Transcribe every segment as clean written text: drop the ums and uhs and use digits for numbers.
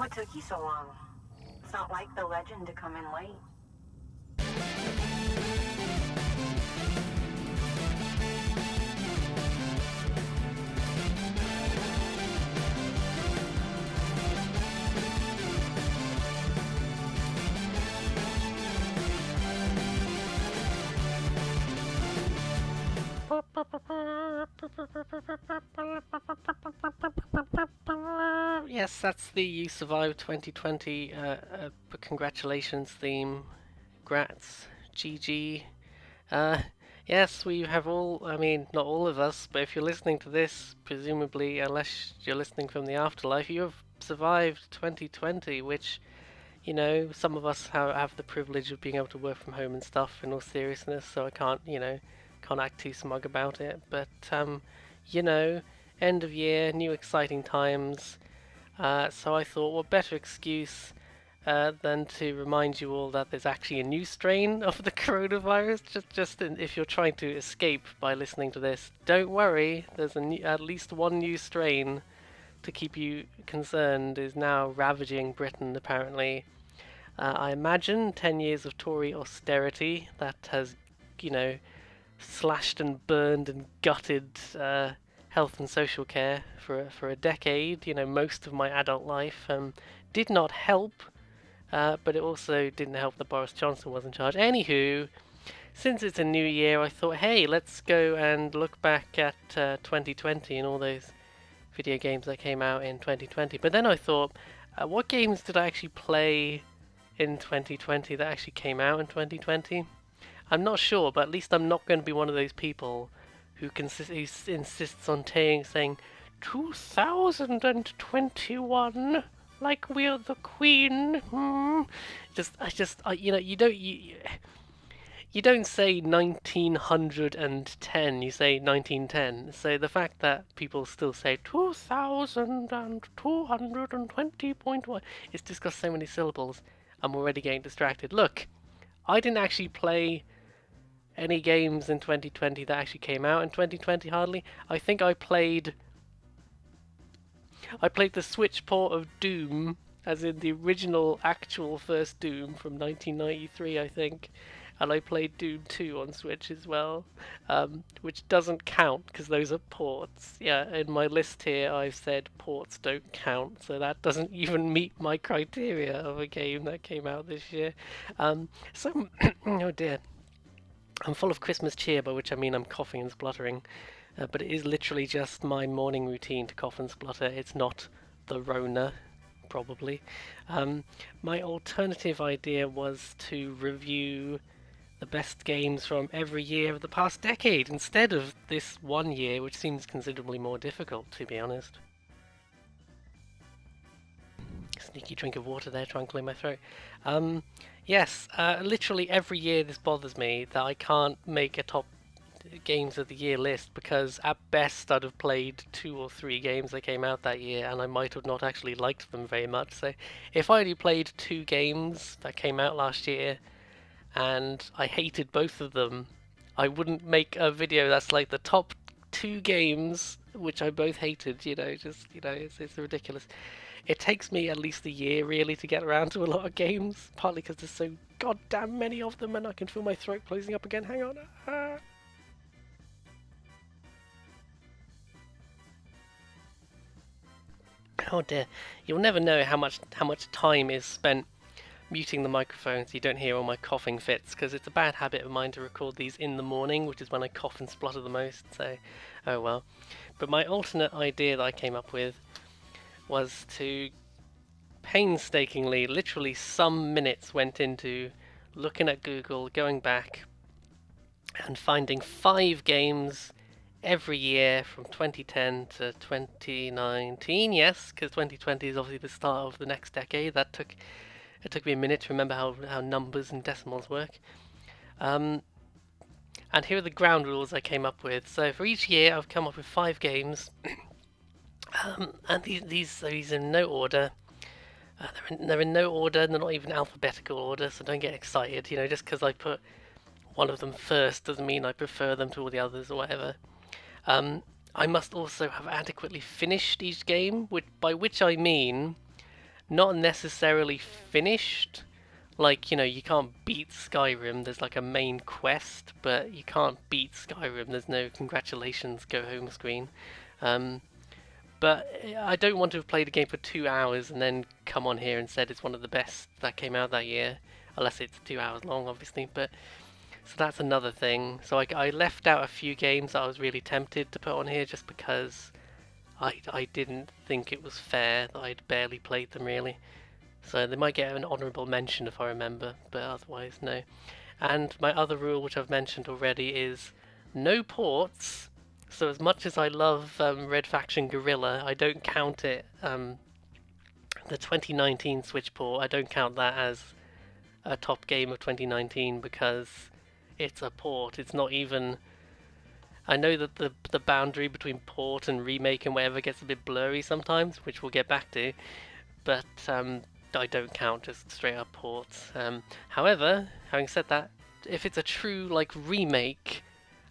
What took you so long? It's not like the legend to come in late. Yes, that's the You Survived 2020 congratulations theme. Grats. GG. Yes, we have all, I mean, not all of us, but if you're listening to this, presumably, unless you're listening from the afterlife, you have survived 2020, which, you know, some of us have the privilege of being able to work from home and stuff in all seriousness, so I can't, can't act too smug about it. But, you know, end of year, new exciting times. So I thought, what better excuse than to remind you all that there's actually a new strain of the coronavirus. If you're trying to escape by listening to this, don't worry. There's at least one new strain to keep you concerned is now ravaging Britain. Apparently, I imagine 10 years of Tory austerity that has, slashed and burned and gutted health and social care for a decade, most of my adult life, did not help, but it also didn't help that Boris Johnson was in charge. Anywho, since it's a new year, I thought, hey, let's go and look back at 2020 and all those video games that came out in 2020. But then I thought, what games did I actually play in 2020 that actually came out in 2020? I'm not sure, but at least I'm not going to be one of those people who insists on saying 2021 like we're the Queen. You don't say 1910, you say 1910. So the fact that people still say 2220.1, it's just got so many syllables. I'm already getting distracted. Look, I didn't actually play any games in 2020 that actually came out in 2020, hardly. I think I played the Switch port of Doom, as in the original actual first Doom from 1993, I think. And I played Doom 2 on Switch as well, which doesn't count because those are ports. Yeah, in my list here I've said ports don't count, so that doesn't even meet my criteria of a game that came out this year. Oh dear. I'm full of Christmas cheer, by which I mean I'm coughing and spluttering, but it is literally just my morning routine to cough and splutter. It's not the Rona, probably. My alternative idea was to review the best games from every year of the past decade, instead of this one year, which seems considerably more difficult, to be honest. Sneaky drink of water there, trying to clear my throat. Yes, literally every year this bothers me that I can't make a top games of the year list, because at best I'd have played 2 or 3 games that came out that year and I might have not actually liked them very much. So if I only played 2 games that came out last year and I hated both of them, I wouldn't make a video that's like the top 2 games which I both hated. It's ridiculous. It takes me at least a year, really, to get around to a lot of games, partly because there's so goddamn many of them and I can feel my throat closing up again. Hang on. Oh dear. You'll never know how much time is spent muting the microphone so you don't hear all my coughing fits, because it's a bad habit of mine to record these in the morning, which is when I cough and splutter the most, so oh well. But my alternate idea that I came up with was to painstakingly, literally some minutes went into looking at Google, going back and finding 5 games every year from 2010 to 2019. Yes, because 2020 is obviously the start of the next decade. It took me a minute to remember how numbers and decimals work. And here are the ground rules I came up with. So for each year I've come up with 5 games. And these are in no order. They're in no order, they're not even alphabetical order, so don't get excited. Just because I put one of them first doesn't mean I prefer them to all the others or whatever. I must also have adequately finished each game, by which I mean not necessarily finished. Like, you can't beat Skyrim. There's like a main quest, but you can't beat Skyrim. There's no congratulations, go home screen. Um, but I don't want to have played a game for 2 hours and then come on here and said it's one of the best that came out that year, unless it's 2 hours long, obviously. But so that's another thing. So I left out a few games that I was really tempted to put on here just because I didn't think it was fair that I'd barely played them really. So they might get an honourable mention if I remember, but otherwise no. And my other rule, which I've mentioned already, is no ports. So as much as I love Red Faction Guerrilla, I don't count it. The 2019 Switch port, I don't count that as a top game of 2019 because it's a port. It's not even. I know that the boundary between port and remake and whatever gets a bit blurry sometimes, which we'll get back to, but I don't count just straight up ports. However, having said that, if it's a true like remake,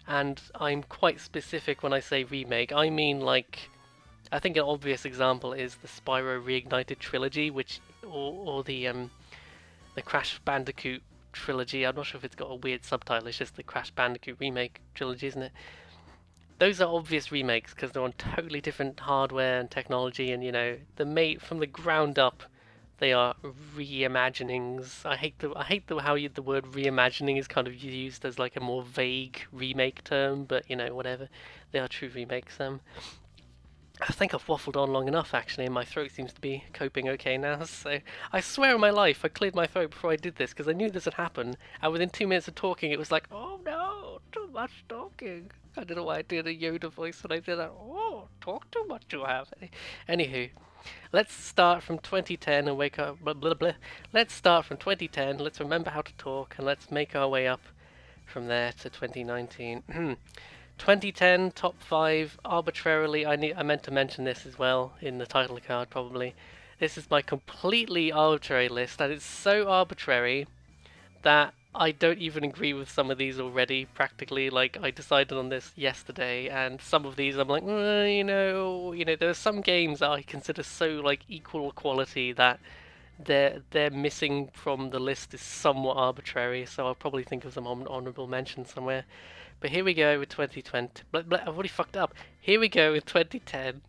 and I'm quite specific when I say remake, I mean like, I think an obvious example is the Spyro Reignited trilogy, which or the Crash Bandicoot trilogy. I'm not sure if it's got a weird subtitle. It's just the Crash Bandicoot remake trilogy, isn't it? Those are obvious remakes because they're on totally different hardware and technology, and they're made from the ground up. They are reimaginings. I hate how the word reimagining is kind of used as like a more vague remake term, but whatever. They are true remakes. I think I've waffled on long enough actually, and my throat seems to be coping okay now. So I swear on my life, I cleared my throat before I did this because I knew this would happen. And within 2 minutes of talking, it was like, oh no, too much talking. I don't know why I did a Yoda voice when I did that. Oh, talk too much you have. Anywho, let's start from 2010 and wake up. Blah, blah, blah. Let's start from 2010. Let's remember how to talk, and let's make our way up from there to 2019. 2010 top 5 arbitrarily. I meant to mention this as well in the title card probably. This is my completely arbitrary list, and it's so arbitrary that I don't even agree with some of these already. Practically, like I decided on this yesterday, and some of these I'm like, there are some games that I consider so like equal quality that they're missing from the list is somewhat arbitrary. So I'll probably think of some honourable mention somewhere. But here we go with 2020. I've already fucked up. Here we go with 2010.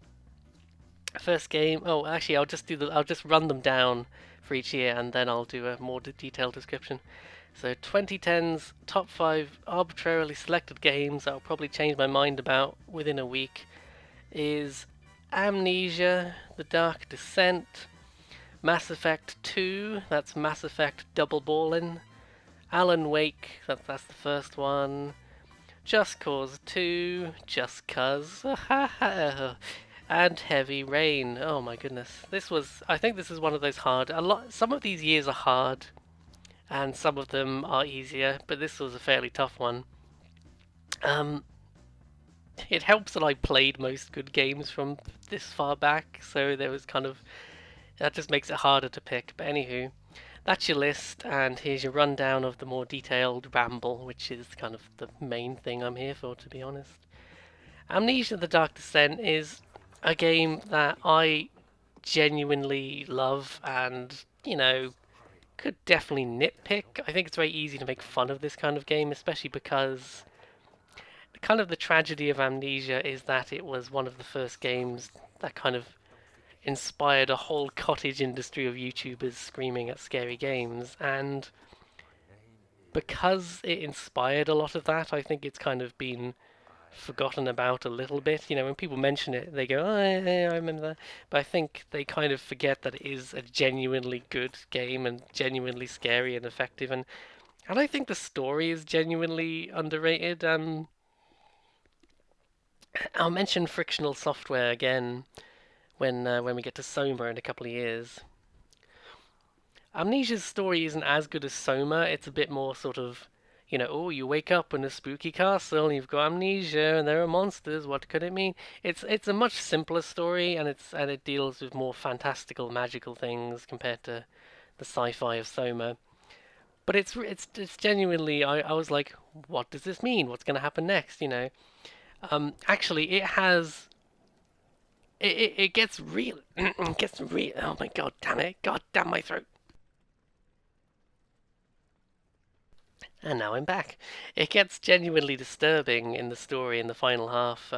First game. Oh, actually, I'll just run them down for each year, and then I'll do a more detailed description. So 2010's top 5 arbitrarily selected games that I'll probably change my mind about within a week is Amnesia: The Dark Descent, Mass Effect 2. That's Mass Effect Double Ballin'. Alan Wake. That's the first one. Just Cause 2, Just Cuz, and Heavy Rain. Oh my goodness, I think this is one of those hard. Some of these years are hard, and some of them are easier, but this was a fairly tough one. It helps that I played most good games from this far back, so that just makes it harder to pick. But anywho. That's your list, and here's your rundown of the more detailed ramble, which is kind of the main thing I'm here for, to be honest. Amnesia: The Dark Descent is a game that I genuinely love and, could definitely nitpick. I think it's very easy to make fun of this kind of game, especially because kind of the tragedy of Amnesia is that it was one of the first games that kind of inspired a whole cottage industry of YouTubers screaming at scary games, and because it inspired a lot of that, I think it's kind of been forgotten about a little bit. When people mention it, they go, oh, yeah, I remember that. But I think they kind of forget that it is a genuinely good game and genuinely scary and effective, and I think the story is genuinely underrated. I'll mention Frictional Software again when we get to Soma in a couple of years. Amnesia's story isn't as good as Soma. It's a bit more sort of, you wake up in a spooky castle and you've got amnesia and there are monsters. What could it mean? It's a much simpler story, and it deals with more fantastical, magical things compared to the sci-fi of Soma. But it's genuinely. I was like, what does this mean? What's going to happen next? Actually, it has it gets real. It gets real. Oh my god, damn it! God damn my throat. And now I'm back. It gets genuinely disturbing in the story in the final half.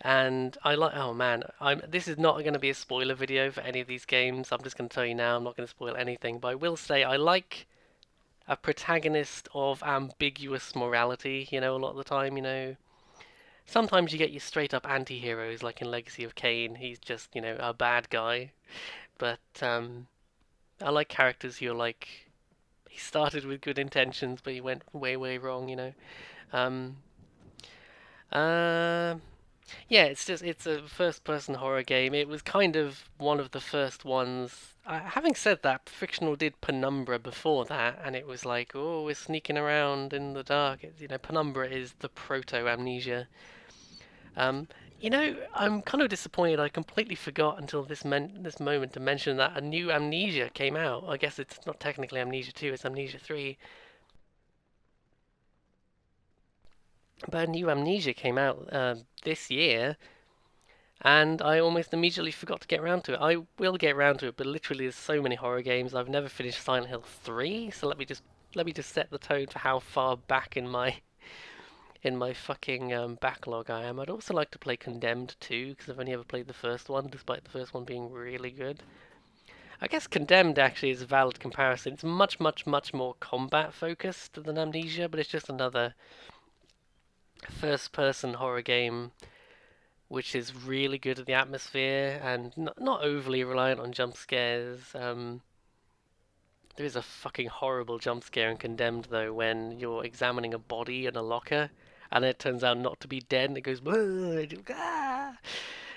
And I like. Oh man, This is not going to be a spoiler video for any of these games. I'm just going to tell you now. I'm not going to spoil anything, but I will say I like a protagonist of ambiguous morality. You know, a lot of the time, sometimes you get your straight up anti-heroes, like in Legacy of Kain. He's just, a bad guy. But I like characters who are like, he started with good intentions, but he went way, way wrong. Um, uh, yeah, it's a first-person horror game. It was kind of one of the first ones. Having said that, Fictional did Penumbra before that, and it was like, oh, we're sneaking around in the dark. Penumbra is the proto-Amnesia. Um, I'm kind of disappointed. I completely forgot until this moment to mention that a new Amnesia came out. I guess it's not technically Amnesia 2, it's Amnesia 3. But a new Amnesia came out this year, and I almost immediately forgot to get around to it. I will get around to it, but literally there's so many horror games. I've never finished Silent Hill 3, so let me just set the tone for how far back in my fucking backlog I am. I'd also like to play Condemned 2, because I've only ever played the first one, despite the first one being really good. I guess Condemned actually is a valid comparison. It's much, much, much more combat focused than Amnesia, but it's just another first-person horror game which is really good at the atmosphere and not overly reliant on jump scares. There is a fucking horrible jump scare in Condemned though when you're examining a body in a locker and it turns out not to be dead and it goes ah!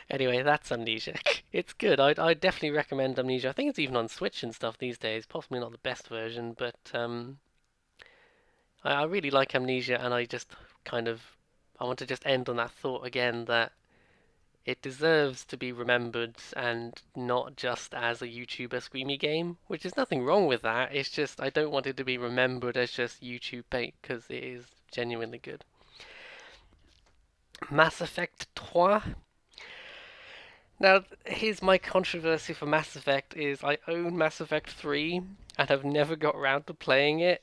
Anyway, that's Amnesia. It's good. I definitely recommend Amnesia. I think it's even on Switch and stuff these days. Possibly not the best version, but I really like Amnesia, and I want to just end on that thought again that it deserves to be remembered and not just as a YouTuber screamy game, which is nothing wrong with that. It's just I don't want it to be remembered as just YouTube bait because it is genuinely good. Mass Effect 3. Now, here's my controversy for Mass Effect is I own Mass Effect 3 and have never got around to playing it.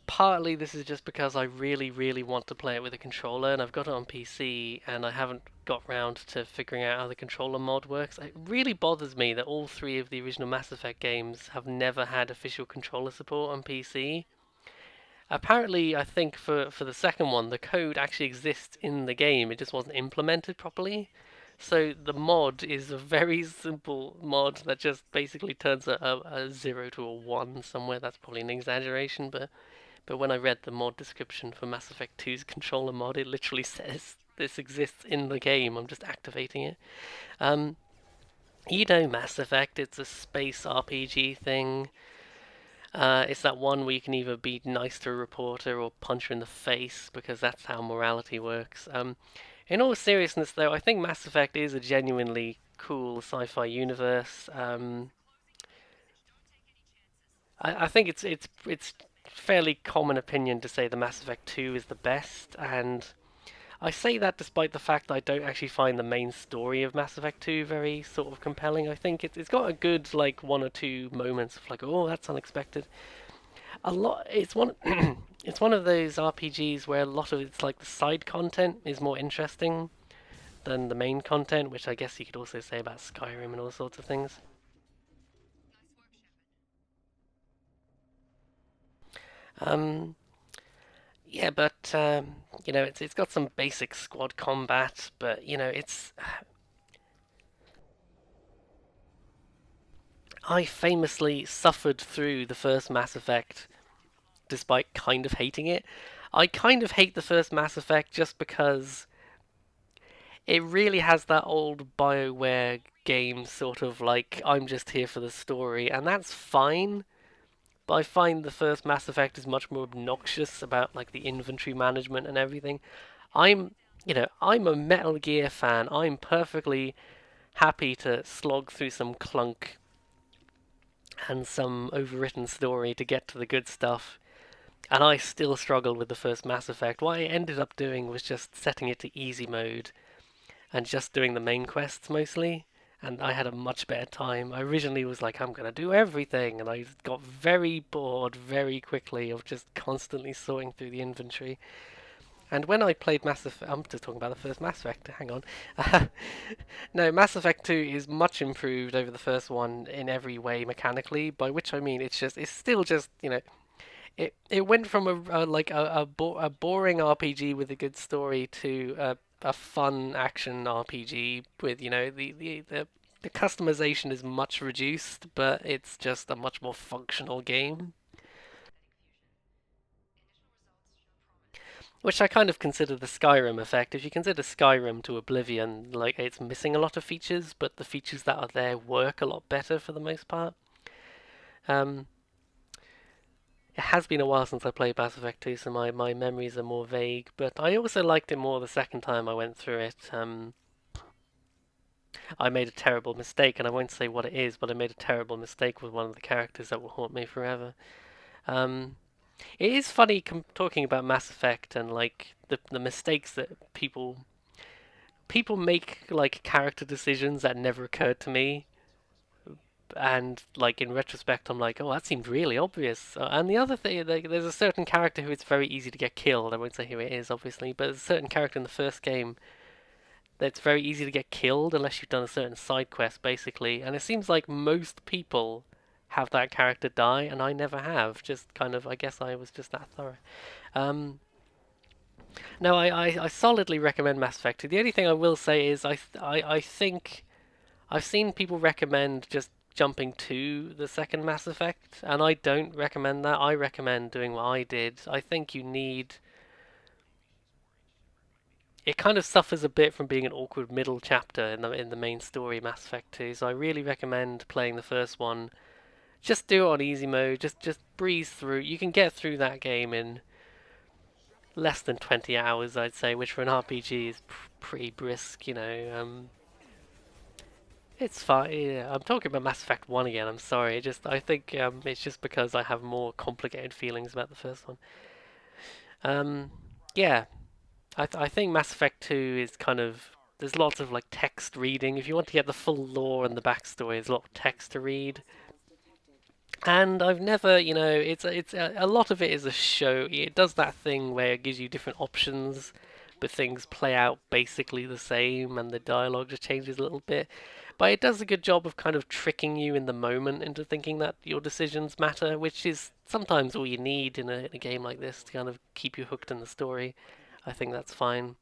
Partly this is just because I really, really want to play it with a controller, and I've got it on PC, and I haven't got round to figuring out how the controller mod works. It really bothers me that all three of the original Mass Effect games have never had official controller support on PC. Apparently, I think for the second one, the code actually exists in the game, it just wasn't implemented properly. So the mod is a very simple mod that just basically turns a 0 to a 1 somewhere. That's probably an exaggeration, but when I read the mod description for Mass Effect 2's controller mod, it literally says this exists in the game. I'm just activating it. Mass Effect, it's a space RPG thing. It's that one where you can either be nice to a reporter or punch her in the face, because that's how morality works. In all seriousness, though, I think Mass Effect is a genuinely cool sci-fi universe. I think it's fairly common opinion to say the Mass Effect 2 is the best, and I say that despite the fact that I don't actually find the main story of Mass Effect 2 very sort of compelling. I think it's got a good like one or two moments of like, oh, that's unexpected. It's one it's one of those RPGs where a lot of it's like the side content is more interesting than the main content, which I guess you could also say about Skyrim and all sorts of things. Um, yeah, but it's got some basic squad combat, but it's. I famously suffered through the first Mass Effect despite kind of hating it. I kind of hate the first Mass Effect just because it really has that old BioWare game sort of like I'm just here for the story, and that's fine. But I find the first Mass Effect is much more obnoxious about like the inventory management and everything. I'm a Metal Gear fan. I'm perfectly happy to slog through some clunk and some overwritten story to get to the good stuff. And I still struggled with the first Mass Effect. What I ended up doing was just setting it to easy mode and just doing the main quests mostly. And I had a much better time. I originally was like, I'm gonna do everything, and I got very bored very quickly of just constantly sorting through the inventory. And when I played Mass Effect, I'm just talking about the first Mass Effect. Hang on. No, Mass Effect 2 is much improved over the first one in every way mechanically. By which I mean it's still just it went from a boring RPG with a good story to a fun action RPG with the customization is much reduced, but it's just a much more functional game. Which I kind of consider the Skyrim effect. If you consider Skyrim to Oblivion, like it's missing a lot of features, but the features that are there work a lot better for the most part. Um, it has been a while since I played Mass Effect 2, so my memories are more vague, but I also liked it more the second time I went through it. I made a terrible mistake, and I won't say what it is, but I made a terrible mistake with one of the characters that will haunt me forever. Um, it is funny talking about Mass Effect and like the mistakes that people make like character decisions that never occurred to me, and like in retrospect I'm like, oh, that seemed really obvious. And the other thing, like, there's a certain character who it's very easy to get killed. I won't say who it is obviously, but there's a certain character in the first game that's very easy to get killed unless you've done a certain side quest basically, and it seems like most people have that character die, and I never have. Just kind of, I guess I was just that thorough. um no, I solidly recommend Mass Effect 2. The only thing I will say is I think I've seen people recommend just jumping to the second Mass Effect, and I don't recommend that. I recommend doing what I did. I think you need. It kind of suffers a bit from being an awkward middle chapter in the main story, Mass Effect 2. So I really recommend playing the first one. Just do it on easy mode. Just breeze through. You can get through that game in less than 20 hours, I'd say, which for an RPG is pretty brisk. It's fine. Yeah, I'm talking about Mass Effect 1 again. I'm sorry. I think it's just because I have more complicated feelings about the first one. Um, yeah, I think Mass Effect 2 is kind of there's lots of like text reading. If you want to get the full lore and the backstory, there's a lot of text to read. And I've never, it's a lot of it is a show. It does that thing where it gives you different options, but things play out basically the same, and the dialogue just changes a little bit. But it does a good job of kind of tricking you in the moment into thinking that your decisions matter, which is sometimes all you need in a game like this to kind of keep you hooked in the story. I think that's fine.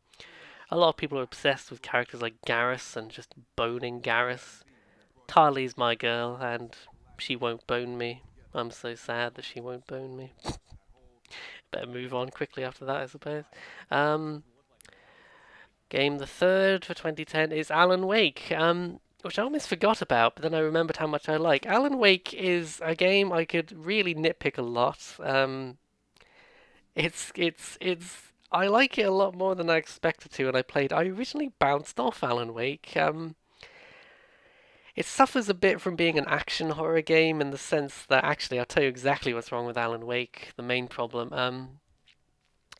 A lot of people are obsessed with characters like Garrus and just boning Garrus. Tali's my girl, and she won't bone me. I'm so sad that she won't bone me. Better move on quickly after that, I suppose. Um, Game the third for 2010 is Alan Wake, which I almost forgot about, but then I remembered how much I like. Alan Wake is a game I could really nitpick a lot. It's. I like it a lot more than I expected to when I played. I originally bounced off Alan Wake. It suffers a bit from being an action horror game in the sense that actually I'll tell you exactly what's wrong with Alan Wake. The main problem.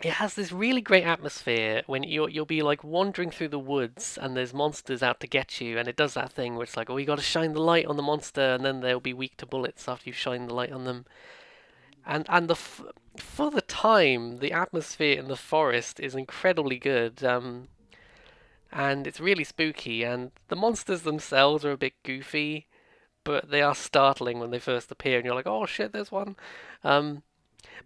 It has this really great atmosphere when you'll be like wandering through the woods and there's monsters out to get you, and it does that thing where it's like, oh, you got to shine the light on the monster, and then they'll be weak to bullets after you shine the light on them. And for the time, the atmosphere in the forest is incredibly good. And it's really spooky, and the monsters themselves are a bit goofy, but they are startling when they first appear, and you're like, oh shit, there's one. Um,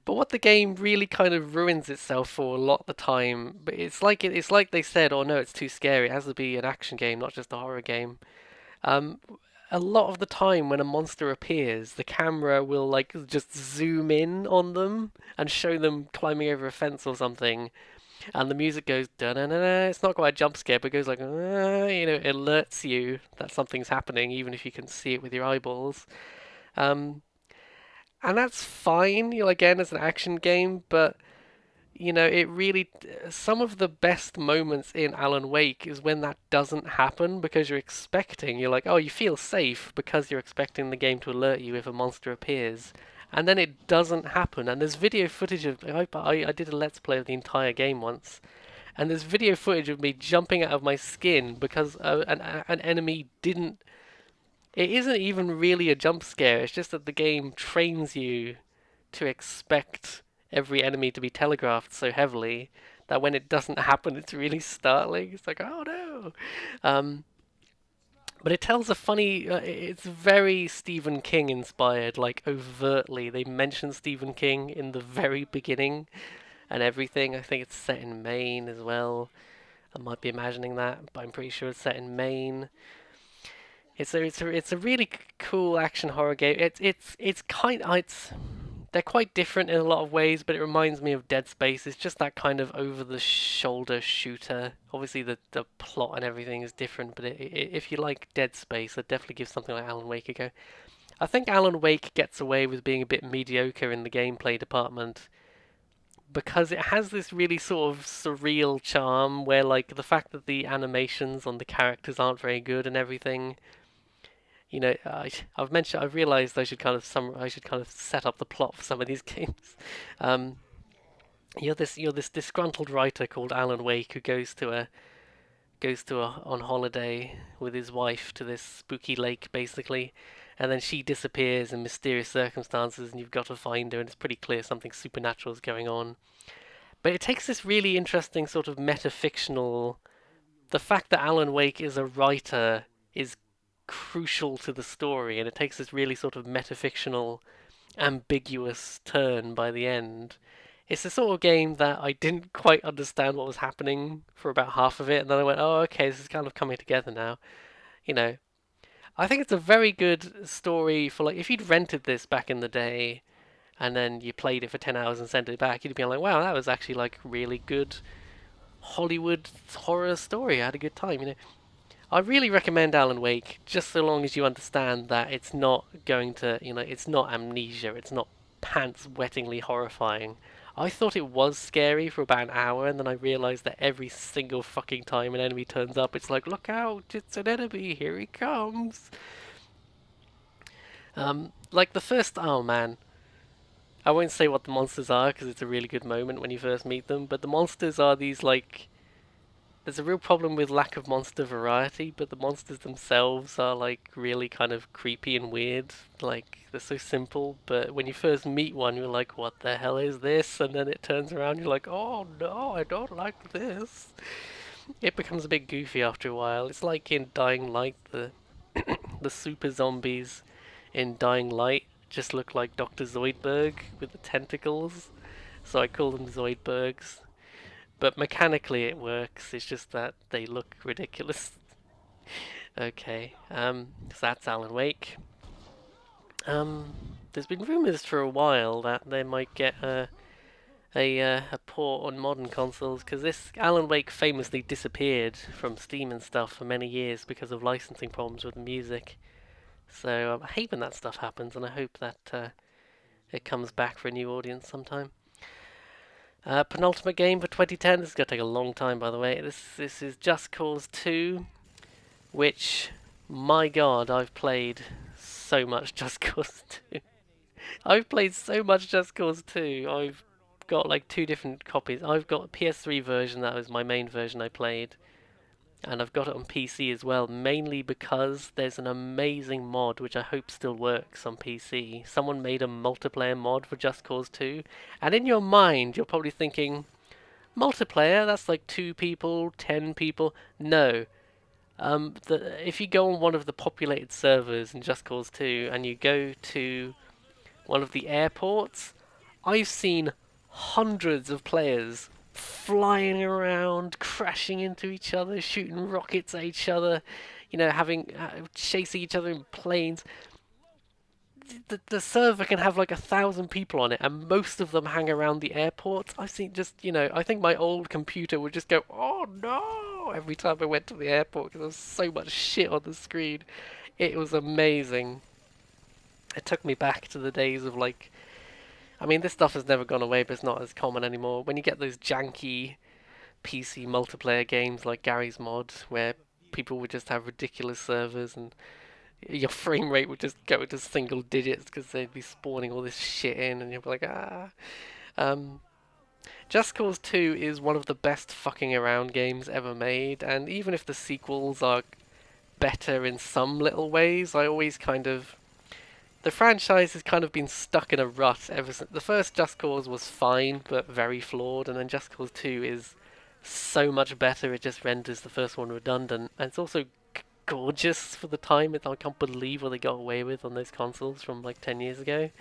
but what the game really kind of ruins itself for a lot of the time, but it's like they said, oh no, it's too scary. It has to be an action game, not just a horror game. Um, a lot of the time when a monster appears, the camera will like just zoom in on them and show them climbing over a fence or something, and the music goes da na na na. It's not quite a jump scare, but it goes like it alerts you that something's happening, even if you can see it with your eyeballs. Um, and that's fine, again as an action game, but it really some of the best moments in Alan Wake is when that doesn't happen because you're like, oh, you feel safe because you're expecting the game to alert you if a monster appears. And then it doesn't happen, and there's video footage of I did a let's play of the entire game once, and there's video footage of me jumping out of my skin because an enemy didn't. It isn't even really a jump scare. It's just that the game trains you to expect every enemy to be telegraphed so heavily that when it doesn't happen, it's really startling. It's like, oh no. Um, but it tells a funny. It's very Stephen King inspired, like overtly. They mention Stephen King in the very beginning and everything. I think it's set in Maine as well. I might be imagining that, but I'm pretty sure it's set in Maine. It's a really cool action horror game. It's they're quite different in a lot of ways, but it reminds me of Dead Space. It's just that kind of over-the-shoulder shooter. Obviously, the plot and everything is different, but if you like Dead Space, I'd definitely give something like Alan Wake a go. I think Alan Wake gets away with being a bit mediocre in the gameplay department because it has this really sort of surreal charm where, like, the fact that the animations on the characters aren't very good and everything. I've realised I should kind of set up the plot for some of these games. Um, you're this disgruntled writer called Alan Wake who goes to a on holiday with his wife to this spooky lake basically, and then she disappears in mysterious circumstances, and you've got to find her, and it's pretty clear something supernatural is going on. But it takes this really interesting sort of metafictional. The fact that Alan Wake is a writer is crucial to the story, and it takes this really sort of metafictional, ambiguous turn by the end. It's the sort of game that I didn't quite understand what was happening for about half of it, and then I went, oh, okay, this is kind of coming together now. You know, I think it's a very good story for, like, if you'd rented this back in the day and then you played it for 10 hours and sent it back, you'd be like, wow, that was actually, like, really good Hollywood horror story. I had a good time, you know. I really recommend Alan Wake, just so long as you understand that it's not going to, it's not Amnesia, it's not pants-wettingly horrifying. I thought it was scary for about an hour, and then I realised that every single fucking time an enemy turns up, it's like, look out, it's an enemy, here he comes. Like the first, oh man, I won't say what the monsters are, because it's a really good moment when you first meet them, but the monsters are these, like, there's a real problem with lack of monster variety, but the monsters themselves are, like, really kind of creepy and weird. Like, they're so simple, but when you first meet one, you're like, what the hell is this? And then it turns around, you're like, oh no, I don't like this. It becomes a bit goofy after a while. It's like in Dying Light, the super zombies in Dying Light just look like Dr. Zoidberg with the tentacles, so I call them Zoidbergs. But mechanically it works, it's just that they look ridiculous. Okay, so that's Alan Wake. There's been rumours for a while that they might get a port on modern consoles, because this Alan Wake famously disappeared from Steam and stuff for many years because of licensing problems with the music. So I hate when that stuff happens, and I hope that it comes back for a new audience sometime. Penultimate game for 2010. This is going to take a long time, by the way. This is Just Cause 2, which, my god, I've played so much Just Cause 2. I've played so much Just Cause 2. I've got like 2 different copies. I've got a PS3 version, that was my main version I played. And I've got it on PC as well, mainly because there's an amazing mod which I hope still works on PC. Someone made a multiplayer mod for Just Cause 2, and in your mind you're probably thinking, multiplayer? That's like 2 people, 10 people? No. If you go on one of the populated servers in Just Cause 2 and you go to one of the airports, I've seen hundreds of players flying around, crashing into each other, shooting rockets at each other, having chasing each other in planes. The server can have like 1,000 people on it, and most of them hang around the airports. I've seen I think my old computer would just go, oh no, every time I went to the airport because there was so much shit on the screen. It was amazing. It took me back to the days of like, I mean, this stuff has never gone away, but it's not as common anymore. When you get those janky PC multiplayer games like Gary's Mod, where people would just have ridiculous servers and your frame rate would just go into single digits because they'd be spawning all this shit in, and you'd be like, ah. Just Cause 2 is one of the best fucking around games ever made, and even if the sequels are better in some little ways, I always kind of the franchise has kind of been stuck in a rut ever since. The first Just Cause was fine, but very flawed, and then Just Cause 2 is so much better, it just renders the first one redundant. And it's also gorgeous for the time. I can't believe what they got away with on those consoles from like 10 years ago.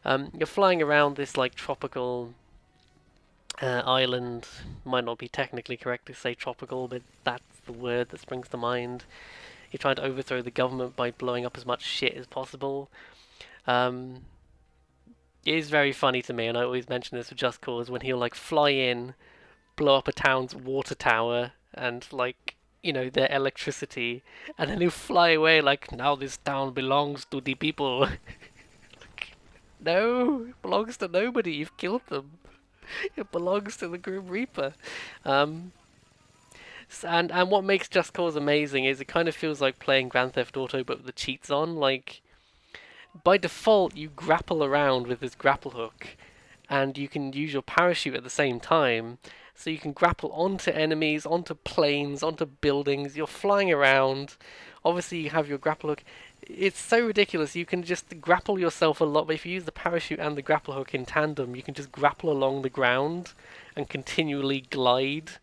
You're flying around this like tropical island. Might not be technically correct to say tropical, but that's the word that springs to mind. You're trying to overthrow the government by blowing up as much shit as possible. Um, it is very funny to me, and I always mention this with Just Cause, when he'll like fly in, blow up a town's water tower, and like, you know, their electricity, and then he'll fly away like, now this town belongs to the people. Like, no, it belongs to nobody, you've killed them. It belongs to the Grim Reaper. Um, and what makes Just Cause amazing is it kind of feels like playing Grand Theft Auto but with the cheats on. Like, by default, you grapple around with this grapple hook, and you can use your parachute at the same time. So you can grapple onto enemies, onto planes, onto buildings. You're flying around. Obviously, you have your grapple hook. It's so ridiculous. You can just grapple yourself a lot. But if you use the parachute and the grapple hook in tandem, you can just grapple along the ground and continually glide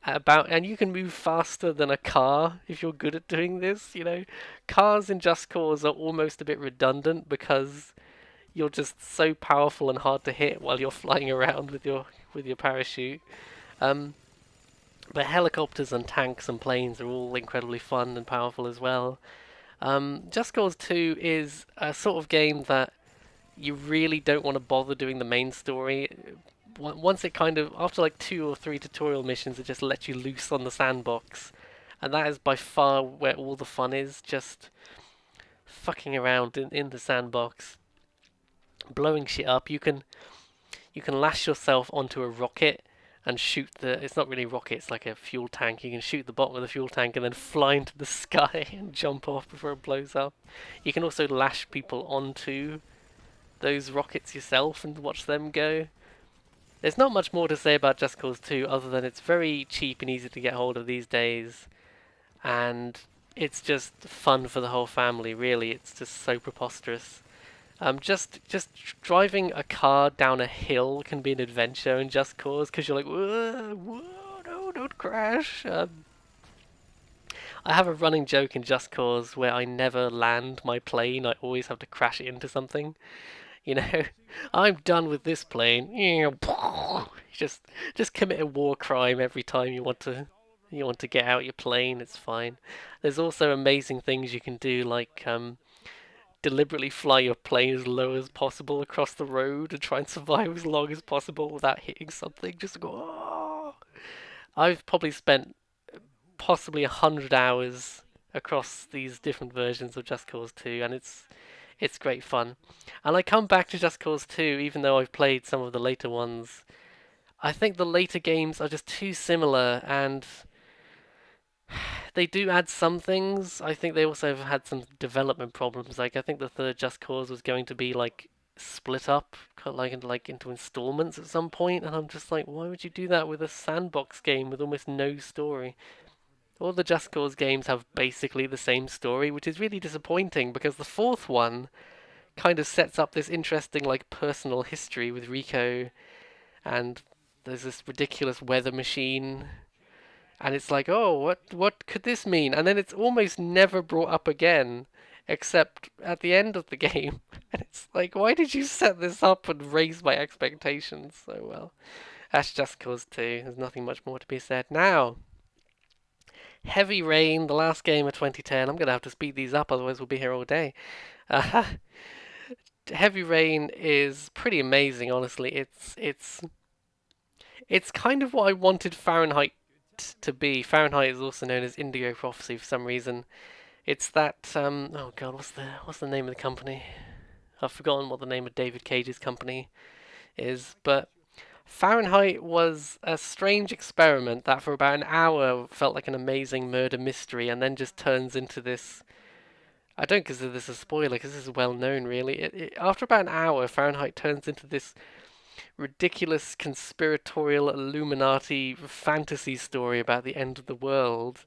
about, and you can move faster than a car if you're good at doing this. You know, cars in Just Cause are almost a bit redundant because you're just so powerful and hard to hit while you're flying around with your parachute. Um, but helicopters and tanks and planes are all incredibly fun and powerful as well. Just Cause 2 is a sort of game that you really don't want to bother doing the main story. Once it kind of, after like 2 or 3 tutorial missions, it just lets you loose on the sandbox. And that is by far where all the fun is, just fucking around in the sandbox. Blowing shit up. You can lash yourself onto a rocket and shoot it's not really a rocket, it's like a fuel tank. You can shoot the bottom of the fuel tank and then fly into the sky and jump off before it blows up. You can also lash people onto those rockets yourself and watch them go. There's not much more to say about Just Cause 2 other than it's very cheap and easy to get hold of these days, and it's just fun for the whole family, really. It's just so preposterous. Just driving a car down a hill can be an adventure in Just Cause, because you're like, whoa, whoa, no, don't crash. I have a running joke in Just Cause where I never land my plane. I always have to crash it into something. You know, I'm done with this plane. Just commit a war crime every time you want to get out your plane. It's fine. There's also amazing things you can do, like deliberately fly your plane as low as possible across the road and try and survive as long as possible without hitting something. Just go. Oh. I've probably spent possibly 100 hours across these different versions of Just Cause 2, and it's great fun. And I come back to Just Cause 2, even though I've played some of the later ones. I think the later games are just too similar, and they do add some things. I think they also have had some development problems. Like, I think the third Just Cause was going to be like split up, like into installments at some point, and I'm just like, why would you do that with a sandbox game with almost no story? All the Just Cause games have basically the same story, which is really disappointing because the fourth one kind of sets up this interesting like personal history with Rico, and there's this ridiculous weather machine, and it's like, oh, what could this mean? And then it's almost never brought up again, except at the end of the game. And it's like, why did you set this up and raise my expectations so well? That's Just Cause 2. There's nothing much more to be said now. Heavy Rain, the last game of 2010. I'm going to have to speed these up, otherwise we'll be here all day. Heavy Rain is pretty amazing, honestly. It's kind of what I wanted Fahrenheit to be. Fahrenheit is also known as Indigo Prophecy for some reason. It's that oh god, what's the name of the company? I've forgotten what the name of David Cage's company is, but Fahrenheit was a strange experiment that for about an hour felt like an amazing murder mystery, and then just turns into this. I don't consider this a spoiler because this is well known, really. After about an hour, Fahrenheit turns into this ridiculous conspiratorial Illuminati fantasy story about the end of the world.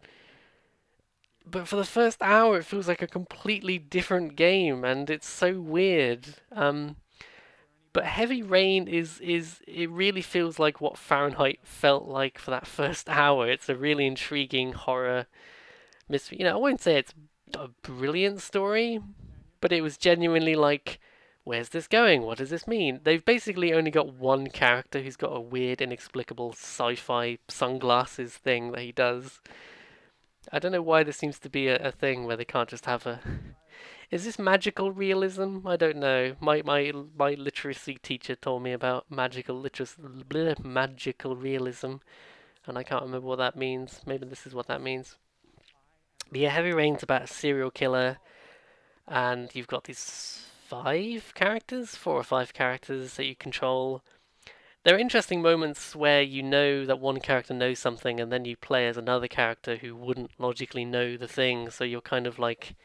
But for the first hour, it feels like a completely different game, and it's so weird. But Heavy Rain is it really feels like what Fahrenheit felt like for that first hour. It's a really intriguing horror mystery. I won't say it's a brilliant story, but it was genuinely like, where's this going? What does this mean? They've basically only got one character who's got a weird, inexplicable sci-fi sunglasses thing that he does. I don't know why there seems to be a thing where they can't just have a. Is this magical realism? I don't know. My literacy teacher told me about magical realism, and I can't remember what that means. Maybe this is what that means. But yeah, Heavy Rain's about a serial killer, and you've got these four or five characters that you control. There are interesting moments where you know that one character knows something, and then you play as another character who wouldn't logically know the thing. So you're kind of like,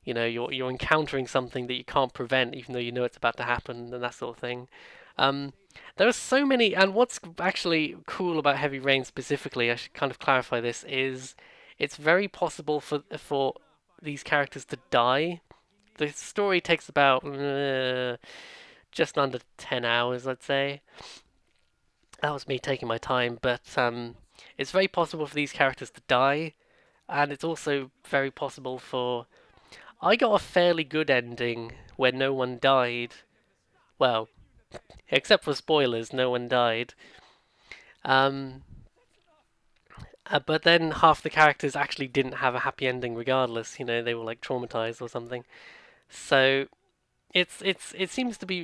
you're encountering something that you can't prevent, even though you know it's about to happen, and that sort of thing. Um, there are so many, and what's actually cool about Heavy Rain specifically, I should kind of clarify this, is it's very possible for these characters to die. The story takes about just under 10 hours, I'd say. That was me taking my time, but it's very possible for these characters to die, and it's also very possible for. I got a fairly good ending where no one died. Well, except for spoilers, no one died. Um, but then half the characters actually didn't have a happy ending regardless. They were like traumatized or something. So it seems to be,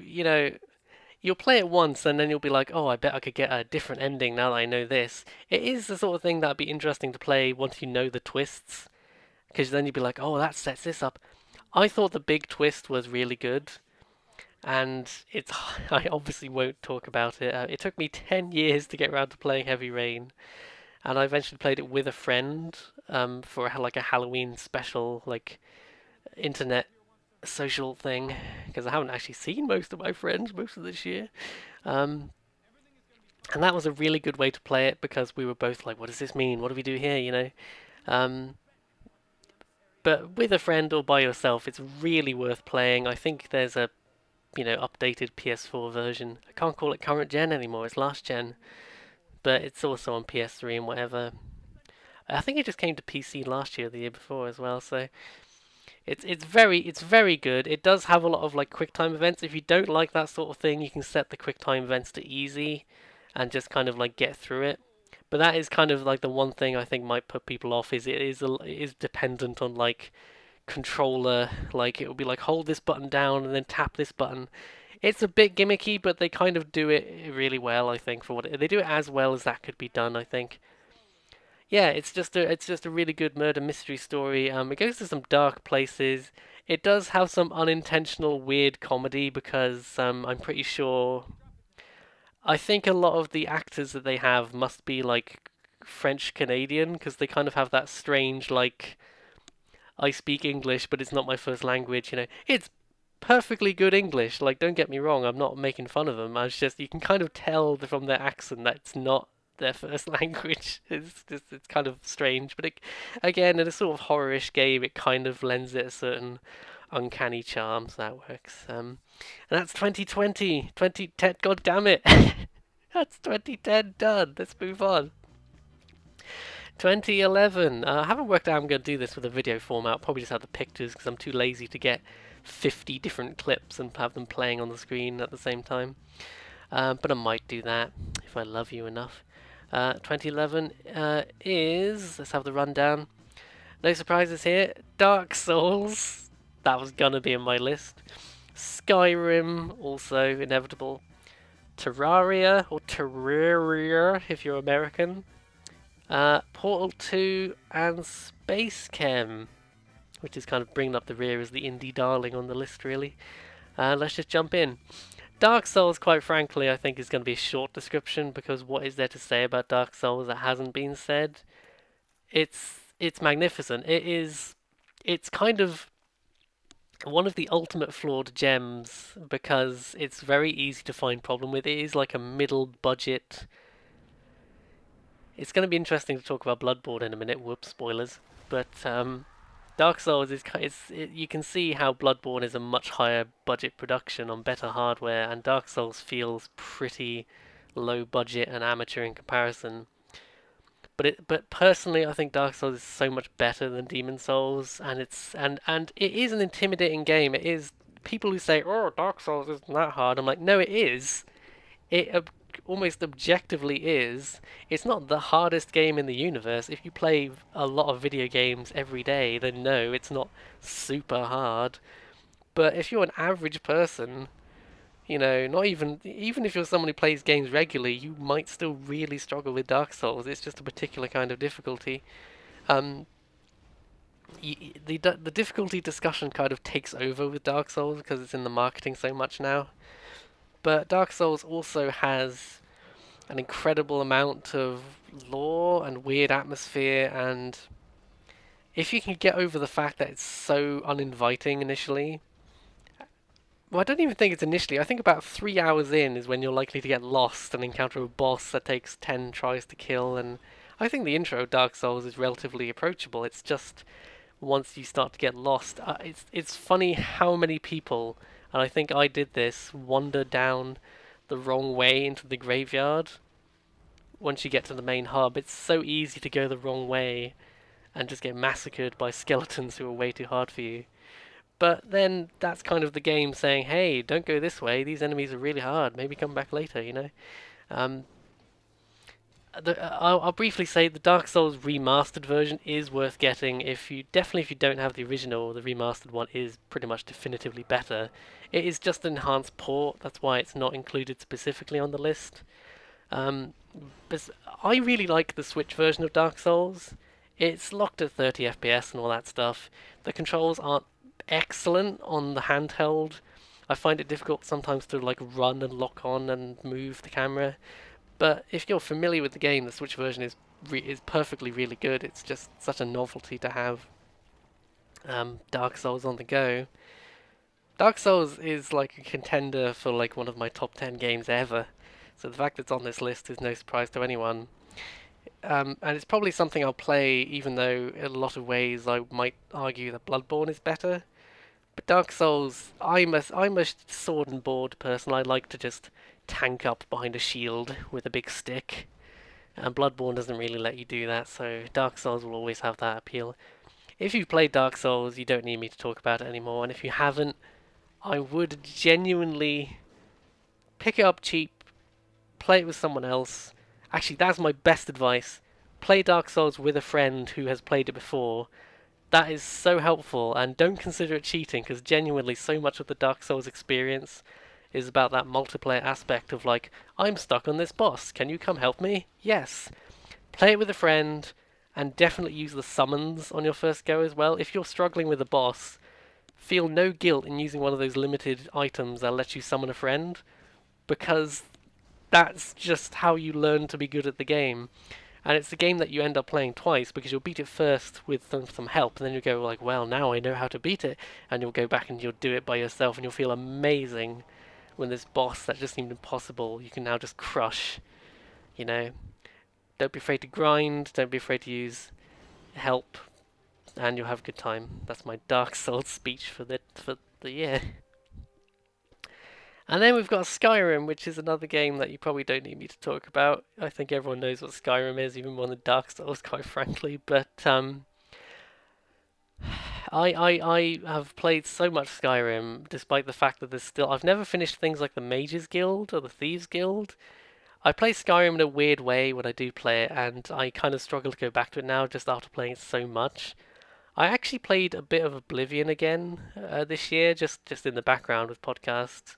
you'll play it once and then you'll be like, oh, I bet I could get a different ending now that I know this. It is the sort of thing that'd be interesting to play once you know the twists, because then you'd be like, oh, that sets this up. I thought the big twist was really good, and it's I obviously won't talk about it. It took me 10 years to get around to playing Heavy Rain, and I eventually played it with a friend for like a Halloween special, like internet social thing, because I haven't actually seen most of my friends most of this year. Um, and that was a really good way to play it because we were both like, what does this mean? What do we do here? Um, but with a friend or by yourself, it's really worth playing. I think there's a updated PS4 version. I can't call it current gen anymore. It's last gen, but it's also on PS3 and whatever. I think it just came to PC last year, the year before as well. So it's very good. It does have a lot of like quick time events. If you don't like that sort of thing, you can set the quick time events to easy, and just kind of like get through it. But that is kind of like the one thing I think might put people off is it is dependent on like controller. Like it will be like hold this button down and then tap this button. It's a bit gimmicky, but they kind of do it really well. I think for what they do it as well as that could be done. I think. Yeah, it's just a really good murder mystery story. It goes to some dark places. It does have some unintentional weird comedy because I'm pretty sure. I think a lot of the actors that they have must be like French Canadian because they kind of have that strange like I speak English but it's not my first language. It's perfectly good English. Like don't get me wrong, I'm not making fun of them. I was just you can kind of tell from their accent that it's not their first language. It's kind of strange, but again, in a sort of horror-ish game, it kind of lends it a certain uncanny charm, so that works. And that's 2020, 2010. God damn it, that's 2010 done. Let's move on. 2011. I haven't worked out how I'm going to do this with a video format. I'll probably just have the pictures because I'm too lazy to get 50 different clips and have them playing on the screen at the same time. But I might do that if I love you enough. 2011 is, let's have the rundown. No surprises here. Dark Souls, that was gonna be in my list. Skyrim, also inevitable. Terraria, or Terraria if you're American. Portal 2 and Space Chem, which is kind of bringing up the rear as the indie darling on the list, really. Let's just jump in. Dark Souls, quite frankly, I think is going to be a short description because what is there to say about Dark Souls that hasn't been said? It's magnificent. It's kind of one of the ultimate flawed gems because it's very easy to find problem with. It is like a middle budget. It's going to be interesting to talk about Bloodborne in a minute. Whoops, spoilers. But Dark Souls you can see how Bloodborne is a much higher budget production on better hardware, and Dark Souls feels pretty low budget and amateur in comparison. But personally, I think Dark Souls is so much better than Demon Souls, and it is an intimidating game. It is people who say, "Oh, Dark Souls isn't that hard." I'm like, no, it is. It almost objectively is. It's not the hardest game in the universe. If you play a lot of video games every day, then no, it's not super hard. But if you're an average person, not even if you're someone who plays games regularly, you might still really struggle with Dark Souls. It's just a particular kind of difficulty. Um, the difficulty discussion kind of takes over with Dark Souls because it's in the marketing so much now. But Dark Souls also has an incredible amount of lore and weird atmosphere, and if you can get over the fact that it's so uninviting initially, well, I don't even think it's initially. I think about 3 hours in is when you're likely to get lost and encounter a boss that takes 10 tries to kill. And I think the intro of Dark Souls is relatively approachable. It's just once you start to get lost, it's funny how many people, and I think I did this, wander down the wrong way into the graveyard. Once you get to the main hub, it's so easy to go the wrong way and just get massacred by skeletons who are way too hard for you. But then that's kind of the game saying, hey, don't go this way. These enemies are really hard. Maybe come back later. Um, I'll briefly say the Dark Souls remastered version is worth getting. If you don't have the original, the remastered one is pretty much definitively better. It is just an enhanced port. That's why it's not included specifically on the list. But I really like the Switch version of Dark Souls. It's locked at 30 FPS and all that stuff. The controls aren't excellent on the handheld. I find it difficult sometimes to like run and lock on and move the camera. But if you're familiar with the game, the Switch version is perfectly really good. It's just such a novelty to have Dark Souls on the go. Dark Souls is like a contender for like one of my top 10 games ever. So the fact it's on this list is no surprise to anyone. And it's probably something I'll play, even though in a lot of ways I might argue that Bloodborne is better. But Dark Souls, I'm a sword and board person. I like to just tank up behind a shield with a big stick. And Bloodborne doesn't really let you do that, so Dark Souls will always have that appeal. If you've played Dark Souls, you don't need me to talk about it anymore. And if you haven't, I would genuinely pick it up cheap, play it with someone else. Actually, that's my best advice. Play Dark Souls with a friend who has played it before. That is so helpful, and don't consider it cheating, because genuinely so much of the Dark Souls experience is about that multiplayer aspect of like, I'm stuck on this boss, can you come help me? Yes. Play it with a friend, and definitely use the summons on your first go as well. If you're struggling with a boss, feel no guilt in using one of those limited items that let you summon a friend, because that's just how you learn to be good at the game. And it's a game that you end up playing twice because you'll beat it first with some help, and then you go like, well, now I know how to beat it, and you'll go back and you'll do it by yourself, and you'll feel amazing when this boss that just seemed impossible, you can now just crush. Don't be afraid to grind, don't be afraid to use help, and you'll have a good time. That's my Dark Souls speech for the year. And then we've got Skyrim, which is another game that you probably don't need me to talk about. I think everyone knows what Skyrim is, even more than Dark Souls, quite frankly. But I have played so much Skyrim, despite the fact that I've never finished things like the Mages Guild or the Thieves Guild. I play Skyrim in a weird way when I do play it, and I kind of struggle to go back to it now just after playing it so much. I actually played a bit of Oblivion again this year, just in the background with podcasts.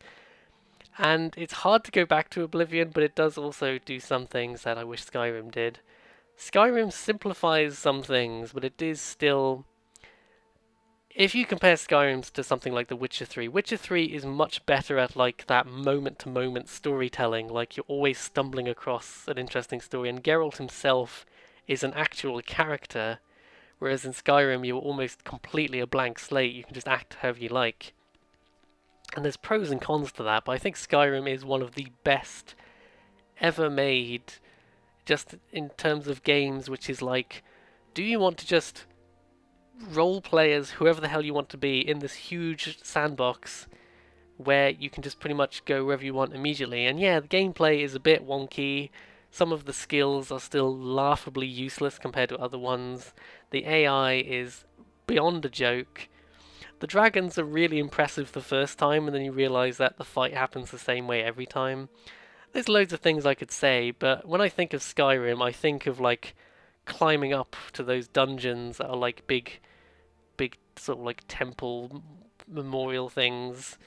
And it's hard to go back to Oblivion, but it does also do some things that I wish Skyrim did. Skyrim simplifies some things, but it is still... If you compare Skyrim to something like The Witcher 3, Witcher 3 is much better at like that moment-to-moment storytelling, like you're always stumbling across an interesting story, and Geralt himself is an actual character, Whereas in Skyrim, you're almost completely a blank slate. You can just act however you like. And there's pros and cons to that, but I think Skyrim is one of the best ever made, just in terms of games, which is like, do you want to just role play as whoever the hell you want to be in this huge sandbox where you can just pretty much go wherever you want immediately? And yeah, the gameplay is a bit wonky. Some of the skills are still laughably useless compared to other ones. The AI is beyond a joke. The dragons are really impressive the first time, and then you realise that the fight happens the same way every time. There's loads of things I could say, but when I think of Skyrim, I think of like climbing up to those dungeons that are like big sort of like temple memorial things,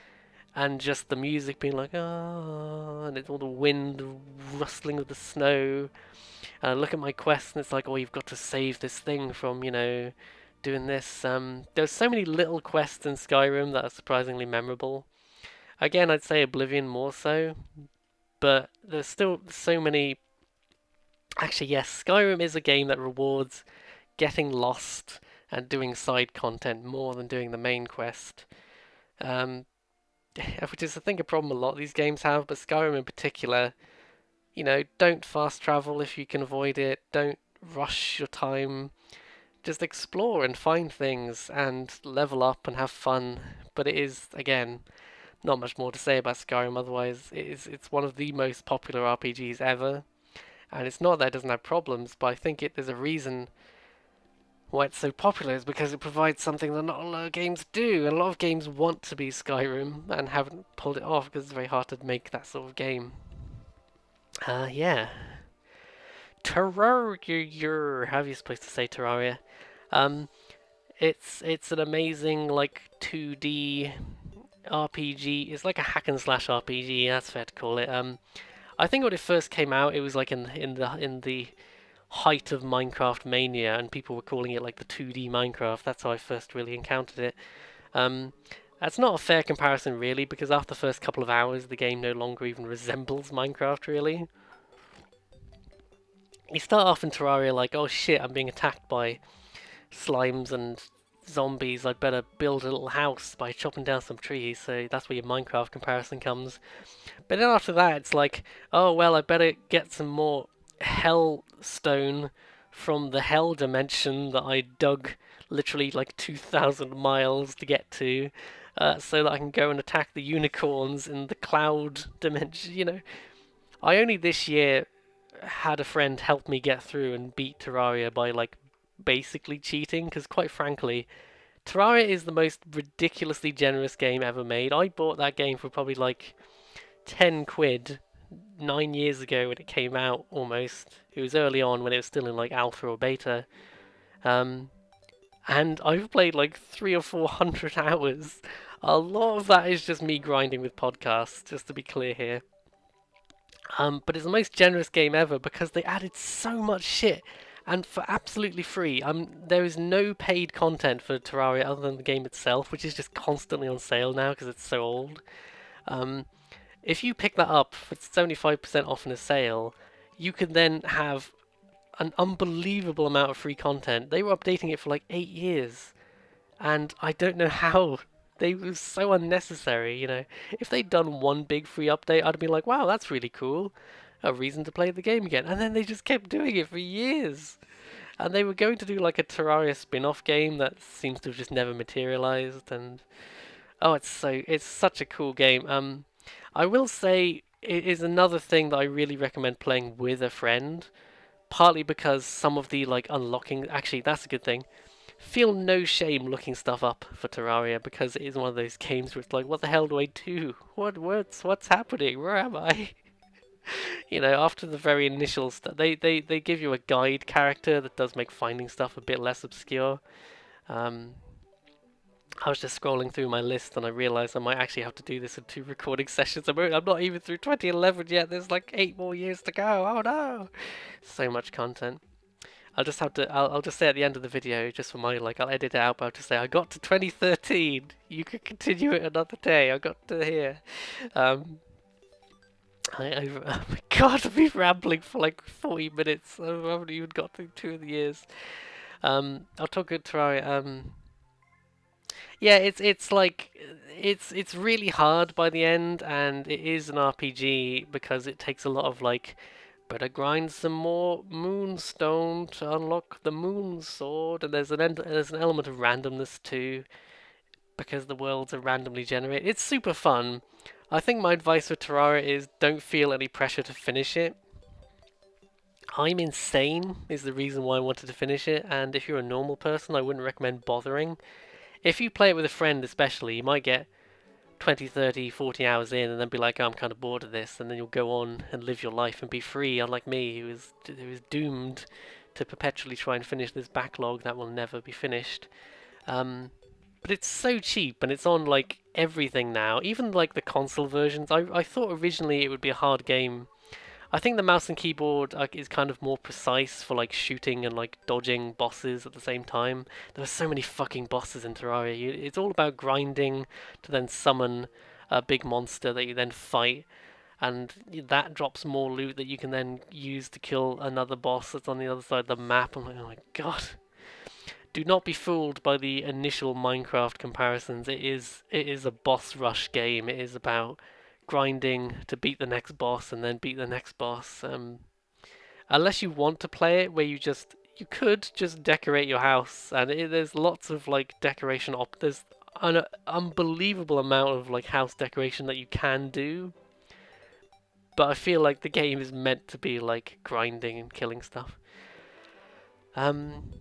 and just the music being like, ah, and it's all the wind rustling of the snow. And I look at my quest, and it's like, oh, you've got to save this thing from, doing this. There's so many little quests in Skyrim that are surprisingly memorable. Again, I'd say Oblivion more so, but there's still so many. Actually, yes, Skyrim is a game that rewards getting lost and doing side content more than doing the main quest. Um, which is, I think, a problem a lot of these games have, but Skyrim in particular, don't fast travel if you can avoid it. Don't rush your time. Just explore and find things and level up and have fun. But it is, again, not much more to say about Skyrim. Otherwise, it's one of the most popular RPGs ever. And it's not that it doesn't have problems, but I think there's a reason why it's so popular is because it provides something that not a lot of games do. And a lot of games want to be Skyrim and haven't pulled it off because it's very hard to make that sort of game. Yeah. Terraria. How are you supposed to say Terraria? It's an amazing like 2D RPG. It's like a hack and slash RPG. That's fair to call it. I think when it first came out, it was like in the height of Minecraft mania, and people were calling it like the 2D Minecraft. That's how I first really encountered it. That's not a fair comparison, really, because after the first couple of hours, the game no longer even resembles Minecraft, really. You start off in Terraria like, oh shit, I'm being attacked by slimes and zombies. I'd better build a little house by chopping down some trees. So that's where your Minecraft comparison comes. But then after that, it's like, oh well, I better get some more hell stone from the hell dimension that I dug literally like 2,000 miles to get to, so that I can go and attack the unicorns in the cloud dimension. I only this year had a friend help me get through and beat Terraria by like basically cheating, because quite frankly, Terraria is the most ridiculously generous game ever made. I bought that game for probably like 10 quid 9 years ago when it came out almost. It was early on when it was still in like alpha or beta. And I've played like 300 or 400 hours. A lot of that is just me grinding with podcasts, just to be clear here. But it's the most generous game ever because they added so much shit, and for absolutely free. There is no paid content for Terraria other than the game itself, which is just constantly on sale now because it's so old. If you pick that up for 75% off in a sale, you can then have an unbelievable amount of free content. They were updating it for like 8 years, and I don't know how. They were so unnecessary, If they'd done one big free update, I'd be like, wow, that's really cool. A reason to play the game again. And then they just kept doing it for years. And they were going to do like a Terraria spin-off game that seems to have just never materialized. And oh, it's such a cool game. I will say it is another thing that I really recommend playing with a friend. Partly because some of the like unlocking, actually that's a good thing. Feel no shame looking stuff up for Terraria because it is one of those games where it's like, what the hell do I do? What's happening? Where am I? After the very initial stuff, they give you a guide character that does make finding stuff a bit less obscure. I was just scrolling through my list and I realised I might actually have to do this in 2 recording sessions. I'm not even through 2011 yet. There's like 8 more years to go. Oh no! So much content. I'll just have to. I'll just say at the end of the video, just for my I'll edit it out. But I'll just say I got to 2013. You could continue it another day. I got to here. Oh my god, I've been rambling for like 40 minutes. I haven't even got through 2 of the years. I'll talk about Terraria. Yeah, it's like it's really hard by the end, and it is an RPG because it takes a lot of like, better grind some more moonstone to unlock the moon sword, and there's an element of randomness too because the worlds are randomly generated. It's super fun. I think my advice for Terraria is don't feel any pressure to finish it. I'm insane is the reason why I wanted to finish it, and if you're a normal person, I wouldn't recommend bothering. If you play it with a friend especially, you might get 20, 30, 40 hours in and then be like, oh, I'm kind of bored of this, and then you'll go on and live your life and be free, unlike me, who is doomed to perpetually try and finish this backlog that will never be finished. But it's so cheap, and it's on like everything now, even like the console versions. I thought originally it would be a hard game. I think the mouse and keyboard is kind of more precise for like shooting and like dodging bosses at the same time. There are so many fucking bosses in Terraria. It's all about grinding to then summon a big monster that you then fight, and that drops more loot that you can then use to kill another boss that's on the other side of the map. I'm like, oh my god. Do not be fooled by the initial Minecraft comparisons. It is a boss rush game. It is about grinding to beat the next boss and then beat the next boss. Unless you want to play it where you could just decorate your house, and there's lots of like decoration there's an unbelievable amount of like house decoration that you can do. But I feel like the game is meant to be like grinding and killing stuff.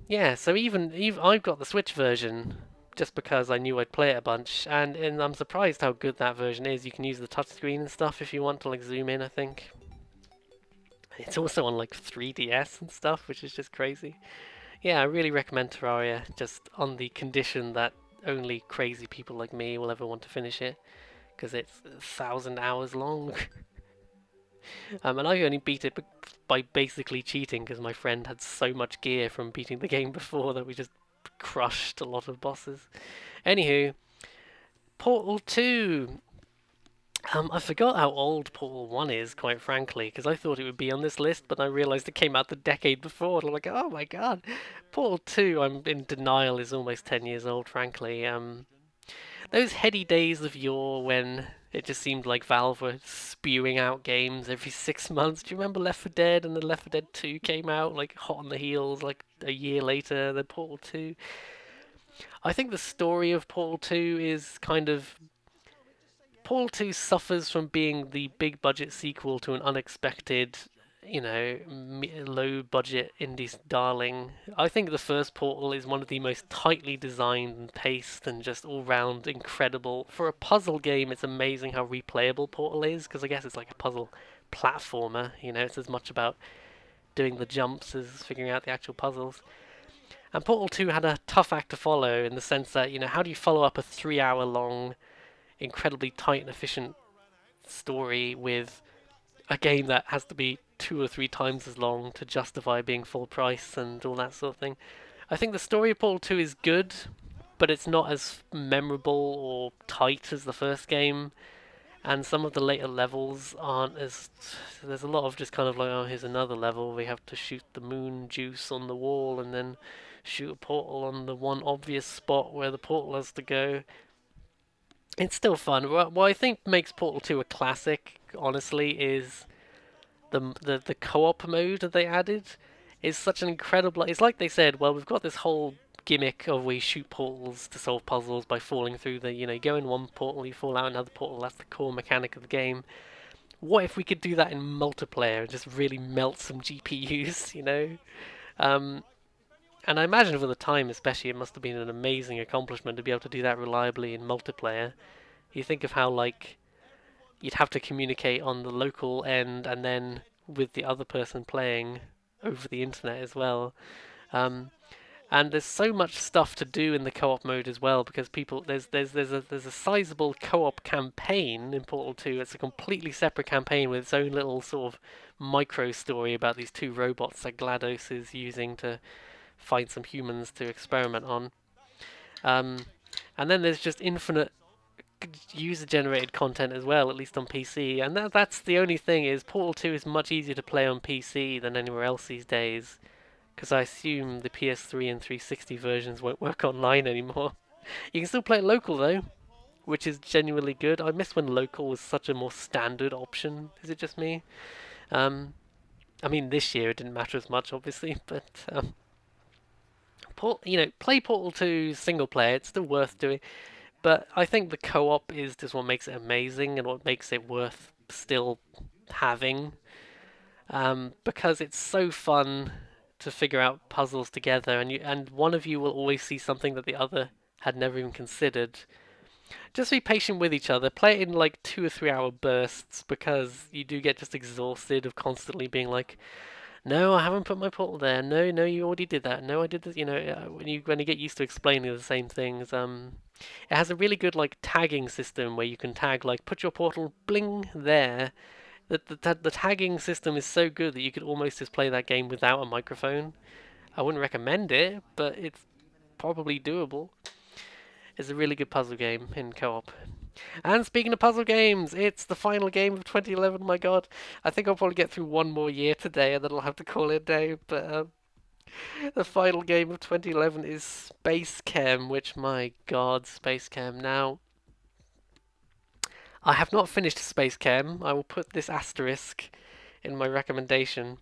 Yeah, so even I've got the Switch version just because I knew I'd play it a bunch, and I'm surprised how good that version is. You can use the touchscreen and stuff if you want to like zoom in, I think. It's also on like 3DS and stuff, which is just crazy. Yeah, I really recommend Terraria, just on the condition that only crazy people like me will ever want to finish it, because it's 1,000 hours long. And I only beat it by basically cheating because my friend had so much gear from beating the game before that we just crushed a lot of bosses. Anywho, Portal 2. I forgot how old Portal 1 is, quite frankly, because I thought it would be on this list, but I realised it came out the decade before, and I'm like, oh my god. Portal 2, I'm in denial, is almost 10 years old, frankly. Those heady days of yore when it just seemed like Valve were spewing out games every 6 months. Do you remember Left 4 Dead, and then Left 4 Dead 2 came out like hot on the heels like a year later than Portal 2? I think the story of Portal 2 is kind of Portal 2 suffers from being the big budget sequel to an unexpected, low budget indie darling. I think the first Portal is one of the most tightly designed and paced and just all round incredible. For a puzzle game, it's amazing how replayable Portal is, because I guess it's like a puzzle platformer, it's as much about doing the jumps as figuring out the actual puzzles. And Portal 2 had a tough act to follow in the sense that, how do you follow up a 3 hour long incredibly tight and efficient story with a game that has to be 2 or 3 times as long to justify being full price and all that sort of thing. I think the story of Portal 2 is good, but it's not as memorable or tight as the first game. And some of the later levels aren't as. There's a lot of just kind of like, oh, here's another level. We have to shoot the moon juice on the wall and then shoot a portal on the one obvious spot where the portal has to go. It's still fun. What I think makes Portal 2 a classic, honestly, is the co-op mode that they added. Is such an incredible. It's like they said, well, we've got this whole gimmick of we shoot portals to solve puzzles by falling through you go in one portal, you fall out another portal. That's the core mechanic of the game. What if we could do that in multiplayer and just really melt some GPUs, And I imagine for the time, especially, it must have been an amazing accomplishment to be able to do that reliably in multiplayer. You think of how, like, you'd have to communicate on the local end and then with the other person playing over the internet as well. And there's so much stuff to do in the co-op mode as well, because there's a sizable co-op campaign in Portal 2. It's a completely separate campaign with its own little sort of micro story about these two robots that GLaDOS is using to find some humans to experiment on. And then there's just infinite user-generated content as well, at least on PC. And that's the only thing, is Portal 2 is much easier to play on PC than anywhere else these days, because I assume the PS3 and 360 versions won't work online anymore. You can still play it local though, which is genuinely good. I miss when local was such a more standard option. Is it just me? Um, I mean, this year it didn't matter as much, obviously, but play Portal 2 single player. It's still worth doing, but I think the co-op is just what makes it amazing and what makes it worth still having. Because it's so fun to figure out puzzles together, and one of you will always see something that the other had never even considered. Just be patient with each other. Play it in like 2 or 3 hour bursts because you do get just exhausted of constantly being like, "No, I haven't put my portal there. No, no, you already did that. No, I did this." When you get used to explaining the same things, it has a really good like tagging system where you can tag like put your portal bling there. The tagging system is so good that you could almost just play that game without a microphone. I wouldn't recommend it, but it's probably doable. It's a really good puzzle game in co-op. And speaking of puzzle games, it's the final game of 2011. My God, I think I'll probably get through one more year today, and then I'll have to call it a day. But the final game of 2011 is Space Chem, which, my God, Space Chem. Now, I have not finished Space Chem. I will put this asterisk in my recommendation.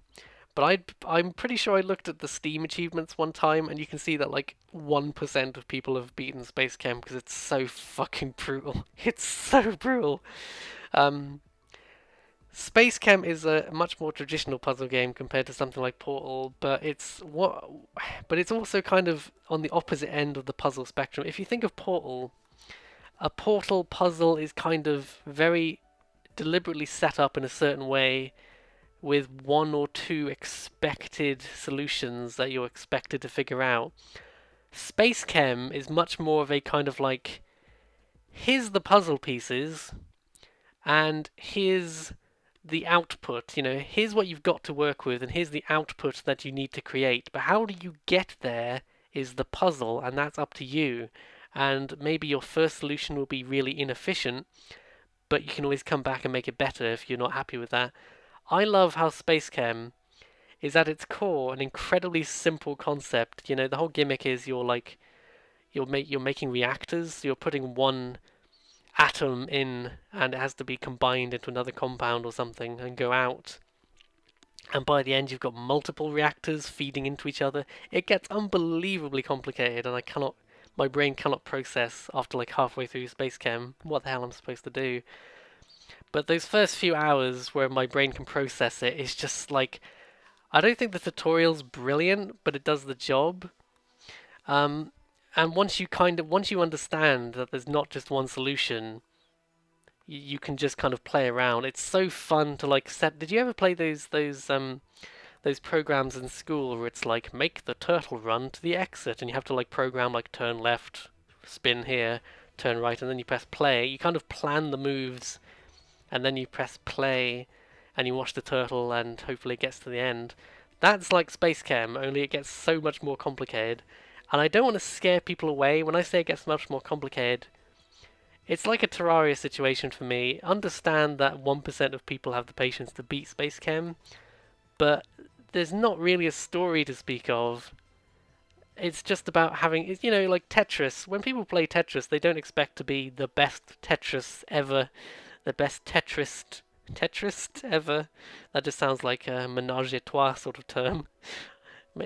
But I'm pretty sure I looked at the Steam achievements one time, and you can see that like 1% of people have beaten Space Chem because it's so fucking brutal. It's so brutal. Um, Space Chem is a much more traditional puzzle game compared to something like Portal, but it's also kind of on the opposite end of the puzzle spectrum. If you think of Portal, a Portal puzzle is kind of very deliberately set up in a certain way with one or two expected solutions that you're expected to figure out. Space Chem is much more of a kind of like, here's the puzzle pieces, and here's the output. Here's what you've got to work with, and here's the output that you need to create. But how do you get there is the puzzle, and that's up to you. And maybe your first solution will be really inefficient, but you can always come back and make it better if you're not happy with that. I love how Space Chem is at its core an incredibly simple concept. The whole gimmick is you're making reactors. You're putting one atom in, and it has to be combined into another compound or something and go out. And by the end, you've got multiple reactors feeding into each other. It gets unbelievably complicated, and my brain cannot process after like halfway through Space Chem what the hell I'm supposed to do. But those first few hours where my brain can process it is just like, I don't think the tutorial's brilliant, but it does the job. And once you understand that there's not just one solution, you can just kind of play around. It's so fun to like set. Did you ever play those programs in school where it's like make the turtle run to the exit, and you have to like program like turn left, spin here, turn right, and then you press play. You kind of plan the moves, and then you press play, and you watch the turtle, and hopefully it gets to the end. That's like Space Chem, only it gets so much more complicated. And I don't want to scare people away. When I say it gets much more complicated, it's like a Terraria situation for me. Understand that 1% of people have the patience to beat Space Chem, but there's not really a story to speak of. It's just about having, like Tetris. When people play Tetris, they don't expect to be the best Tetris ever, the best Tetrist ever. That just sounds like a ménage à trois sort of term.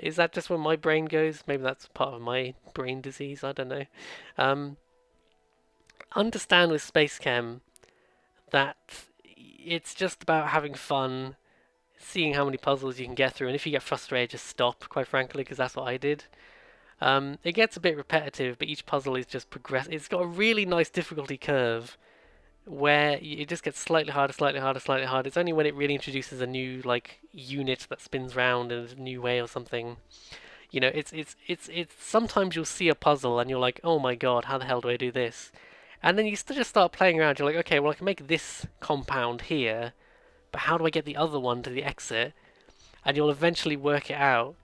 Is that just where my brain goes? Maybe that's part of my brain disease. I don't know. Understand with Space Chem that it's just about having fun, seeing how many puzzles you can get through, and if you get frustrated, just stop, quite frankly, because that's what I did. It gets a bit repetitive, but each puzzle is just progress. It's got a really nice difficulty curve where it just gets slightly harder, slightly harder, slightly harder. It's only when it really introduces a new like unit that spins round in a new way or something. It's sometimes you'll see a puzzle and you're like, oh my god, how the hell do I do this? And then you just start playing around. You're like, okay, well I can make this compound here, but how do I get the other one to the exit? And you'll eventually work it out.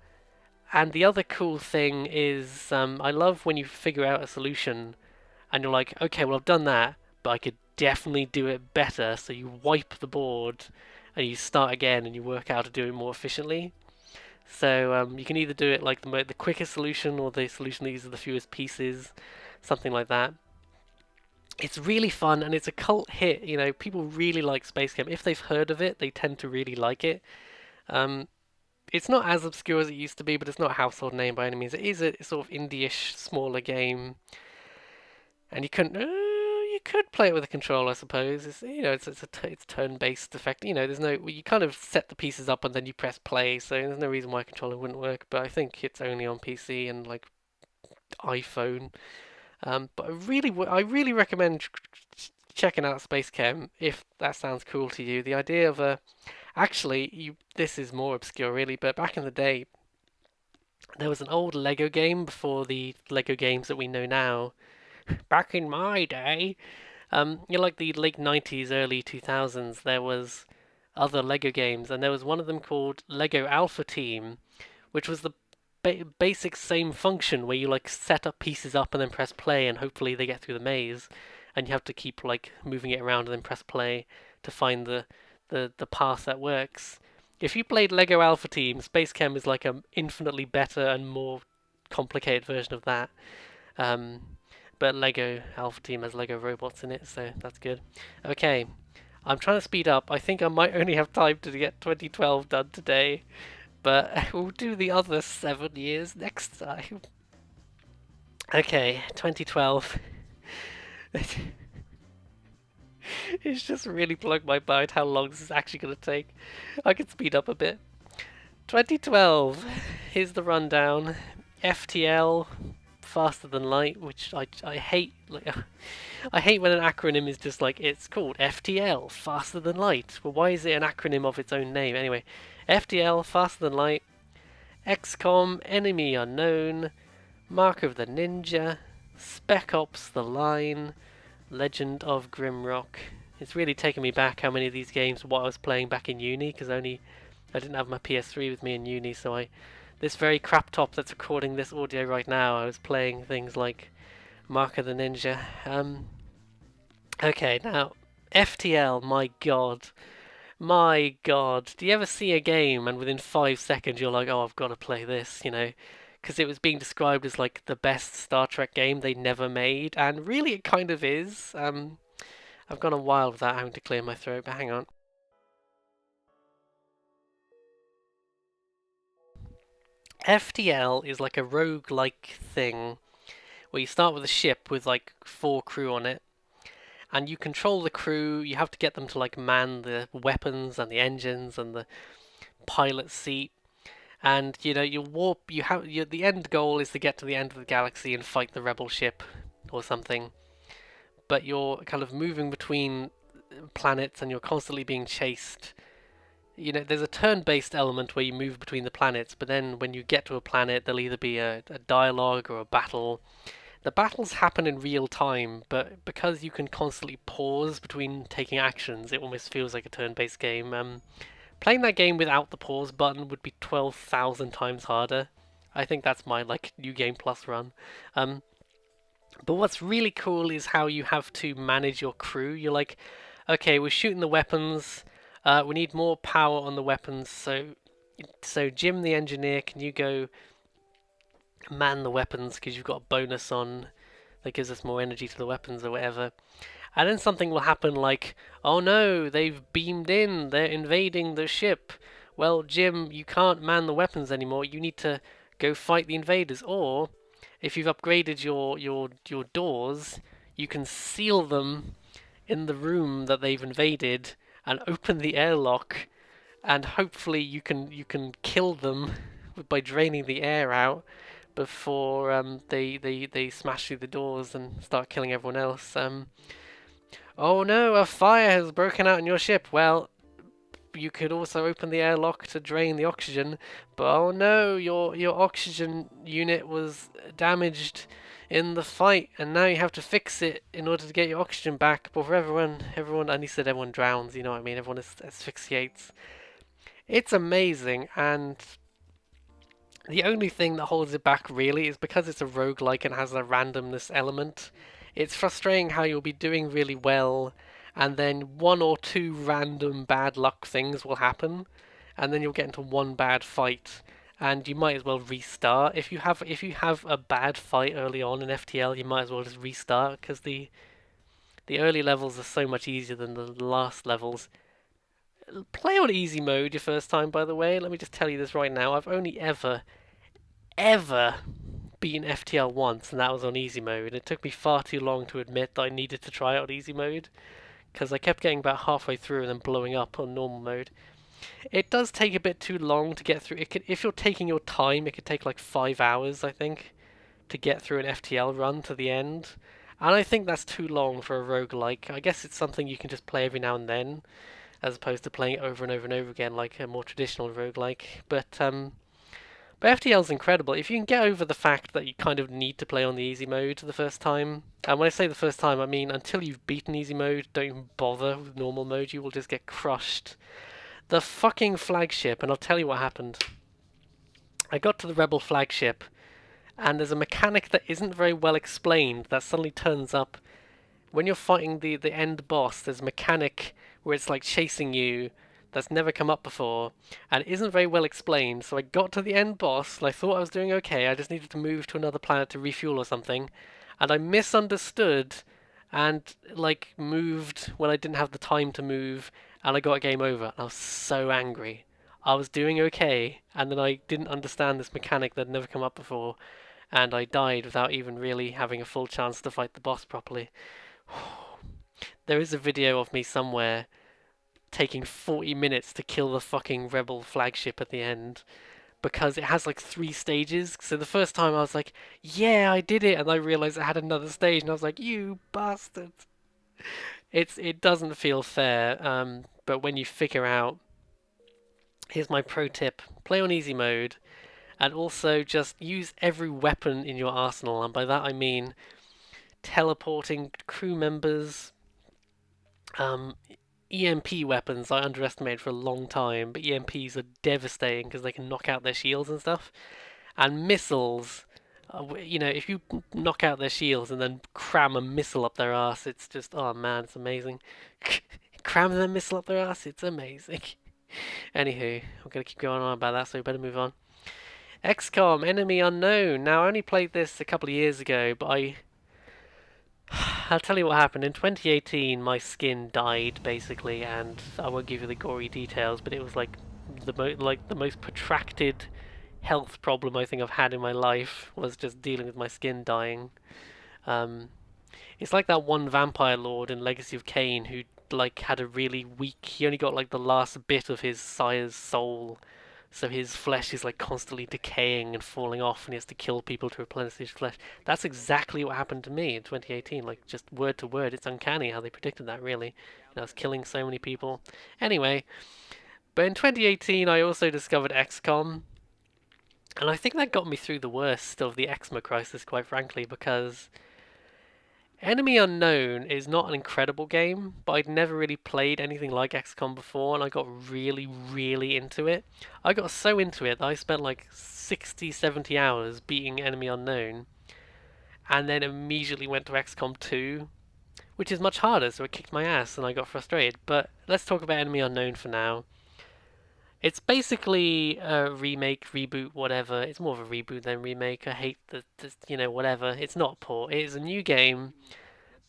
And the other cool thing is, I love when you figure out a solution and you're like, okay, well I've done that, but I could definitely do it better. So you wipe the board and you start again and you work out how to do it more efficiently. So you can either do it like the quickest solution or the solution that uses the fewest pieces, something like that. It's really fun and it's a cult hit. You know, people really like Space Camp. If they've heard of it, they tend to really like it. Um, it's not as obscure as it used to be, but it's not a household name by any means. It is a sort of indie-ish, smaller game, and you could play it with a controller, I suppose. It's turn-based effect. You know, there's no you kind of set the pieces up and then you press play, so there's no reason why a controller wouldn't work. But I think it's only on PC and like iPhone. But I really recommend checking out Space Chem if that sounds cool to you. The idea of a actually this is more obscure really, but back in the day there was an old Lego game before the Lego games that we know now. Back in my day, like the late 90s, early 2000s, there was other Lego games, and there was one of them called Lego Alpha Team, which was the basic same function where you like set up pieces up and then press play, and hopefully they get through the maze, and you have to keep like moving it around and then press play to find the path that works. If you played Lego Alpha Team, Space Chem is like an infinitely better and more complicated version of that. Um, but Lego Alpha Team has Lego robots in it, so that's good. Okay, I'm trying to speed up. I think I might only have time to get 2012 done today, but we'll do the other 7 years next time. Okay, 2012. It's just really plugged my mind how long this is actually going to take. I can speed up a bit. 2012. Here's the rundown. FTL, faster than light, which I hate. Like, I hate when an acronym is just like it's called FTL, faster than light. Well, why is it an acronym of its own name anyway? FTL, faster than light. XCOM, enemy unknown. Mark of the Ninja. Spec Ops: The Line. Legend of Grimrock. It's really taken me back how many of these games what I was playing back in uni, because I didn't have my PS3 with me in uni, so this very crap top that's recording this audio right now, I was playing things like Mark of the Ninja. Okay, now FTL, my god. My god. Do you ever see a game and within 5 seconds you're like, oh, I've got to play this, you know? Because it was being described as like the best Star Trek game they never made, and really it kind of is. I've gone a while without having to clear my throat, but hang on. FTL is like a rogue-like thing where you start with a ship with like 4 crew on it, and you control the crew. You have to get them to like man the weapons and the engines and the pilot seat. And you know the end goal is to get to the end of the galaxy and fight the rebel ship or something. But you're kind of moving between planets and you're constantly being chased. You know, there's a turn-based element where you move between the planets, but then when you get to a planet, there'll either be a dialogue or a battle. The battles happen in real time, but because you can constantly pause between taking actions, it almost feels like a turn-based game. Playing that game without the pause button would be 12,000 times harder. I think that's my like New Game Plus run. But what's really cool is how you have to manage your crew. You're like, okay, we're shooting the weapons. We need more power on the weapons. So Jim the engineer, can you go man the weapons because you've got a bonus on that gives us more energy to the weapons or whatever. And then something will happen like, oh no, they've beamed in, they're invading the ship. Well, Jim, you can't man the weapons anymore. You need to go fight the invaders. Or if you've upgraded your doors, you can seal them in the room that they've invaded and open the airlock, and hopefully you can kill them by draining the air out before they smash through the doors and start killing everyone else. Oh no, a fire has broken out in your ship. Well, you could also open the airlock to drain the oxygen, but oh no, your oxygen unit was damaged in the fight, and now you have to fix it in order to get your oxygen back. But for everyone, and he said everyone drowns, you know what I mean? Everyone asphyxiates. It's amazing, and the only thing that holds it back really is because it's a roguelike and has a randomness element. It's frustrating how you'll be doing really well and then 1 or 2 random bad luck things will happen and then you'll get into one bad fight and you might as well restart. If you have a bad fight early on in FTL, you might as well just restart because the early levels are so much easier than the last levels. Play on easy mode your first time, by the way. Let me just tell you this right now. I've only ever beaten FTL once, and that was on easy mode. It took me far too long to admit that I needed to try it on easy mode because I kept getting about halfway through and then blowing up on normal mode. It does take a bit too long to get through. If you're taking your time, it could take like 5 hours, I think, to get through an FTL run to the end. And I think that's too long for a roguelike. I guess it's something you can just play every now and then, as opposed to playing it over and over and over again like a more traditional roguelike. But FTL's incredible. If you can get over the fact that you kind of need to play on the easy mode the first time, and when I say the first time, I mean until you've beaten easy mode, don't even bother with normal mode, you will just get crushed. The fucking flagship, and I'll tell you what happened. I got to the Rebel flagship, and there's a mechanic that isn't very well explained that suddenly turns up. When you're fighting the end boss, there's a mechanic where it's like chasing you that's never come up before, and isn't very well explained. So I got to the end boss, and I thought I was doing okay. I just needed to move to another planet to refuel or something, and I misunderstood and like moved when I didn't have the time to move, and I got a game over. I was so angry. I was doing okay, and then I didn't understand this mechanic that had never come up before, and I died without even really having a full chance to fight the boss properly. There is a video of me somewhere taking 40 minutes to kill the fucking Rebel flagship at the end because it has like 3 stages. So the first time I was like, yeah, I did it, and I realized it had another stage, and I was like, you bastard. It doesn't feel fair, but when you figure out, here's my pro tip: play on easy mode, and also just use every weapon in your arsenal, and by that I mean teleporting crew members, um, EMP weapons I underestimated for a long time, but EMPs are devastating because they can knock out their shields and stuff. And missiles, if you knock out their shields and then cram a missile up their ass, it's just, oh man, it's amazing. Cram the missile up their ass, it's amazing. Anywho, I'm going to keep going on about that, so we better move on. XCOM, Enemy Unknown. Now, I only played this a couple of years ago, but I'll tell you what happened. In 2018, my skin died, basically, and I won't give you the gory details, but it was like the most protracted health problem I think I've had in my life was just dealing with my skin dying. It's like that one vampire lord in Legacy of Kain who like had a really weak. He only got like the last bit of his sire's soul, so his flesh is like constantly decaying and falling off, and he has to kill people to replenish his flesh. That's exactly what happened to me in 2018. Like just word to word, it's uncanny how they predicted that. Really, I was killing so many people. Anyway, but in 2018, I also discovered XCOM. And I think that got me through the worst of the eczema crisis, quite frankly, because Enemy Unknown is not an incredible game, but I'd never really played anything like XCOM before, and I got really, really into it. I got so into it that I spent like 60, 70 hours beating Enemy Unknown, and then immediately went to XCOM 2, which is much harder, so it kicked my ass and I got frustrated. But let's talk about Enemy Unknown for now. It's basically a remake, reboot, whatever. It's more of a reboot than remake. I hate the whatever. It's not a port. It is a new game,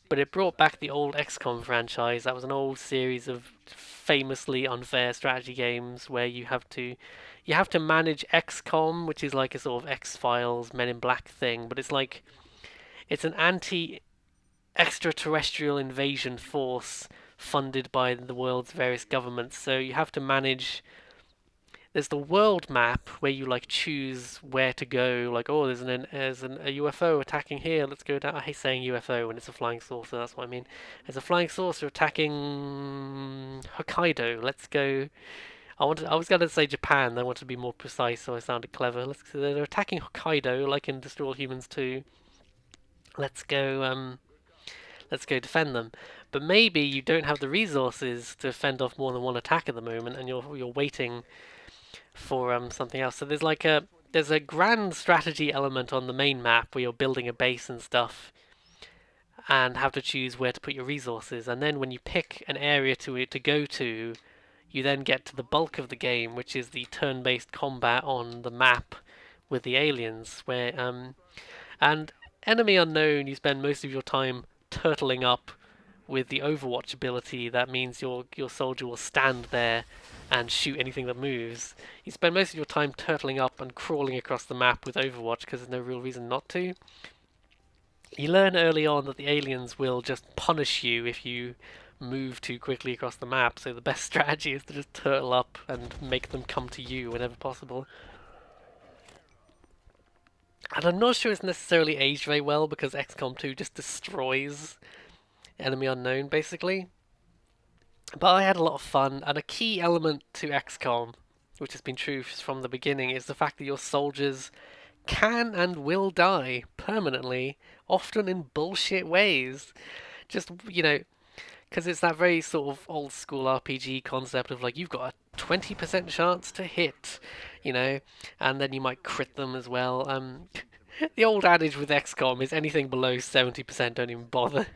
but it brought back the old XCOM franchise. That was an old series of famously unfair strategy games where you have to manage XCOM, which is like a sort of X-Files, Men in Black thing, but it's an anti-extraterrestrial invasion force funded by the world's various governments. So you have to manage. There's the world map where you like choose where to go. Like, oh, a UFO attacking here. Let's go down. I hate saying UFO when it's a flying saucer. That's what I mean. There's a flying saucer attacking Hokkaido. Let's go. I was gonna say Japan. I wanted to be more precise, so I sounded clever. They're attacking Hokkaido, like in Destroy All Humans 2. Let's go. Let's go defend them. But maybe you don't have the resources to fend off more than one attack at the moment, and you're waiting for something else. So there's a grand strategy element on the main map where you're building a base and stuff, and have to choose where to put your resources. And then when you pick an area to go to, you then get to the bulk of the game, which is the turn-based combat on the map with the aliens, where and enemy unknown, you spend most of your time turtling up with the Overwatch ability. That means your soldier will stand there and shoot anything that moves. You spend most of your time turtling up and crawling across the map with Overwatch because there's no real reason not to. You learn early on that the aliens will just punish you if you move too quickly across the map, so the best strategy is to just turtle up and make them come to you whenever possible. And I'm not sure it's necessarily aged very well because XCOM 2 just destroys Enemy Unknown, basically. But I had a lot of fun, and a key element to XCOM, which has been true from the beginning, is the fact that your soldiers can and will die permanently, often in bullshit ways. Just, because it's that very sort of old school RPG concept of like, you've got a 20% chance to hit, and then you might crit them as well. The old adage with XCOM is anything below 70% don't even bother.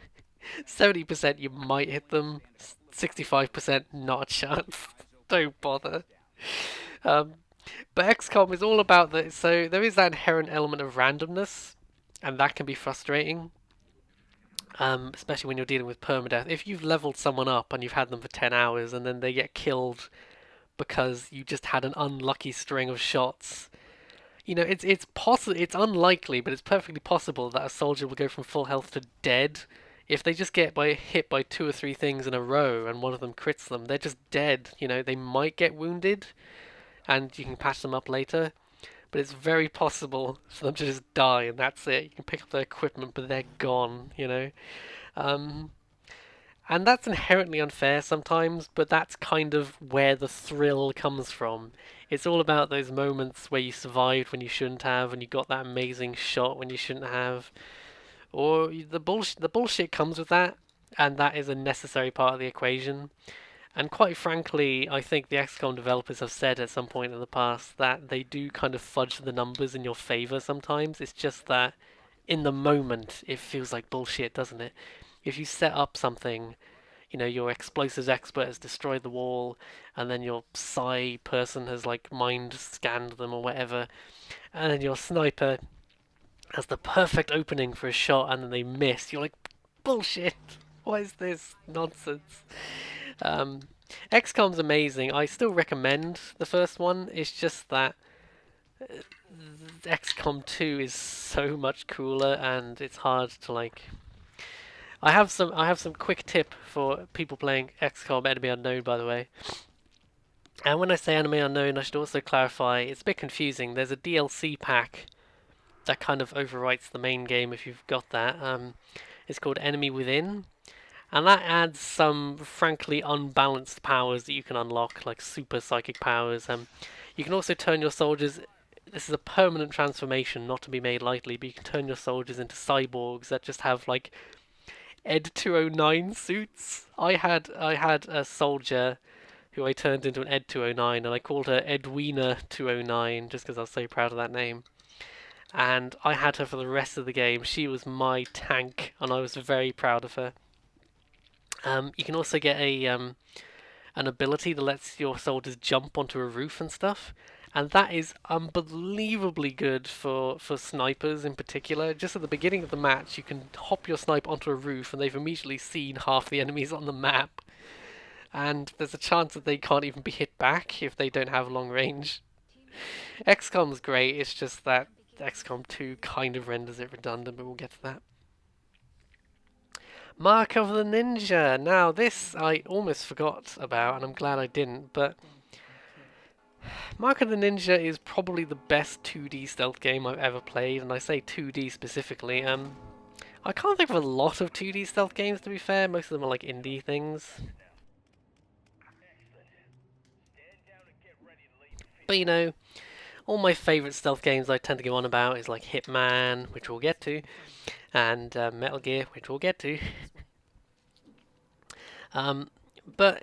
70% you might hit them, 65% not a chance. Don't bother. But XCOM is all about that. So there is that inherent element of randomness, and that can be frustrating. Especially when you're dealing with permadeath. If you've leveled someone up and you've had them for 10 hours and then they get killed because you just had an unlucky string of shots, it's possible. It's unlikely, but it's perfectly possible that a soldier will go from full health to dead. If they just get hit by 2 or 3 things in a row and one of them crits them, they're just dead. They might get wounded, and you can patch them up later, but it's very possible for them to just die and that's it. You can pick up their equipment, but they're gone. And that's inherently unfair sometimes, but that's kind of where the thrill comes from. It's all about those moments where you survived when you shouldn't have, and you got that amazing shot when you shouldn't have. Or the bullshit comes with that, and that is a necessary part of the equation. And quite frankly, I think the XCOM developers have said at some point in the past that they do kind of fudge the numbers in your favor sometimes. It's just that in the moment, it feels like bullshit, doesn't it? If you set up something, your explosives expert has destroyed the wall, and then your psi person has like mind scanned them or whatever, and then your sniper has the perfect opening for a shot and then they miss. You're like, bullshit. What is this nonsense? XCOM's amazing. I still recommend the first one. It's just that XCOM 2 is so much cooler, and it's hard to like. I have some quick tip for people playing XCOM Enemy Unknown, by the way. And when I say Enemy Unknown, I should also clarify it's a bit confusing. There's a DLC pack that kind of overwrites the main game if you've got that. It's called Enemy Within, and that adds some frankly unbalanced powers that you can unlock, like super psychic powers. You can also turn your soldiers. This is a permanent transformation, not to be made lightly, but you can turn your soldiers into cyborgs that just have like Ed 209 suits. I had a soldier who I turned into an Ed 209, and I called her Edwina 209 just because I was so proud of that name. And I had her for the rest of the game. She was my tank, and I was very proud of her. You can also get an ability that lets your soldiers jump onto a roof and stuff, and that is unbelievably good for snipers in particular. Just at the beginning of the match, you can hop your sniper onto a roof, and they've immediately seen half the enemies on the map, and there's a chance that they can't even be hit back if they don't have long range. XCOM's great, it's just that XCOM 2 kind of renders it redundant, but we'll get to that. Mark of the Ninja. Now, this I almost forgot about, and I'm glad I didn't, but Mark of the Ninja is probably the best 2D stealth game I've ever played, and I say 2D specifically. I can't think of a lot of 2D stealth games, to be fair. Most of them are like indie things. But all my favourite stealth games I tend to go on about is like Hitman, which we'll get to, and Metal Gear, which we'll get to. But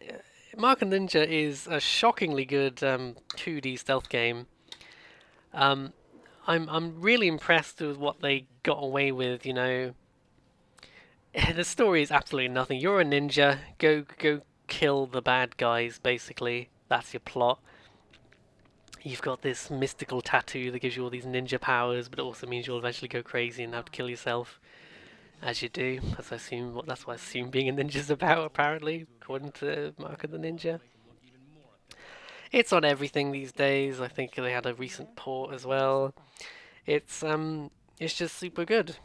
Mark and Ninja is a shockingly good 2D stealth game. I'm really impressed with what they got away with. The story is absolutely nothing. You're a ninja. Go kill the bad guys, basically. That's your plot. You've got this mystical tattoo that gives you all these ninja powers, but it also means you'll eventually go crazy and have to kill yourself, as you do. That's what I assume being a ninja's about, apparently, according to Mark of the Ninja. It's on everything these days. I think they had a recent port as well. It's just super good.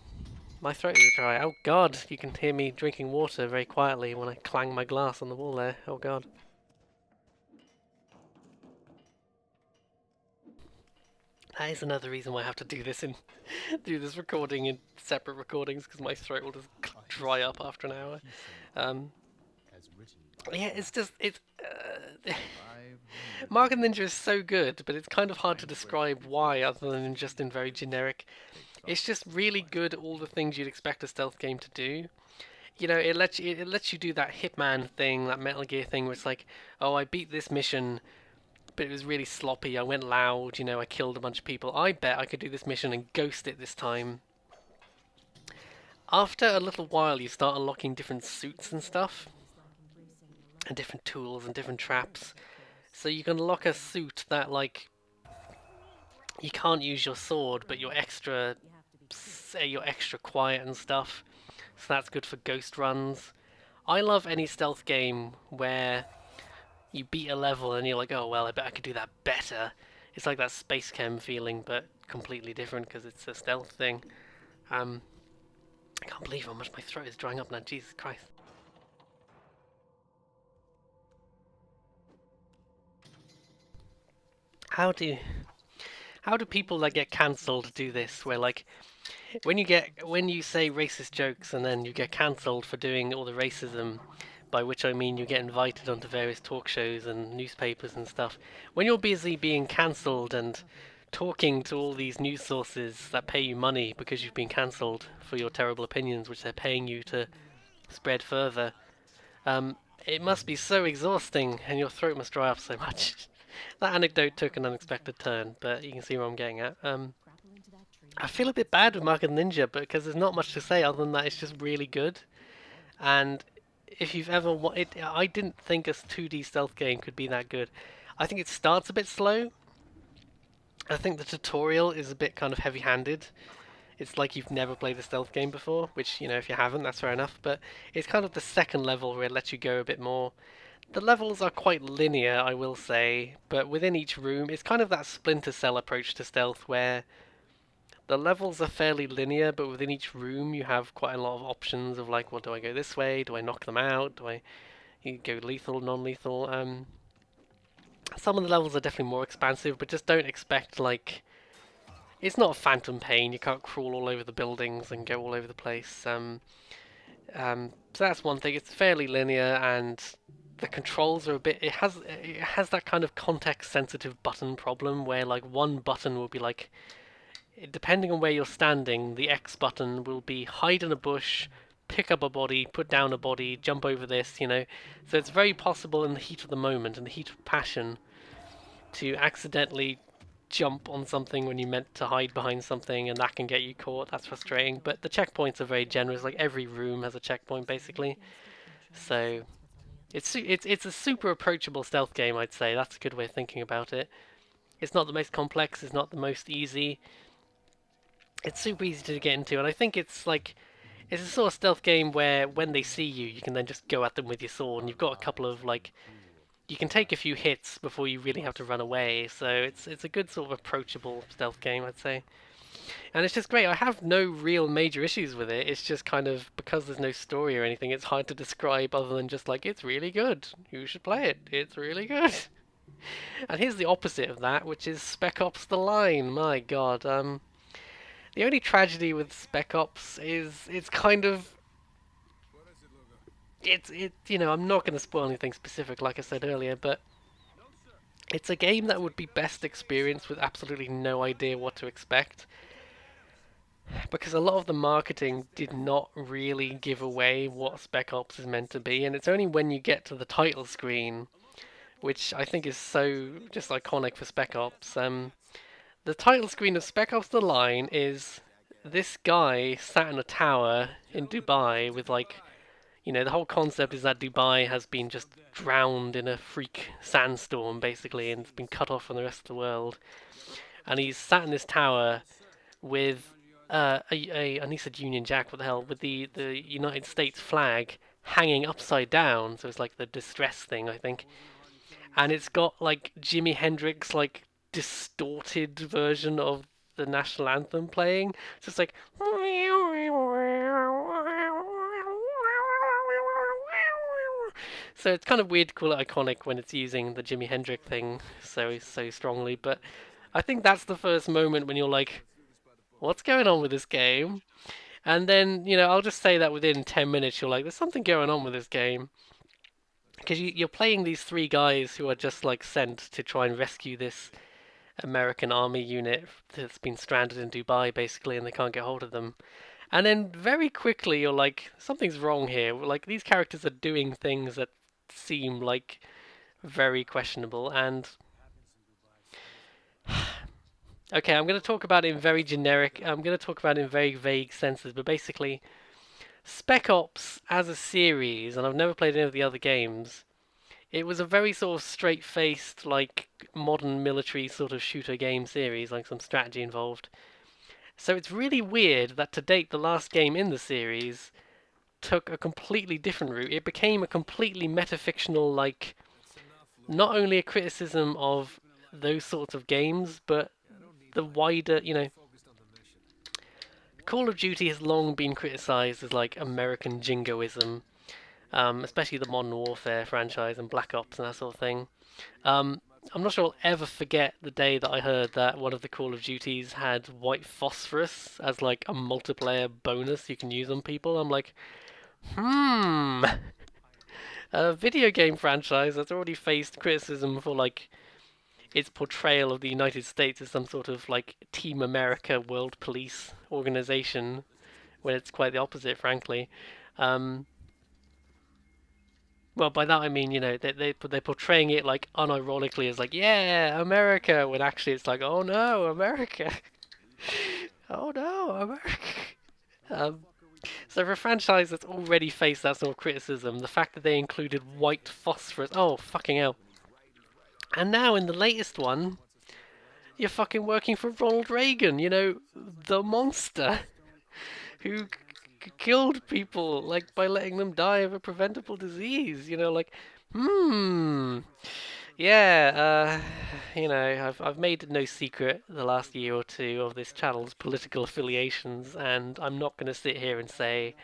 My throat is dry. Oh god, you can hear me drinking water very quietly when I clang my glass on the wall there. Oh god. That is another reason why I have to do this do this recording in separate recordings, because my throat will just dry up after an hour. Um, yeah, Mark and Ninja is so good, but it's kind of hard to describe why, other than just in very generic. It's just really good at all the things you'd expect a stealth game to do. You know, it lets you do that Hitman thing, that Metal Gear thing, where it's like, oh, I beat this mission, but it was really sloppy. I went loud, I killed a bunch of people. I bet I could do this mission and ghost it this time. After a little while, you start unlocking different suits and stuff, and different tools and different traps. So you can unlock a suit that, like, you can't use your sword, but you're extra quiet and stuff. So that's good for ghost runs. I love any stealth game where you beat a level and you're like, oh well, I bet I could do that better. It's like that Space Chem feeling, but completely different because it's a stealth thing. I can't believe how much my throat is drying up now. Jesus Christ. How do people that get cancelled do this? Where, like, when you say racist jokes and then you get cancelled for doing all the racism, by which I mean you get invited onto various talk shows and newspapers and stuff. When you're busy being cancelled and talking to all these news sources that pay you money because you've been cancelled for your terrible opinions, which they're paying you to spread further, it must be so exhausting and your throat must dry up so much. That anecdote took an unexpected turn, but you can see where I'm getting at. I feel a bit bad with Mark and Ninja, but because there's not much to say other than that it's just really good. And if you've ever I didn't think a 2D stealth game could be that good. I think it starts a bit slow. I think the tutorial is a bit kind of heavy-handed. It's like you've never played a stealth game before, which, if you haven't, that's fair enough. But it's kind of the second level where it lets you go a bit more. The levels are quite linear, I will say, but within each room, it's kind of that Splinter Cell approach to stealth where the levels are fairly linear, but within each room you have quite a lot of options of like, well, do I go this way? Do I knock them out? Do I go lethal, non-lethal? Some of the levels are definitely more expansive, but just don't expect, like, it's not a phantom pain. You can't crawl all over the buildings and go all over the place. So that's one thing. It's fairly linear, and the controls are a bit. It has that kind of context-sensitive button problem where, like, one button will be like, depending on where you're standing, the X button will be hide in a bush, pick up a body, put down a body, jump over this. So it's very possible in the heat of the moment, in the heat of passion, to accidentally jump on something when you meant to hide behind something, and that can get you caught. That's frustrating. But the checkpoints are very generous. Like, every room has a checkpoint, basically. So it's a super approachable stealth game, I'd say. That's a good way of thinking about it. It's not the most complex. It's not the most easy. It's super easy to get into, and I think it's a sort of stealth game where when they see you, you can then just go at them with your sword, and you've got a couple of, like, you can take a few hits before you really have to run away. So it's a good sort of approachable stealth game, I'd say. And it's just great. I have no real major issues with it. It's just kind of, because there's no story or anything, it's hard to describe other than just like, it's really good. You should play it. It's really good. And here's the opposite of that, which is Spec Ops: The Line. My God. The only tragedy with Spec Ops is it's kind of I'm not going to spoil anything specific, like I said earlier, but it's a game that would be best experienced with absolutely no idea what to expect, because a lot of the marketing did not really give away what Spec Ops is meant to be, and it's only when you get to the title screen, which I think is so just iconic for Spec Ops. The title screen of Spec Ops: The Line is this guy sat in a tower in Dubai with, like, The whole concept is that Dubai has been just drowned in a freak sandstorm, basically, and it's been cut off from the rest of the world. And he's sat in this tower with and he said Union Jack, what the hell, with the United States flag hanging upside down, so it's like the distress thing, I think. And it's got like Jimi Hendrix like distorted version of the national anthem playing. So it's like so it's kind of weird to call it iconic when it's using the Jimi Hendrix thing so strongly, but I think that's the first moment when you're like, what's going on with this game? And then, I'll just say that within 10 minutes, you're like, there's something going on with this game. Because you're playing these three guys who are just like sent to try and rescue this American army unit that's been stranded in Dubai, basically, and they can't get hold of them. And then very quickly, you're like, something's wrong here. Like, these characters are doing things that seem like very questionable. And okay, I'm going to talk about it in very generic. I'm going to talk about it in very vague senses, but basically, Spec Ops as a series, and I've never played any of the other games. It was a very sort of straight-faced, like modern military sort of shooter game series, like some strategy involved. So it's really weird that to date the last game in the series took a completely different route. It became a completely metafictional, like not only a criticism of those sorts of games, but the wider, Call of Duty has long been criticized as like American jingoism, especially the Modern Warfare franchise and Black Ops and that sort of thing. I'm not sure I'll ever forget the day that I heard that one of the Call of Duties had white phosphorus as like a multiplayer bonus you can use on people. I'm like, a video game franchise that's already faced criticism for like its portrayal of the United States as some sort of like Team America World Police organization, when it's quite the opposite, frankly. Um, well, by that I mean, they're portraying it like unironically as like, yeah, America, when actually it's like, oh no, America, oh no, America. Um, so for a franchise that's already faced that sort of criticism, the fact that they included white phosphorus, oh fucking hell. And now in the latest one, you're fucking working for Ronald Reagan, the monster who killed people like by letting them die of a preventable disease. Like, yeah. I've made no secret the last year or two of this channel's political affiliations, and I'm not going to sit here and say,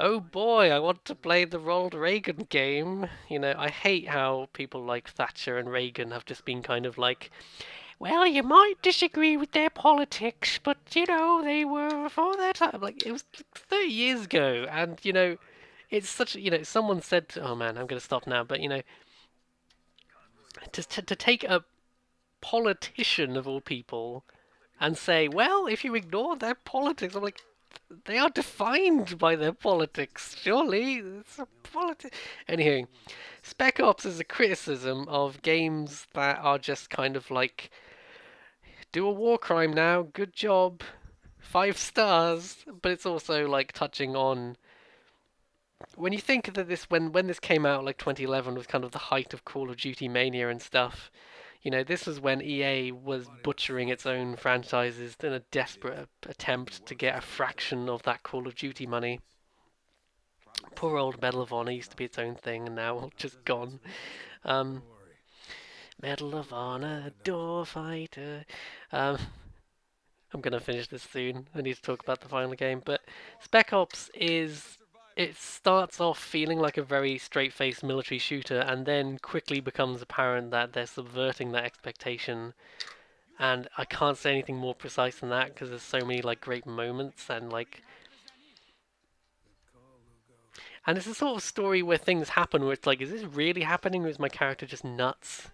oh boy, I want to play the Ronald Reagan game. I hate how people like Thatcher and Reagan have just been kind of like, well, you might disagree with their politics, but, they were before their time. Like, it was 30 years ago, and, it's such, someone said, oh man, I'm going to stop now, but, to take a politician of all people and say, well, if you ignore their politics, I'm like, they are defined by their politics, surely. It's a Anywho, Spec Ops is a criticism of games that are just kind of like, do a war crime now, good job, 5 stars, but it's also like touching on, when you think that when this came out, like 2011 was kind of the height of Call of Duty mania and stuff. This was when EA was butchering its own franchises in a desperate attempt to get a fraction of that Call of Duty money. Poor old Medal of Honor used to be its own thing, and now just gone. Medal of Honor, door fighter. I'm gonna finish this soon. I need to talk about the final game, but Spec Ops it starts off feeling like a very straight-faced military shooter, and then quickly becomes apparent that they're subverting that expectation. And I can't say anything more precise than that because there's so many like great moments and like. And it's a sort of story where things happen where it's like, is this really happening, or is my character just nuts?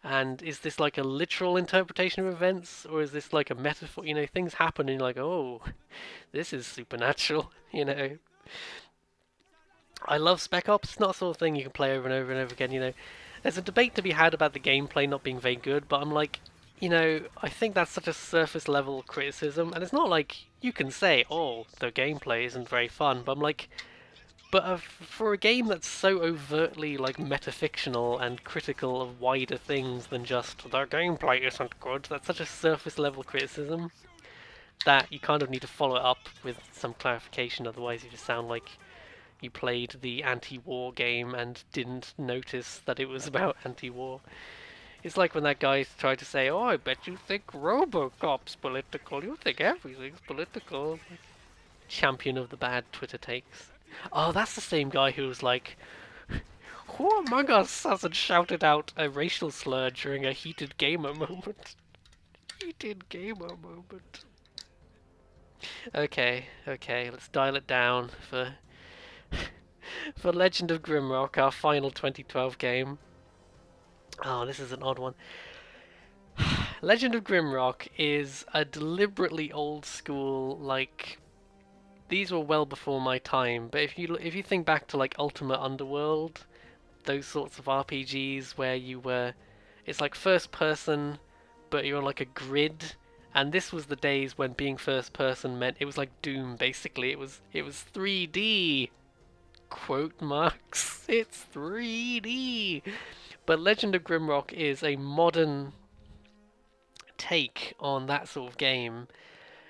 And is this like a literal interpretation of events, or is this like a metaphor? Things happen and you're like, oh, this is supernatural, I love Spec Ops. It's not the sort of thing you can play over and over and over again, There's a debate to be had about the gameplay not being very good, but I'm like, I think that's such a surface level criticism, and it's not like you can say, oh, the gameplay isn't very fun, but I'm like, But for a game that's so overtly like metafictional and critical of wider things than just their gameplay isn't good, that's such a surface level criticism that you kind of need to follow it up with some clarification. Otherwise, you just sound like you played the anti-war game and didn't notice that it was about anti-war. It's like when that guy tried to say, "Oh, I bet you think RoboCop's political. You think everything's political." Champion of the bad Twitter takes. Oh, that's the same guy who was like, "Who among us hasn't shouted out a racial slur during a heated gamer moment?" Heated gamer moment. Okay, let's dial it down for Legend of Grimrock, our final 2012 game. Oh, this is an odd one. Legend of Grimrock is a deliberately old school, like, these were well before my time, but if you think back to like Ultimate Underworld, those sorts of RPGs where it's like first person, but you're on like a grid, and this was the days when being first person meant it was like Doom basically. It was 3D. Quote marks. It's 3D. But Legend of Grimrock is a modern take on that sort of game.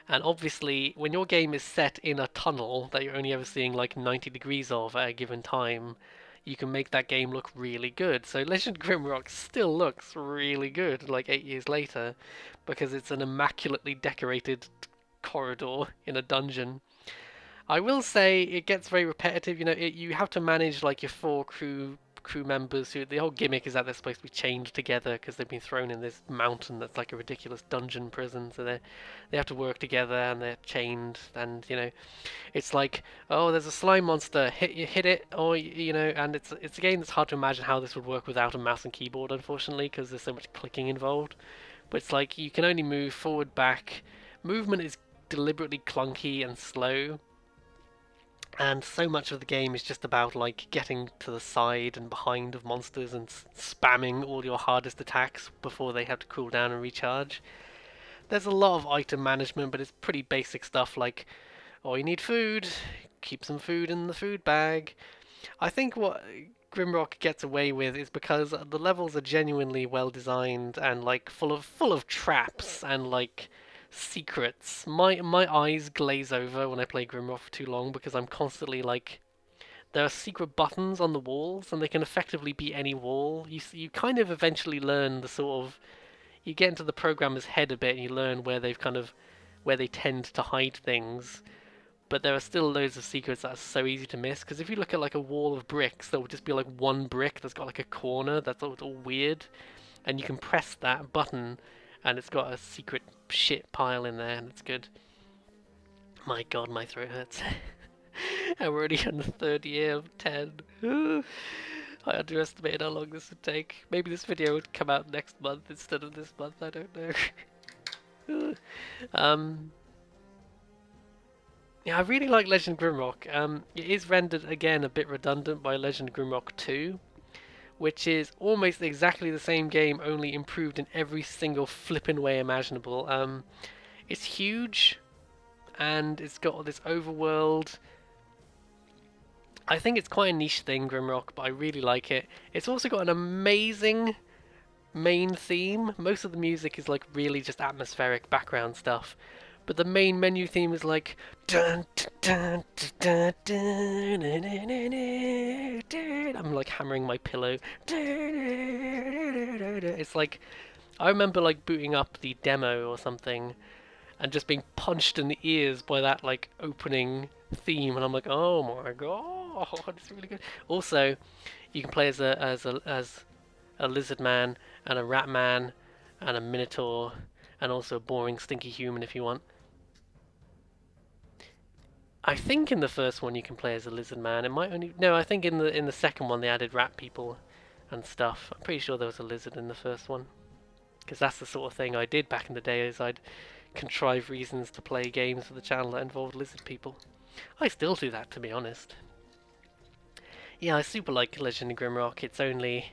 And obviously, when your game is set in a tunnel that you're only ever seeing like 90 degrees of at a given time, you can make that game look really good. So Legend of Grimrock still looks really good, like 8 years later, because it's an immaculately decorated corridor in a dungeon. I will say it gets very repetitive. You have to manage like your four crew members who the whole gimmick is that they're supposed to be chained together because they've been thrown in this mountain that's like a ridiculous dungeon prison. So they have to work together and they're chained. And it's like, oh, there's a slime monster, hit it, or and it's a game that's hard to imagine how this would work without a mouse and keyboard, unfortunately, because there's so much clicking involved. But it's like you can only move forward, back. Movement is deliberately clunky and slow. And so much of the game is just about like getting to the side and behind of monsters and spamming all your hardest attacks before they have to cool down and recharge. There's a lot of item management, but it's pretty basic stuff like, oh, you need food, keep some food in the food bag. I think what Grimrock gets away with is because the levels are genuinely well designed and like full of traps and like secrets. My eyes glaze over when I play Grimrock for too long because I'm constantly like, there are secret buttons on the walls and they can effectively be any wall. You kind of eventually learn the sort of, you get into the programmer's head a bit and you learn where they tend to hide things. But there are still loads of secrets that are so easy to miss, because if you look at like a wall of bricks, there will just be like one brick that's got like a corner that's all weird, and you can press that button and it's got a secret shit pile in there, and it's good. My god, my throat hurts. And we're already in the third year of 10. I underestimated how long this would take. Maybe this video would come out next month instead of this month, I don't know. Yeah, I really like Legend of Grimrock. It is rendered again a bit redundant by Legend of Grimrock 2, which is almost exactly the same game, only improved in every single flippin' way imaginable. It's huge, and it's got this overworld. I think it's quite a niche thing, Grimrock, but I really like it. It's also got an amazing main theme. Most of the music is like really just atmospheric background stuff. But the main menu theme is like dun, dun, dun, dun, dun, dun, dun. I'm like hammering my pillow. It's like, I remember like booting up the demo or something and just being punched in the ears by that like opening theme, and I'm like, oh my god, it's really good. Also, you can play as a lizard man and a rat man and a minotaur and also a boring stinky human if you want. I think in the first one you can play as a lizard man. It might only I think in the second one they added rat people and stuff. I'm pretty sure there was a lizard in the first one, because that's the sort of thing I did back in the day. Is I'd contrive reasons to play games for the channel that involved lizard people. I still do that, to be honest. Yeah, I super like Legend of Grimrock. It's only,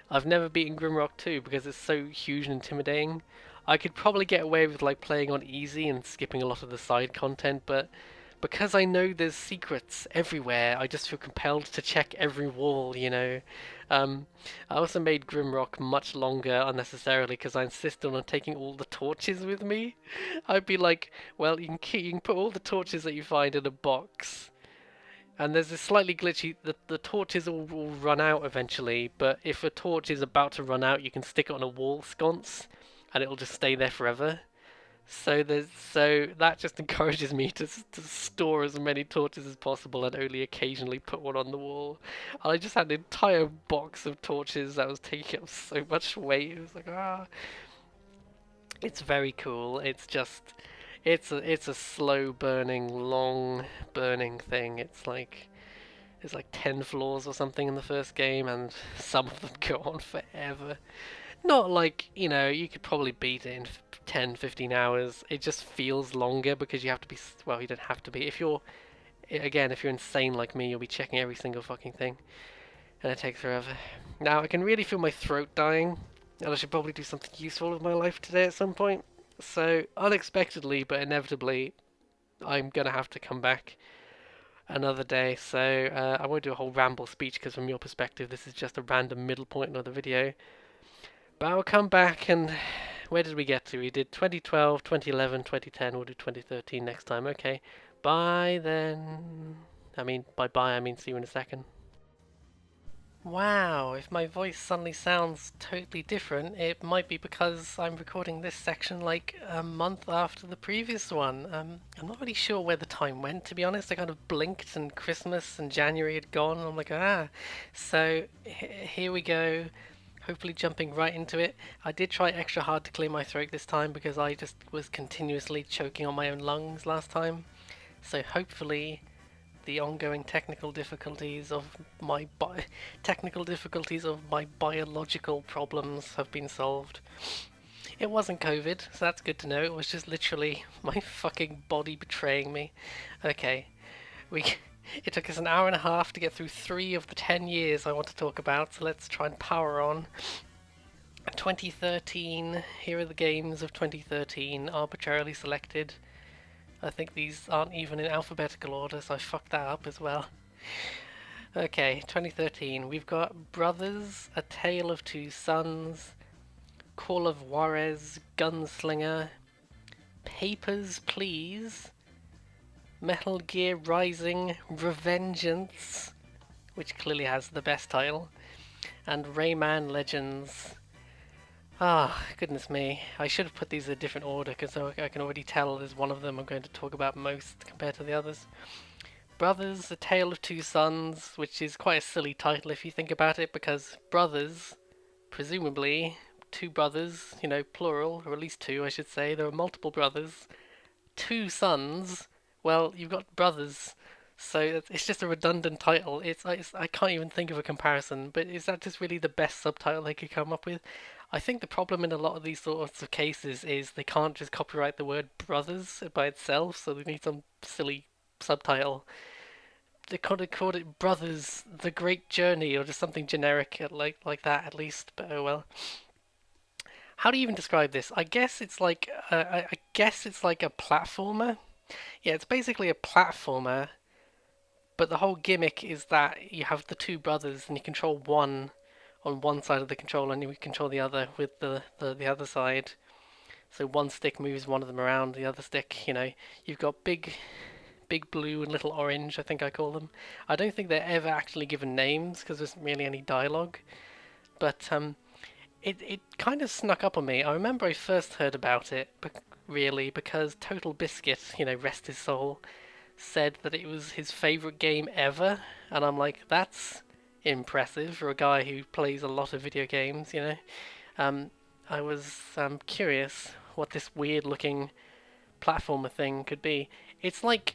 I've never beaten Grimrock 2 because it's so huge and intimidating. I could probably get away with like playing on easy and skipping a lot of the side content, but because I know there's secrets everywhere, I just feel compelled to check every wall, Um, I also made Grimrock much longer unnecessarily because I insisted on taking all the torches with me. I'd be like, well, you can put all the torches that you find in a box. And there's this slightly glitchy, the torches will run out eventually, but if a torch is about to run out, you can stick it on a wall sconce, and it'll just stay there forever. So that just encourages me to store as many torches as possible and only occasionally put one on the wall. And I just had an entire box of torches that was taking up so much weight. It was like, ah, it's very cool. It's just, it's a slow burning, long burning thing. It's like 10 floors or something in the first game, and some of them go on forever. Not like, you could probably beat it in 10, 15 hours. It just feels longer because you have to be, well, you don't have to be. If you're insane like me, you'll be checking every single fucking thing, and it takes forever. Now, I can really feel my throat dying, and I should probably do something useful with my life today at some point. So, unexpectedly, but inevitably, I'm gonna have to come back another day. So, I won't do a whole ramble speech because from your perspective, this is just a random middle point of the video. But I'll come back and where did we get to? We did 2012, 2011, 2010. We'll do 2013 next time. Okay. Bye then. Bye, I mean see you in a second. Wow, if my voice suddenly sounds totally different, it might be because I'm recording this section like a month after the previous one. I'm not really sure where the time went, to be honest. I kind of blinked and Christmas and January had gone, and I'm like, ah. So, here we go. Hopefully jumping right into it. I did try extra hard to clear my throat this time because I just was continuously choking on my own lungs last time. So hopefully the ongoing technical difficulties of my biological problems have been solved. It wasn't COVID, so that's good to know. It was just literally my fucking body betraying me. Okay, it took us an hour and a half to get through 3 of the 10 years I want to talk about, so let's try and power on. 2013, here are the games of 2013, arbitrarily selected. I think these aren't even in alphabetical order, so I fucked that up as well. Okay, 2013, we've got Brothers, A Tale of Two Sons, Call of Juarez, Gunslinger, Papers, Please, Metal Gear Rising, Revengeance, which clearly has the best title, and Rayman Legends. Ah, goodness me. I should have put these in a different order because I can already tell there's one of them I'm going to talk about most compared to the others. Brothers, A Tale of Two Sons, which is quite a silly title if you think about it, because brothers, presumably, 2 brothers, plural, or at least 2 I should say, there are multiple brothers, 2 sons, well, you've got brothers, so it's just a redundant title. I can't even think of a comparison, but is that just really the best subtitle they could come up with? I think the problem in a lot of these sorts of cases is they can't just copyright the word brothers by itself, so they need some silly subtitle. They could have called it Brothers, The Great Journey, or just something generic like that at least, but oh well. How do you even describe this? I guess it's like a platformer. Yeah, it's basically a platformer, but the whole gimmick is that you have the 2 brothers and you control one on one side of the controller and you control the other with the other side. So one stick moves one of them around, the other stick, you've got big blue and little orange, I think I call them. I don't think they're ever actually given names because there isn't really any dialogue. But it kind of snuck up on me. I remember I first heard about it, really, because Total Biscuit, rest his soul, said that it was his favourite game ever. And I'm like, that's impressive for a guy who plays a lot of video games, I was curious what this weird-looking platformer thing could be. It's like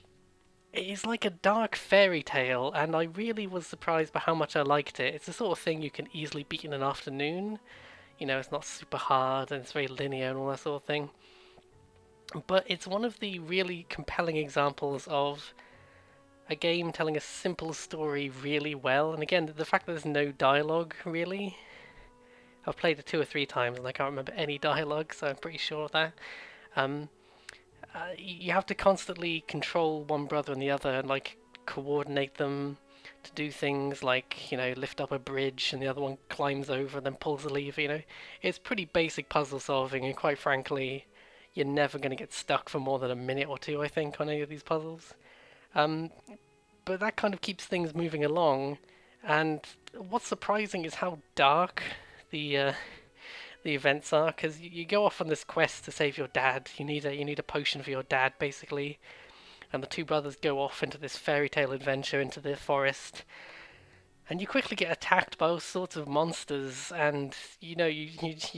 a dark fairy tale, and I really was surprised by how much I liked it. It's the sort of thing you can easily beat in an afternoon. It's not super hard, and it's very linear and all that sort of thing. But it's one of the really compelling examples of a game telling a simple story really well. And again, the fact that there's no dialogue, really. I've played it 2 or 3 times and I can't remember any dialogue, so I'm pretty sure of that. you have to constantly control one brother and the other and like coordinate them to do things like, lift up a bridge and the other one climbs over and then pulls a lever. It's pretty basic puzzle solving, and quite frankly, you're never going to get stuck for more than a minute or two, I think, on any of these puzzles. Um, but that kind of keeps things moving along. And what's surprising is how dark the uh, the events are, because you go off on this quest to save your dad. You need a potion for your dad, basically, and the two brothers go off into this fairy tale adventure into the forest. And you quickly get attacked by all sorts of monsters, and you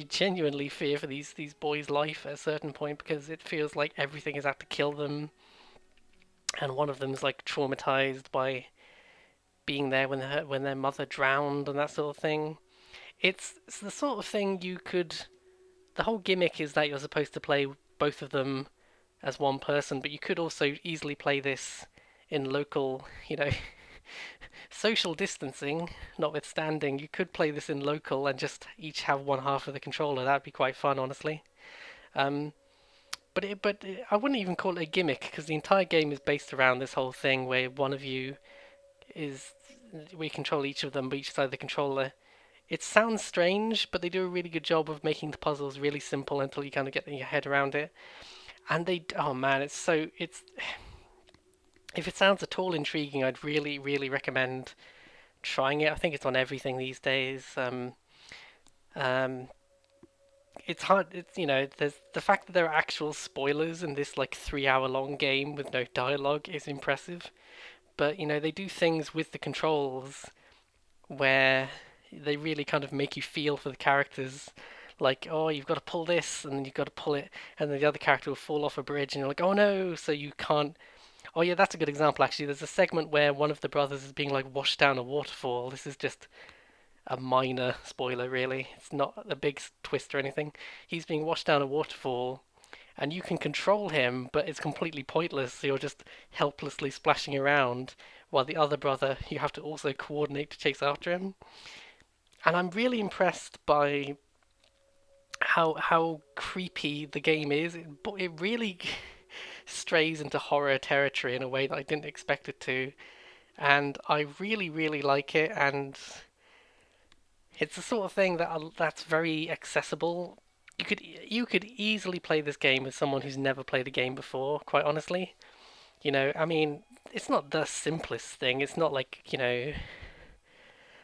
genuinely fear for these boys' life at a certain point, because it feels like everything is out to kill them, and one of them is like traumatized by being there when their mother drowned and that sort of thing. It's the sort of thing you could. The whole gimmick is that you're supposed to play both of them as one person, but you could also easily play this in local, social distancing notwithstanding. You could play this in local and just each have one half of the controller. That'd be quite fun, honestly. Um, but I wouldn't even call it a gimmick, because the entire game is based around this whole thing where one of you is we control each of them, but each side of the controller. It sounds strange, but they do a really good job of making the puzzles really simple until you kind of get your head around it. And oh man, it's if it sounds at all intriguing, I'd really, really recommend trying it. I think it's on everything these days. Um, it's hard. There's the fact that there are actual spoilers in this like 3 hour long game with no dialogue is impressive. But they do things with the controls where they really kind of make you feel for the characters. Like, oh, you've got to pull this, and then you've got to pull it, and then the other character will fall off a bridge, and you're like, oh no, so you can't. Oh yeah, that's a good example actually. There's a segment where one of the brothers is being like washed down a waterfall. This is just a minor spoiler, really. It's not a big twist or anything. He's being washed down a waterfall, and you can control him, but it's completely pointless. So you're just helplessly splashing around, while the other brother, you have to also coordinate to chase after him. And I'm really impressed by how creepy the game is. It really strays into horror territory in a way that I didn't expect it to, and I really really like it. And it's the sort of thing that's very accessible. You could easily play this game with someone who's never played a game before. Quite honestly, I mean, it's not the simplest thing. It's not like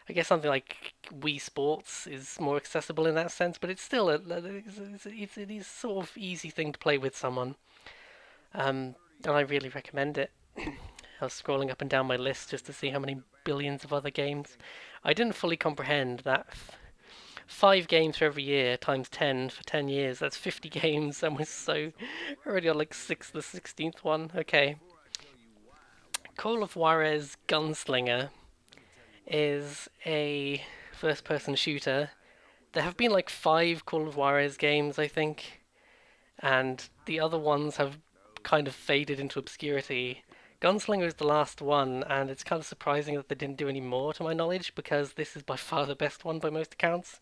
I guess something like Wii Sports is more accessible in that sense, but it's still it's sort of easy thing to play with someone. And I really recommend it. I was scrolling up and down my list just to see how many billions of other games. I didn't fully comprehend that 5 games for every year times 10 for 10 years. That's 50 games, and we're so already on like the 16th one. Okay. Call of Juarez Gunslinger is a first-person shooter. There have been like 5 Call of Juarez games, I think, and the other ones have kind of faded into obscurity. Gunslinger is the last one, and it's kind of surprising that they didn't do any more, to my knowledge, because this is by far the best one by most accounts.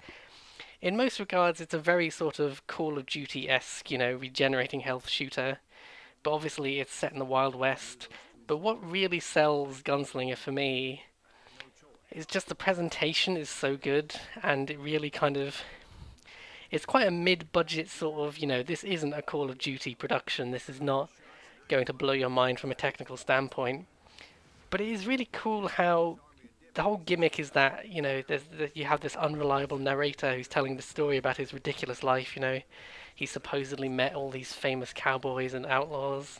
In most regards, it's a very sort of Call of Duty-esque, regenerating health shooter, but obviously it's set in the Wild West. But what really sells Gunslinger for me is just the presentation is so good, and it really kind of it's quite a mid-budget sort of, this isn't a Call of Duty production. This is not going to blow your mind from a technical standpoint. But it is really cool how the whole gimmick is that, you have this unreliable narrator who's telling the story about his ridiculous life. He supposedly met all these famous cowboys and outlaws.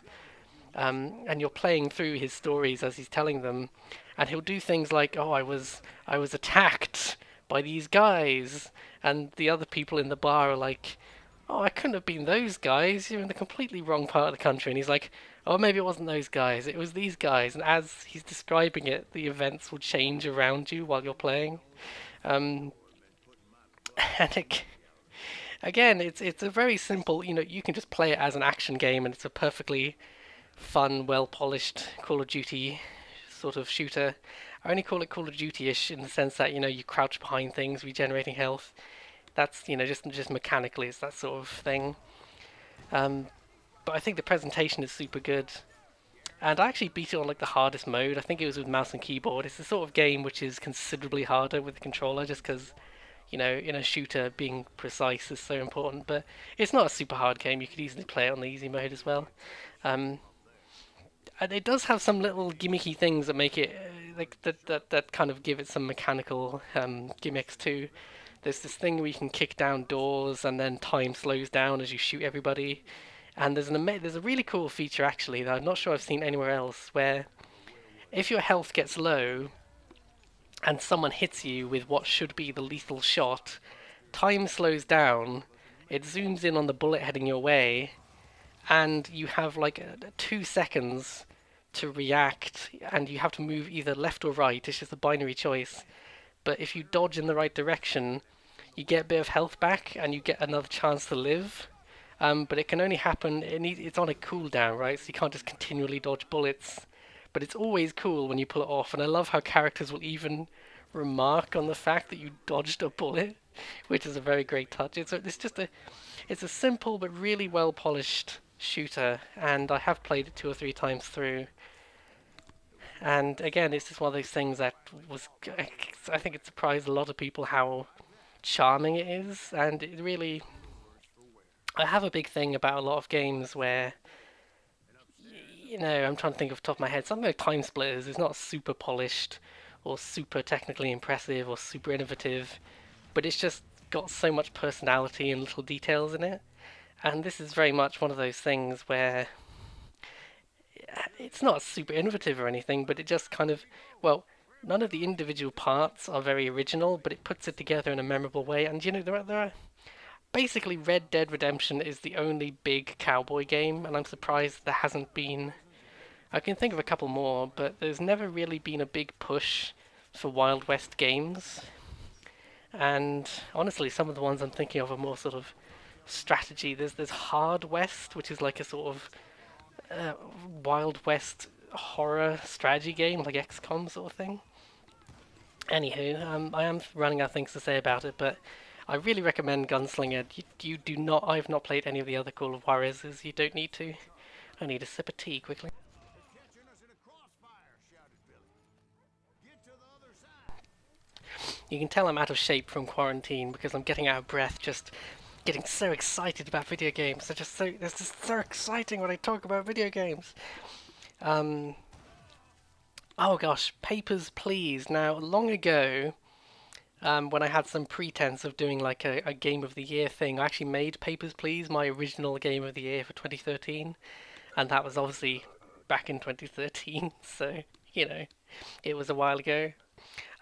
And you're playing through his stories as he's telling them, and he'll do things like, "Oh, I was attacked by these guys," and the other people in the bar are like, "Oh, I couldn't have been those guys. You're in the completely wrong part of the country." And he's like, "Oh, maybe it wasn't those guys. It was these guys." And as he's describing it, the events will change around you while you're playing. Um, and again, it's a very simple. You can just play it as an action game, and it's a perfectly fun, well polished Call of Duty sort of shooter. I only call it Call of Duty-ish in the sense that you crouch behind things, regenerating health. That's just mechanically it's that sort of thing. Um, but I think the presentation is super good. And I actually beat it on like the hardest mode. I think it was with mouse and keyboard. It's the sort of game which is considerably harder with the controller, just because in a shooter, being precise is so important. But it's not a super hard game. You could easily play it on the easy mode as well. Um, and it does have some little gimmicky things that make it like that kind of give it some mechanical gimmicks too. There's this thing where you can kick down doors, and then time slows down as you shoot everybody. And there's a really cool feature actually that I'm not sure I've seen anywhere else, where if your health gets low and someone hits you with what should be the lethal shot, time slows down, it zooms in on the bullet heading your way, and you have like 2 seconds to react, and you have to move either left or right. It's just a binary choice. But if you dodge in the right direction, you get a bit of health back, and you get another chance to live. But it can only happen. It's on a cooldown, right? So you can't just continually dodge bullets. But it's always cool when you pull it off, and I love how characters will even remark on the fact that you dodged a bullet, which is a very great touch. It's a simple but really well polished shooter, and I have played it 2 or 3 times through. And again, it's just one of those things that was I think it surprised a lot of people how charming it is, and it really. I have a big thing about a lot of games where I'm trying to think off the top of my head. Something like Time Splitters is not super polished or super technically impressive or super innovative, but it's just got so much personality and little details in it. And this is very much one of those things where it's not super innovative or anything, but it just kind of, well, none of the individual parts are very original, but it puts it together in a memorable way. And there are basically Red Dead Redemption is the only big cowboy game, and I'm surprised there hasn't been. I can think of a couple more, but there's never really been a big push for Wild West games. And honestly, some of the ones I'm thinking of are more sort of strategy. There's Hard West, which is like a sort of uh, Wild West horror strategy game, like XCOM sort of thing. Anywho, I am running out of things to say about it, but I really recommend Gunslinger. You do not. I've not played any of the other Call of Juarez's. You don't need to. I need a sip of tea quickly. You can tell I'm out of shape from quarantine because I'm getting out of breath just getting so excited about video games. It's just so exciting when I talk about video games. Um, oh gosh, Papers, Please. Now, long ago, when I had some pretense of doing like a Game of the Year thing, I actually made Papers, Please my original Game of the Year for 2013, and that was obviously back in 2013, so, it was a while ago.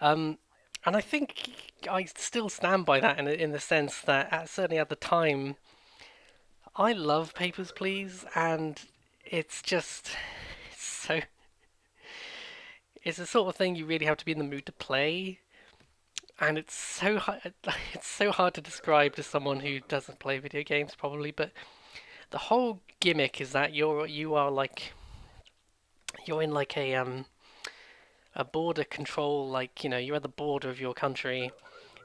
Um, and I think I still stand by that in the sense that certainly at the time, I love Papers, Please, and it's just it's so it's the sort of thing you really have to be in the mood to play, and it's so hard to describe to someone who doesn't play video games probably. But the whole gimmick is that you're in like a border control, like you're at the border of your country.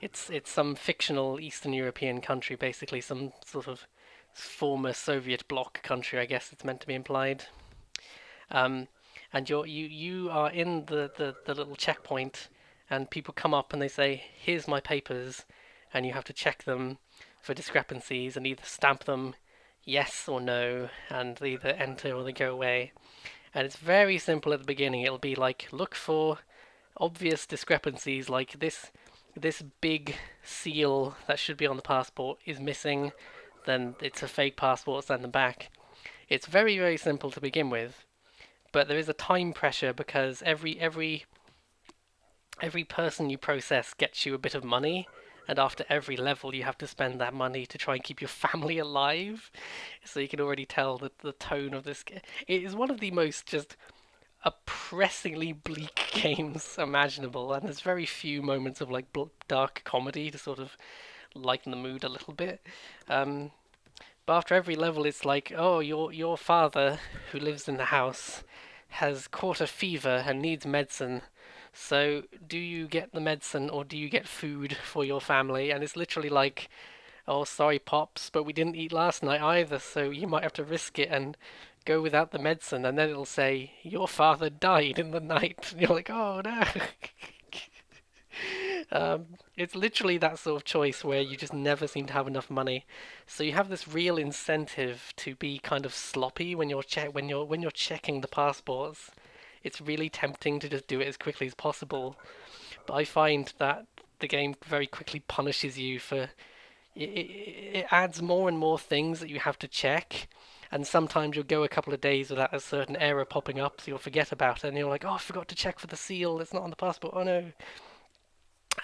It's some fictional Eastern European country, basically some sort of former Soviet bloc country, I guess it's meant to be implied. Um, and you are in the little checkpoint, and people come up and they say, "Here's my papers," and you have to check them for discrepancies and either stamp them yes or no, and they either enter or they go away. And it's very simple at the beginning. It'll be like, look for obvious discrepancies, like this big seal that should be on the passport is missing, then it's a fake passport, send them back. It's very, very simple to begin with, but there is a time pressure because every person you process gets you a bit of money, and after every level you have to spend that money to try and keep your family alive. So you can already tell that the tone of this it is one of the most just oppressingly bleak games imaginable, and there's very few moments of like dark comedy to sort of lighten the mood a little bit. Um, but after every level, it's like, oh, your father who lives in the house has caught a fever and needs medicine. So, do you get the medicine or do you get food for your family? And it's literally like, "Oh, sorry, Pops, but we didn't eat last night either, so you might have to risk it and go without the medicine." And then it'll say, "Your father died in the night." And you're like, "Oh no." It's literally that sort of choice where you just never seem to have enough money. So you have this real incentive to be kind of sloppy when you're checking the passports. It's really tempting to just do it as quickly as possible. But I find that the game very quickly punishes you for it adds more and more things that you have to check. And sometimes you'll go a couple of days without a certain error popping up, so you'll forget about it, and you're like, "Oh, I forgot to check for the seal. It's not on the passport. Oh no."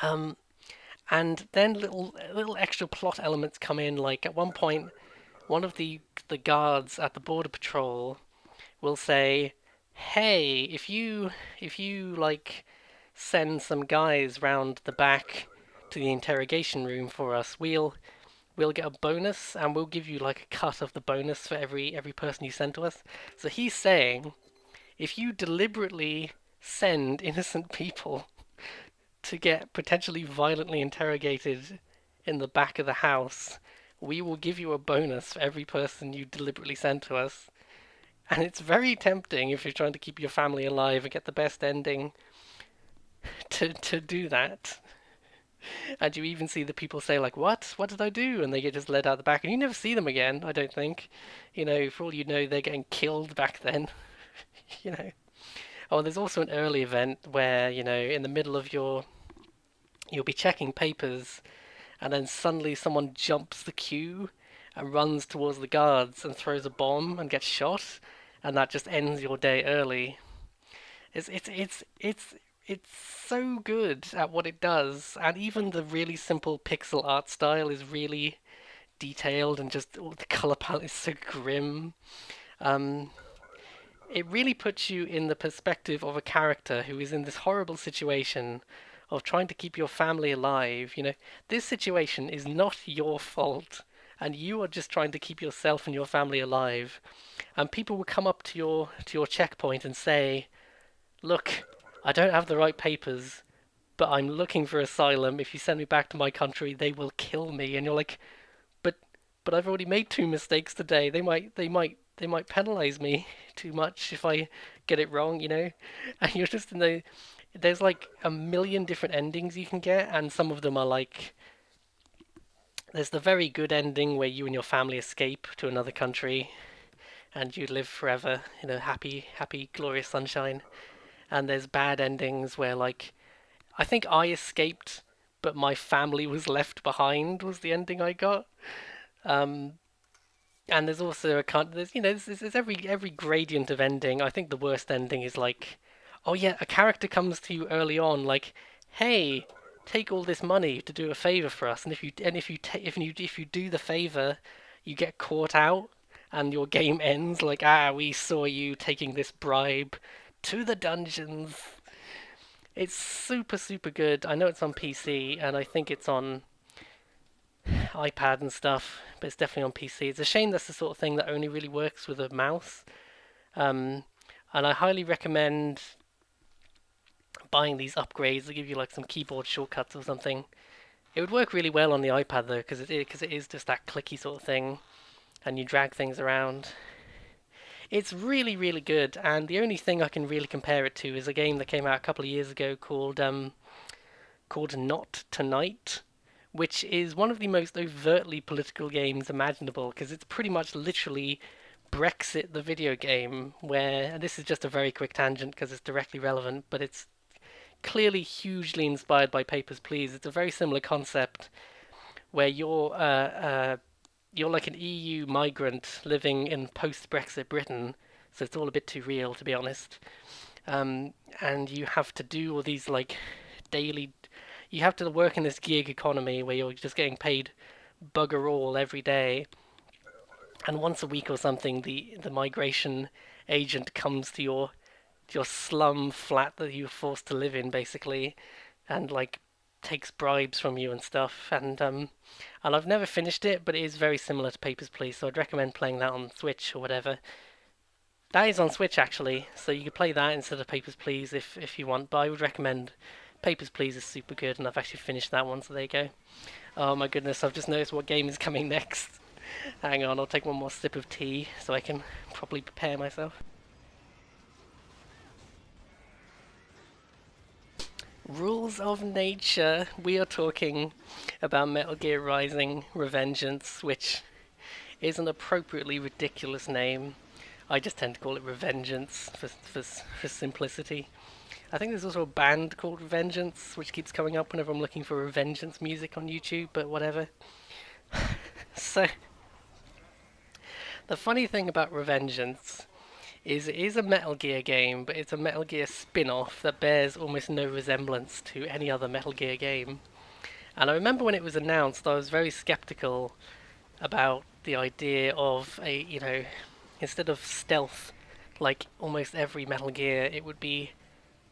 Um, and then little extra plot elements come in. Like at one point, one of the guards at the border patrol will say, "Hey, if you like send some guys round the back to the interrogation room for us, we'll get a bonus, and we'll give you like a cut of the bonus for every person you send to us." So he's saying, if you deliberately send innocent people to get potentially violently interrogated in the back of the house, we will give you a bonus for every person you deliberately send to us. And it's very tempting if you're trying to keep your family alive and get the best ending to do that. And you even see the people say like, "What? What did I do?" And they get just led out the back, and you never see them again. I don't think. For all you know, they're getting killed back then. you know. Oh, there's also an early event where in the middle of you'll be checking papers, and then suddenly someone jumps the queue and runs towards the guards and throws a bomb and gets shot, and that just ends your day early. It's so good at what it does, and even the really simple pixel art style is really detailed, and just the color palette is so grim. Um, it really puts you in the perspective of a character who is in this horrible situation of trying to keep your family alive. This situation is not your fault, and you are just trying to keep yourself and your family alive. And people will come up to your checkpoint and say, "Look, I don't have the right papers, but I'm looking for asylum. If you send me back to my country, they will kill me." And you're like, "But but I've already made two mistakes today. They might penalize me too much if I get it wrong." And you're just in there's like a million different endings you can get, and some of them are like, there's the very good ending where you and your family escape to another country and you live forever in a happy, happy, glorious sunshine. And there's bad endings where, like, I think I escaped, but my family was left behind, was the ending I got. Um, and there's also there's every gradient of ending. I think the worst ending is like, oh yeah, a character comes to you early on, like, "Hey, take all this money to do a favor for us," and if you do the favor, you get caught out, and your game ends like, "Ah, we saw you taking this bribe to the dungeons." It's super super good. I know it's on PC, and I think it's on iPad and stuff, but it's definitely on PC. It's a shame that's the sort of thing that only really works with a mouse. Um, and I highly recommend buying these upgrades that give you like some keyboard shortcuts or something. It would work really well on the iPad though, because it is just that clicky sort of thing, and you drag things around. It's really really good, and the only thing I can really compare it to is a game that came out a couple of years ago called Not Tonight, which is one of the most overtly political games imaginable, because it's pretty much literally Brexit the video game, where, and this is just a very quick tangent because it's directly relevant, but it's clearly hugely inspired by Papers, Please. It's a very similar concept where you're like an EU migrant living in post-Brexit Britain, so it's all a bit too real, to be honest. And you have to do all these like daily. You have to work in this gig economy where you're just getting paid bugger all every day, and once a week or something, the migration agent comes to your slum flat that you're forced to live in, basically, and like takes bribes from you and stuff. And I've never finished it, but it is very similar to Papers, Please. So I'd recommend playing that on Switch or whatever. That is on Switch actually, so you could play that instead of Papers, Please if you want. But I would recommend Papers, Please is super good, and I've actually finished that one. So there you go. Oh my goodness, I've just noticed what game is coming next. Hang on, I'll take one more sip of tea so I can properly prepare myself. Rules of Nature. We are talking about Metal Gear Rising Revengeance, which is an appropriately ridiculous name. I just tend to call it Revengeance for simplicity. I think there's also a band called Revengeance, which keeps coming up whenever I'm looking for Revengeance music on YouTube, but whatever. So, the funny thing about Revengeance is it is a Metal Gear game, but it's a Metal Gear spin-off that bears almost no resemblance to any other Metal Gear game. And I remember when it was announced, I was very skeptical about the idea of instead of stealth, like almost every Metal Gear, it would be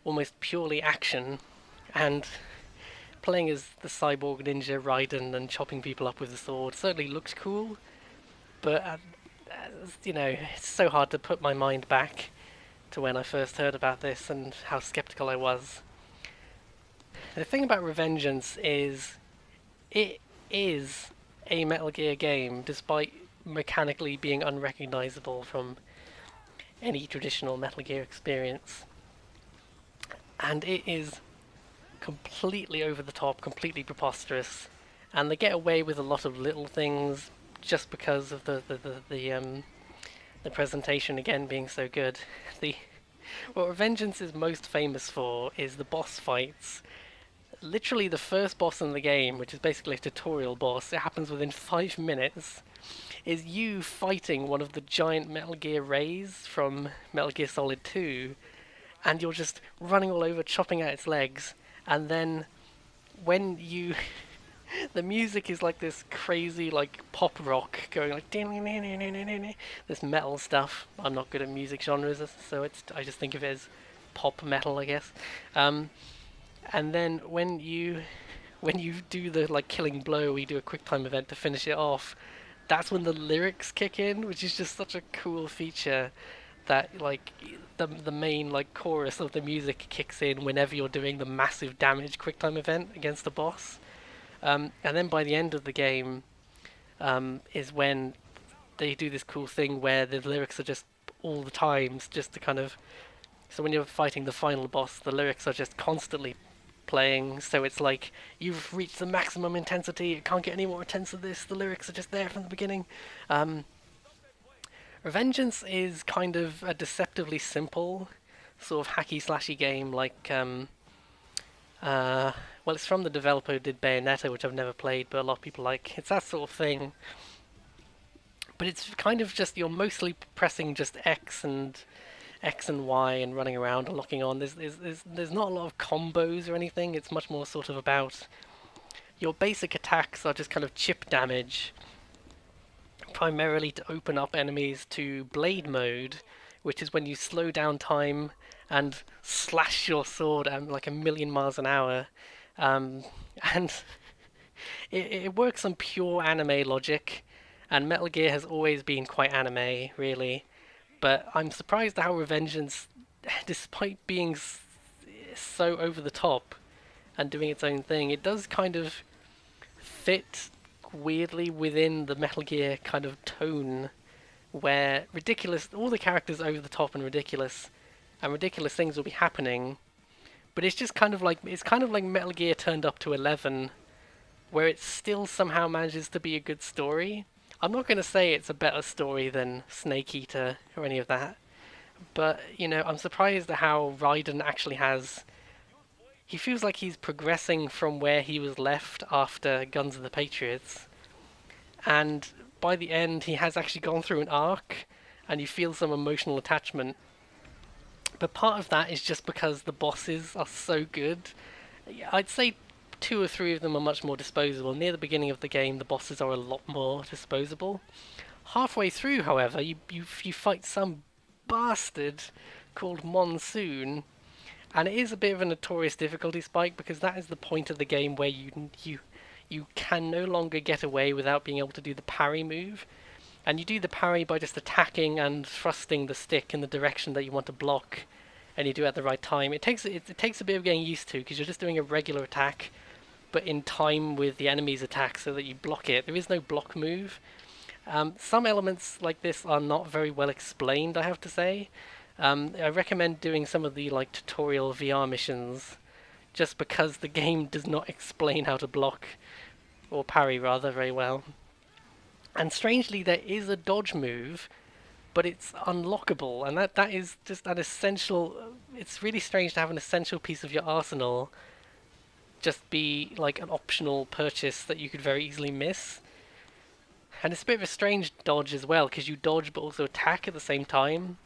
almost purely action, and playing as the cyborg ninja Raiden and chopping people up with a sword certainly looks cool, but it's so hard to put my mind back to when I first heard about this and how skeptical I was. The thing about Revengeance is it is a Metal Gear game, despite mechanically being unrecognizable from any traditional Metal Gear experience. And it is completely over the top, completely preposterous, and they get away with a lot of little things just because of the presentation again being so good. What Revengeance is most famous for is the boss fights. Literally the first boss in the game, which is basically a tutorial boss, it happens within 5 minutes, is you fighting one of the giant Metal Gear Rays from Metal Gear Solid 2, and you're just running all over, chopping out its legs, and then when you... the music is like this crazy, like, pop rock, going like... this metal stuff. I'm not good at music genres, so I just think of it as pop metal, I guess. And then when you do the like killing blow, we do a quick time event to finish it off. That's when the lyrics kick in, which is just such a cool feature. That like the main like chorus of the music kicks in whenever you're doing the massive damage quick time event against the boss. And then by the end of the game, is when they do this cool thing where the lyrics are just all the times, just to kind of. So when you're fighting the final boss, the lyrics are just constantly playing, so it's like you've reached the maximum intensity, it can't get any more intense than this, the lyrics are just there from the beginning. Revengeance is kind of a deceptively simple sort of hacky slashy game, like well, it's from the developer who did Bayonetta, which I've never played, but a lot of people like. It's that sort of thing, but it's kind of just, you're mostly pressing just X and Y and running around and locking on. There's not a lot of combos or anything. It's much more sort of about your basic attacks are just kind of chip damage, primarily to open up enemies to blade mode, which is when you slow down time and slash your sword at like 1,000,000 miles an hour. And it works on pure anime logic, and Metal Gear has always been quite anime, really. But I'm surprised at how Revengeance, despite being so over the top and doing its own thing, it does kind of fit weirdly within the Metal Gear kind of tone, where all the characters are over the top and ridiculous things will be happening, but it's just kind of like Metal Gear turned up to 11, where it still somehow manages to be a good story. I'm not going to say it's a better story than Snake Eater or any of that, but, I'm surprised at how Raiden actually has... He feels like he's progressing from where he was left after Guns of the Patriots, and by the end he has actually gone through an arc, and you feel some emotional attachment. But part of that is just because the bosses are so good. I'd say 2 or 3 of them are much more disposable. Near the beginning of the game, the bosses are a lot more disposable. Halfway through, however, you fight some bastard called Monsoon, and it is a bit of a notorious difficulty spike, because that is the point of the game where you can no longer get away without being able to do the parry move. And you do the parry by just attacking and thrusting the stick in the direction that you want to block, and you do it at the right time. It takes a bit of getting used to, because you're just doing a regular attack, but in time with the enemy's attack so that you block it. There is no block move. Some elements like this are not very well explained, I have to say. I recommend doing some of the like tutorial VR missions just because the game does not explain how to block or parry rather very well. And strangely, there is a dodge move, but it's unlockable, and that is just an essential. It's really strange to have an essential piece of your arsenal just be like an optional purchase that you could very easily miss. And it's a bit of a strange dodge as well, because you dodge but also attack at the same time.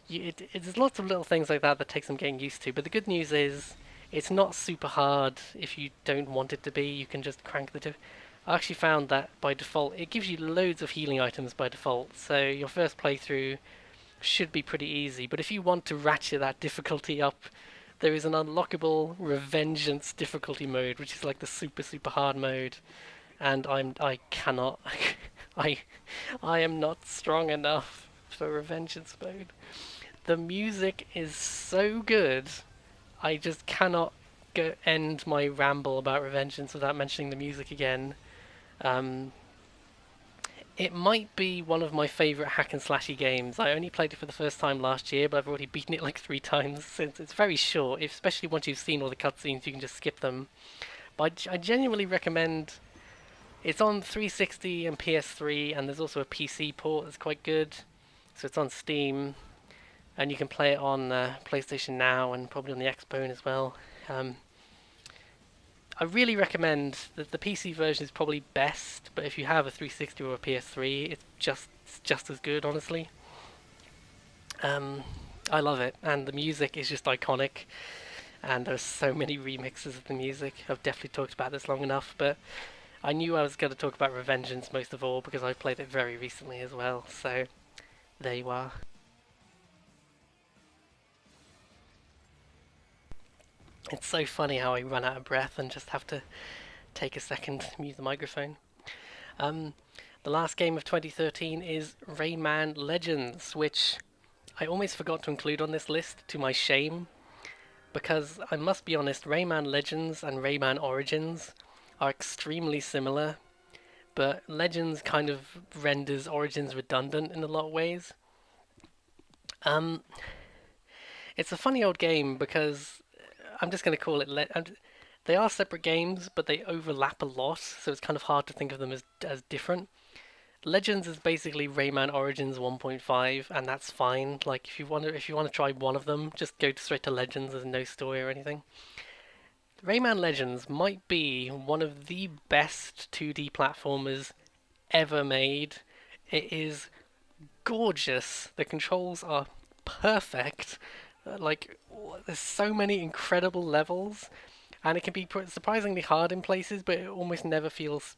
There's lots of little things like that that take some getting used to, but the good news is it's not super hard if you don't want it to be. You can just crank the I actually found that by default it gives you loads of healing items by default, so your first playthrough should be pretty easy. But if you want to ratchet that difficulty up, there is an unlockable Revengeance difficulty mode, which is like the super hard mode, and I cannot I I am not strong enough for Revengeance mode. The music is so good. I just cannot end my ramble about Revengeance without mentioning the music again. Um, it might be one of my favourite hack and slashy games. I only played it for the first time last year, but I've already beaten it like 3 times since. It's very short, especially once you've seen all the cutscenes, you can just skip them. But I genuinely recommend. It's on 360 and PS3, and there's also a PC port that's quite good. So it's on Steam, and you can play it on PlayStation Now and probably on the Xbone as well. I really recommend that the PC version is probably best, but if you have a 360 or a PS3, it's just as good, honestly. I love it, and the music is just iconic, and there's so many remixes of the music. I've definitely talked about this long enough, but I knew I was going to talk about Revengeance most of all because I played it very recently as well, so there you are. It's so funny how I run out of breath and just have to take a second to mute the microphone. The last game of 2013 is Rayman Legends, which I almost forgot to include on this list, to my shame, because I must be honest, Rayman Legends and Rayman Origins are extremely similar, but Legends kind of renders Origins redundant in a lot of ways. It's a funny old game because I'm just going to call it. They are separate games, but they overlap a lot, so it's kind of hard to think of them as different. Legends is basically Rayman Origins 1.5, and that's fine. Like if you want to try one of them, just go straight to Legends. There's no story or anything. Rayman Legends might be one of the best 2D platformers ever made. It is gorgeous. The controls are perfect. Like, there's so many incredible levels, and it can be surprisingly hard in places, but it almost never feels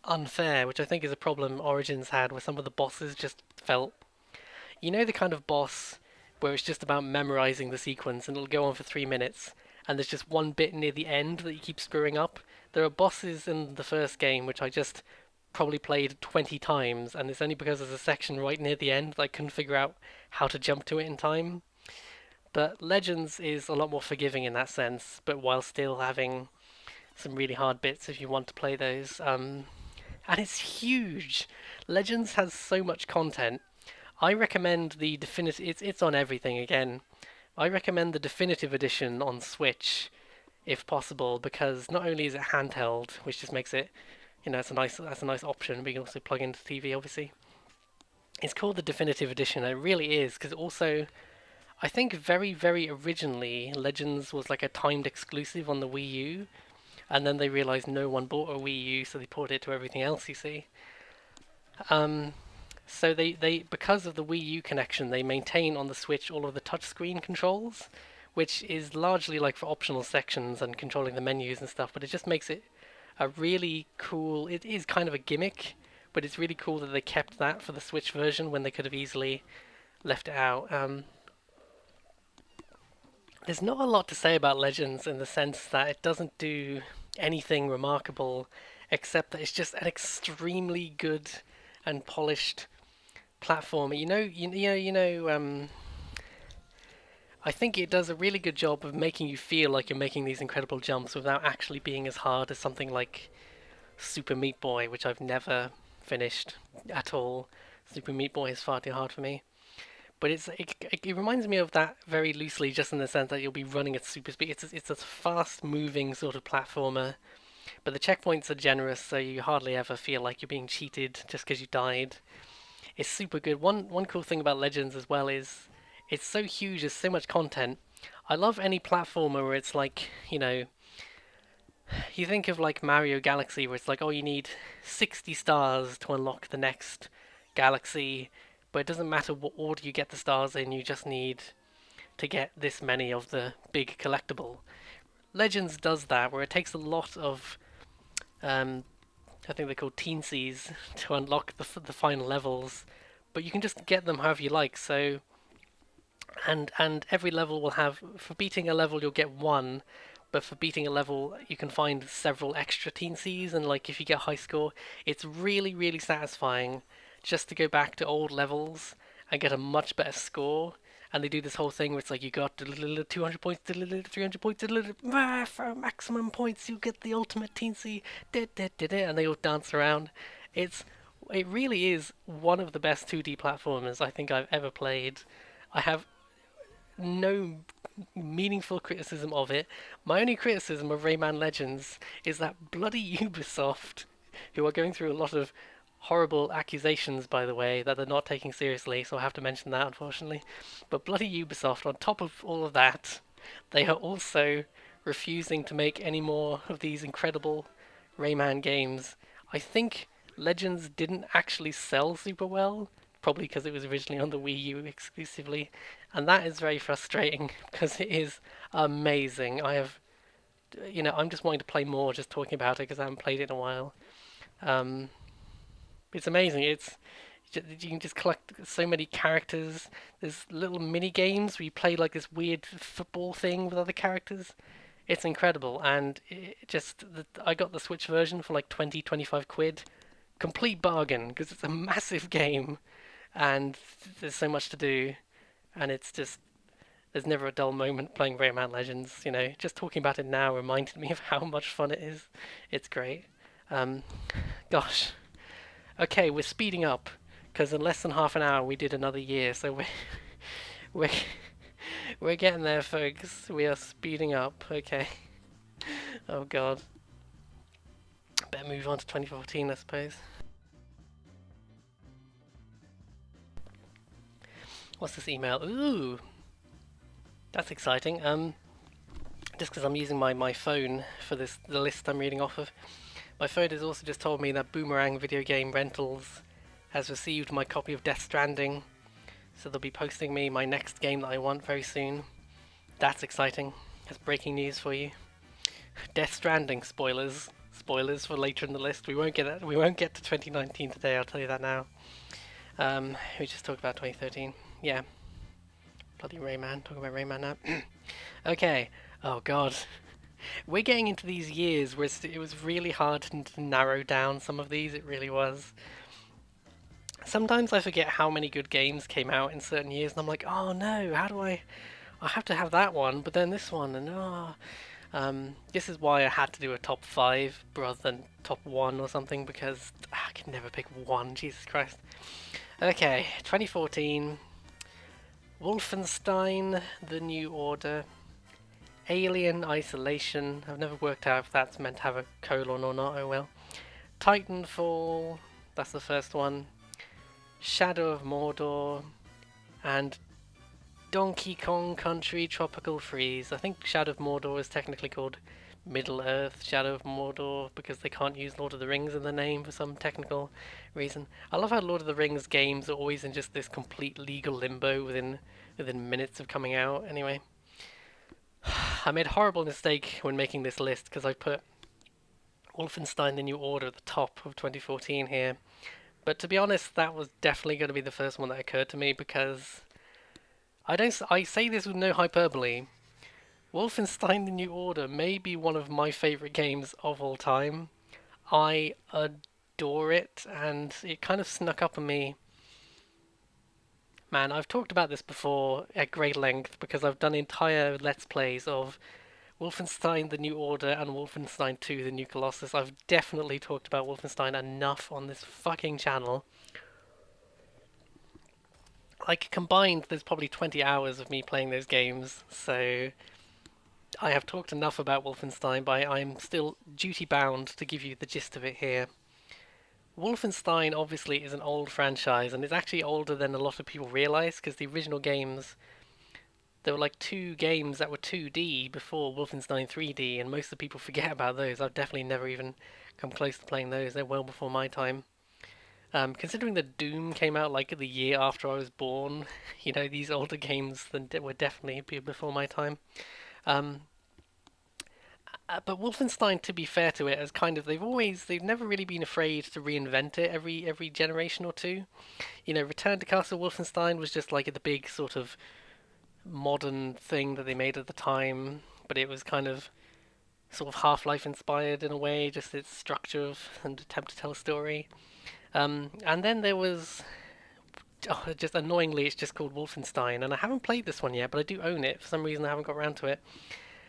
unfair, which I think is a problem Origins had, where some of the bosses just felt. You know, the kind of boss where it's just about memorizing the sequence and it'll go on for 3 minutes, and there's just one bit near the end that you keep screwing up? There are bosses in the first game which I just probably played 20 times, and it's only because there's a section right near the end that I couldn't figure out how to jump to it in time. But Legends is a lot more forgiving in that sense, but while still having some really hard bits if you want to play those. And it's huge. Legends has so much content. I recommend the definitive. It's on everything again. I recommend the definitive edition on Switch, if possible, because not only is it handheld, which just makes it, that's a nice option. But you can also plug into TV, obviously. It's called the definitive edition. And it really is, because also, I think very originally, Legends was like a timed exclusive on the Wii U, and then they realized no one bought a Wii U, so they ported it to everything else, you see. So they because of the Wii U connection, they maintain on the Switch all of the touchscreen controls, which is largely like for optional sections and controlling the menus and stuff, but it just makes it a really cool. It is kind of a gimmick, but it's really cool that they kept that for the Switch version when they could have easily left it out. There's not a lot to say about Legends in the sense that it doesn't do anything remarkable, except that it's just an extremely good and polished platformer. I think it does a really good job of making you feel like you're making these incredible jumps without actually being as hard as something like Super Meat Boy, which I've never finished at all. Super Meat Boy is far too hard for me. But it reminds me of that very loosely, just in the sense that you'll be running at super speed. It's a fast moving sort of platformer, but the checkpoints are generous, so you hardly ever feel like you're being cheated just because you died. It's super good. One cool thing about Legends as well is it's so huge. There's so much content. I love any platformer where it's like, you think of like Mario Galaxy, where it's like, oh, you need 60 stars to unlock the next galaxy, but it doesn't matter what order you get the stars in. You just need to get this many of the big collectible. Legends does that, where it takes a lot of, I think they're called teensies, to unlock the final levels, but you can just get them however you like. So, and every level will have, for beating a level you'll get one, but for beating a level you can find several extra teensies, and like if you get a high score, it's really really satisfying just to go back to old levels and get a much better score. And they do this whole thing where it's like you got 200 points, 300 points, for maximum points you get the ultimate teensy, and they all dance around. It's it really is one of the best 2D platformers I think I've ever played. I have no meaningful criticism of it. My only criticism of Rayman Legends is that bloody Ubisoft, who are going through a lot of horrible accusations, by the way, that they're not taking seriously, so I have to mention that, unfortunately. But bloody Ubisoft, on top of all of that, they are also refusing to make any more of these incredible Rayman games. I think Legends didn't actually sell super well, probably because it was originally on the Wii U exclusively, and that is very frustrating because it is amazing. I'm just wanting to play more just talking about it because I haven't played it in a while. Um, it's amazing. You can just collect so many characters. There's little mini games where you play like this weird football thing with other characters. It's incredible, and I got the Switch version for like 20-25 quid. Complete bargain because it's a massive game, and there's so much to do, and it's just there's never a dull moment playing Rayman Legends. Just talking about it now reminded me of how much fun it is. It's great. Um, Gosh. Okay, we're speeding up because in less than half an hour we did another year, so we're we're getting there, folks. We are speeding up. Okay. Oh God. Better move on to 2014, I suppose. What's this email? Ooh, that's exciting. Just because I'm using my phone for the list I'm reading off of. My phone has also just told me that Boomerang Video Game Rentals has received my copy of Death Stranding, so they'll be posting me my next game that I want very soon. That's exciting. That's breaking news for you. Death Stranding spoilers. Spoilers for later in the list. We won't get to 2019 today. I'll tell you that now. We just talked about 2013. Yeah. Bloody Rayman. Talking about Rayman now. Okay. Oh God. We're getting into these years where it was really hard to narrow down some of these. It really was. Sometimes I forget how many good games came out in certain years, and I'm like, oh no, how do I have to have that one, but then this one, and this is why I had to do a top 5 rather than top 1 or something, because I can never pick one, Jesus Christ. Okay, 2014, Wolfenstein, The New Order, Alien Isolation. I've never worked out if that's meant to have a colon or not, oh well. Titanfall, that's the first one. Shadow of Mordor, and Donkey Kong Country Tropical Freeze. I think Shadow of Mordor is technically called Middle Earth Shadow of Mordor because they can't use Lord of the Rings in the name for some technical reason. I love how Lord of the Rings games are always in just this complete legal limbo within minutes of coming out. Anyway, I made a horrible mistake when making this list because I put Wolfenstein: The New Order at the top of 2014 here. But to be honest, that was definitely going to be the first one that occurred to me because I say this with no hyperbole. Wolfenstein: The New Order may be one of my favorite games of all time. I adore it, and it kind of snuck up on me Man, I've talked about this before at great length because I've done entire Let's Plays of Wolfenstein: The New Order and Wolfenstein 2: The New Colossus. I've definitely talked about Wolfenstein enough on this fucking channel. Like, combined, there's probably 20 hours of me playing those games, so I have talked enough about Wolfenstein, but I'm still duty bound to give you the gist of it here. Wolfenstein obviously is an old franchise, and it's actually older than a lot of people realize, because the original games, there were like two games that were 2D before Wolfenstein 3D, and most of the people forget about those. I've definitely never even come close to playing those. They're well before my time. Considering that Doom came out like the year after I was born, these older games were definitely before my time. Um, but Wolfenstein, to be fair to it, has they've never really been afraid to reinvent it every generation or two. Return to Castle Wolfenstein was just like the big sort of modern thing that they made at the time, but it was kind of sort of Half-Life inspired in a way, just its structure and attempt to tell a story. And then there was, just annoyingly, it's just called Wolfenstein, and I haven't played this one yet, but I do own it. For some reason, I haven't got around to it.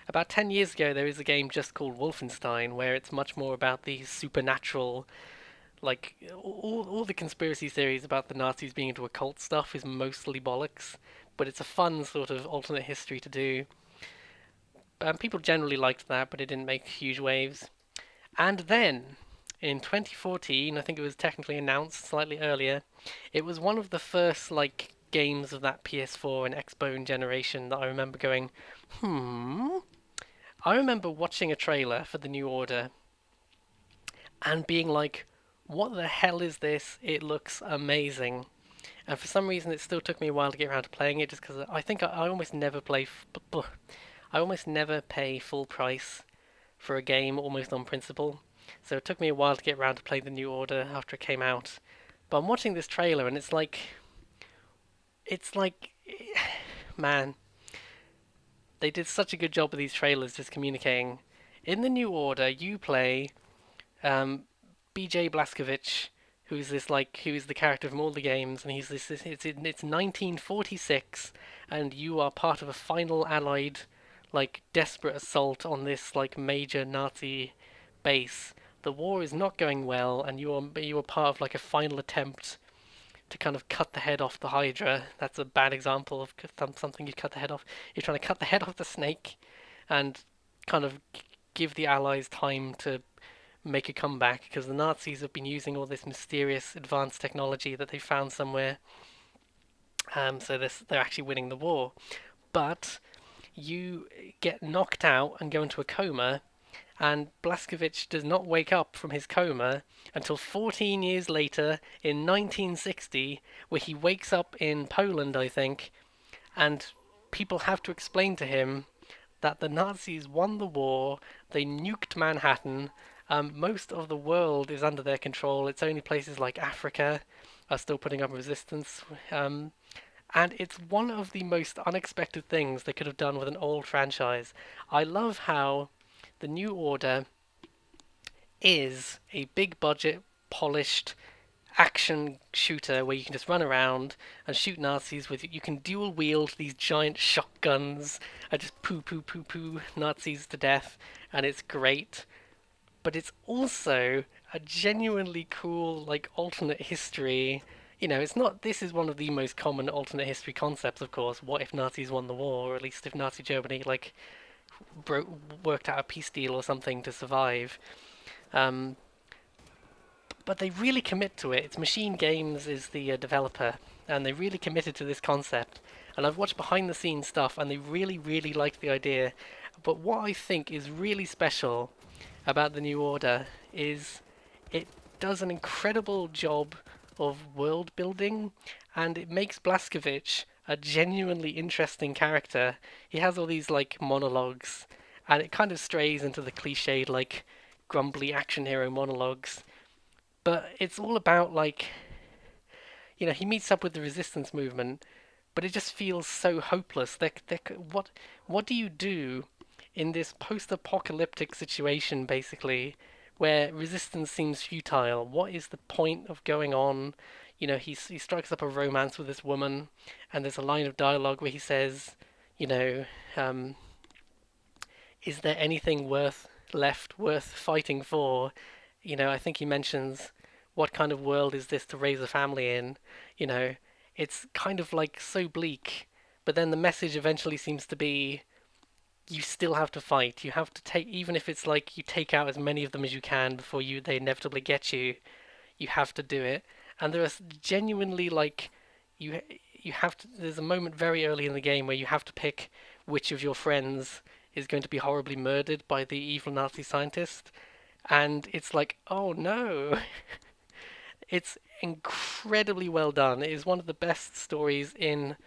About 10 years ago, there is a game just called Wolfenstein, where it's much more about the supernatural, like, all the conspiracy theories about the Nazis being into occult stuff is mostly bollocks, but it's a fun sort of alternate history to do. People generally liked that, but it didn't make huge waves. And then, in 2014, I think it was technically announced slightly earlier, it was one of the first, like, games of that PS4 and Xbone generation that I remember going, I remember watching a trailer for the New Order and being like, what the hell is this? It looks amazing. And for some reason, it still took me a while to get around to playing it, just because I think I almost never I almost never pay full price for a game, almost on principle. So it took me a while to get around to play the New Order after it came out. But I'm watching this trailer, and it's like, man, they did such a good job with these trailers, just communicating. In the New Order, you play BJ Blazkowicz, who is the character from all the games, and it's 1946, and you are part of a final Allied, like, desperate assault on this like major Nazi base. The war is not going well, and you are part of like a final attempt to kind of cut the head off the Hydra. That's a bad example of something you cut the head off. You're trying to cut the head off the snake, and kind of give the Allies time to make a comeback, because the Nazis have been using all this mysterious advanced technology that they found somewhere. They're actually winning the war. But you get knocked out and go into a coma, and Blazkowicz does not wake up from his coma until 14 years later in 1960, where he wakes up in Poland, I think, and people have to explain to him that the Nazis won the war, they nuked Manhattan, most of the world is under their control. It's only places like Africa are still putting up resistance. And it's one of the most unexpected things they could have done with an old franchise. I love how the New Order is a big budget, polished action shooter where you can just run around and shoot Nazis with it. You can dual wield these giant shotguns and just poo Nazis to death, and it's great. But it's also a genuinely cool, like, alternate history. It's not. This is one of the most common alternate history concepts, of course. What if Nazis won the war, or at least if Nazi Germany, like, worked out a peace deal or something to survive? Um, but they really commit to it. It's Machine Games is the developer, and they really committed to this concept. And I've watched behind the scenes stuff, and they really, really liked the idea. But what I think is really special about the New Order is it does an incredible job of world building, and it makes Blazkowicz a genuinely interesting character. He has all these like monologues, and it kind of strays into the cliched like grumbly action hero monologues. But it's all about like, he meets up with the resistance movement, but it just feels so hopeless. What do you do in this post-apocalyptic situation, basically, where resistance seems futile. What is the point of going on? He strikes up a romance with this woman, and there's a line of dialogue where he says, you know, um, is there anything worth fighting for? I think he mentions, what kind of world is this to raise a family in? You know, it's kind of like so bleak, but then the message eventually seems to be, you still have to fight. You have to take, even if it's like you take out as many of them as you can before they inevitably get you. You have to do it. And there are genuinely like, you you have to. There's a moment very early in the game where you have to pick which of your friends is going to be horribly murdered by the evil Nazi scientist, and it's like, oh no. It's incredibly well done. It is one of the best stories in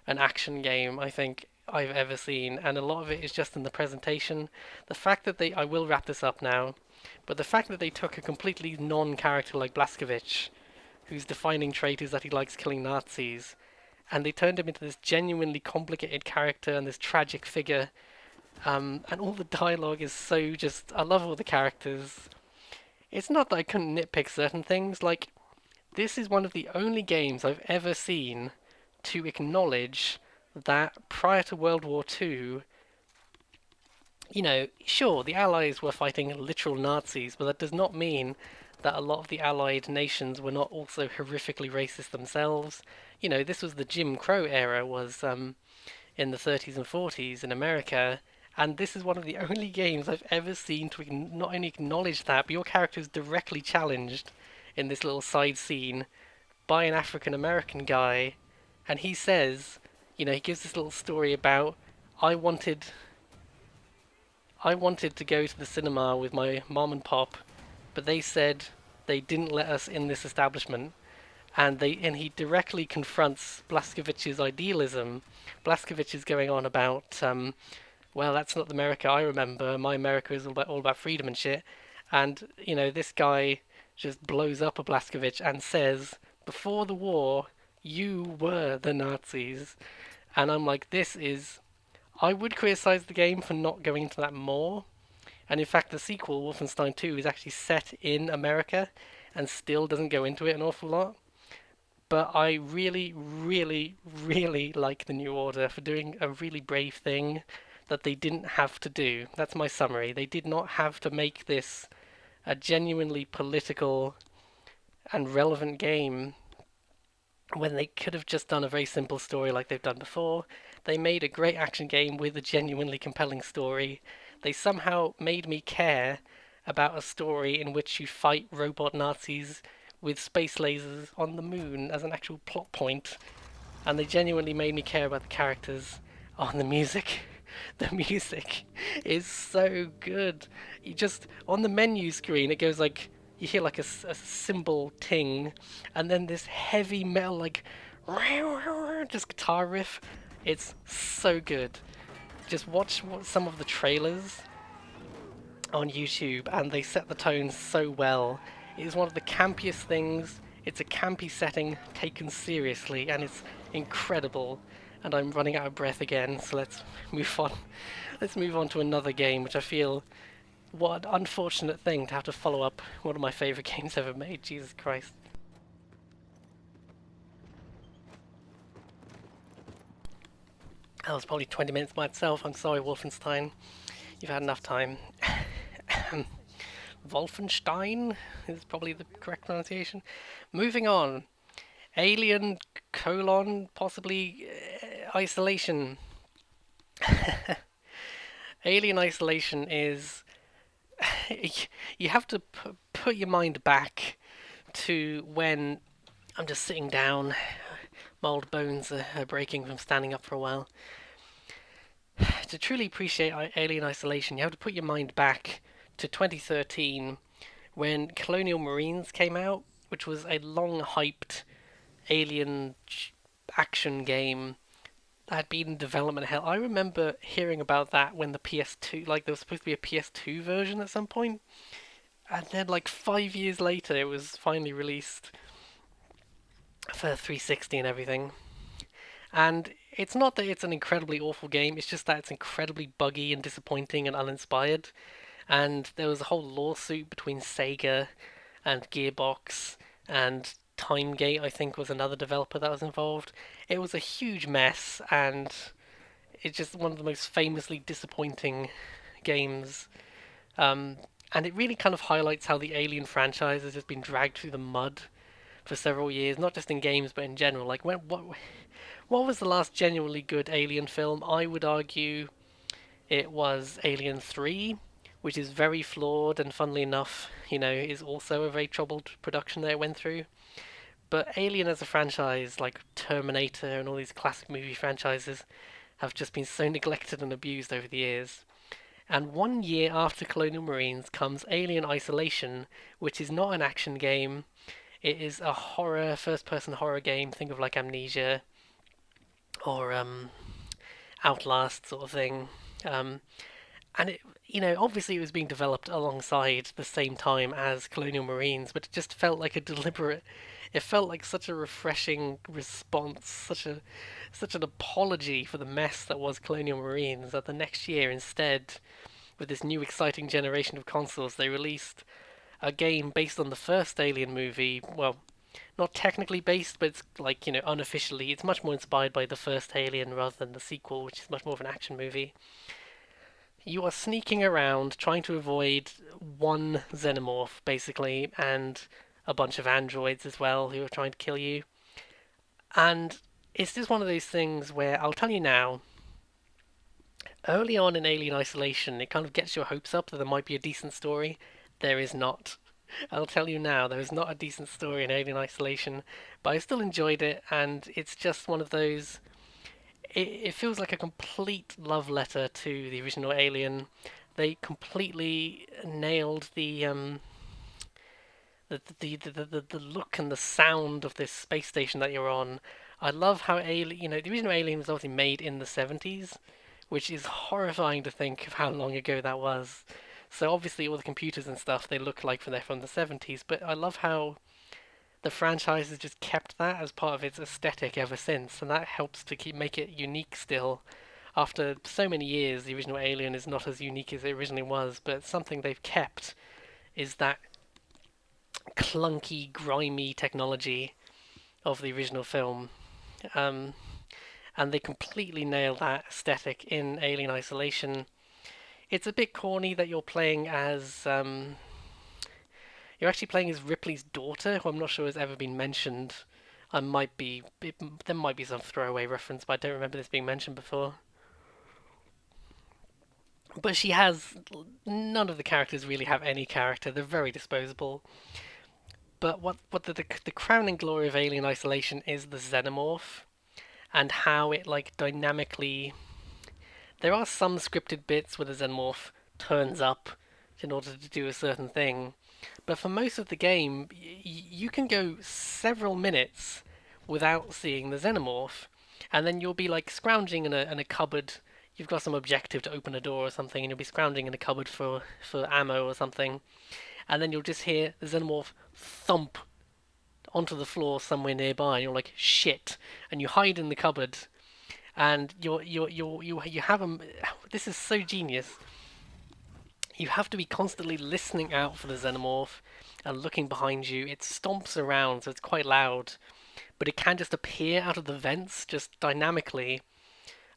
an action game I think I've ever seen, and a lot of it is just in the presentation. The fact that I will wrap this up now, but the fact that they took a completely non-character like Blazkowicz, whose defining trait is that he likes killing Nazis, and they turned him into this genuinely complicated character and this tragic figure. And all the dialogue is so just. I love all the characters. It's not that I couldn't nitpick certain things. Like, this is one of the only games I've ever seen to acknowledge that prior to World War II, sure, the Allies were fighting literal Nazis, but that does not mean that a lot of the Allied nations were not also horrifically racist themselves. This was the Jim Crow era, was in the 30s and 40s in America, and this is one of the only games I've ever seen to not only acknowledge that, but your character is directly challenged in this little side scene by an African American guy, and he says, he gives this little story about, I wanted to go to the cinema with my mom and pop, but they said they didn't let us in this establishment. And he directly confronts Blazkowicz's idealism. Blazkowicz is going on about, well, that's not the America I remember. My America is all about freedom and shit. And this guy just blows up a Blazkowicz and says, before the war, you were the Nazis. And I'm like, I would criticize the game for not going into that more. And in fact, the sequel, Wolfenstein 2, is actually set in America and still doesn't go into it an awful lot. But I really, really, really like the New Order for doing a really brave thing that they didn't have to do. That's my summary. They did not have to make this a genuinely political and relevant game when they could have just done a very simple story like they've done before. They made a great action game with a genuinely compelling story. They somehow made me care about a story in which you fight robot Nazis with space lasers on the moon as an actual plot point, and they genuinely made me care about the characters. Oh, and the music. The music is so good. You just, on the menu screen, it goes like, you hear like a cymbal ting, and then this heavy metal, like, just guitar riff. It's so good. Just watch some of the trailers on YouTube, and they set the tone so well. It is one of the campiest things. It's a campy setting taken seriously, and it's incredible. And I'm running out of breath again, so let's move on. Let's move on to another game, which I feel, what an unfortunate thing to have to follow up one of my favourite games ever made. Jesus Christ. That was probably 20 minutes by itself. I'm sorry, Wolfenstein. You've had enough time. Wolfenstein is probably the correct pronunciation. Moving on. Alien possibly Isolation. Alien Isolation is... you have to put your mind back to when I'm just sitting down. My old bones are breaking from standing up for a while. To truly appreciate Alien Isolation, you have to put your mind back to 2013 when Colonial Marines came out, which was a long-hyped alien action game that had been in development hell. I remember hearing about that when the PS2, like there was supposed to be a PS2 version at some point, and then like 5 years later it was finally released for 360 and everything. And it's not that it's an incredibly awful game, it's just that it's incredibly buggy and disappointing and uninspired. and there was a whole lawsuit between Sega and Gearbox, and Timegate, I think, was another developer that was involved. It was a huge mess, and it's just one of the most famously disappointing games. Um, and it really kind of highlights how the Alien franchise has just been dragged through the mud for several years, not just in games but in general. Like, what was the last genuinely good Alien film? I would argue it was Alien 3, which is very flawed and, funnily enough, is also a very troubled production that it went through. But Alien as a franchise, like Terminator and all these classic movie franchises, have just been so neglected and abused over the years. And 1 year after Colonial Marines comes Alien Isolation, which is not an action game. It is a horror, first-person horror game. Think of like Amnesia or Outlast sort of thing. Um, and obviously it was being developed alongside the same time as Colonial Marines, but it just felt like a deliberate. It felt like such a refreshing response, such an apology for the mess that was Colonial Marines. That the next year, instead, with this new exciting generation of consoles, they released a game based on the first Alien movie. Well, not technically based, but it's like, unofficially, it's much more inspired by the first Alien rather than the sequel, which is much more of an action movie. You are sneaking around trying to avoid one xenomorph, basically, and a bunch of androids as well who are trying to kill you. And it's just one of those things where I'll tell you now, early on in Alien Isolation, it kind of gets your hopes up that there might be a decent story. There is not. I'll tell you now, there is not a decent story in Alien Isolation, but I still enjoyed it, and it's just one of those. It feels like a complete love letter to the original Alien. They completely nailed the look and the sound of this space station that you're on. I love how the original Alien was obviously made in the 70s, which is horrifying to think of how long ago that was. So obviously all the computers and stuff they look like they're from the 70s, but I love how the franchise has just kept that as part of its aesthetic ever since, and that helps to make it unique still. After so many years, the original Alien is not as unique as it originally was, but something they've kept is that clunky, grimy technology of the original film. Um, and they completely nail that aesthetic in Alien Isolation. It's a bit corny that you're actually playing as Ripley's daughter, who I'm not sure has ever been mentioned. There might be some throwaway reference, but I don't remember this being mentioned before. But she has none of the characters really have any character. They're very disposable. But what the crowning glory of Alien Isolation is the xenomorph and how it like dynamically. There are some scripted bits where the xenomorph turns up in order to do a certain thing, but for most of the game, you can go several minutes without seeing the xenomorph, and then you'll be like scrounging in a cupboard. You've got some objective to open a door or something, and you'll be scrounging in a cupboard for ammo or something, and then you'll just hear the xenomorph thump onto the floor somewhere nearby, and you're like shit, and you hide in the cupboard, and you have a. This is so genius. You have to be constantly listening out for the xenomorph and looking behind you. It stomps around, so it's quite loud, but it can just appear out of the vents just dynamically.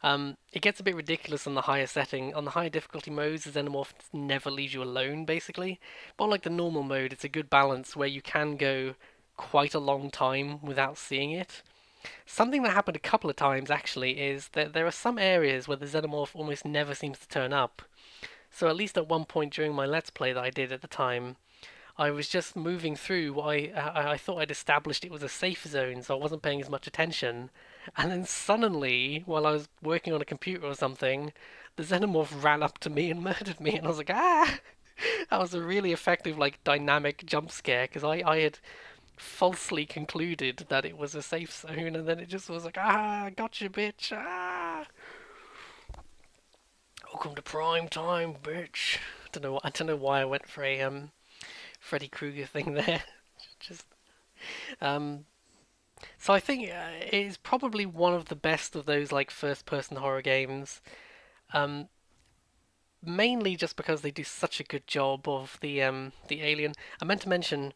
It gets a bit ridiculous on the higher setting. On the higher difficulty modes, the xenomorph never leaves you alone, basically. But on like the normal mode, it's a good balance where you can go quite a long time without seeing it. Something that happened a couple of times actually is that there are some areas where the xenomorph almost never seems to turn up. So at least at one point during my Let's Play that I did at the time, I was just moving through what I thought I'd established it was a safe zone, so I wasn't paying as much attention. And then suddenly, while I was working on a computer or something, the xenomorph ran up to me and murdered me, and I was like, ah! That was a really effective, like, dynamic jump scare, because I had falsely concluded that it was a safe zone, and then it just was like, ah, gotcha, bitch, ah! Welcome to prime time, bitch. I don't know why I went for a Freddy Krueger thing there. Just um. So I think it is probably one of the best of those like first-person horror games. Um, mainly just because they do such a good job of the alien. I meant to mention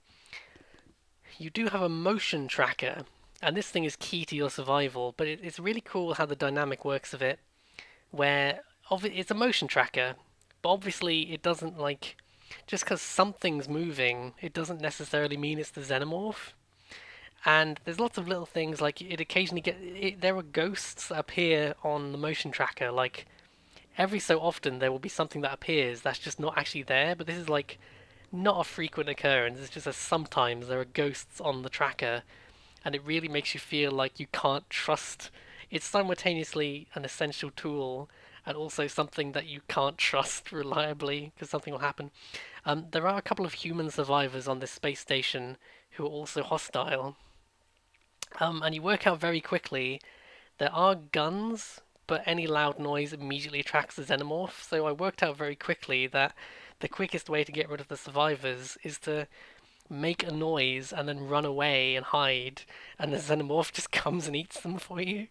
you do have a motion tracker, and this thing is key to your survival. But it's really cool how the dynamic works of it, where it's a motion tracker, but obviously it doesn't like just because something's moving, it doesn't necessarily mean it's the xenomorph. And there's lots of little things like it occasionally there are ghosts that appear on the motion tracker. Like every so often there will be something that appears that's just not actually there. But this is like not a frequent occurrence. It's just that sometimes there are ghosts on the tracker, and it really makes you feel like you can't trust. It's simultaneously an essential tool and also something that you can't trust reliably because something will happen. There are a couple of human survivors on this space station who are also hostile, and you work out very quickly there are guns, but any loud noise immediately attracts the xenomorph. So I worked out very quickly that the quickest way to get rid of the survivors is to make a noise and then run away and hide, and the xenomorph just comes and eats them for you.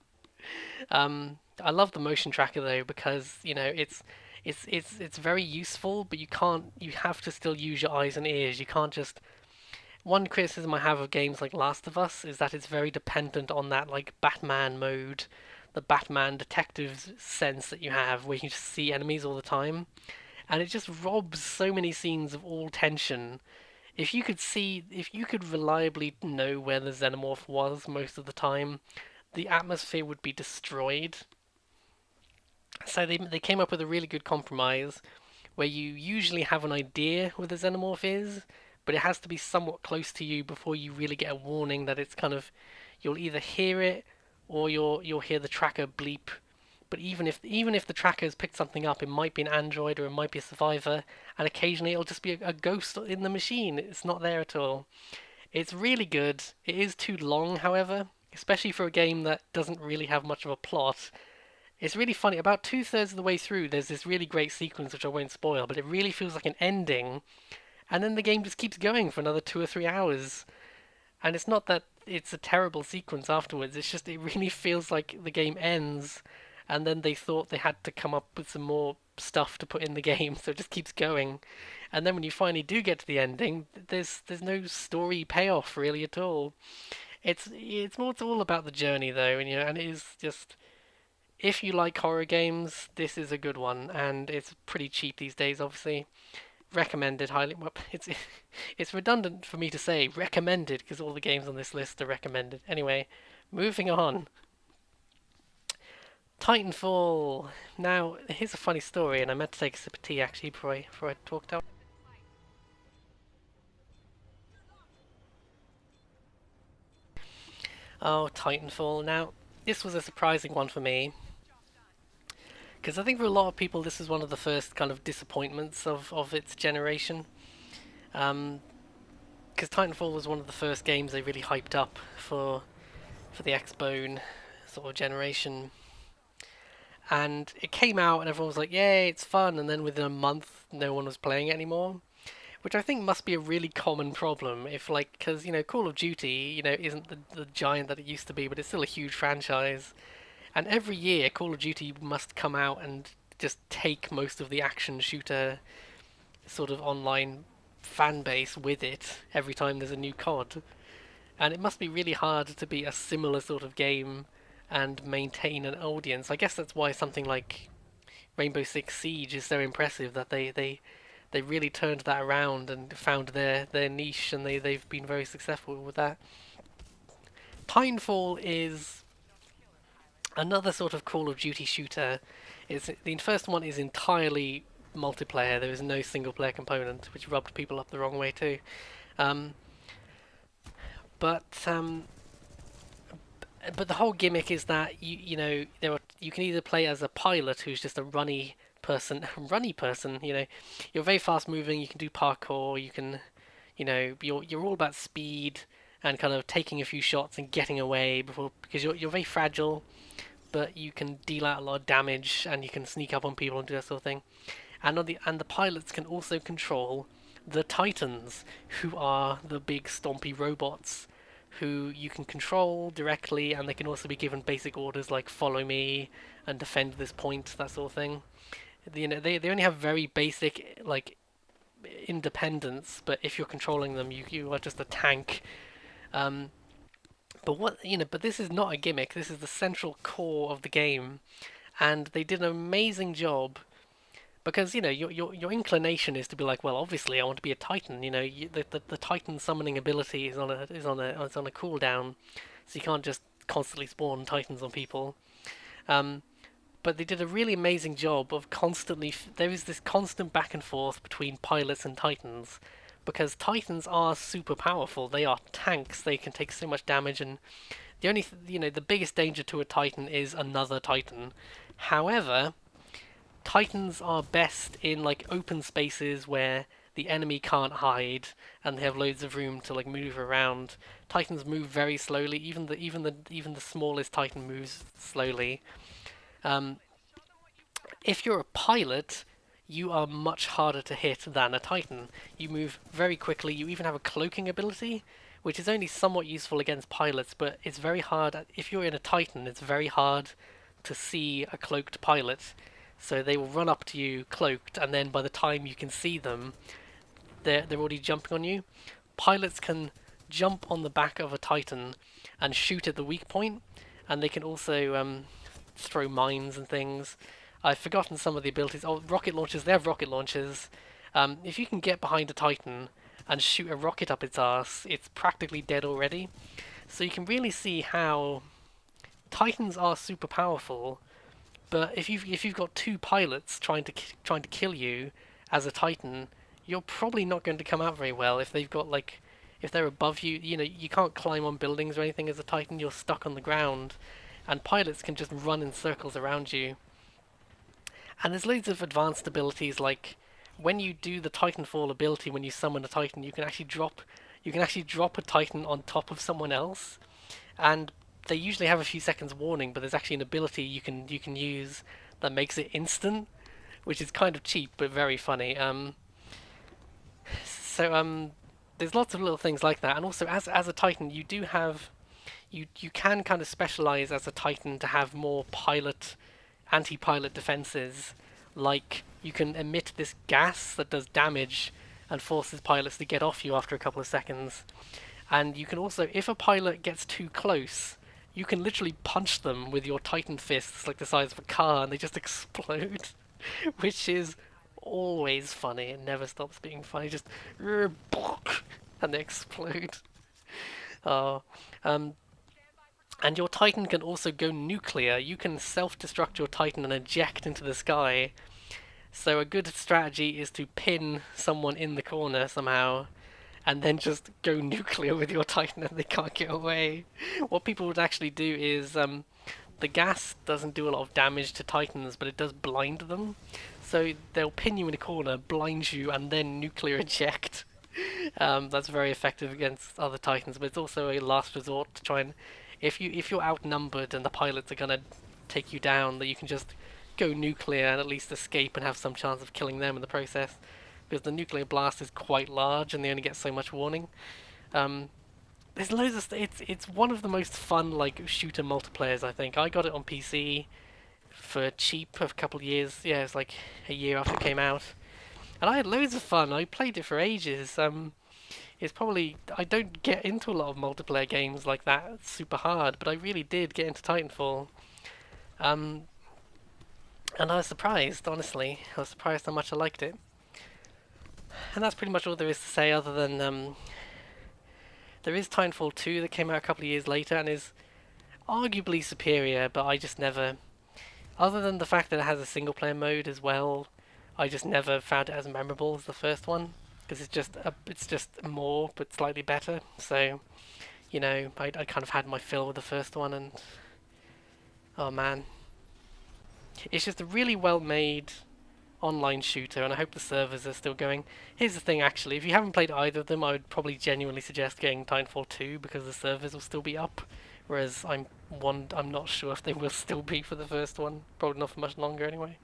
I love the motion tracker though because it's very useful, but you have to still use your eyes and ears. You can't just one criticism I have of games like Last of Us is that it's very dependent on that like Batman mode, the Batman detective sense that you have, where you can just see enemies all the time, and it just robs so many scenes of all tension. If you could reliably know where the xenomorph was most of the time, the atmosphere would be destroyed. So they came up with a really good compromise where you usually have an idea where the xenomorph is, but it has to be somewhat close to you before you really get a warning that it's kind of you'll either hear it or you'll hear the tracker bleep. But even if the tracker has picked something up, it might be an android or it might be a survivor, and occasionally it'll just be a ghost in the machine. It's not there at all. It's really good. It is too long, however, especially for a game that doesn't really have much of a plot. It's really funny. About two-thirds of the way through, there's this really great sequence which I won't spoil, but it really feels like an ending, and then the game just keeps going for another 2 or 3 hours. And it's not that it's a terrible sequence afterwards. It's just it really feels like the game ends, and then they thought they had to come up with some more stuff to put in the game, so it just keeps going. And then when you finally do get to the ending, there's no story payoff really at all. It's all about the journey though, and it is just if you like horror games, this is a good one, and it's pretty cheap these days, obviously. Recommended highly. Well, it's redundant for me to say recommended because all the games on this list are recommended. Anyway, moving on. Titanfall. Now, here's a funny story, and I meant to take a sip of tea actually before I talked out. Oh, Titanfall. Now, this was a surprising one for me because I think for a lot of people this is one of the first kind of disappointments of its generation. Um, because Titanfall was one of the first games they really hyped up for the Xbone sort of generation, and it came out and everyone was like, "Yay, it's fun!" And then within a month, no one was playing it anymore, which I think must be a really common problem. If like, because Call of Duty, isn't the giant that it used to be, but it's still a huge franchise, and every year Call of Duty must come out and just take most of the action shooter sort of online fan base with it every time there's a new COD. And it must be really hard to be a similar sort of game and maintain an audience. I guess that's why something like Rainbow Six Siege is so impressive that they really turned that around and found their niche, and they've been very successful with that. Titanfall is another sort of Call of Duty shooter. The first one is entirely multiplayer. There is no single player component, which rubbed people up the wrong way too. Um, but but the whole gimmick is that you can either play as a pilot who's just a runny person. You're very fast moving. You can do parkour. You can, you're all about speed and kind of taking a few shots and getting away before because you're very fragile, but you can deal out a lot of damage and you can sneak up on people and do that sort of thing. And the pilots can also control the Titans, who are the big stompy robots who you can control directly, and they can also be given basic orders like follow me and defend this point, that sort of thing. They only have very basic like independence, but if you're controlling them, you are just a tank. Um, but this is not a gimmick. This is the central core of the game, and they did an amazing job because your inclination is to be like, well, obviously I want to be a Titan. The Titan summoning ability is on a cooldown, so you can't just constantly spawn Titans on people. Um, but they did a really amazing job of constantly. There is this constant back and forth between pilots and Titans, because Titans are super powerful. They are tanks. They can take so much damage, and the biggest danger to a Titan is another Titan. However, Titans are best in like open spaces where the enemy can't hide and they have loads of room to like move around. Titans move very slowly. Even the smallest Titan moves slowly. Um, if you're a pilot, you are much harder to hit than a Titan. You move very quickly. You even have a cloaking ability, which is only somewhat useful against pilots, but it's very hard. If you're in a Titan, it's very hard to see a cloaked pilot. So they will run up to you cloaked, and then by the time you can see them, they're already jumping on you. Pilots can jump on the back of a Titan and shoot at the weak point, and they can also throw mines and things. I've forgotten some of the abilities. Oh, rocket launchers. They have rocket launchers. If you can get behind a Titan and shoot a rocket up its arse, it's practically dead already. So you can really see how Titans are super powerful, but if you've got two pilots trying to kill you as a Titan, you're probably not going to come out very well. If they're above you, you can't climb on buildings or anything as a Titan. You're stuck on the ground, and pilots can just run in circles around you. And there's loads of advanced abilities like when you do the Titanfall ability, when you summon a Titan, you can actually drop a Titan on top of someone else, and they usually have a few seconds warning, but there's actually an ability you can use that makes it instant, which is kind of cheap but very funny. So there's lots of little things like that, and also as a Titan, you can kind of specialize as a Titan to have more anti-pilot defenses. Like you can emit this gas that does damage and forces pilots to get off you after a couple of seconds. And you can also, if a pilot gets too close, you can literally punch them with your Titan fists, like the size of a car, and they just explode, which is always funny. It never stops being funny. Just and they explode. Oh, um, and your Titan can also go nuclear. You can self-destruct your Titan and eject into the sky. So a good strategy is to pin someone in the corner somehow, and then just go nuclear with your Titan and they can't get away. What people would actually do is the gas doesn't do a lot of damage to Titans, but it does blind them. So they'll pin you in a corner, blind you, and then nuclear eject. That's very effective against other Titans, but it's also a last resort to try and if you're outnumbered and the pilots are gonna take you down, that you can just go nuclear and at least escape and have some chance of killing them in the process, because the nuclear blast is quite large and they only get so much warning. Um, there's loads of it's one of the most fun like shooter multiplayers. I think I got it on PC for cheap a couple of years. Yeah, it was like a year after it came out, and I had loads of fun. I played it for ages. It's probably I don't get into a lot of multiplayer games like that. It's super hard, but I really did get into Titanfall. Um, and I was surprised, honestly. I was surprised how much I liked it. And that's pretty much all there is to say, other than there is Titanfall 2 that came out a couple of years later and is arguably superior, but I just never, other than the fact that it has a single player mode as well, I just never found it as memorable as the first one, because it's just more but slightly better. So I kind of had my fill with the first one, and oh man, it's just a really well made online shooter, and I hope the servers are still going. Here's the thing, actually, if you haven't played either of them, I would probably genuinely suggest getting Titanfall 2 because the servers will still be up. Whereas I'm not sure if they will still be for the first one. Probably not for much longer anyway.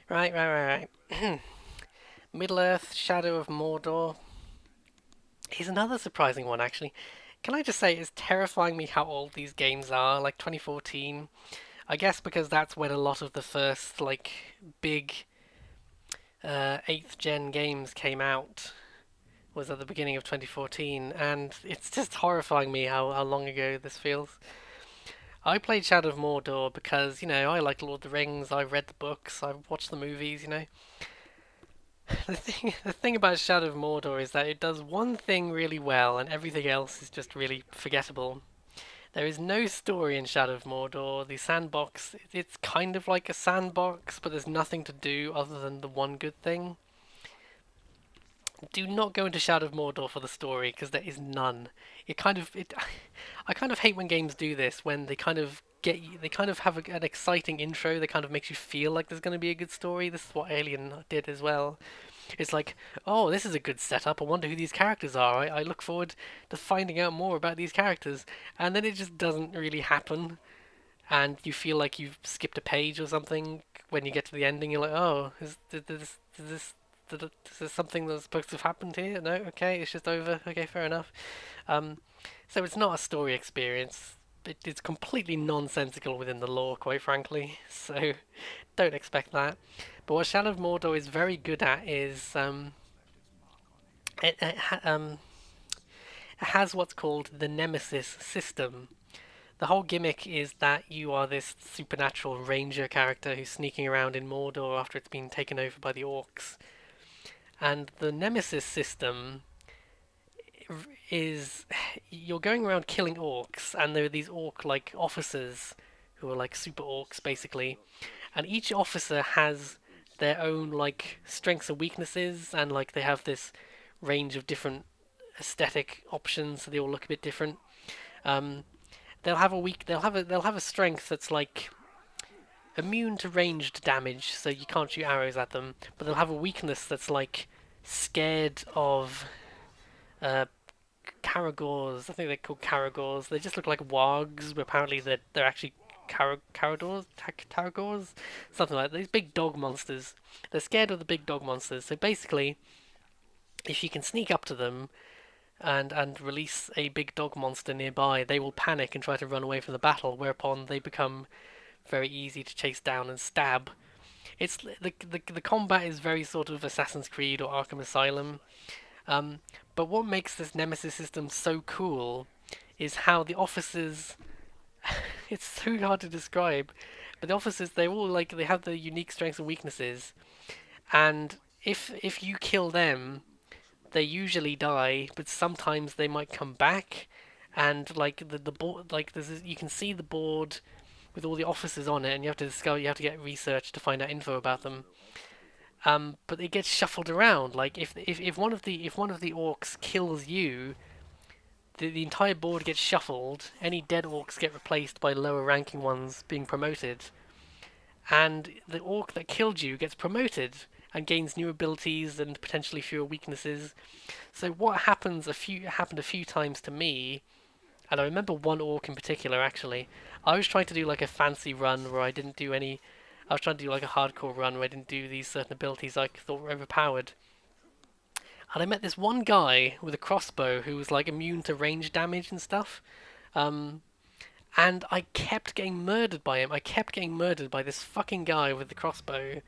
Right. Middle Earth: Shadow of Mordor is another surprising one, actually. can I just say it's terrifying me how old these games are? Like 2014. I guess because that's when a lot of the first like big 8th gen games came out was at the beginning of 2014, and it's just horrifying me how long ago this feels. I played Shadow of Mordor because, I like Lord of the Rings, I've read the books, I've watched the movies. The thing about Shadow of Mordor is that it does one thing really well and everything else is just really forgettable. There is no story in Shadow of Mordor. The sandbox, it's kind of like a sandbox, but there's nothing to do other than the one good thing. Do not go into Shadow of Mordor for the story because there is none. I kind of hate when games do this when they kind of get you, they kind of have an exciting intro that kind of makes you feel like there's going to be a good story. This is what Alien did as well. It's like, oh, this is a good setup. I wonder who these characters are. I look forward to finding out more about these characters, and then it just doesn't really happen, and you feel like you've skipped a page or something. When you get to the ending, you're like, oh, is this something that's supposed to have happened here? No, okay, it's just over. Okay, fair enough. Um, so it's not a story experience. It's completely nonsensical within the lore, quite frankly. So don't expect that. But what Shadow of Mordor is very good at is it, it, ha- um, it has what's called the Nemesis system. The whole gimmick is that you are this supernatural ranger character who's sneaking around in Mordor after it's been taken over by the orcs. And the Nemesis system is you're going around killing orcs, and there are these orc like officers who are like super orcs basically, and each officer has their own like strengths and weaknesses, and like they have this range of different aesthetic options, so they all look a bit different. Um, they'll have a strength that's like immune to ranged damage, so you can't shoot arrows at them, but they'll have a weakness that's like scared of uh, Caragors. I think they're called Caragors. They just look like wargs, but apparently they're actually Caragors, something like that. These big dog monsters. They're scared of the big dog monsters. So basically, if you can sneak up to them and release a big dog monster nearby, they will panic and try to run away from the battle. Whereupon they become very easy to chase down and stab. It's the combat is very sort of Assassin's Creed or Arkham Asylum. Um, but what makes this Nemesis system so cool is how the officers. It's so hard to describe, but the officers they all like they have their unique strengths and weaknesses, and if you kill them, they usually die, but sometimes they might come back, and like the board like you can see the board with all the officers on it, and you have to get research to find out info about them. But it gets shuffled around. Like if one of the orcs kills you, the entire board gets shuffled. Any dead orcs get replaced by lower ranking ones being promoted, and the orc that killed you gets promoted and gains new abilities and potentially fewer weaknesses. So what happened a few times to me, and I remember one orc in particular actually. I was trying to do like a fancy run where I didn't do any. I was trying to do like a hardcore run where I didn't do these certain abilities I thought were overpowered. And I met this one guy with a crossbow who was like immune to range damage and stuff. Um, and I kept getting murdered by him. I kept getting murdered by this fucking guy with the crossbow.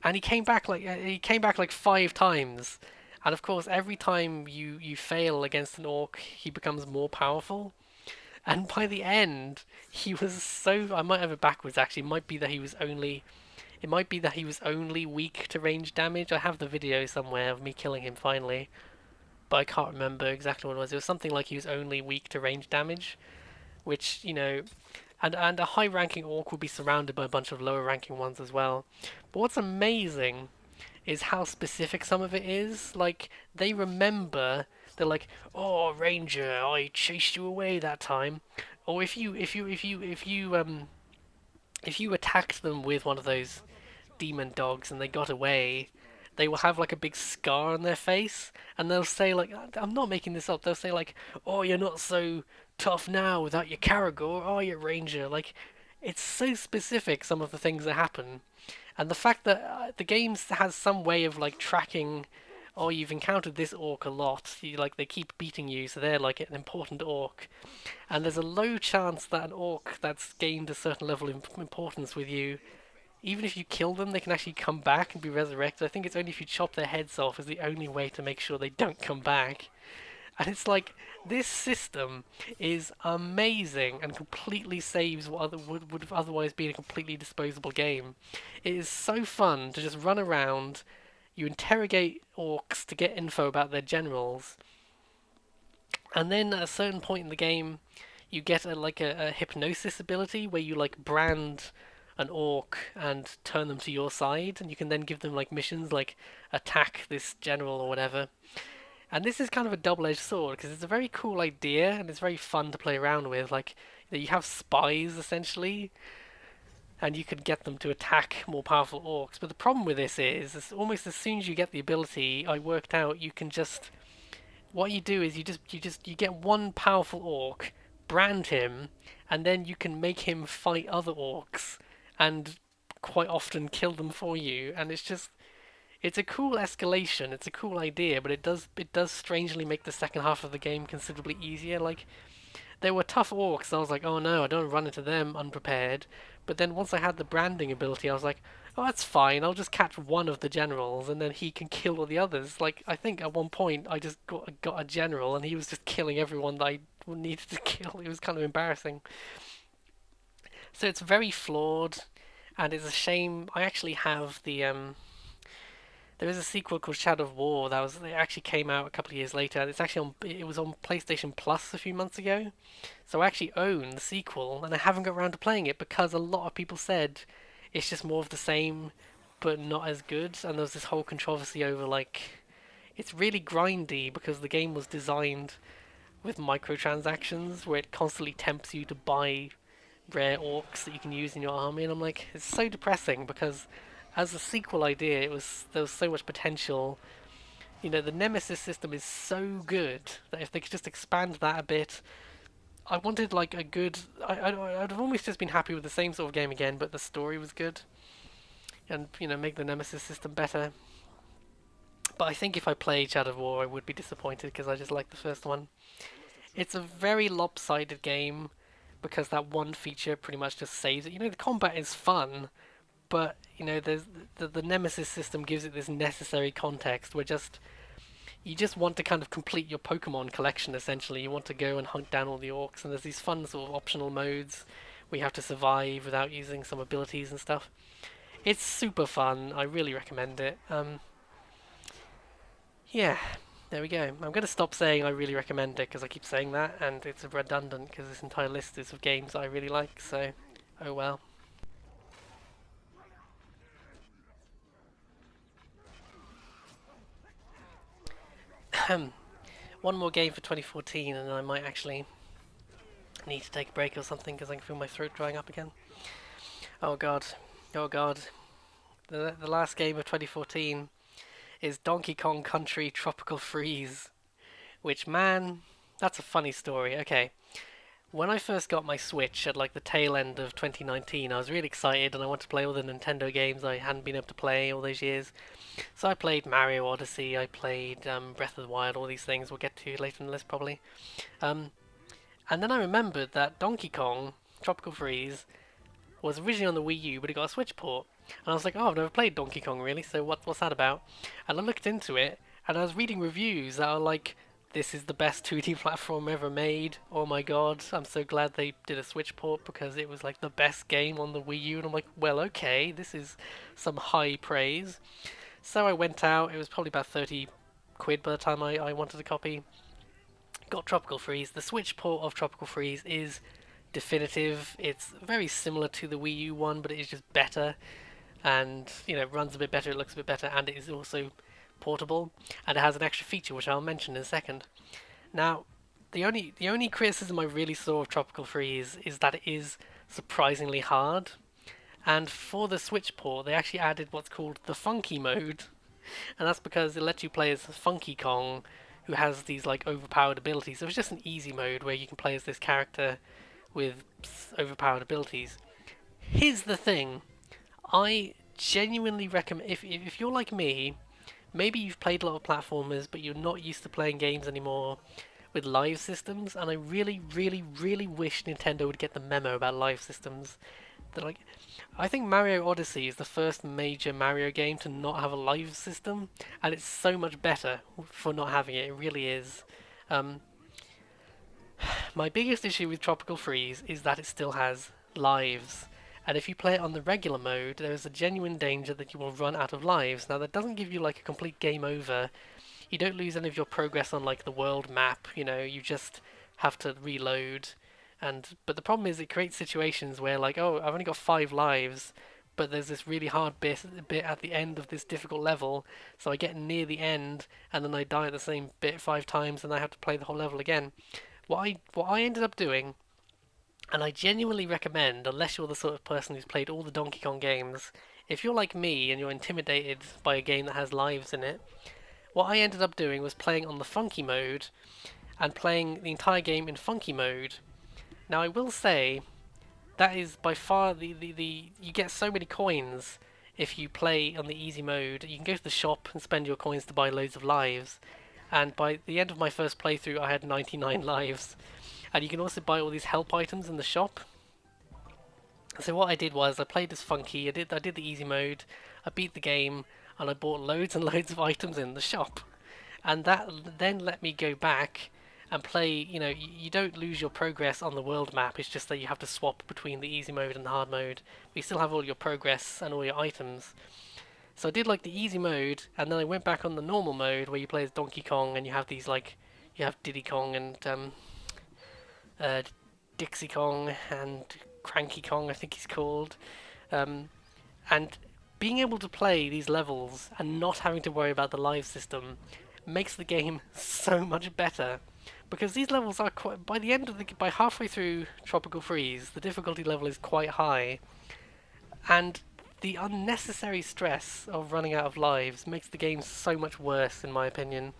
And he came back like 5 times. And of course, every time you fail against an orc, he becomes more powerful. And by the end, he was so. I might have it backwards actually. It might be that he was only. It might be that he was only weak to range damage. I have the video somewhere of me killing him finally, but I can't remember exactly what it was. It was something like he was only weak to range damage, which and a high-ranking orc would be surrounded by a bunch of lower-ranking ones as well. But what's amazing is how specific some of it is. Like they remember. They're like, "Oh, Ranger, I chased you away that time." Or if you attacked them with one of those demon dogs and they got away, they will have like a big scar on their face, and they'll say like, "I'm not making this up." They'll say like, "Oh, you're not so tough now without your Caragor. Oh, your Ranger." Like, it's so specific some of the things that happen, and the fact that the game has some way of like tracking oh, you've encountered this orc a lot. Like they keep beating you, so they're like an important orc. And there's a low chance that an orc that's gained a certain level of importance with you, even if you kill them, they can actually come back and be resurrected. I think it's only if you chop their heads off is the only way to make sure they don't come back. And it's like, this system is amazing and completely saves what would have otherwise been a completely disposable game. It is so fun to just run around, you interrogate orcs to get info about their generals, and then at a certain point in the game, you get a hypnosis ability where you like brand an orc and turn them to your side, and you can then give them like missions like attack this general or whatever. And this is kind of a double-edged sword because it's a very cool idea and it's very fun to play around with. Like, you have spies essentially, and you could get them to attack more powerful orcs. But the problem with this is almost as soon as you get the ability, I worked out you can just what you do is you get one powerful orc, brand him, and then you can make him fight other orcs, and quite often kill them for you. And it's a cool escalation. It's a cool idea, but it does strangely make the second half of the game considerably easier. Like there were tough orcs, and I was like, oh no, I don't run into them unprepared. But then once I had the branding ability, I was like, oh, that's fine. I'll just catch one of the generals, and then he can kill all the others. Like I think at one point I just got a general, and he was just killing everyone that I needed to kill. It was kind of embarrassing. So it's very flawed, and it's a shame. I actually have the. There is a sequel called Shadow of War it actually came out a couple of years later. It's actually it was on PlayStation Plus a few months ago, so I actually own the sequel, and I haven't got around to playing it because a lot of people said it's just more of the same, but not as good. And there was this whole controversy over like it's really grindy because the game was designed with microtransactions where it constantly tempts you to buy rare orcs that you can use in your army, and I'm like, it's so depressing because as a sequel idea, there was so much potential. You know, the Nemesis system is so good that if they could just expand that a bit, I wanted like a good. I'd have almost just been happy with the same sort of game again, but the story was good, and make the Nemesis system better. But I think if I played Shadow of War, I would be disappointed because I just like the first one. It's a very lopsided game because that one feature pretty much just saves it. The combat is fun, but there's the Nemesis system gives it this necessary context where you just want to kind of complete your Pokemon collection. Essentially, you want to go and hunt down all the orcs, and there's these fun sort of optional modes where you have to survive without using some abilities and stuff. It's super fun. I really recommend it. Yeah, there we go. I'm going to stop saying I really recommend it because I keep saying that, and it's redundant because this entire list is of games I really like. So, oh well. One more game for 2014, and then I might actually need to take a break or something because I can feel my throat drying up again. Oh god, oh god. The last game of 2014 is Donkey Kong Country Tropical Freeze, which, man, that's a funny story. Okay, when I first got my Switch at like the tail end of 2019, I was really excited and I wanted to play all the Nintendo games I hadn't been able to play all those years. So I played Mario Odyssey, I played Breath of the Wild, all these things we'll get to later in the list probably. And then I remembered that Donkey Kong Tropical Freeze was originally on the Wii U, but it got a Switch port. And I was like, oh, I've never played Donkey Kong really, so what's that about? And I looked into it, and I was reading reviews that are like, this is the best 2D platform ever made. Oh my god, I'm so glad they did a Switch port because it was like the best game on the Wii U. And I'm like, well, okay, this is some high praise. So I went out, it was probably about 30 quid by the time I wanted a copy. Got Tropical Freeze. The Switch port of Tropical Freeze is definitive. It's very similar to the Wii U one, but it is just better. And, it runs a bit better, it looks a bit better, and it is also portable, and it has an extra feature which I'll mention in a second. Now, the only criticism I really saw of Tropical Freeze is that it is surprisingly hard. And for the Switch port, they actually added what's called the Funky mode, and that's because it lets you play as Funky Kong, who has these like overpowered abilities. So it's just an easy mode where you can play as this character with overpowered abilities. Here's the thing: I genuinely recommend if you're like me, maybe you've played a lot of platformers, but you're not used to playing games anymore with live systems, and I really, really, really wish Nintendo would get the memo about live systems. They're like, I think Mario Odyssey is the first major Mario game to not have a live system, and it's so much better for not having it. It really is. Um, my biggest issue with Tropical Freeze is that it still has lives. And if you play it on the regular mode, there is a genuine danger that you will run out of lives. Now, that doesn't give you like a complete game over. You don't lose any of your progress on like the world map, you just have to reload. But the problem is it creates situations where like, oh, I've only got 5 lives, but there's this really hard bit at the end of this difficult level, so I get near the end and then I die at the same bit 5 times and I have to play the whole level again. What I ended up doing, and I genuinely recommend, unless you're the sort of person who's played all the Donkey Kong games, if you're like me and you're intimidated by a game that has lives in it, what I ended up doing was playing on the funky mode and playing the entire game in funky mode. Now I will say that is by far the you get so many coins if you play on the easy mode. You can go to the shop and spend your coins to buy loads of lives. And by the end of my first playthrough I had 99 lives. And you can also buy all these help items in the shop. So what I did was I played as funky, I did the easy mode, I beat the game, and I bought loads and loads of items in the shop. And that then let me go back and play, you don't lose your progress on the world map, it's just that you have to swap between the easy mode and the hard mode. But you still have all your progress and all your items. So I did like the easy mode, and then I went back on the normal mode where you play as Donkey Kong and you have these like, you have Diddy Kong and uh, Dixie Kong and Cranky Kong, I think he's called. And being able to play these levels and not having to worry about the live system makes the game so much better. Because these levels are quite, by halfway through Tropical Freeze, the difficulty level is quite high, and the unnecessary stress of running out of lives makes the game so much worse, in my opinion.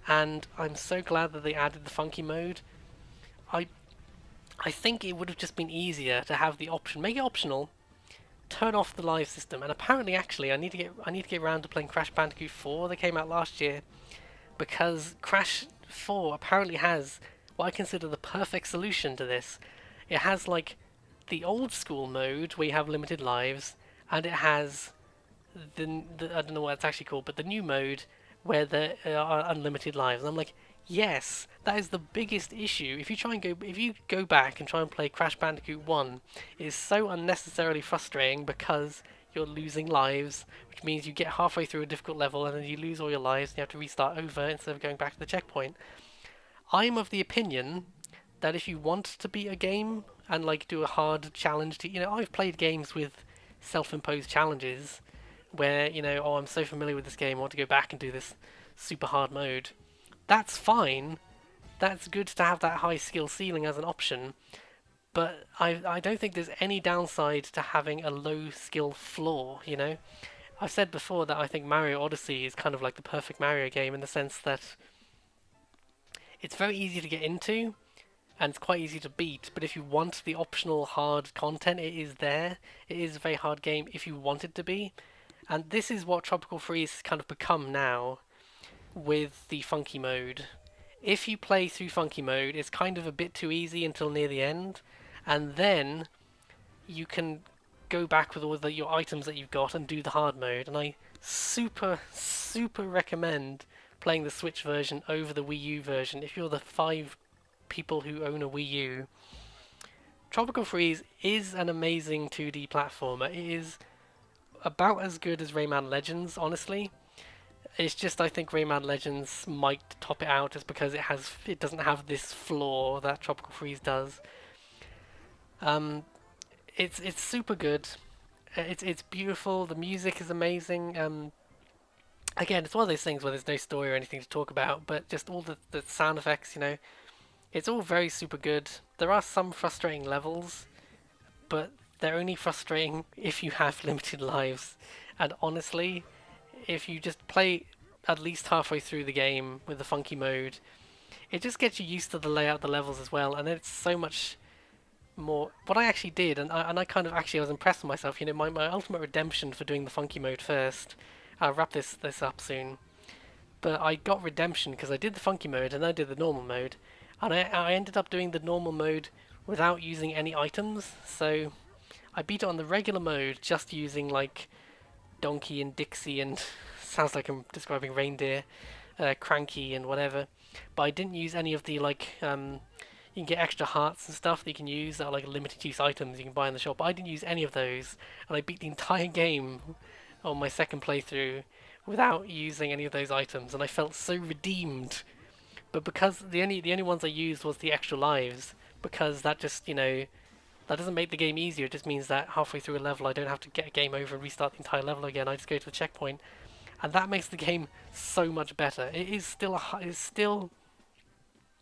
And I'm so glad that they added the funky mode. I I think it would have just been easier to have the option, make it optional, turn off the live system. And apparently, actually, I need to get around to playing Crash Bandicoot 4 that came out last year, because Crash 4 apparently has what I consider the perfect solution to this. It has like the old school mode where you have limited lives, and it has the I don't know what it's actually called, but the new mode where there are unlimited lives. And I'm like, yes, that is the biggest issue. If you go back and try and play Crash Bandicoot 1, it is so unnecessarily frustrating because you're losing lives, which means you get halfway through a difficult level and then you lose all your lives and you have to restart over instead of going back to the checkpoint. I'm of the opinion that if you want to beat a game and like do a hard challenge I've played games with self-imposed challenges where, oh, I'm so familiar with this game, I want to go back and do this super hard mode. That's fine. That's good to have that high skill ceiling as an option. But I don't think there's any downside to having a low skill floor. I've said before that I think Mario Odyssey is kind of like the perfect Mario game in the sense that it's very easy to get into and it's quite easy to beat, but if you want the optional hard content, it is there. It is a very hard game if you want it to be. And this is what Tropical Freeze has kind of become now with the funky mode. If you play through funky mode, it's kind of a bit too easy until near the end, and then you can go back with all your items that you've got and do the hard mode. And I super recommend playing the Switch version over the Wii U version if you're the 5 people who own a Wii U. Tropical Freeze is an amazing 2D platformer. It is about as good as Rayman Legends, honestly. It's just I think Rayman Legends might top it out just because it doesn't have this flaw that Tropical Freeze does. It's super good. It's beautiful. The music is amazing. Again, it's one of those things where there's no story or anything to talk about, but just all the sound effects, it's all very super good. There are some frustrating levels, but they're only frustrating if you have limited lives. And honestly, if you just play at least halfway through the game with the funky mode, it just gets you used to the layout of the levels as well, and it's so much more. What I actually did, and I kind of actually I was impressed with myself. My ultimate redemption for doing the funky mode first. I'll wrap this up soon. but I got redemption because I did the funky mode and I did the normal mode, and I ended up doing the normal mode without using any items. So I beat it on the regular mode just using like Donkey and Dixie and sounds like I'm describing reindeer, Cranky and whatever. But I didn't use any of the you can get extra hearts and stuff that you can use that are like limited use items you can buy in the shop. But I didn't use any of those, and I beat the entire game on my second playthrough without using any of those items, and I felt so redeemed. But because the only ones I used was the extra lives, because that just that doesn't make the game easier. It just means that halfway through a level I don't have to get a game over and restart the entire level again. I just go to the checkpoint, and that makes the game so much better. It's still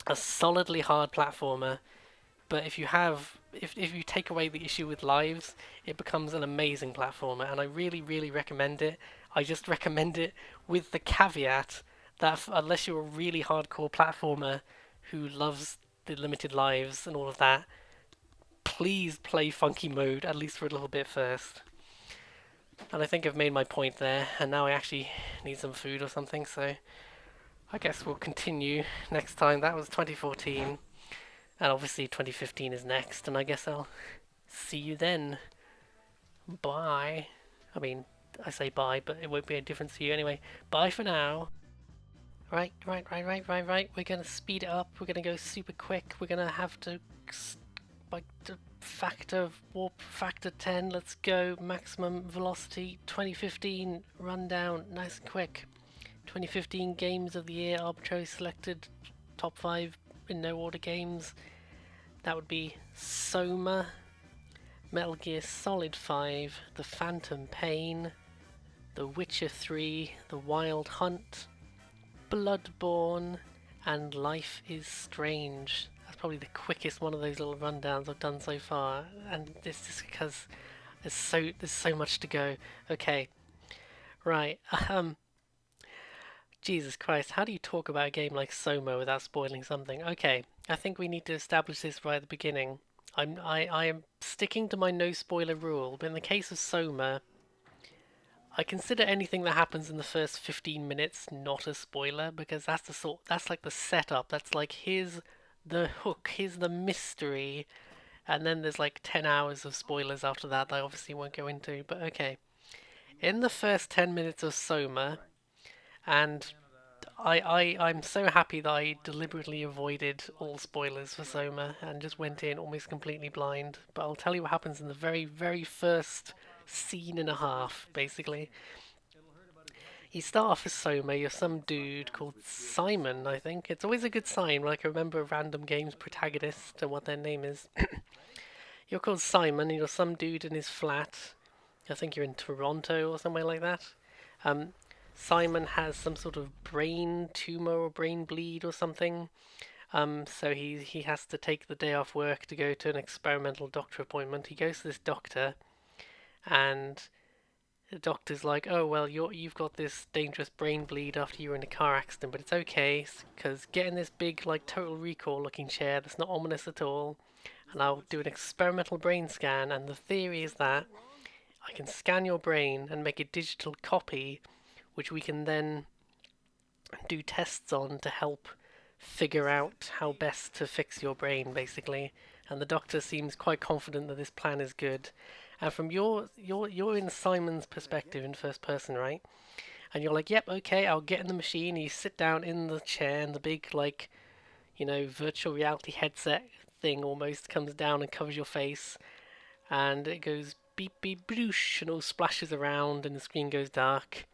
a solidly hard platformer, but if you take away the issue with lives, it becomes an amazing platformer, and I really, really recommend it. I just recommend it with the caveat that unless you're a really hardcore platformer who loves the limited lives and all of that, please play funky mode at least for a little bit first. And I think I've made my point there, and now I actually need some food or something, so I guess we'll continue next time. That was 2014. And obviously 2015 is next, and I guess I'll see you then. Bye. I mean, I say bye, but it won't be a difference to you anyway. Bye for now. Right. We're gonna speed it up. We're gonna go super quick. We're gonna have to like warp factor 10. Let's go. Maximum velocity 2015 rundown. Nice and quick. 2015 games of the year arbitrarily selected. Top 5 in no order games. That would be Soma, Metal Gear Solid 5, The Phantom Pain, The Witcher 3, The Wild Hunt, Bloodborne, and Life is Strange. That's probably the quickest one of those little rundowns I've done so far, and it's just because there's so much to go. Okay, right. Jesus Christ, how do you talk about a game like Soma without spoiling something? Okay, I think we need to establish this right at the beginning. I am sticking to my no spoiler rule, but in the case of Soma, I consider anything that happens in the first 15 minutes not a spoiler, because that's like the setup. That's like here's the hook, here's the mystery, and then there's like 10 hours of spoilers after that I obviously won't go into, but okay. In the first 10 minutes of Soma, and I'm so happy that I deliberately avoided all spoilers for Soma and just went in almost completely blind. But I'll tell you what happens in the very, very first scene and a half, basically. You start off as Soma, you're some dude called Simon, I think. It's always a good sign when I can remember a random game's protagonist and what their name is. You're called Simon, and you're some dude in his flat. I think you're in Toronto or somewhere like that. Simon has some sort of brain tumor or brain bleed or something. So he has to take the day off work to go to an experimental doctor appointment. He goes to this doctor, and the doctor's like, "Oh well, you've got this dangerous brain bleed after you were in a car accident, but it's okay because get in this big like Total Recall looking chair that's not ominous at all, and I'll do an experimental brain scan. And the theory is that I can scan your brain and make a digital copy, which we can then do tests on to help figure out how best to fix your brain, basically." And the doctor seems quite confident that this plan is good. And from you're in Simon's perspective in first person, right? And you're like, "Yep, okay, I'll get in the machine." And you sit down in the chair, and the big virtual reality headset thing almost comes down and covers your face, and it goes beep beep bloosh, and all splashes around, and the screen goes dark.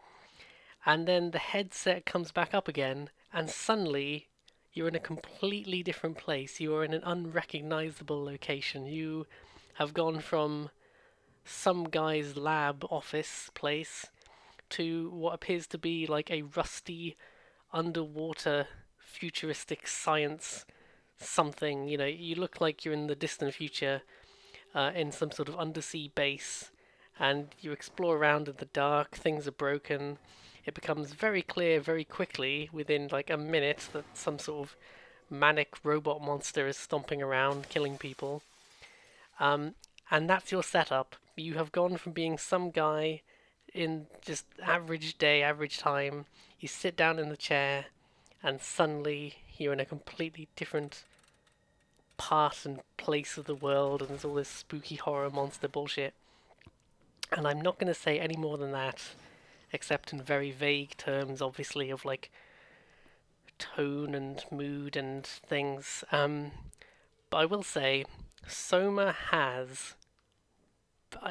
And then the headset comes back up again, and suddenly you're in a completely different place. You are in an unrecognizable location. You have gone from some guy's lab office place to what appears to be like a rusty underwater futuristic science something. You look like you're in the distant future, in some sort of undersea base, and you explore around in the dark. Things are broken. It becomes very clear very quickly, within like a minute, that some sort of manic robot monster is stomping around, killing people. And that's your setup. You have gone from being some guy in just average day, average time, you sit down in the chair and suddenly you're in a completely different part and place of the world, and there's all this spooky horror monster bullshit. And I'm not going to say any more than that, except in very vague terms, obviously, of like tone and mood and things. But I will say, Soma has,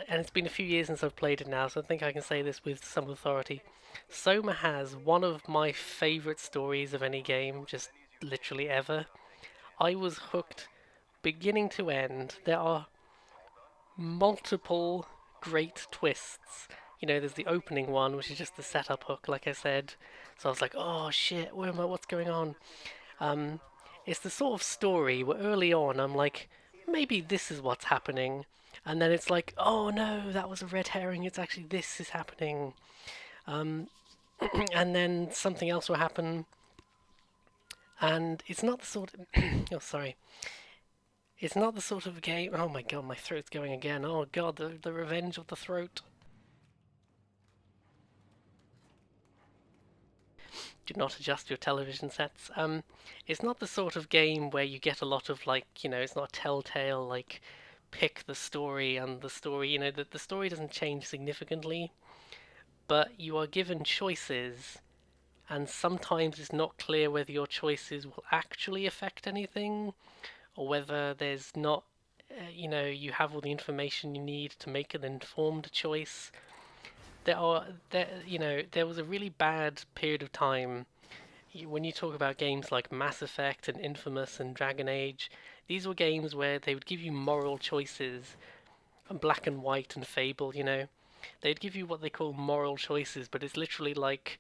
and it's been a few years since I've played it now, so I think I can say this with some authority. Soma has one of my favourite stories of any game, just literally ever. I was hooked beginning to end. There are multiple great twists. You know, there's the opening one, which is just the setup hook, like I said. So I was like, oh shit, where am I? What's going on? Um, it's the sort of story where early on I'm like, maybe this is what's happening. And then it's like, oh no, that was a red herring. It's actually this is happening. Um, and then something else will happen. And it's not the sort of. Oh, sorry. It's not the sort of game. Oh my god, my throat's going again. Oh god, the revenge of the throat. Do not adjust your television sets. It's not the sort of game where you get a lot of like, it's not a telltale like pick the story and the story. The story doesn't change significantly, but you are given choices, and sometimes it's not clear whether your choices will actually affect anything or whether there's not. You have all the information you need to make an informed choice. There was a really bad period of time when you talk about games like Mass Effect and Infamous and Dragon Age. These were games where they would give you moral choices, and Black and White and Fable. They'd give you what they call moral choices, but it's literally like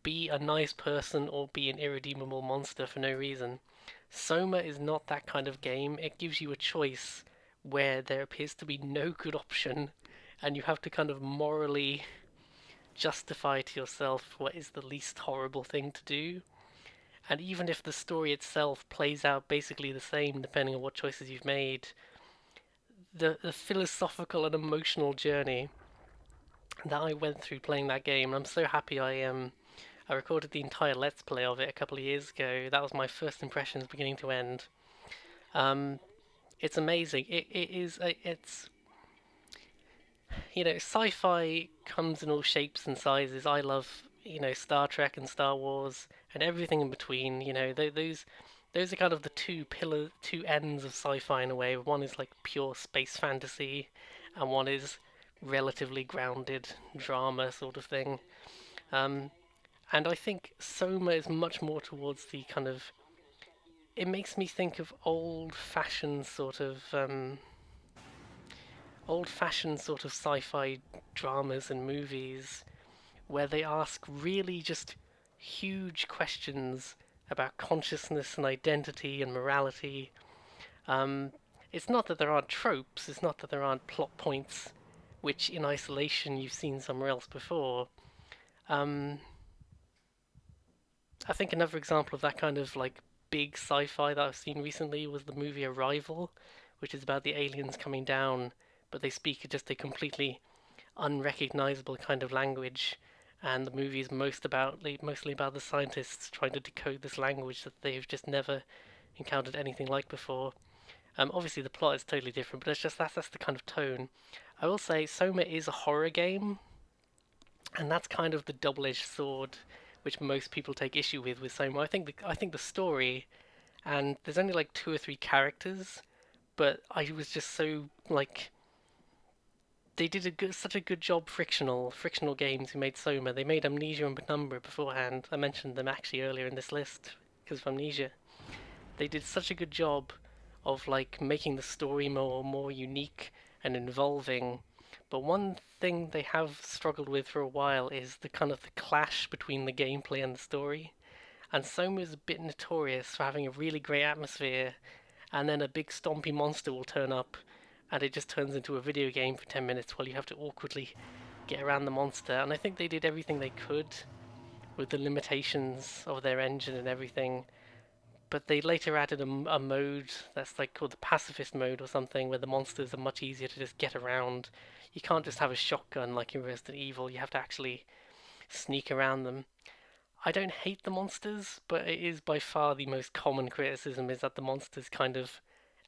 be a nice person or be an irredeemable monster for no reason. Soma is not that kind of game. It gives you a choice where there appears to be no good option, and you have to kind of morally justify to yourself what is the least horrible thing to do. And even if the story itself plays out basically the same depending on what choices you've made, the philosophical and emotional journey that I went through playing that game, I'm so happy I recorded the entire Let's Play of it a couple of years ago. That was my first impressions beginning to end. Um, it's amazing. It's sci-fi comes in all shapes and sizes. I love, Star Trek and Star Wars and everything in between. Those are kind of the two ends of sci-fi in a way. One is like pure space fantasy, and one is relatively grounded drama sort of thing. Um, and I think Soma is much more towards the kind of. It makes me think of old-fashioned sort of sci-fi dramas and movies where they ask really just huge questions about consciousness and identity and morality. Um, it's not that there aren't tropes, it's not that there aren't plot points which in isolation you've seen somewhere else before. Um, I think another example of that kind of like big sci-fi that I've seen recently was the movie Arrival, which is about the aliens coming down, but they speak just a completely unrecognizable kind of language, and the movie is mostly about the scientists trying to decode this language that they've just never encountered anything like before. Obviously the plot is totally different, but it's just that's the kind of tone. I will say Soma is a horror game, and that's kind of the double-edged sword which most people take issue with Soma. I think the story, and there's only like two or three characters, but I was just so like they did such a good job frictional games who made Soma. They made Amnesia and Penumbra beforehand. I mentioned them actually earlier in this list because of Amnesia. They did such a good job of like making the story more unique and involving. But one thing they have struggled with for a while is the kind of the clash between the gameplay and the story. And Soma is a bit notorious for having a really great atmosphere, and then a big stompy monster will turn up, and it just turns into a video game for 10 minutes while you have to awkwardly get around the monster. And I think they did everything they could with the limitations of their engine and everything. but they later added a mode that's like called the pacifist mode or something, where the monsters are much easier to just get around. You can't just have a shotgun like in Resident Evil. You have to actually sneak around them. I don't hate the monsters, but it is by far the most common criticism is that the monsters kind of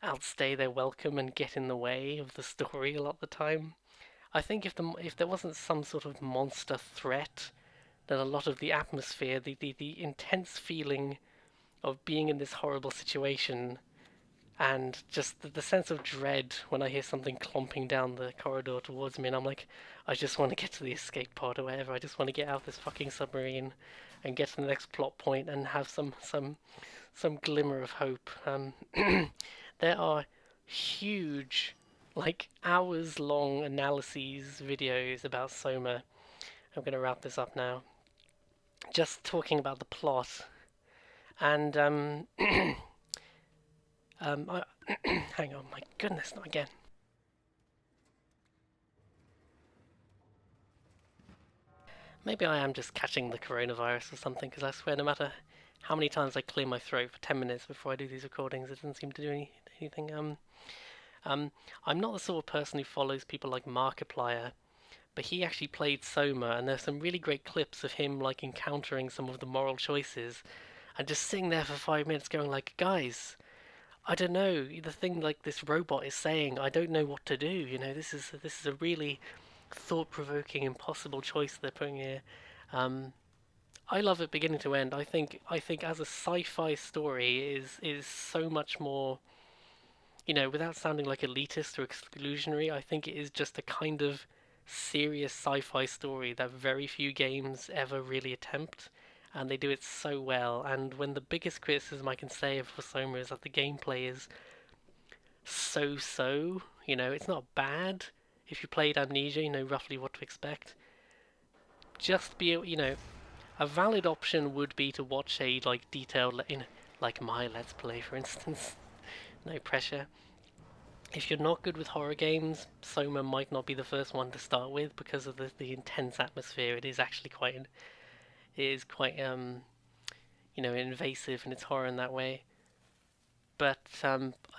outstay their welcome and get in the way of the story a lot of the time. I think if there wasn't some sort of monster threat, then a lot of the atmosphere, the intense feeling of being in this horrible situation, and just the sense of dread when I hear something clomping down the corridor towards me, and I'm like, I just want to get to the escape pod or whatever. I just want to get out of this fucking submarine and get to the next plot point and have some glimmer of hope. There are huge, like hours long analyses videos about Soma. I'm going to wrap this up now. Just talking about the plot and I, hang on, my goodness, not again. Maybe I am just catching the coronavirus or something, because I swear no matter how many times I clear my throat for 10 minutes before I do these recordings, it doesn't seem to do anything. I'm not the sort of person who follows people like Markiplier, but he actually played Soma, and there's some really great clips of him like encountering some of the moral choices, and just sitting there for 5 minutes going like, guys, I don't know, the thing like this robot is saying, I don't know what to do. You know, this is a really thought-provoking, impossible choice they're putting here. Um, I love it beginning to end. I think as a sci-fi story is so much more. You know, without sounding like elitist or exclusionary, I think it is just a kind of serious sci-fi story that very few games ever really attempt, and they do it so well. And when the biggest criticism I can say of Soma is that the gameplay is so, you know, it's not bad. If you played Amnesia, you know roughly what to expect. Just be, you know, a valid option would be to watch a like detailed, you know, like my Let's Play, for instance. No pressure. If you're not good with horror games, Soma might not be the first one to start with because of the intense atmosphere. It is actually quite you know, invasive in its horror in that way. But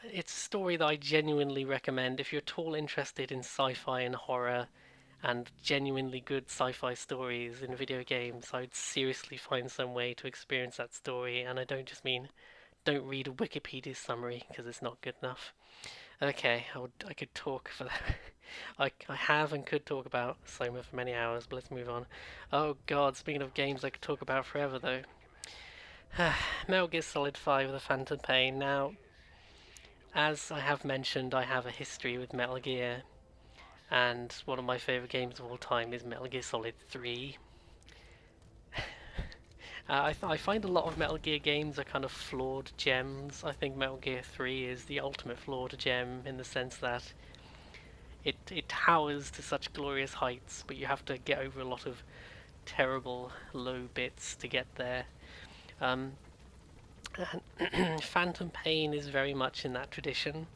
it's a story that I genuinely recommend if you're at all interested in sci-fi and horror and genuinely good sci-fi stories in video games. I'd seriously find some way to experience that story, and I don't just mean don't read a Wikipedia summary because it's not good enough. Okay, I could talk for that. I have and could talk about Soma for many hours, but let's move on. Oh god, speaking of games I could talk about forever though. Metal Gear Solid 5: The Phantom Pain. Now, as I have mentioned, I have a history with Metal Gear, and one of my favourite games of all time is Metal Gear Solid 3. I find a lot of Metal Gear games are kind of flawed gems. I think Metal Gear 3 is the ultimate flawed gem in the sense that it towers to such glorious heights, but you have to get over a lot of terrible low bits to get there. Phantom Pain is very much in that tradition,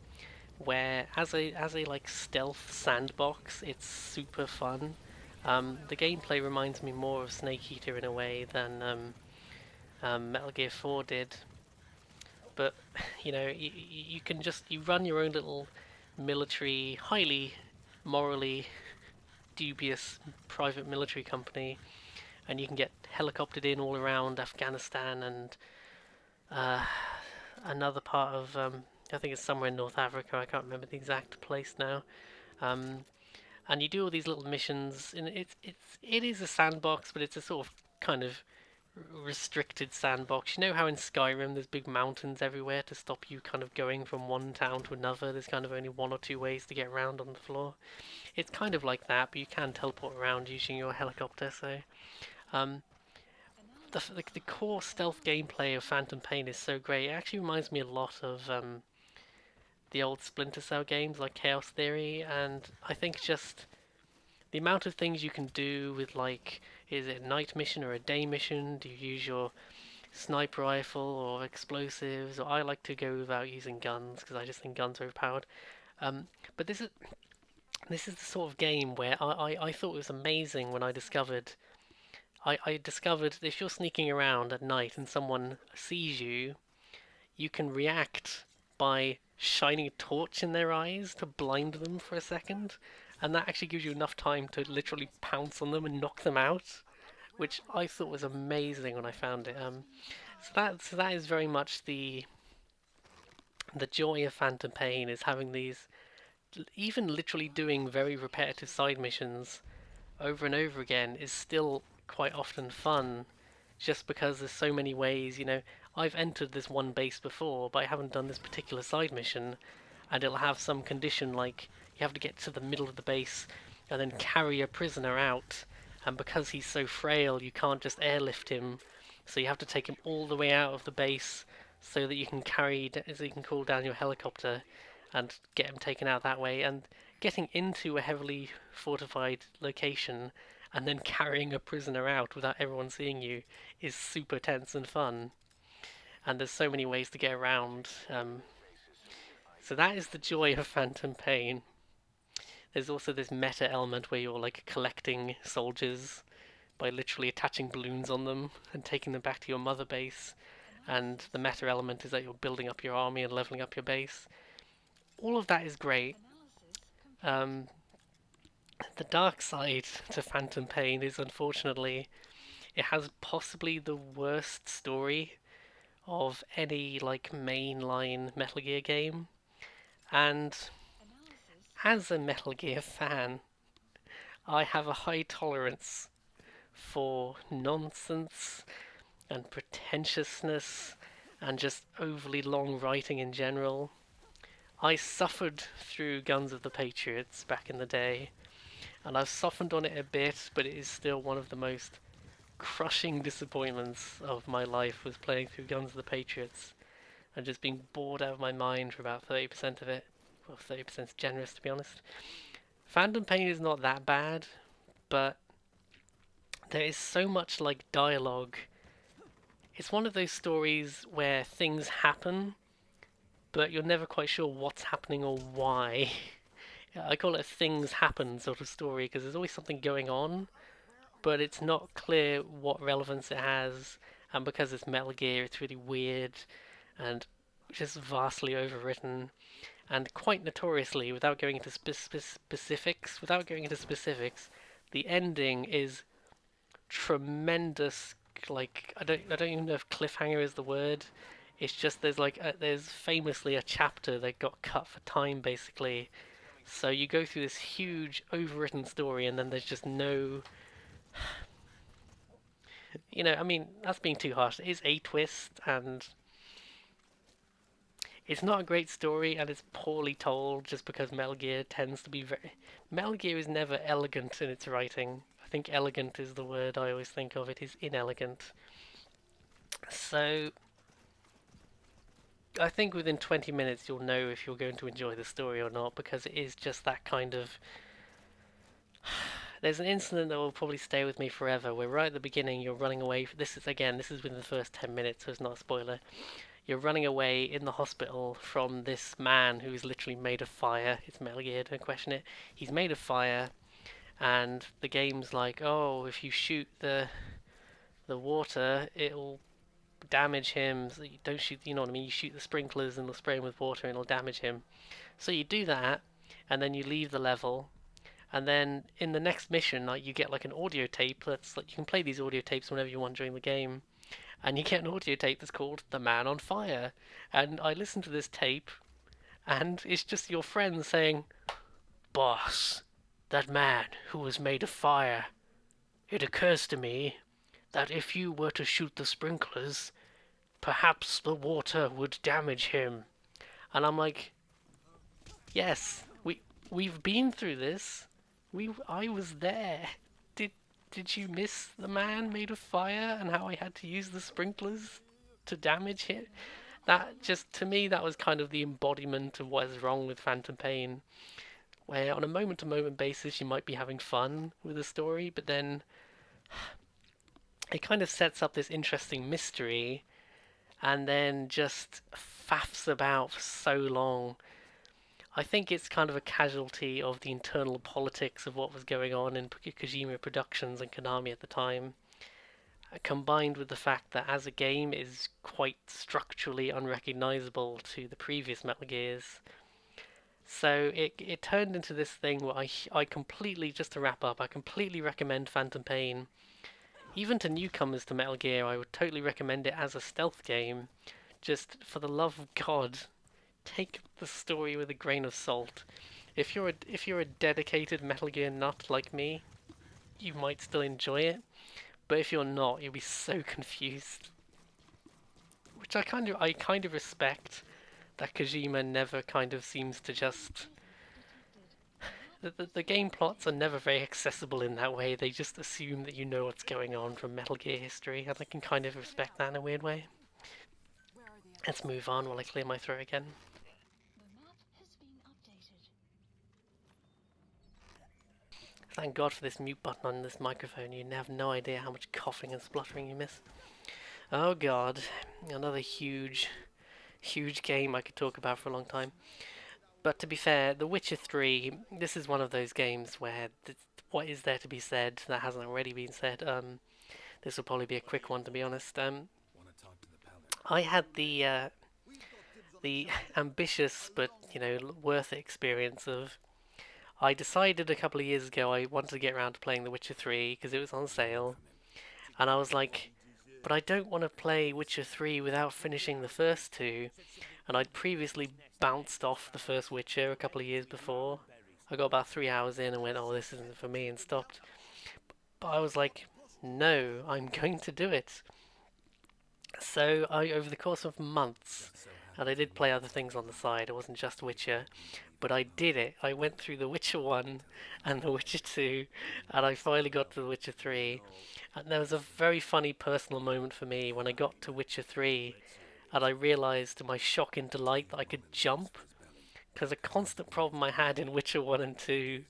where as a like stealth sandbox, it's super fun. The gameplay reminds me more of Snake Eater in a way than Metal Gear 4 did. But you know, you can just you run your own little military, highly morally dubious private military company, and you can get helicoptered in all around Afghanistan and another part of I think it's somewhere in North Africa. I can't remember the exact place now. And you do all these little missions, and it is a sandbox, but it's a sort of kind of restricted sandbox. You know how in Skyrim there's big mountains everywhere to stop you kind of going from one town to another. There's kind of only one or two ways to get around on the floor. It's kind of like that, but you can teleport around using your helicopter. So the core stealth gameplay of Phantom Pain is so great. It actually reminds me a lot of the old Splinter Cell games like Chaos Theory, and I think just the amount of things you can do with, like, is it a night mission or a day mission? Do you use your sniper rifle or explosives? Or I like to go without using guns because I just think guns are overpowered. But this is the sort of game where I thought it was amazing when I discovered. I discovered that if you're sneaking around at night and someone sees you, you can react by shining a torch in their eyes to blind them for a second, and that actually gives you enough time to literally pounce on them and knock them out, which I thought was amazing when I found it. So that is very much the joy of Phantom Pain, is having these, even literally doing very repetitive side missions over and over again is still quite often fun, just because there's so many ways. I've entered this one base before, but I haven't done this particular side mission, and it'll have some condition like you have to get to the middle of the base and then carry a prisoner out, and because he's so frail, you can't just airlift him, so you have to take him all the way out of the base so that you can so you can call down your helicopter and get him taken out that way. And getting into a heavily fortified location and then carrying a prisoner out without everyone seeing you is super tense and fun. And there's so many ways to get around. So that is the joy of Phantom Pain. There's also this meta element where you're like collecting soldiers by literally attaching balloons on them and taking them back to your mother base. And the meta element is that you're building up your army and leveling up your base. All of that is great. Um, the dark side to Phantom Pain is, unfortunately, it has possibly the worst story of any like mainline Metal Gear game. And as a Metal Gear fan, I have a high tolerance for nonsense and pretentiousness and just overly long writing in general. I suffered through Guns of the Patriots back in the day, and I've softened on it a bit, but it is still one of the most crushing disappointments of my life, was playing through Guns of the Patriots and just being bored out of my mind for about 30% of it. Well, 30% is generous, to be honest. Phantom Pain is not that bad, but there is so much like dialogue. It's one of those stories where things happen, but you're never quite sure what's happening or why. I call it a things happen sort of story because there's always something going on, but it's not clear what relevance it has. And because it's Metal Gear, it's really weird and just vastly overwritten. And quite notoriously, without going into specifics, the ending is tremendous. Like I don't even know if cliffhanger is the word. It's just there's famously a chapter that got cut for time, basically. So you go through this huge overwritten story, and then there's just no. I mean, that's being too harsh. It is a twist, and it's not a great story, and it's poorly told just because Metal Gear tends to be very. Metal Gear is never elegant in its writing. I think elegant is the word I always think of. It is inelegant. So I think within 20 minutes you'll know if you're going to enjoy the story or not, because it is just that kind of. There's an incident that will probably stay with me forever, where right at the beginning you're running away. This is within the first 10 minutes, so it's not a spoiler. You're running away in the hospital from this man who is literally made of fire. It's Metal Gear, don't question it. He's made of fire, and the game's like, oh, if you shoot the water, it'll damage him. So you don't shoot, you know what I mean? You shoot the sprinklers and they'll spray him with water and it'll damage him. So you do that, and then you leave the level, and then in the next mission, like, you get like an audio tape. That's like, you can play these audio tapes whenever you want during the game, and you get an audio tape that's called "The Man on Fire." And I listened to this tape, and it's just your friend saying, "Boss, that man who was made of fire. It occurs to me that if you were to shoot the sprinklers, perhaps the water would damage him." And I'm like, yes, we've been through this. I was there. Did you miss the man made of fire and how I had to use the sprinklers to damage him? That just, to me, that was kind of the embodiment of what is wrong with Phantom Pain, where on a moment-to-moment basis you might be having fun with the story, but then it kind of sets up this interesting mystery and then just faffs about for so long. I think it's kind of a casualty of the internal politics of what was going on in Kojima Productions and Konami at the time. combined with the fact that as a game it is quite structurally unrecognizable to the previous Metal Gears. So it turned into this thing where I completely, just to wrap up, I completely recommend Phantom Pain. Even to newcomers to Metal Gear, I would totally recommend it as a stealth game. Just for the love of God, take the story with a grain of salt. If you're a dedicated Metal Gear nut like me, you might still enjoy it. But if you're not, you'll be so confused. Which I kind of respect that Kojima never kind of seems to just the game plots are never very accessible in that way. They just assume that you know what's going on from Metal Gear history, and I can kind of respect that in a weird way. Let's move on while I clear my throat again. Thank God for this mute button on this microphone. You have no idea how much coughing and spluttering you miss. Oh God, another huge, huge game I could talk about for a long time. But to be fair, The Witcher 3, this is one of those games where what is there to be said that hasn't already been said? This will probably be a quick one, to be honest. I had the ambitious but worth it experience of. I decided a couple of years ago I wanted to get around to playing The Witcher 3 because it was on sale, and I was like, but I don't want to play Witcher 3 without finishing the first two. And I'd previously bounced off the first Witcher a couple of years before. I got about 3 hours in and went, oh, this isn't for me, and stopped. But I was like, no, I'm going to do it. So over the course of months, and I did play other things on the side, it wasn't just Witcher, but I did it. I went through The Witcher 1 and The Witcher 2, and I finally got to The Witcher 3. And there was a very funny personal moment for me when I got to Witcher 3, and I realised to my shock and delight that I could jump. Because a constant problem I had in Witcher 1 and 2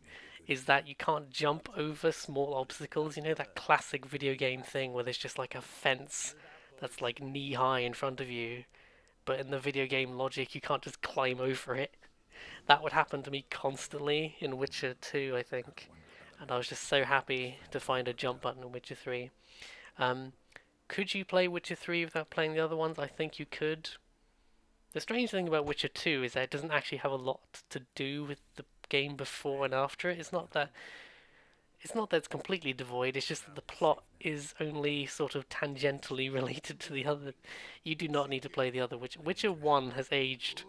is that you can't jump over small obstacles. You know, that classic video game thing where there's just like a fence that's like knee high in front of you, but in the video game logic, you can't just climb over it. That would happen to me constantly in Witcher 2, I think. And I was just so happy to find a jump button in Witcher 3. Um, could you play Witcher 3 without playing the other ones? I think you could. The strange thing about Witcher 2 is that it doesn't actually have a lot to do with the game before and after it. It's not that it's completely devoid, it's just that the plot is only sort of tangentially related to the other. You do not need to play the other Witcher. Witcher 1 has aged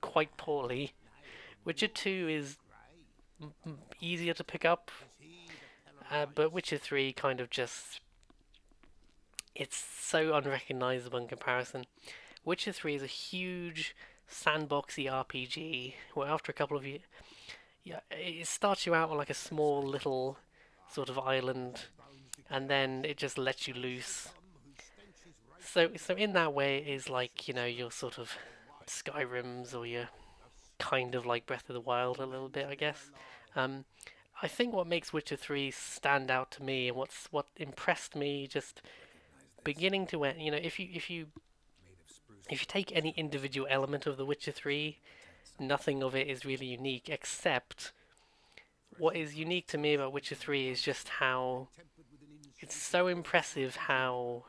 quite poorly. Witcher 2 is easier to pick up, but Witcher 3 kind of just. It's so unrecognizable in comparison. Witcher 3 is a huge sandboxy RPG where after a couple of years, yeah, it starts you out on like a small little sort of island, and then it just lets you loose. So in that way, it is like your sort of Skyrims, or your kind of like Breath of the Wild a little bit, I guess. Um, I think what makes Witcher 3 stand out to me, and what impressed me just beginning to end, if you take any individual element of The Witcher 3, nothing of it is really unique, except what is unique to me about Witcher 3 is just how it's so impressive how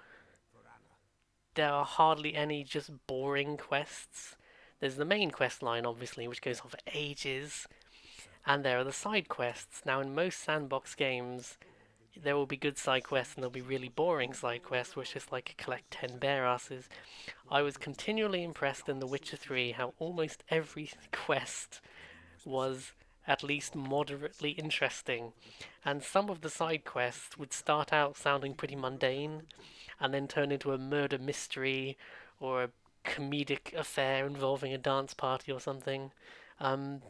there are hardly any just boring quests. There's the main quest line, obviously, which goes on for ages, and there are the side quests. Now, in most sandbox games, there will be good side quests and there'll be really boring side quests, which is like collect 10 bear asses. I was continually impressed in The Witcher 3 how almost every quest was at least moderately interesting, and some of the side quests would start out sounding pretty mundane and then turn into a murder mystery or a comedic affair involving a dance party or something. Um,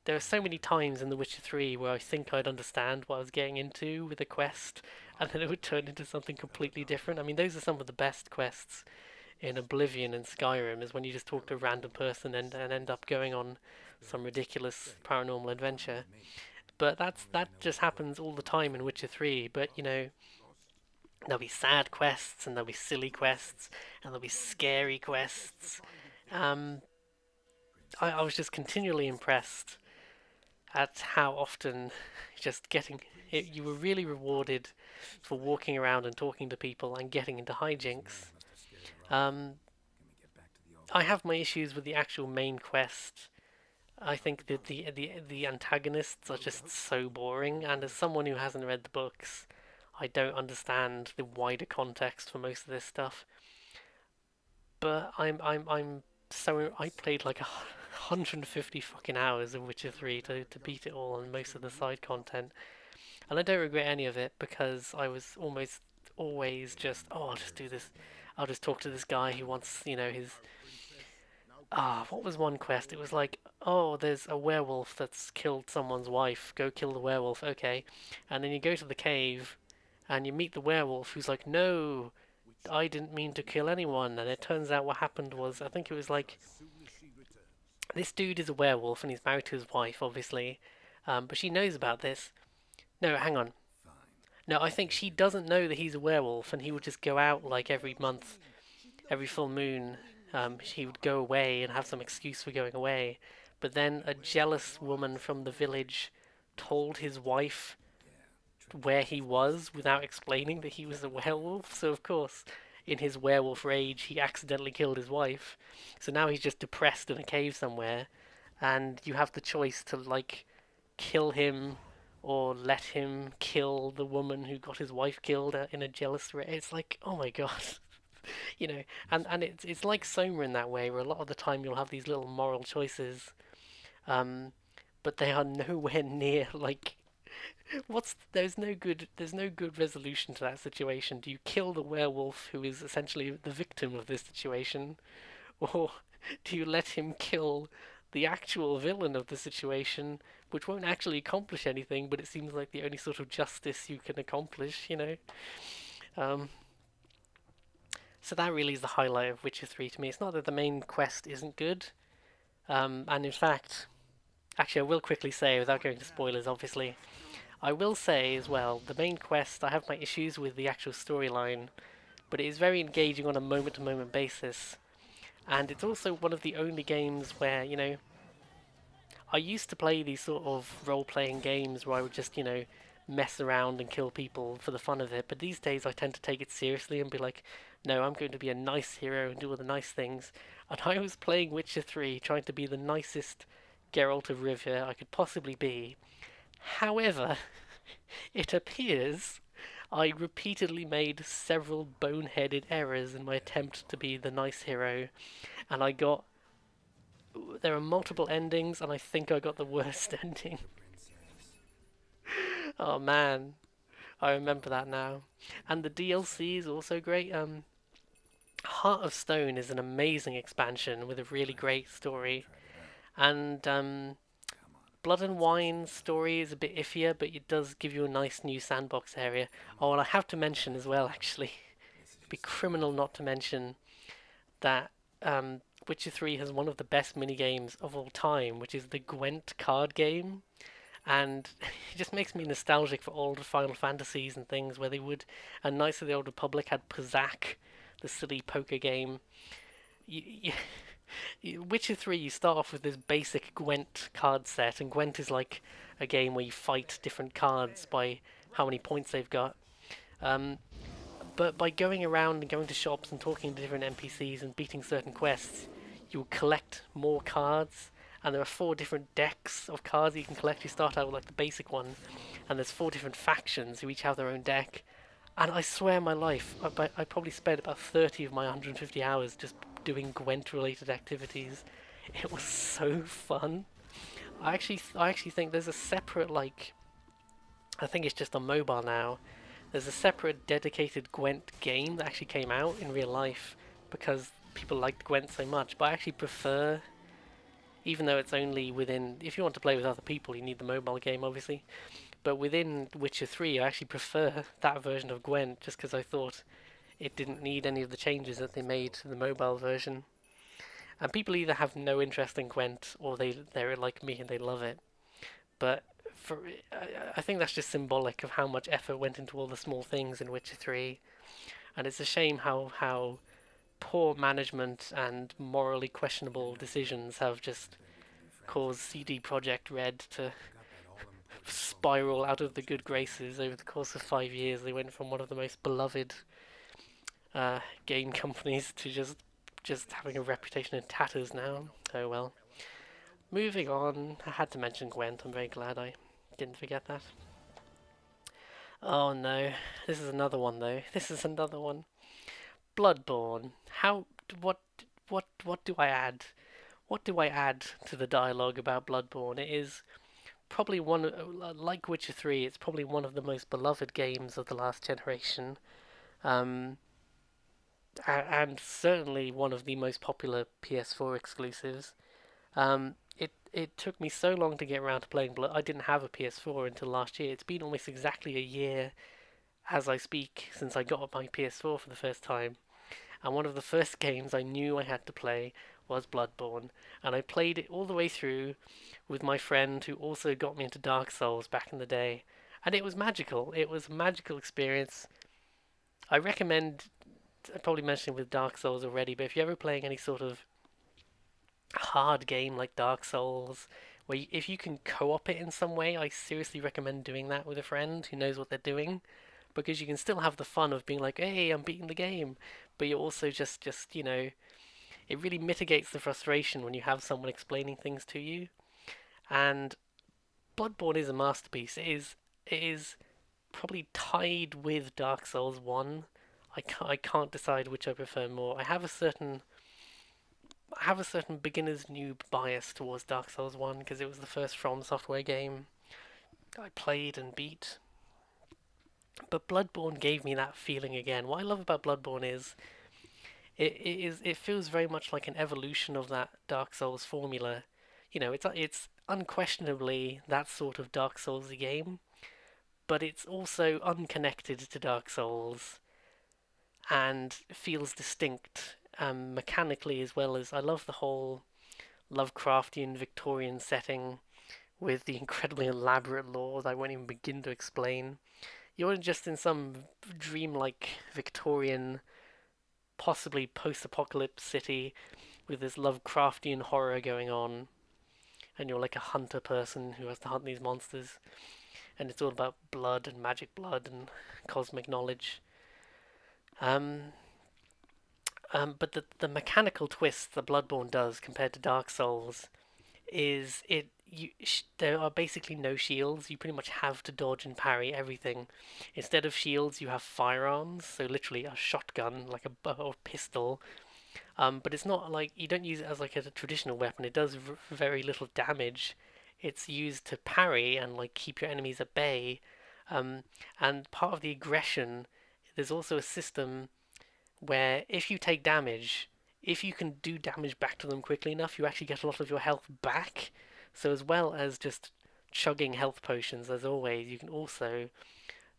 there are so many times in The Witcher 3 where I think I'd understand what I was getting into with a quest, and then it would turn into something completely different. I mean, those are some of the best quests in Oblivion and Skyrim, is when you just talk to a random person and end up going on some ridiculous paranormal adventure. But that just happens all the time in Witcher 3. But there'll be sad quests, and there'll be silly quests, and there'll be scary quests. I was just continually impressed at how often just getting You were really rewarded for walking around and talking to people and getting into hijinks. Um, I have my issues with the actual main quest. I think that the antagonists are just so boring, and as someone who hasn't read the books, I don't understand the wider context for most of this stuff. But I'm so I played like 150 fucking hours of Witcher 3 to beat it all and most of the side content, and I don't regret any of it because I was almost always just, oh, I'll just do this. I'll just talk to this guy who wants, his what was one quest? It was like, oh, there's a werewolf that's killed someone's wife. Go kill the werewolf. Okay. And then you go to the cave and you meet the werewolf who's like, no, I didn't mean to kill anyone. And it turns out what happened was, I think it was like, this dude is a werewolf and he's married to his wife, obviously. But she knows about this. No, hang on. No, I think she doesn't know that he's a werewolf and he would just go out like every month, every full moon. He would go away and have some excuse for going away. But then a jealous woman from the village told his wife where he was without explaining that he was a werewolf. So, of course, in his werewolf rage, he accidentally killed his wife. So now he's just depressed in a cave somewhere. And you have the choice to, like, kill him or let him kill the woman who got his wife killed in a jealous rage. It's like, oh my god. And it's like Soma in that way, where a lot of the time you'll have these little moral choices, um, but they are nowhere near like there's no good resolution to that situation. Do you kill the werewolf who is essentially the victim of this situation, or do you let him kill the actual villain of the situation, which won't actually accomplish anything, but it seems like the only sort of justice you can accomplish. Um, So that really is the highlight of Witcher 3 to me. It's not that the main quest isn't good, and in fact, actually, I will quickly say, without going to spoilers, obviously, I will say as well, the main quest, I have my issues with the actual storyline, but it is very engaging on a moment to moment basis. And it's also one of the only games where, I used to play these sort of role playing games where I would just, mess around and kill people for the fun of it. But these days I tend to take it seriously and be like, no, I'm going to be a nice hero and do all the nice things. And I was playing Witcher 3 trying to be the nicest Geralt of Rivia I could possibly be. However, it appears I repeatedly made several boneheaded errors in my attempt to be the nice hero, and there are multiple endings, and I think I got the worst ending. Oh man, I remember that now. And the DLC is also great. Heart of Stone is an amazing expansion with a really great story, and Blood and Wine's story is a bit iffier, but it does give you a nice new sandbox area. Oh, and I have to mention as well, actually, it'd be criminal not to mention that Witcher 3 has one of the best mini games of all time, which is the Gwent card game. And it just makes me nostalgic for old Final Fantasies and things where they would. And Knights of the Old Republic had Pazak, the silly poker game. Witcher 3, you start off with this basic Gwent card set, and Gwent is like a game where you fight different cards by how many points they've got. Um, but by going around and going to shops and talking to different NPCs and beating certain quests, you will collect more cards. And there are 4 different decks of cards you can collect. You start out with like the basic one, and there's 4 different factions who each have their own deck. And I swear my life, I probably spent about 30 of my 150 hours just doing Gwent-related activities. It was so fun. I actually think there's a separate I think it's just on mobile now. There's a separate dedicated Gwent game that actually came out in real life because people liked Gwent so much. But I actually prefer, even though it's only within, if you want to play with other people, you need the mobile game, obviously. But within Witcher 3, I actually prefer that version of Gwent just because I thought it didn't need any of the changes that they made to the mobile version. And people either have no interest in Gwent or they're like me and they love it. But I think that's just symbolic of how much effort went into all the small things in Witcher 3. And it's a shame how poor management and morally questionable decisions have just caused CD Projekt Red to spiral out of the good graces over the course of 5 years. They went from one of the most beloved game companies to just having a reputation in tatters now. Oh well. Moving on, I had to mention Gwent. I'm very glad I didn't forget that. Oh no, this is another one though. This is another one. Bloodborne. How? What? What do I add? What do I add to the dialogue about Bloodborne? It is probably one, like Witcher 3. It's probably one of the most beloved games of the last generation. Um, and certainly one of the most popular PS4 exclusives. It took me so long to get around to playing Blood. I didn't have a PS4 until last year. It's been almost exactly a year as I speak since I got my PS4 for the first time. And one of the first games I knew I had to play was Bloodborne, and I played it all the way through with my friend who also got me into Dark Souls back in the day, and it was magical. It was a magical experience. I recommend. I probably mentioned it with Dark Souls already, but if you're ever playing any sort of hard game like Dark Souls, where if you can co-op it in some way, I seriously recommend doing that with a friend who knows what they're doing, because you can still have the fun of being like, "Hey, I'm beating the game," but you're also just it really mitigates the frustration when you have someone explaining things to you. And Bloodborne is a masterpiece. It is probably tied with Dark Souls 1. I can't decide which I prefer more. I have a certain beginner's noob bias towards Dark Souls 1 because it was the first From Software game I played and beat. But Bloodborne gave me that feeling again. What I love about Bloodborne is it feels very much like an evolution of that Dark Souls formula. It's unquestionably that sort of Dark Souls game, but it's also unconnected to Dark Souls and feels distinct mechanically as well as I love the whole Lovecraftian Victorian setting with the incredibly elaborate laws I won't even begin to explain. You're just in some dreamlike Victorian, possibly post-apocalypse city with this Lovecraftian horror going on, and you're like a hunter person who has to hunt these monsters, and it's all about blood and magic blood and cosmic knowledge. Um, but the mechanical twist that Bloodborne does compared to Dark Souls is there are basically no shields. You pretty much have to dodge and parry everything. Instead of shields, you have firearms, so literally a shotgun, like a pistol. But it's not like you don't use it as like a traditional weapon. It does very little damage. It's used to parry and like keep your enemies at bay. Um, and part of the aggression, there's also a system where if you take damage, if you can do damage back to them quickly enough, you actually get a lot of your health back. So as well as just chugging health potions, as always, you can also,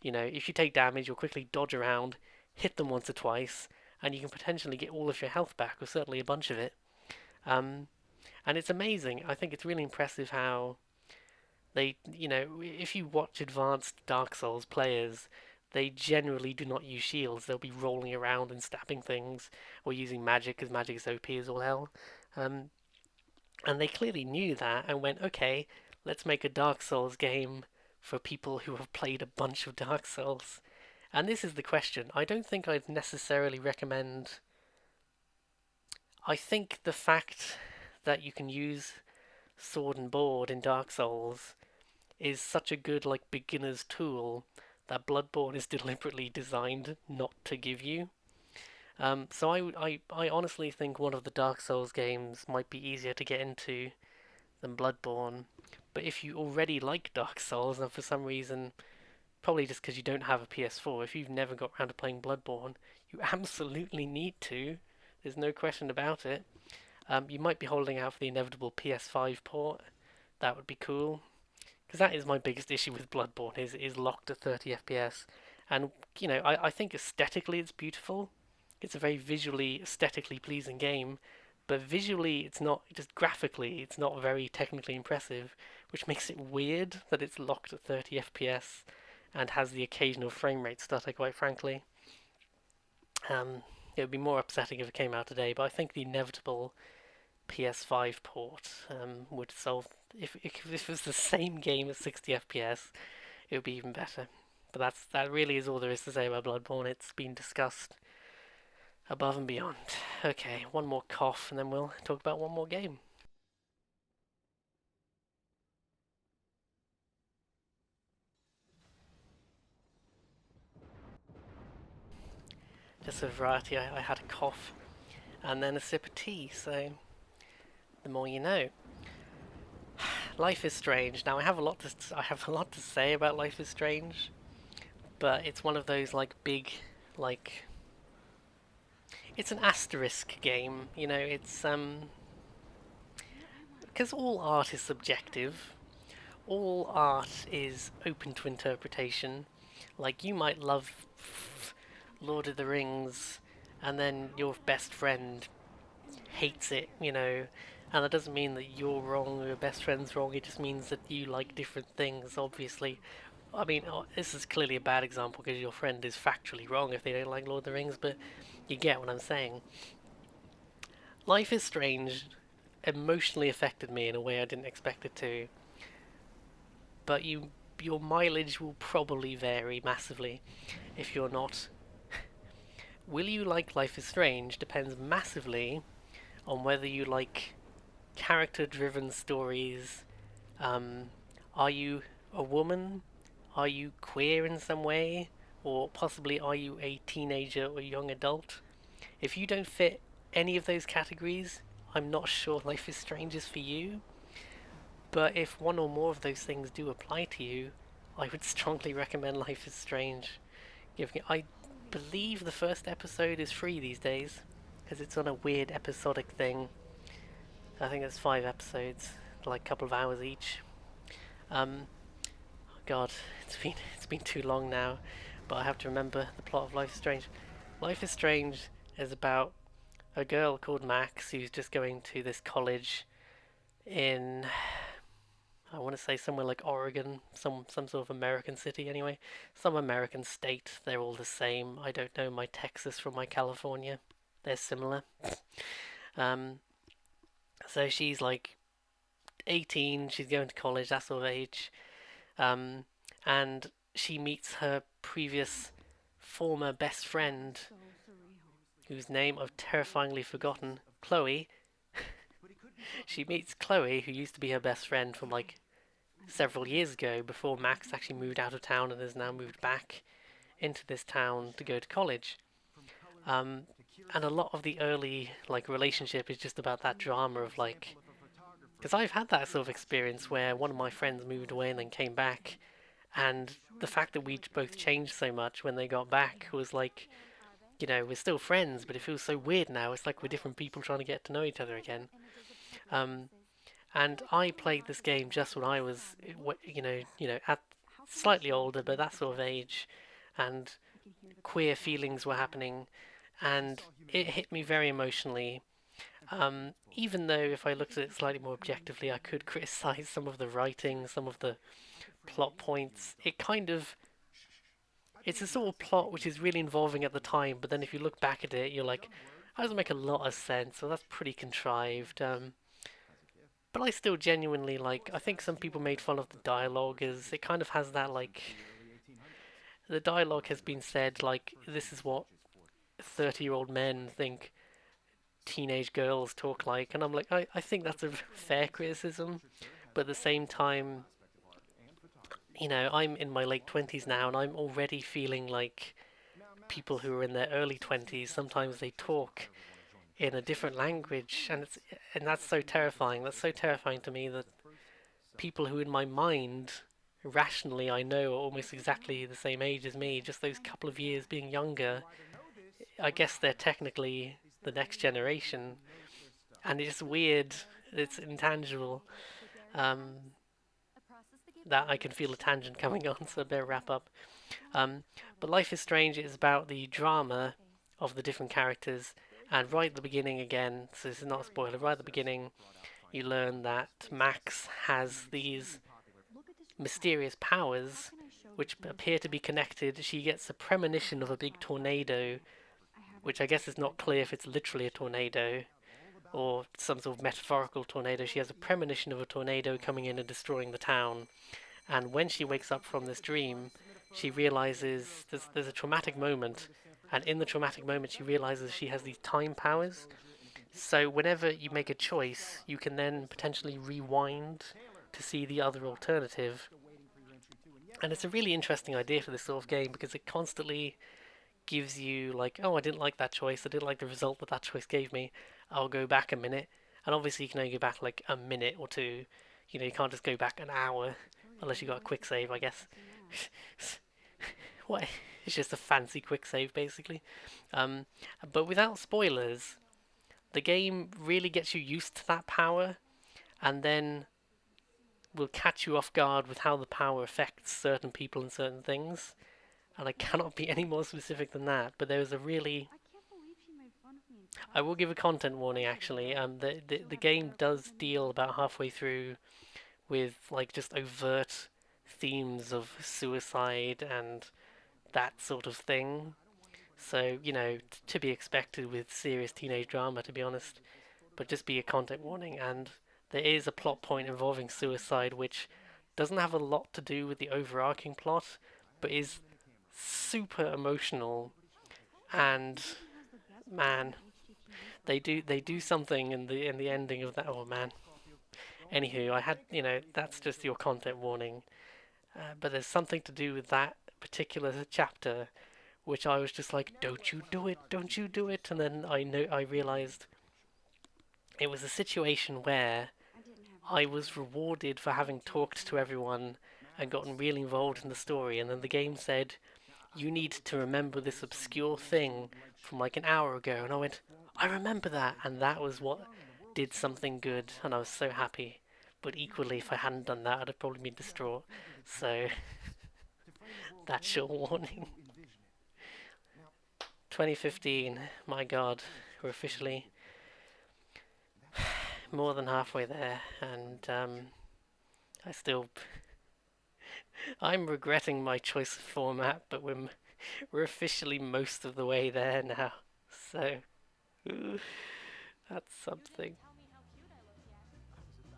if you take damage, you'll quickly dodge around, hit them once or twice, and you can potentially get all of your health back, or certainly a bunch of it. Um, and it's amazing. I think it's really impressive how if you watch advanced Dark Souls players, they generally do not use shields. They'll be rolling around and stabbing things, or using magic, because magic is OP as all hell. Um, and they clearly knew that and went, okay, let's make a Dark Souls game for people who have played a bunch of Dark Souls. And this is the question. I don't think I'd necessarily recommend. I think the fact that you can use sword and board in Dark Souls is such a good like beginner's tool that Bloodborne is deliberately designed not to give you. So I honestly think one of the Dark Souls games might be easier to get into than Bloodborne. But if you already like Dark Souls and for some reason, probably just because you don't have a PS4, if you've never got around to playing Bloodborne, you absolutely need to. There's no question about it. You might be holding out for the inevitable PS5 port. That would be cool. Because that is my biggest issue with Bloodborne is locked at 30 FPS. And, I think aesthetically it's beautiful. It's a very visually, aesthetically pleasing game. But visually, it's not, just graphically, it's not very technically impressive, which makes it weird that it's locked at 30 FPS and has the occasional frame rate stutter, quite frankly. It would be more upsetting if it came out today, but I think the inevitable PS5 port would solve if this was the same game at 60 FPS, it would be even better. But that really is all there is to say about Bloodborne. It's been discussed above and beyond. Okay, one more cough, and then we'll talk about one more game. Just a variety, I had a cough and then a sip of tea, so the more you know. Life is Strange. Now I have a lot to say about Life is Strange, but it's one of those like big, like it's an asterisk game. You know, it's because all art is subjective. All art is open to interpretation. Like you might love Lord of the Rings, and then your best friend hates it, you know, and that doesn't mean that you're wrong or your best friend's wrong, it just means that you like different things, obviously. I mean, this is clearly a bad example because your friend is factually wrong if they don't like Lord of the Rings, but you get what I'm saying. Life is Strange emotionally affected me in a way I didn't expect it to, but your mileage will probably vary massively if you're not. Will you like Life is Strange depends massively on whether you like character-driven stories. Um, are you a woman? Are you queer in some way? Or possibly are you a teenager or young adult? If you don't fit any of those categories, I'm not sure Life is Strange is for you. But if one or more of those things do apply to you, I would strongly recommend Life is Strange. I believe the first episode is free these days because it's on a weird episodic thing. I think it's 5 episodes, like a couple of hours each. Um, God, it's been too long now, but I have to remember the plot of Life is Strange. Life is Strange is about a girl called Max who's just going to this college in, I want to say somewhere like Oregon, some sort of American city anyway, some American state. They're all the same. I don't know my Texas from my California. They're similar. Um, so she's like 18. She's going to college, that sort of age. Um, and she meets her previous former best friend, whose name I've terrifyingly forgotten, Chloe. She meets Chloe, who used to be her best friend from like several years ago, before Max actually moved out of town and has now moved back into this town to go to college. Um, and a lot of the early like relationship is just about that drama of like, because I've had that sort of experience where one of my friends moved away and then came back, and the fact that we both changed so much when they got back was like, you know, we're still friends, but it feels so weird now. It's like we're different people trying to get to know each other again. Um, and I played this game just when I was, at slightly older, but that sort of age, and queer feelings were happening, and it hit me very emotionally. Even though if I looked at it slightly more objectively, I could criticize some of the writing, some of the plot points. It's a sort of plot which is really involving at the time, but then if you look back at it, you're like, that doesn't make a lot of sense, so that's pretty contrived. But I still genuinely like. I think some people made fun of the dialogue, as it kind of has that like. The dialogue has been said like this is what 30-year-old men think teenage girls talk like, and I'm like, I think that's a fair criticism, but at the same time, you know, I'm in my late 20s now, and I'm already feeling like people who are in their early 20s sometimes they talk in a different language, and that's so terrifying. That's so terrifying to me that people who in my mind rationally I know are almost exactly the same age as me, just those couple of years being younger, I guess they're technically the next generation, and it's weird. It's intangible. Um, that I can feel a tangent coming on, so I better wrap up. But Life is Strange is about the drama of the different characters, and right at the beginning again, so this is not a spoiler, right at the beginning, you learn that Max has these mysterious powers which appear to be connected. She gets a premonition of a big tornado, which I guess is not clear if it's literally a tornado or some sort of metaphorical tornado. She has a premonition of a tornado coming in and destroying the town. And when she wakes up from this dream, she realizes there's a traumatic moment, and in the traumatic moment, she realizes she has these time powers. So whenever you make a choice, you can then potentially rewind to see the other alternative. And it's a really interesting idea for this sort of game because it constantly gives you like, oh, I didn't like that choice. I didn't like the result that that choice gave me. I'll go back a minute. And obviously you can only go back like a minute or two. You know, you can't just go back an hour unless you got a quick save, I guess. What? It's just a fancy quick save, basically. Um, but without spoilers, the game really gets you used to that power, and then will catch you off guard with how the power affects certain people and certain things. And I cannot be any more specific than that. But there is a really, I will give a content warning actually. The game does deal about halfway through with like just overt themes of suicide and that sort of thing. So, you know, to be expected with serious teenage drama, to be honest. But just be a content warning. And there is a plot point involving suicide, which doesn't have a lot to do with the overarching plot, but is super emotional. And man, they do something in the ending of that. Oh man. Anywho, I had that's just your content warning. But there's something to do with that particular chapter which I was just like, "Don't you do it! Don't you do it!" And then I realized it was a situation where I was rewarded for having talked to everyone and gotten really involved in the story, and then the game said, "You need to remember this obscure thing from like an hour ago," and I went, "I remember that," and that was what did something good, and I was so happy. But equally, if I hadn't done that, I'd have probably been distraught. So that's your warning. 2015, my god, we're officially more than halfway there, and I still, I'm regretting my choice of format, but we're officially most of the way there now, so that's something.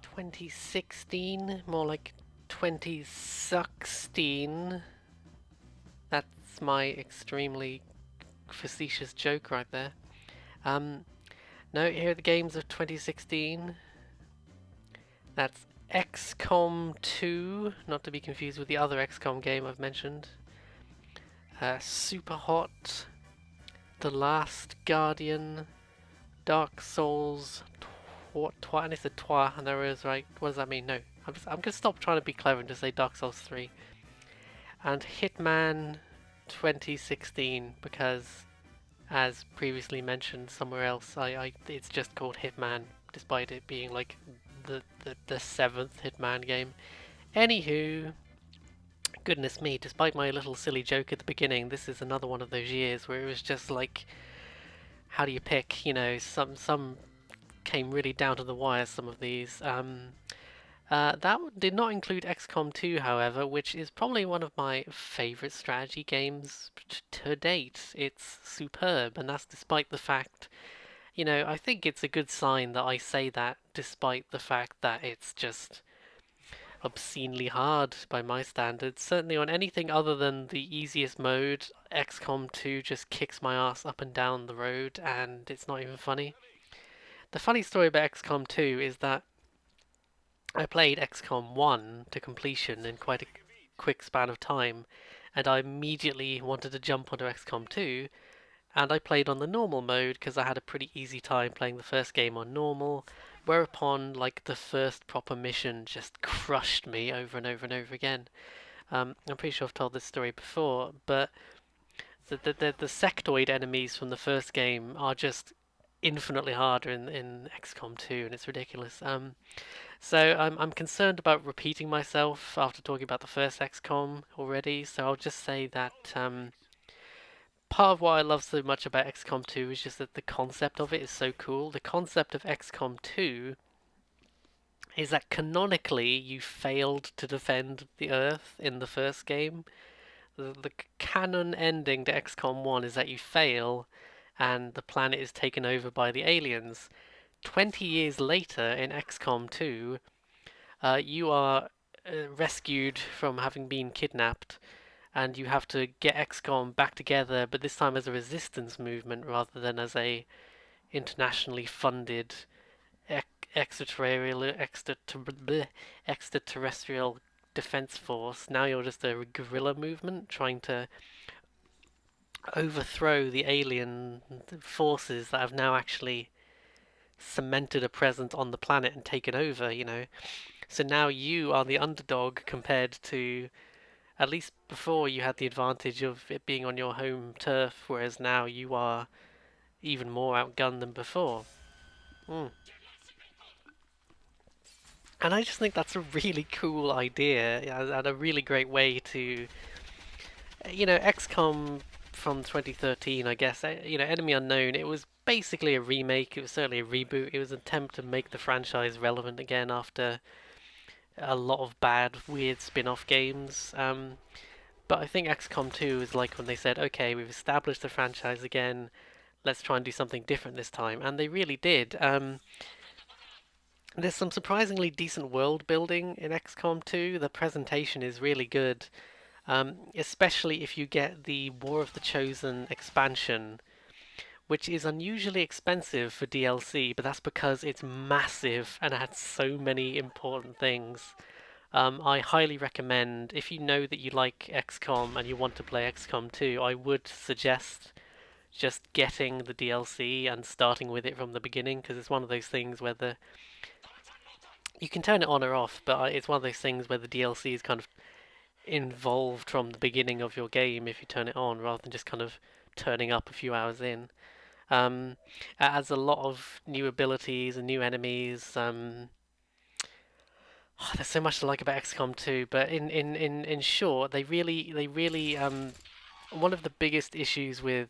2016, more like 2016. That's my extremely facetious joke right there. Um, no, here are the games of 2016. That's XCOM 2, not to be confused with the other XCOM game I've mentioned. Super Hot, The Last Guardian, Dark Souls, and it's a Twa, and there is, right, what does that mean? No, I'm gonna stop trying to be clever and just say Dark Souls 3. And Hitman 2016, because as previously mentioned somewhere else, it's just called Hitman, despite it being like the seventh Hitman game. Anywho, goodness me, despite my little silly joke at the beginning, this is another one of those years where it was just like, how do you pick? You know, some came really down to the wire. Some of these. That did not include XCOM 2, however, which is probably one of my favourite strategy games to date. It's superb, and that's despite the fact, I think it's a good sign that I say that despite the fact that it's just obscenely hard by my standards. Certainly on anything other than the easiest mode, XCOM 2 just kicks my ass up and down the road, and it's not even funny. The funny story about XCOM 2 is that I played XCOM 1 to completion in quite a quick span of time, and I immediately wanted to jump onto XCOM 2, and I played on the normal mode because I had a pretty easy time playing the first game on normal, whereupon, like, the first proper mission just crushed me over and over and over again. I'm pretty sure I've told this story before, but the sectoid enemies from the first game are just infinitely harder in XCOM 2, and it's ridiculous. So I'm concerned about repeating myself after talking about the first XCOM already. So I'll just say that part of what I love so much about XCOM 2 is just that the concept of it is so cool. The concept of XCOM 2 is that canonically you failed to defend the Earth in the first game. The canon ending to XCOM 1 is that you fail and the planet is taken over by the aliens. 20 years later in XCOM 2, you are rescued from having been kidnapped, and you have to get XCOM back together, but this time as a resistance movement rather than as a internationally funded extraterrestrial extraterrestrial defense force. Now you're just a guerrilla movement trying to overthrow the alien forces that have now actually cemented a presence on the planet and taken over, you know. So now you are the underdog compared to, at least before you had the advantage of it being on your home turf, whereas now you are even more outgunned than before. Mm. And I just think that's a really cool idea and a really great way to, XCOM from 2013, I guess, Enemy Unknown, it was basically a remake, it was certainly a reboot, it was an attempt to make the franchise relevant again after a lot of bad, weird spin off games. But I think XCOM 2 is like when they said, okay, we've established the franchise again, let's try and do something different this time. And they really did. There's some surprisingly decent world building in XCOM 2. The presentation is really good, especially if you get the War of the Chosen expansion, which is unusually expensive for DLC, but that's because it's massive and adds so many important things. I highly recommend, if you know that you like XCOM and you want to play XCOM 2, I would suggest just getting the DLC and starting with it from the beginning, because it's one of those things where you can turn it on or off, but it's one of those things where the DLC is kind of involved from the beginning of your game if you turn it on, rather than just kind of turning up a few hours in. It adds a lot of new abilities and new enemies. There's so much to like about XCOM 2, but in short, they really one of the biggest issues with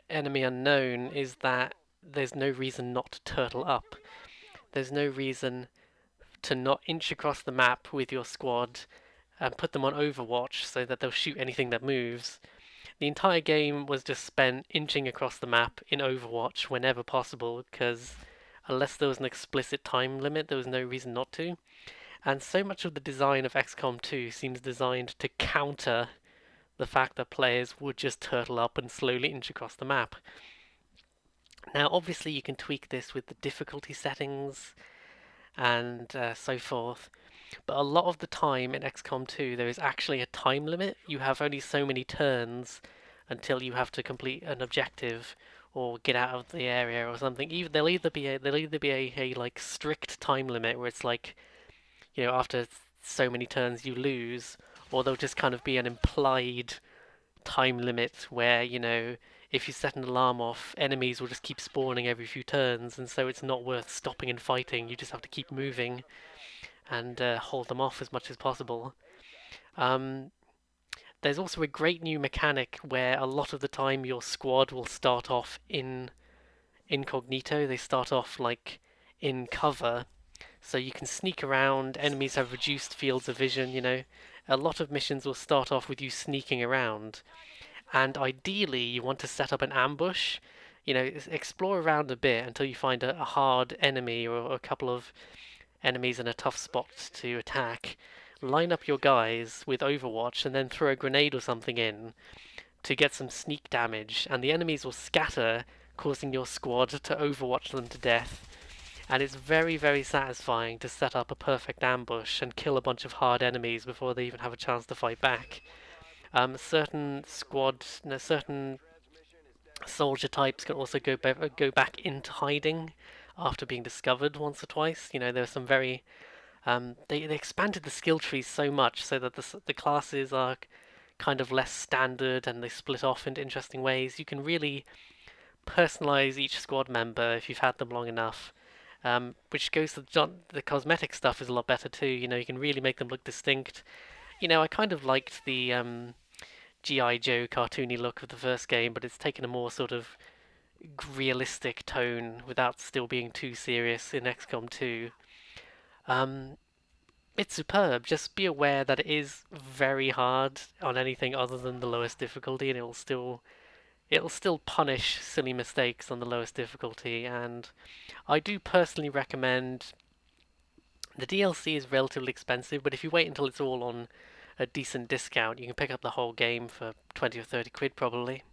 Enemy Unknown is that there's no reason not to turtle up. There's no reason to not inch across the map with your squad and put them on Overwatch so that they'll shoot anything that moves. The entire game was just spent inching across the map in Overwatch whenever possible, because unless there was an explicit time limit, there was no reason not to. And so much of the design of XCOM 2 seems designed to counter the fact that players would just turtle up and slowly inch across the map. Now, obviously, you can tweak this with the difficulty settings and so forth, but a lot of the time in XCOM 2, there is actually a time limit. You have only so many turns until you have to complete an objective or get out of the area or something. There'll either be a like strict time limit where it's like, after so many turns you lose, or there'll just kind of be an implied time limit where, if you set an alarm off, enemies will just keep spawning every few turns, and so it's not worth stopping and fighting. You just have to keep moving and hold them off as much as possible. Um, there's also a great new mechanic where a lot of the time your squad will start off in incognito. They start off like in cover, so you can sneak around. Enemies have reduced fields of vision. A lot of missions will start off with you sneaking around, and ideally you want to set up an ambush. Explore around a bit until you find a hard enemy or a couple of enemies in a tough spot to attack. Line up your guys with Overwatch and then throw a grenade or something in to get some sneak damage, and the enemies will scatter, causing your squad to overwatch them to death. And it's very, very satisfying to set up a perfect ambush and kill a bunch of hard enemies before they even have a chance to fight back. Certain soldier types can also go back into hiding after being discovered once or twice. There are some very they expanded the skill trees so much so that the classes are kind of less standard and they split off into interesting ways. You can really personalize each squad member if you've had them long enough. Which goes to the cosmetic stuff is a lot better too. You can really make them look distinct. I kind of liked the G.I. Joe cartoony look of the first game, but it's taken a more sort of realistic tone without still being too serious in XCOM 2. Um, it's superb. Just be aware that it is very hard on anything other than the lowest difficulty, and it will still it'll still punish silly mistakes on the lowest difficulty, and I do personally recommend. The DLC is relatively expensive, but if you wait until it's all on a decent discount, you can pick up the whole game for 20 or 30 quid probably.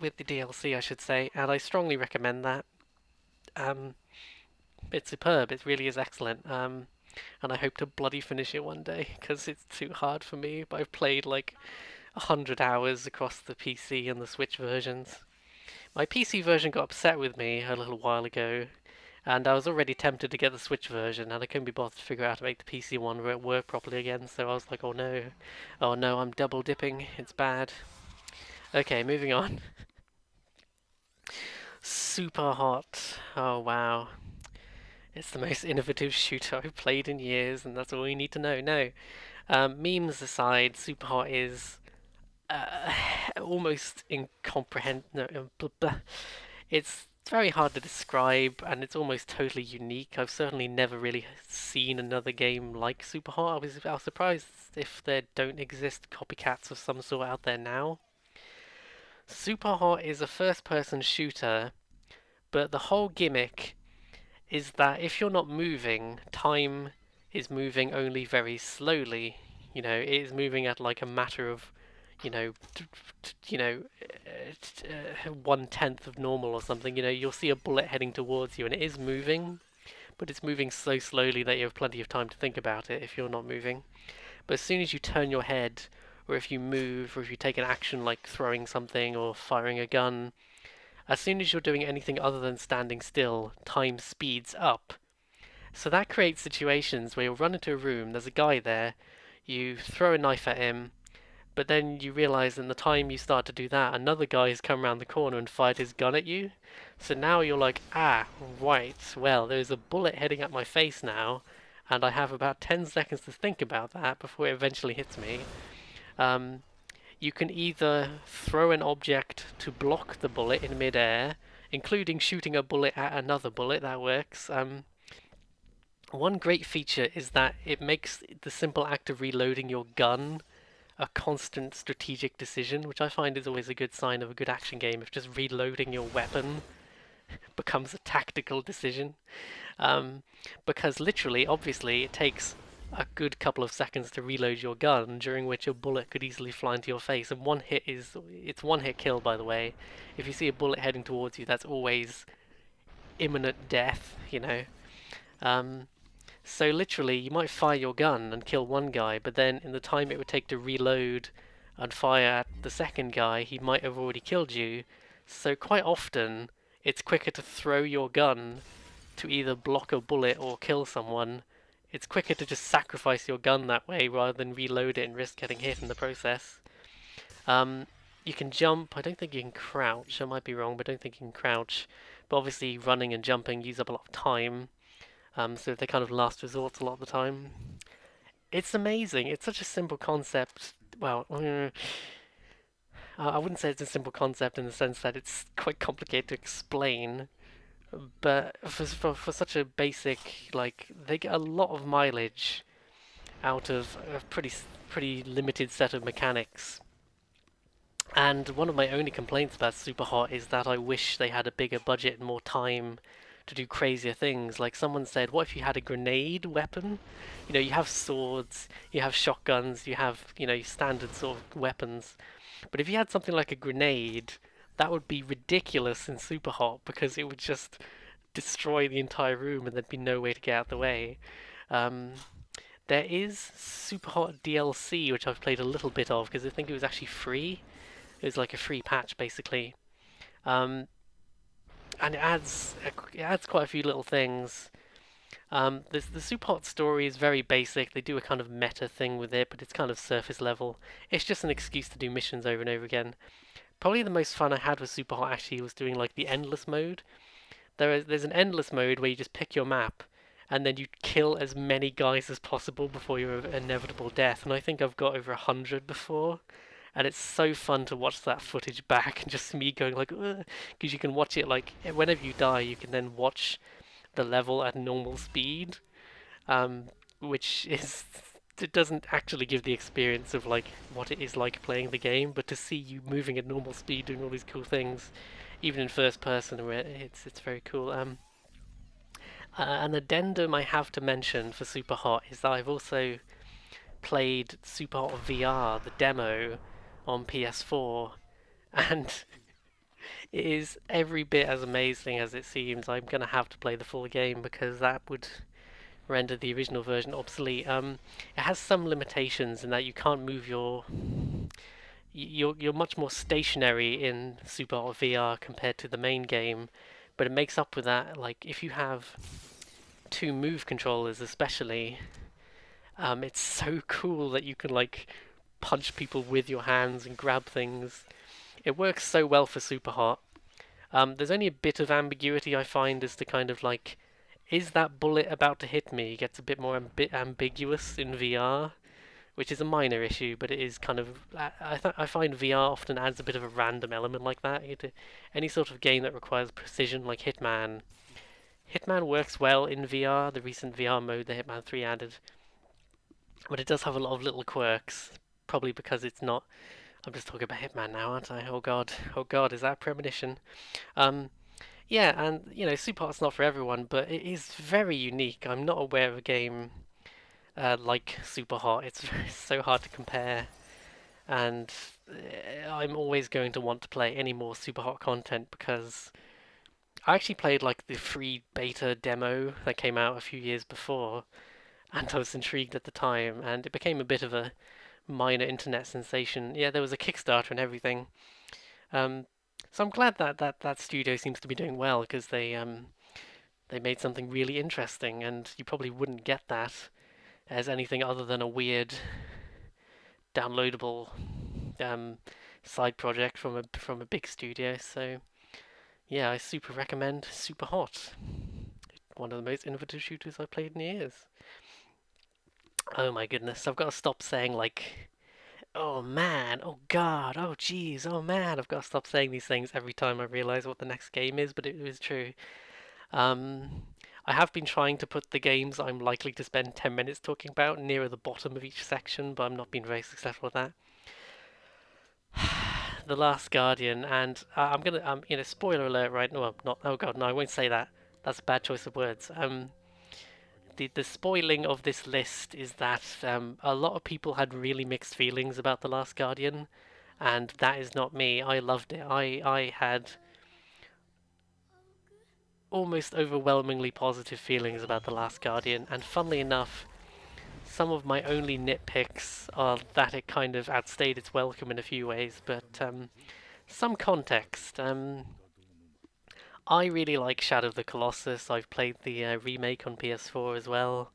With the DLC, I should say, and I strongly recommend that. Um, it's superb, it really is excellent. And I hope to bloody finish it one day, because it's too hard for me. But I've played like 100 hours across the PC and the Switch versions. My PC version got upset with me a little while ago, and I was already tempted to get the Switch version, and I couldn't be bothered to figure out how to make the PC one work properly again, so I was like, oh no, I'm double dipping, it's bad. Okay, moving on. Super hot. Oh wow. It's the most innovative shooter I've played in years, and that's all you need to know. No. Memes aside, Super Hot is uh, almost incomprehensible. No, blah, blah. It's very hard to describe, and it's almost totally unique. I've certainly never really seen another game like Super Hot. I was surprised if there don't exist copycats of some sort out there now. Super Hot is a first-person shooter, but the whole gimmick is that if you're not moving, time is moving only very slowly. You know, it is moving at like a matter of, you know, 1/10 of normal or something. You know, you'll see a bullet heading towards you, and it is moving, but it's moving so slowly that you have plenty of time to think about it if you're not moving. But as soon as you turn your head, or if you move, or if you take an action like throwing something or firing a gun, as soon as you're doing anything other than standing still, time speeds up. So that creates situations where you'll run into a room, there's a guy there, you throw a knife at him, but then you realize in the time you start to do that, another guy has come around the corner and fired his gun at you. So now you're like, ah, right, well, there's a bullet heading at my face now, and I have about 10 seconds to think about that before it eventually hits me. Um, you can either throw an object to block the bullet in midair, including shooting a bullet at another bullet, that works. One great feature is that it makes the simple act of reloading your gun a constant strategic decision, which I find is always a good sign of a good action game, if just reloading your weapon becomes a tactical decision. Because literally, obviously, it takes a good couple of seconds to reload your gun, during which a bullet could easily fly into your face. And it's one hit kill, by the way. If you see a bullet heading towards you, that's always imminent death, you know. Um, so literally, you might fire your gun and kill one guy, but then in the time it would take to reload and fire at the second guy, he might have already killed you. So quite often, it's quicker to throw your gun to either block a bullet or kill someone. It's quicker to just sacrifice your gun that way rather than reload it and risk getting hit in the process. You can jump. I don't think you can crouch. I might be wrong, but I don't think you can crouch. But obviously, running and jumping use up a lot of time. So they're kind of last resorts a lot of the time. It's amazing. It's such a simple concept. Well, I wouldn't say it's a simple concept in the sense that it's quite complicated to explain. But for such a basic, like, they get a lot of mileage out of a pretty limited set of mechanics. And one of my only complaints about Super Hot is that I wish they had a bigger budget and more time to do crazier things. Like someone said, what if you had a grenade weapon? You know, you have swords, you have shotguns, you have, you know, standard sort of weapons. But if you had something like a grenade, that would be ridiculous in Super Hot because it would just destroy the entire room and there'd be no way to get out of the way. Um, there is Super Hot DLC, which I've played a little bit of because I think it was actually free. It was like a free patch, basically. Um, and it adds quite a few little things. The Super Hot story is very basic. They do a kind of meta thing with it, but it's kind of surface level. It's just an excuse to do missions over and over again. Probably the most fun I had with Super Hot actually was doing like the endless mode. There's an endless mode where you just pick your map, and then you kill as many guys as possible before your inevitable death. And I think I've got over 100 before. And it's so fun to watch that footage back and just me going like, because you can watch it like whenever you die, you can then watch the level at normal speed, which is it doesn't actually give the experience of like what it is like playing the game, but to see you moving at normal speed, doing all these cool things, even in first person, where it's very cool. An addendum I have to mention for Super Hot is that I've also played Super Hot VR, the demo, on PS4, and it is every bit as amazing as it seems. I'm gonna have to play the full game because that would render the original version obsolete. It has some limitations in that you can't move you're much more stationary in Super Hot VR compared to the main game, but it makes up with that. Like if you have two move controllers, especially, it's so cool that you can like punch people with your hands and grab things. It works so well for Super Hot. There's only a bit of ambiguity I find as to kind of like, is that bullet about to hit me? It gets a bit more ambiguous in VR, which is a minor issue, but it is kind of. I find VR often adds a bit of a random element like that. Any sort of game that requires precision, like Hitman. Hitman works well in VR. The recent VR mode that Hitman 3 added, but it does have a lot of little quirks. Probably because it's not. I'm just talking about Hitman now, aren't I? Oh god, is that a premonition? Um, yeah, and Super Hot's not for everyone, but it is very unique. I'm not aware of a game like Super Hot. It's so hard to compare, and I'm always going to want to play any more Super Hot content because I actually played like the free beta demo that came out a few years before, and I was intrigued at the time, and it became a bit of a minor internet sensation. Yeah, there was a Kickstarter and everything. Um, so I'm glad that studio seems to be doing well because they made something really interesting, and you probably wouldn't get that as anything other than a weird downloadable um, side project from a big studio. So yeah, I super recommend Super Hot. One of the most innovative shooters I've played in years. Oh my goodness, I've got to stop saying like, oh man, oh god, oh jeez, oh man. I've got to stop saying these things every time I realise what the next game is, but it is true. Um, I have been trying to put the games I'm likely to spend 10 minutes talking about nearer the bottom of each section, but I'm not being very successful with that. The Last Guardian, and I'm gonna, spoiler alert, right? No, I'm not. Oh god, no, I won't say that. That's a bad choice of words. The spoiling of this list is that a lot of people had really mixed feelings about The Last Guardian, and that is not me. I loved it. I had almost overwhelmingly positive feelings about The Last Guardian, and funnily enough, some of my only nitpicks are that it kind of outstayed its welcome in a few ways, but some context. I really like Shadow of the Colossus. I've played the remake on PS4 as well.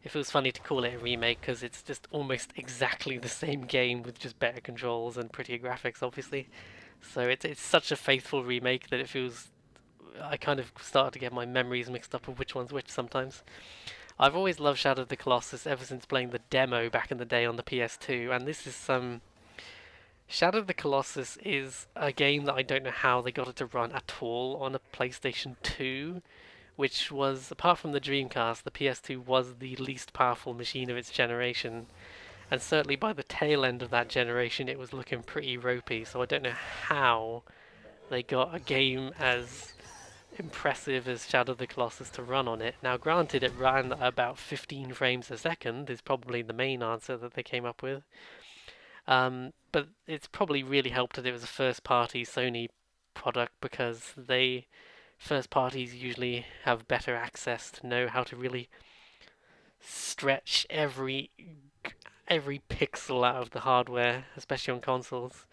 It feels funny to call it a remake because it's just almost exactly the same game with just better controls and prettier graphics, obviously. So it's such a faithful remake that it feels. I kind of started to get my memories mixed up of which one's which sometimes. I've always loved Shadow of the Colossus ever since playing the demo back in the day on the PS2, and this is some. Shadow of the Colossus is a game that I don't know how they got it to run at all on a PlayStation 2, which was, apart from the Dreamcast, the PS2 was the least powerful machine of its generation. And certainly by the tail end of that generation, it was looking pretty ropey, so I don't know how they got a game as impressive as Shadow of the Colossus to run on it. Now, granted, it ran at about 15 frames a second, is probably the main answer that they came up with. But it's probably really helped that it was a first-party Sony product because first parties usually have better access to know how to really stretch every pixel out of the hardware, especially on consoles.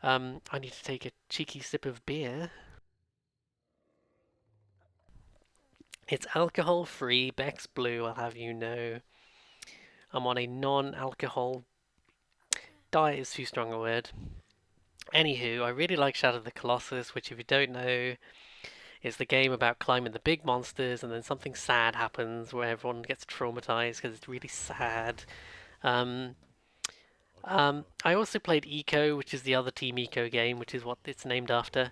I need to take a cheeky sip of beer. It's alcohol-free Beck's Blue, I'll have you know. I'm on a non-alcohol diet is too strong a word. Anywho, I really like Shadow of the Colossus, which if you don't know, is the game about climbing the big monsters and then something sad happens where everyone gets traumatized because it's really sad. Um, I also played Eco, which is the other Team Eco game, which is what it's named after.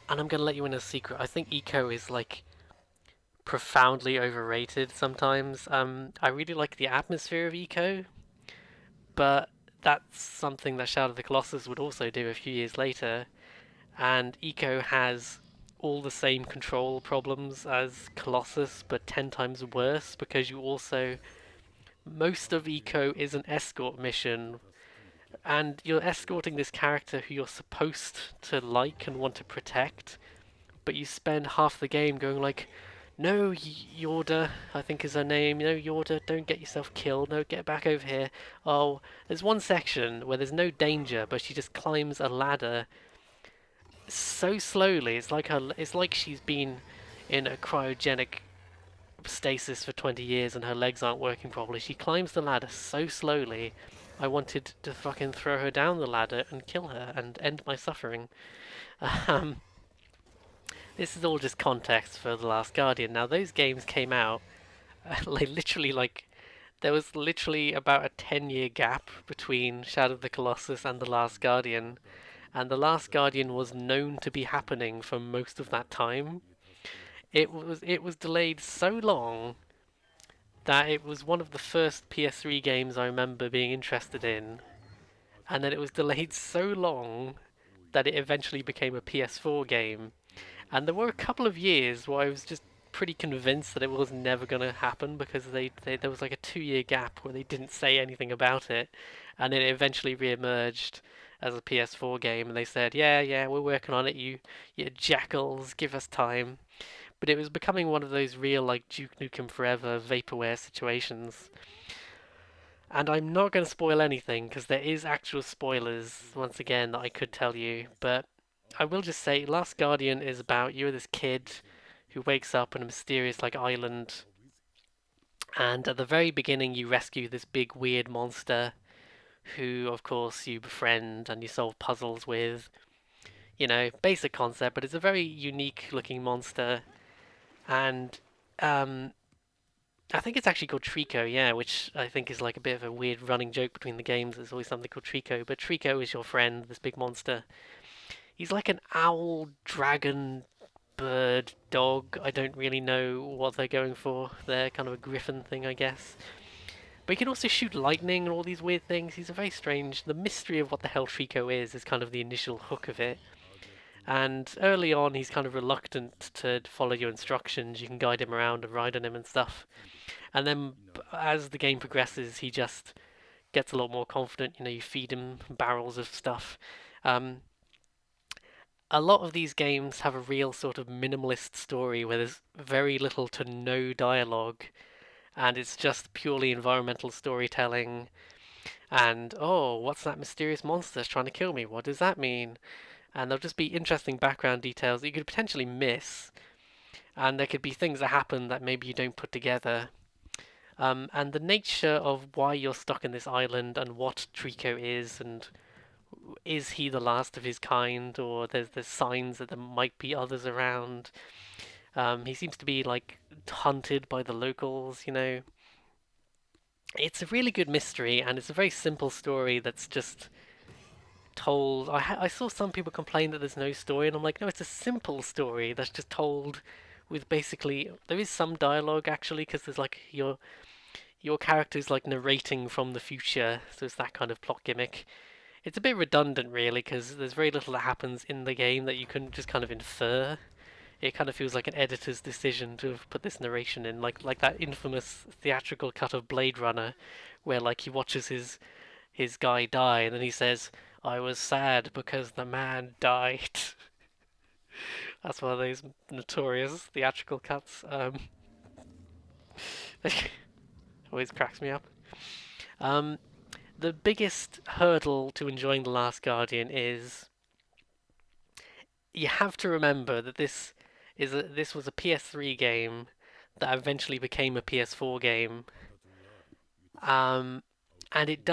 And I'm going to let you in a secret. I think Eco is like profoundly overrated sometimes. I really like the atmosphere of Eco, but that's something that Shadow of the Colossus would also do a few years later. And Eco has all the same control problems as Colossus, but 10 times worse because you also. Most of Eco is an escort mission, and you're escorting this character who you're supposed to like and want to protect, but you spend half the game going like, no, Yorda, I think is her name. No, Yorda, don't get yourself killed. No, get back over here. Oh, there's one section where there's no danger, but she just climbs a ladder so slowly. It's like she's been in a cryogenic stasis for 20 years and her legs aren't working properly. She climbs the ladder so slowly. I wanted to fucking throw her down the ladder and kill her and end my suffering. Um, this is all just context for The Last Guardian. Now, those games came out like there was literally about a 10-year gap between Shadow of the Colossus and The Last Guardian, and The Last Guardian was known to be happening for most of that time. It was delayed so long that it was one of the first PS3 games I remember being interested in, and then it was delayed so long that it eventually became a PS4 game. And there were a couple of years where I was just pretty convinced that it was never going to happen because there was like a 2 year gap where they didn't say anything about it, and it eventually re-emerged as a PS4 game, and they said, yeah, we're working on it, you jackals, give us time. But it was becoming one of those real like Duke Nukem Forever vaporware situations. And I'm not going to spoil anything because there is actual spoilers once again that I could tell you, but I will just say Last Guardian is about you're this kid who wakes up on a mysterious like island, and at the very beginning you rescue this big weird monster who of course you befriend and you solve puzzles with. You know, basic concept, but it's a very unique looking monster, and I think it's actually called Trico, yeah, which I think is like a bit of a weird running joke between the games. There's always something called Trico, but Trico is your friend, this big monster. He's like an owl, dragon, bird, dog. I don't really know what they're going for. They're kind of a griffin thing, I guess. But he can also shoot lightning and all these weird things. He's a very strange. The mystery of what the hell Trico is kind of the initial hook of it. And early on, he's kind of reluctant to follow your instructions. You can guide him around and ride on him and stuff. And then as the game progresses, he just gets a lot more confident. You know, you feed him barrels of stuff. Um, a lot of these games have a real sort of minimalist story where there's very little to no dialogue, and it's just purely environmental storytelling. And oh, what's that mysterious monster that's trying to kill me? What does that mean? And there'll just be interesting background details that you could potentially miss, and there could be things that happen that maybe you don't put together. And the nature of why you're stuck in this island and what Trico is, and is he the last of his kind, or there's signs that there might be others around. He seems to be like hunted by the locals, you know. It's a really good mystery, and it's a very simple story that's just told. I saw some people complain that there's no story, and I'm like, no, it's a simple story that's just told with basically. There is some dialogue actually, because there's like your character's like narrating from the future, so it's that kind of plot gimmick. It's a bit redundant, really, because there's very little that happens in the game that you can just kind of infer. It kind of feels like an editor's decision to have put this narration in, like that infamous theatrical cut of Blade Runner, where like he watches his guy die, and then he says, "I was sad because the man died." That's one of those notorious theatrical cuts. Always cracks me up. Um, the biggest hurdle to enjoying The Last Guardian is you have to remember that this was a PS3 game that eventually became a PS4 game. Um, and it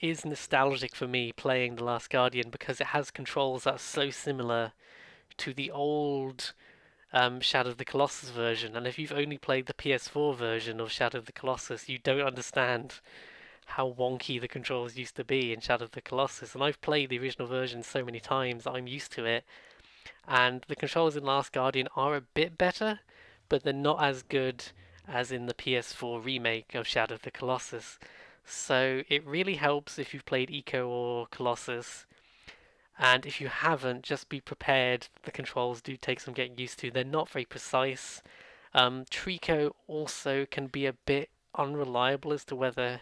is nostalgic for me playing The Last Guardian because it has controls that are so similar to the old Shadow of the Colossus version. And if you've only played the PS4 version of Shadow of the Colossus, you don't understand how wonky the controls used to be in Shadow of the Colossus. And I've played the original version so many times, I'm used to it. And the controls in Last Guardian are a bit better, but they're not as good as in the PS4 remake of Shadow of the Colossus. So it really helps if you've played Eco or Colossus, and if you haven't, just be prepared. The controls do take some getting used to. They're not very precise. Trico also can be a bit unreliable as to whether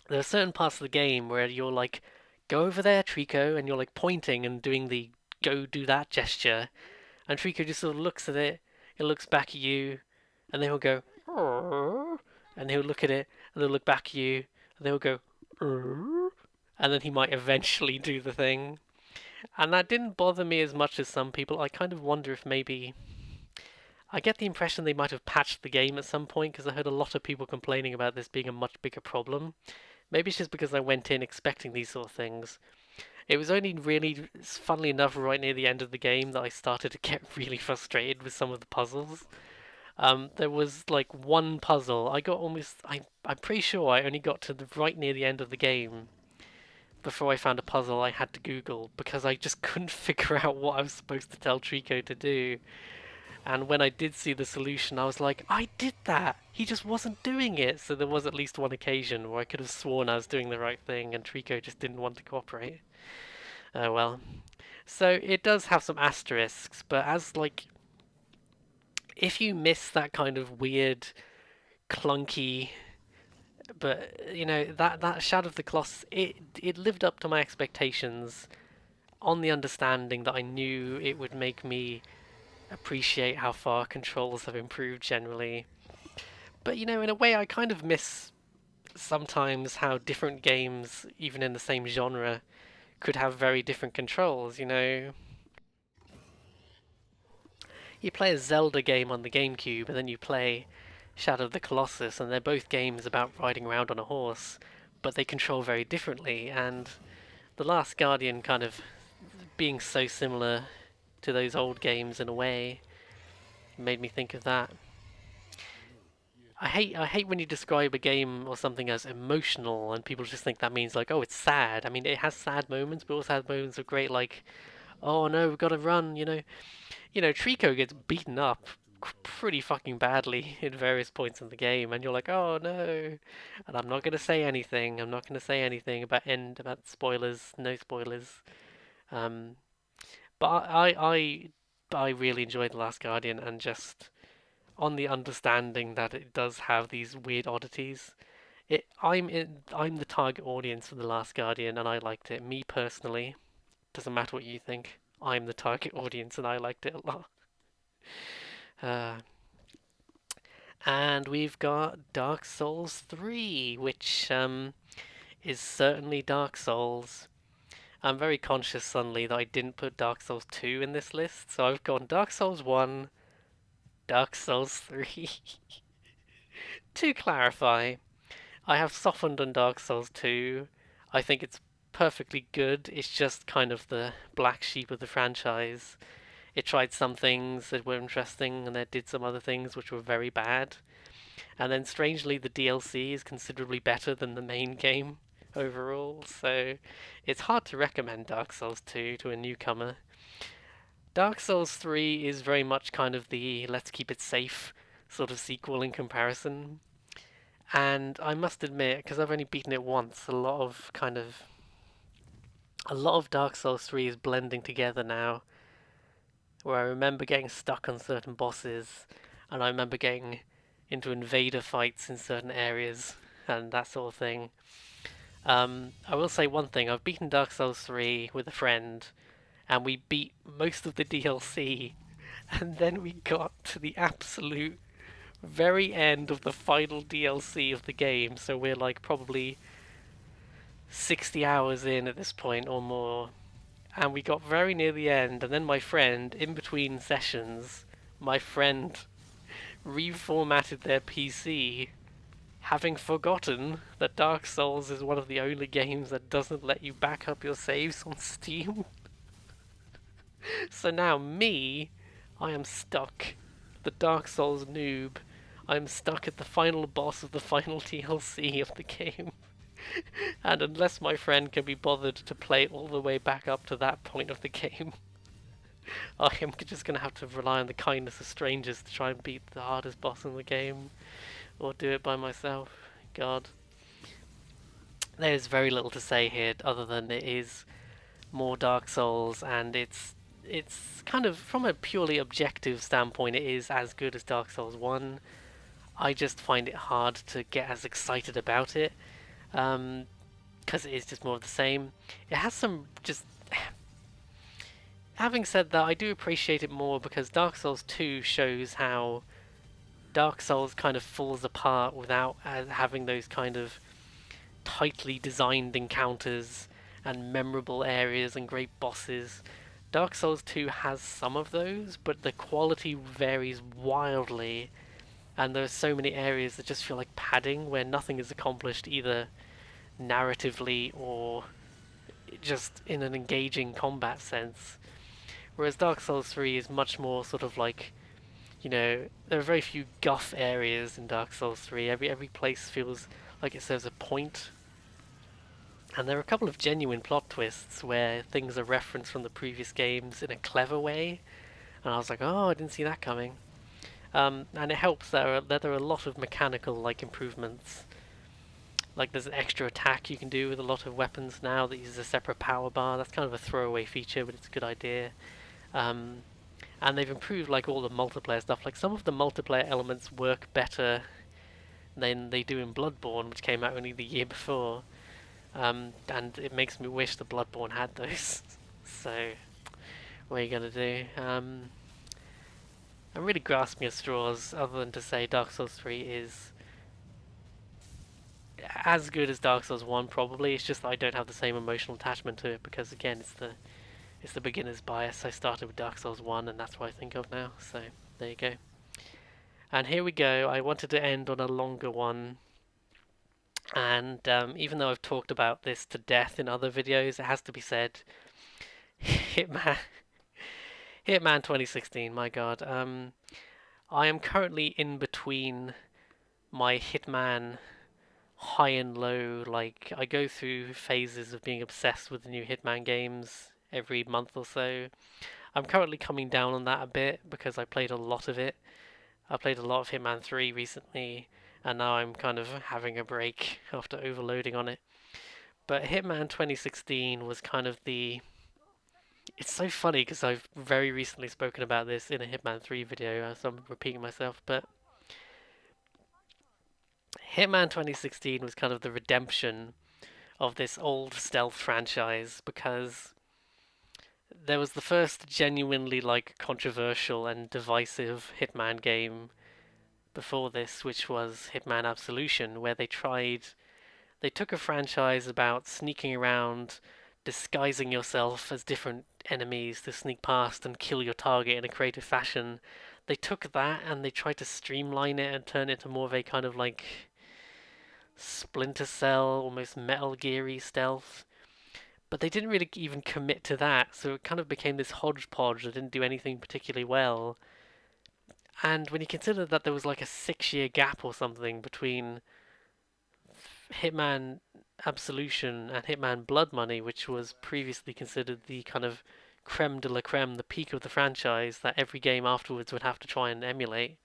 there are certain parts of the game where you're like, go over there, Trico, and you're like pointing and doing the go do that gesture, and Trico just sort of looks at it, it looks back at you, and then he'll go, "Arr," and he'll look at it, and they'll look back at you, and they'll go, "Arr," and then he might eventually do the thing. And that didn't bother me as much as some people. I kind of wonder if maybe. I get the impression they might have patched the game at some point because I heard a lot of people complaining about this being a much bigger problem. Maybe it's just because I went in expecting these sort of things. It was only really, funnily enough, right near the end of the game that I started to get really frustrated with some of the puzzles. There was like one puzzle. I got almost. I'm pretty sure I only got to the right near the end of the game before I found a puzzle I had to Google because I just couldn't figure out what I was supposed to tell Trico to do. And when I did see the solution, I was like, I did that! He just wasn't doing it! So there was at least one occasion where I could have sworn I was doing the right thing and Trico just didn't want to cooperate. Oh well. So it does have some asterisks, but as like, if you miss that kind of weird, clunky, but you know that Shadow of the Colossus, it lived up to my expectations, on the understanding that I knew it would make me appreciate how far controls have improved generally. But you know, in a way, I kind of miss sometimes how different games, even in the same genre, could have very different controls. You know, you play a Zelda game on the GameCube, and then you play Shadow of the Colossus, and they're both games about riding around on a horse, but they control very differently. And The Last Guardian kind of being so similar to those old games in a way made me think of that. I hate when you describe a game or something as emotional and people just think that means like, oh, it's sad. I mean, it has sad moments, but also has moments of great like, oh no, we've got to run. Trico gets beaten up pretty fucking badly in various points in the game, and you're like, oh no. And I'm not gonna say anything. I'm not gonna say anything about spoilers. No spoilers. Um, but I really enjoyed The Last Guardian, and just on the understanding that it does have these weird oddities. I'm the target audience for The Last Guardian, and I liked it. Me personally, doesn't matter what you think. I'm the target audience, and I liked it a lot. Uh, and we've got Dark Souls 3, which is certainly Dark Souls. I'm very conscious suddenly that I didn't put Dark Souls 2 in this list, so I've gone Dark Souls 1, Dark Souls 3. To clarify, I have softened on Dark Souls 2. I think it's perfectly good. It's just kind of the black sheep of the franchise. It tried some things that were interesting, and it did some other things which were very bad. And then strangely, the DLC is considerably better than the main game overall, so it's hard to recommend Dark Souls 2 to a newcomer. Dark Souls 3 is very much kind of the let's keep it safe sort of sequel in comparison. And I must admit, because I've only beaten it once, a lot of Dark Souls 3 is blending together now, where I remember getting stuck on certain bosses, and I remember getting into invader fights in certain areas, and that sort of thing. I will say one thing, I've beaten Dark Souls 3 with a friend, and we beat most of the DLC, and then we got to the absolute very end of the final DLC of the game, so we're like probably 60 hours in at this point or more, and we got very near the end, and then my friend, in between sessions, my friend reformatted their PC, having forgotten that Dark Souls is one of the only games that doesn't let you back up your saves on Steam. So now I am stuck, the Dark Souls noob. I'm stuck at the final boss of the final DLC of the game. And unless my friend can be bothered to play all the way back up to that point of the game, I am just gonna have to rely on the kindness of strangers to try and beat the hardest boss in the game, or do it by myself. God, there's very little to say here other than it is more Dark Souls, and it's kind of from a purely objective standpoint, it is as good as Dark Souls One. I just find it hard to get as excited about it, because it is just more of the same. It has some just. Having said that, I do appreciate it more because Dark Souls 2 shows how Dark Souls kind of falls apart without having those kind of tightly designed encounters and memorable areas and great bosses. Dark Souls 2 has some of those, but the quality varies wildly, and there are so many areas that just feel like padding where nothing is accomplished either narratively or just in an engaging combat sense. Whereas Dark Souls 3 is much more sort of like, there are very few guff areas in Dark Souls 3. Every place feels like it serves a point. And there are a couple of genuine plot twists where things are referenced from the previous games in a clever way. And I was like, oh, I didn't see that coming. And it helps that there are a lot of mechanical improvements. Like there's an extra attack you can do with a lot of weapons now that uses a separate power bar. That's kind of a throwaway feature, but it's a good idea. And they've improved all the multiplayer stuff. Like some of the multiplayer elements work better than they do in Bloodborne, which came out only the year before. And it makes me wish the Bloodborne had those. So, what are you gonna do? I'm really grasping at straws, other than to say Dark Souls 3 is as good as Dark Souls 1, probably. It's just that I don't have the same emotional attachment to it because, again, it's the beginner's bias. I started with Dark Souls 1, and that's what I think of now. So, there you go. And here we go. I wanted to end on a longer one. And even though I've talked about this to death in other videos, it has to be said. Hitman 2016, my god. I am currently in between my Hitman high and low. I go through phases of being obsessed with the new Hitman games every month or so. I'm currently coming down on that a bit because I played a lot of it. I played a lot of Hitman 3 recently, and now I'm kind of having a break after overloading on it. But Hitman 2016 was kind of the... It's so funny because I've very recently spoken about this in a Hitman 3 video, so I'm repeating myself, but Hitman 2016 was kind of the redemption of this old stealth franchise because there was the first genuinely controversial and divisive Hitman game before this, which was Hitman Absolution, where they took a franchise about sneaking around, disguising yourself as different enemies to sneak past and kill your target in a creative fashion. They took that and they tried to streamline it and turn it into more of a kind of Splinter Cell, almost Metal Gear-y stealth. But they didn't really even commit to that, so it kind of became this hodgepodge that didn't do anything particularly well. And when you consider that there was a 6-year gap or something between Hitman Absolution and Hitman Blood Money, which was previously considered the kind of creme de la creme, the peak of the franchise that every game afterwards would have to try and emulate.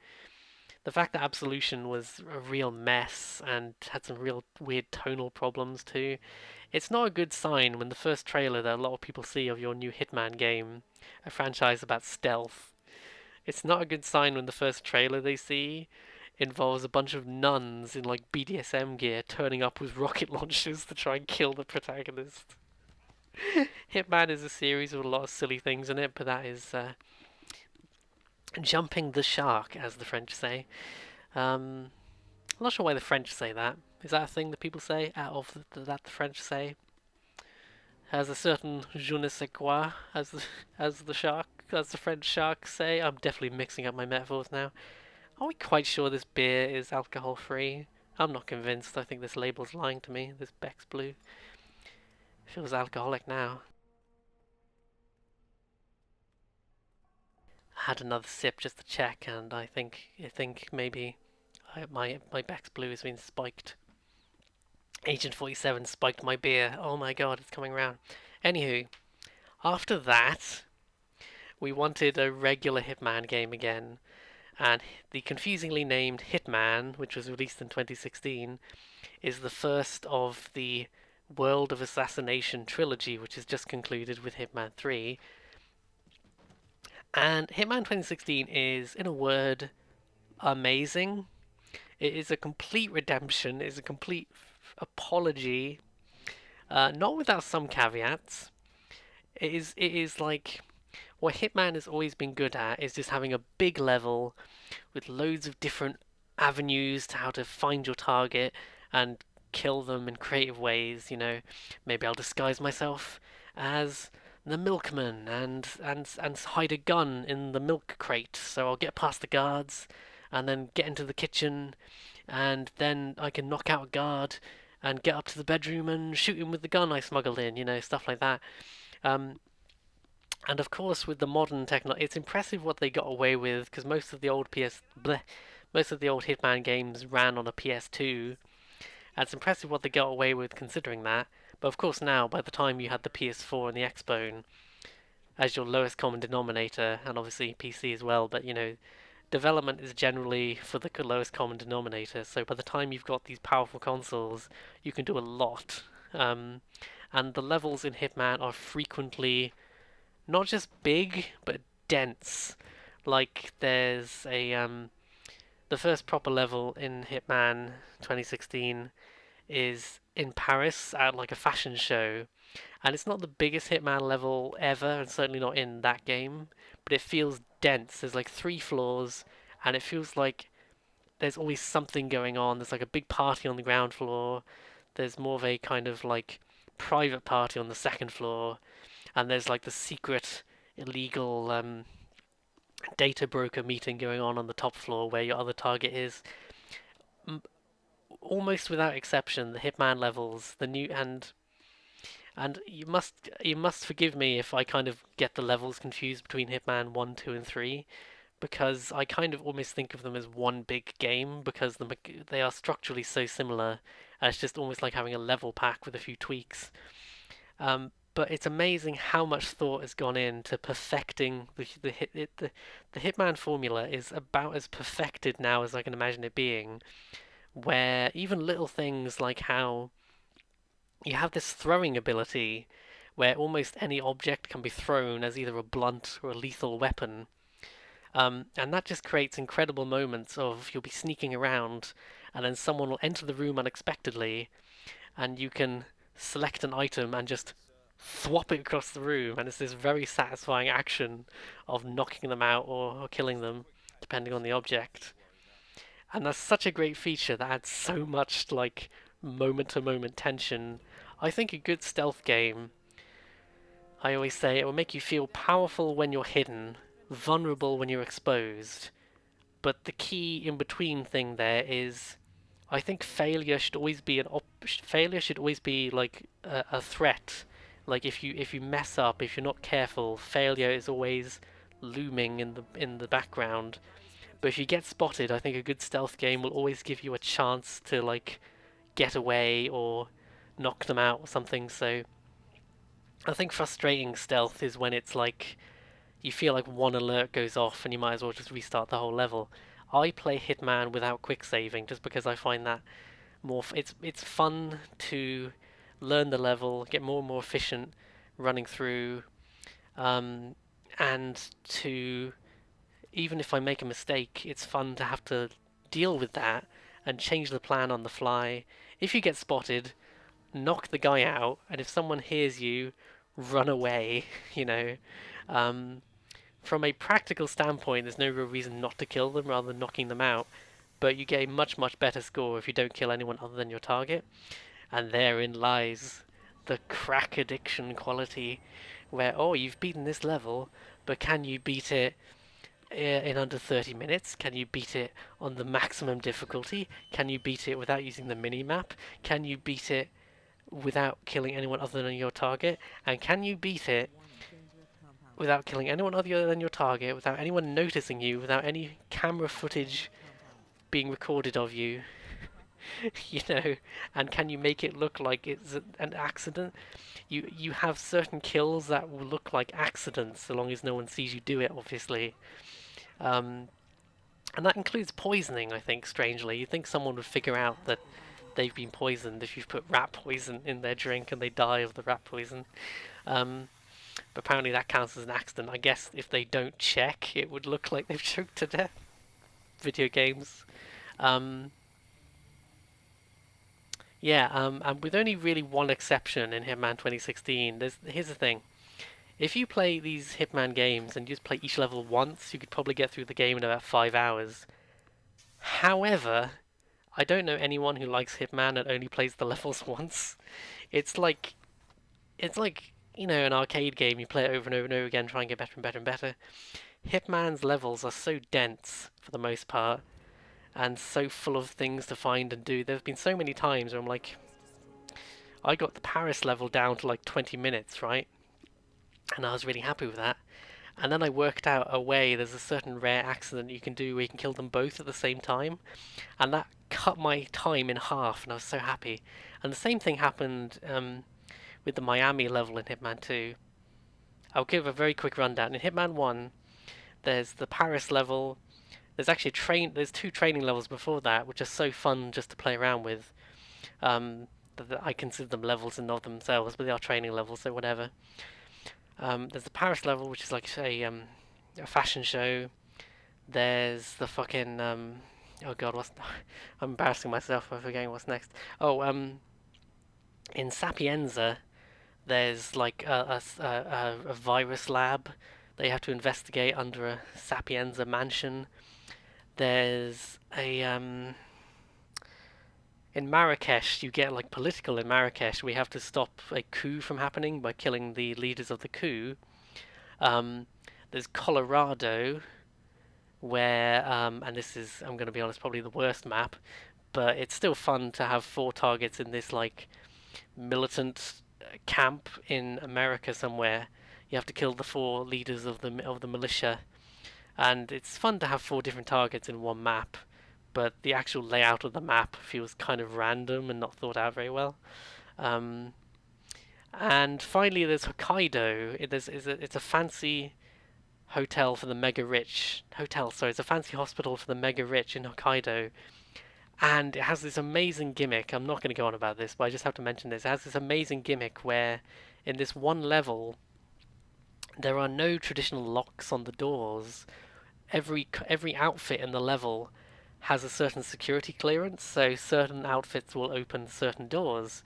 The fact that Absolution was a real mess and had some real weird tonal problems too, it's not a good sign when the first trailer that a lot of people see of your new Hitman game, a franchise about stealth, it's not a good sign when the first trailer they see involves a bunch of nuns in BDSM gear turning up with rocket launchers to try and kill the protagonist. Hitman is a series with a lot of silly things in it, but that is jumping the shark, as the French say. I'm not sure why the French say that. Is that a thing that people say that the French say? Has a certain je ne sais quoi, as the French sharks say. I'm definitely mixing up my metaphors now. Are we quite sure this beer is alcohol free? I'm not convinced. I think this label's lying to me. This Beck's Blue feels alcoholic now. I had another sip just to check, and I think maybe my Beck's Blue has been spiked. Agent 47 spiked my beer. Oh my god, it's coming around. Anywho, after that, We wanted a regular Hitman game again, and the confusingly named Hitman, which was released in 2016, is the first of the World of Assassination trilogy, which has just concluded with Hitman 3. And Hitman 2016 is, in a word, amazing. It is a complete redemption, it is a complete apology, not without some caveats. It is like what Hitman has always been good at is just having a big level with loads of different avenues to how to find your target and kill them in creative ways. Maybe I'll disguise myself as the milkman and hide a gun in the milk crate, so I'll get past the guards and then get into the kitchen, and then I can knock out a guard and get up to the bedroom and shoot him with the gun I smuggled in. Stuff like that. Um, and of course, with the modern technology, it's impressive what they got away with, because most of the old Hitman games ran on a PS2. And it's impressive what they got away with considering that. But of course, now by the time you had the PS4 and the Xbone as your lowest common denominator, and obviously PC as well, but development is generally for the lowest common denominator. So by the time you've got these powerful consoles, you can do a lot. And the levels in Hitman are frequently not just big, but dense. Like there's the first proper level in Hitman 2016 is in Paris at like a fashion show, and it's not the biggest Hitman level ever, and certainly not in that game, but it feels dense. There's like 3 floors, and it feels like there's always something going on. There's like a big party on the ground floor. There's more of a kind of like private party on the second floor, and there's like the secret illegal data broker meeting going on the top floor where your other target is. Almost without exception, the Hitman levels, the new and you must forgive me if I kind of get the levels confused between Hitman 1, 2, and 3, because I kind of almost think of them as one big game because they are structurally so similar, and it's just almost like having a level pack with a few tweaks. But it's amazing how much thought has gone into perfecting the Hitman formula is about as perfected now as I can imagine it being, where even little things like how you have this throwing ability where almost any object can be thrown as either a blunt or a lethal weapon. And that just creates incredible moments of you'll be sneaking around and then someone will enter the room unexpectedly and you can select an item and just thwop it across the room, and it's this very satisfying action of knocking them out or killing them, depending on the object. And that's such a great feature that adds so much like moment to moment tension. I think a good stealth game, I always say, it will make you feel powerful when you're hidden, vulnerable when you're exposed. But the key in between thing there is, I think failure should always be failure should always be like a threat. Like if you mess up, if you're not careful, failure is always looming in the background. But if you get spotted, I think a good stealth game will always give you a chance to like get away or knock them out or something. So I think frustrating stealth is when it's like you feel like one alert goes off and you might as well just restart the whole level. I play Hitman without quick saving just because I find that it's fun to learn the level, get more and more efficient running through, and to even if I make a mistake, it's fun to have to deal with that and change the plan on the fly. If you get spotted, knock the guy out, and if someone hears you, run away. You know, from a practical standpoint, there's no real reason not to kill them rather than knocking them out. But you get a much better score if you don't kill anyone other than your target. And therein lies the crack addiction quality, where you've beaten this level, but can you beat it in under 30 minutes? Can you beat it on the maximum difficulty? Can you beat it without using the mini-map? Can you beat it without killing anyone other than your target? And can you beat it without killing anyone other than your target, without anyone noticing you, without any camera footage being recorded of you? you know, and can you make it look like it's an accident? You have certain kills that will look like accidents, so long as no one sees you do it, obviously. Um, and that includes poisoning, I think, strangely. You'd think someone would figure out that they've been poisoned if you've put rat poison in their drink and they die of the rat poison. Um, but apparently that counts as an accident. I guess if they don't check, it would look like they've choked to death. Video games. Um, and with only really one exception in Hitman 2016, here's the thing. If you play these Hitman games and you just play each level once, you could probably get through the game in about 5 hours. However, I don't know anyone who likes Hitman and only plays the levels once. It's like an arcade game. You play it over and over and over again, try and get better and better and better. Hitman's levels are so dense for the most part, and so full of things to find and do. There's been so many times where I'm like, I got the Paris level down to like 20 minutes, right? And I was really happy with that. And then I worked out a way, there's a certain rare accident you can do where you can kill them both at the same time. And that cut my time in half, and I was so happy. And the same thing happened with the Miami level in Hitman 2. I'll give a very quick rundown. In Hitman 1, there's the Paris level. There's actually there's 2 training levels before that, which are so fun just to play around with. That I consider them levels and of themselves, but they are training levels, so whatever. There's the Paris level, which is like a fashion show. There's the fucking oh god, I'm embarrassing myself by forgetting what's next. Oh, in Sapienza, there's like a virus lab they have to investigate under a Sapienza mansion. There's a in Marrakesh, you get like political in Marrakesh. We have to stop a coup from happening by killing the leaders of the coup. Um, there's Colorado, where and this is, I'm going to be honest, probably the worst map, but it's still fun to have 4 targets in this like militant camp in America somewhere. You have to kill the 4 leaders of the militia, and it's fun to have 4 different targets in one map. But the actual layout of the map feels kind of random and not thought out very well. And finally, there's Hokkaido. It's a fancy hotel for the mega rich. It's a fancy hospital for the mega rich in Hokkaido. And it has this amazing gimmick. I'm not going to go on about this, but I just have to mention this. It has this amazing gimmick where, in this one level, there are no traditional locks on the doors. Every outfit in the level has a certain security clearance, so certain outfits will open certain doors,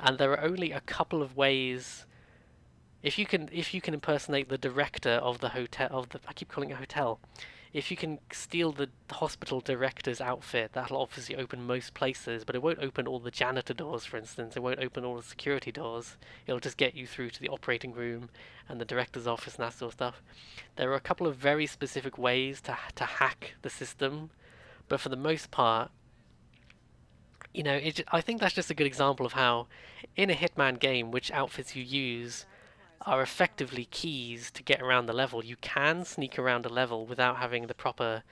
and there are only a couple of ways. If you can impersonate the director of the hotel I keep calling it a hotel. If you can steal the hospital director's outfit, that'll obviously open most places, but it won't open all the janitor doors, for instance. It won't open all the security doors. It'll just get you through to the operating room and the director's office and that sort of stuff. There are a couple of very specific ways to hack the system, but for the most part, I think that's just a good example of how, in a Hitman game, which outfits you use are effectively keys to get around the level. You can sneak around a level without having the proper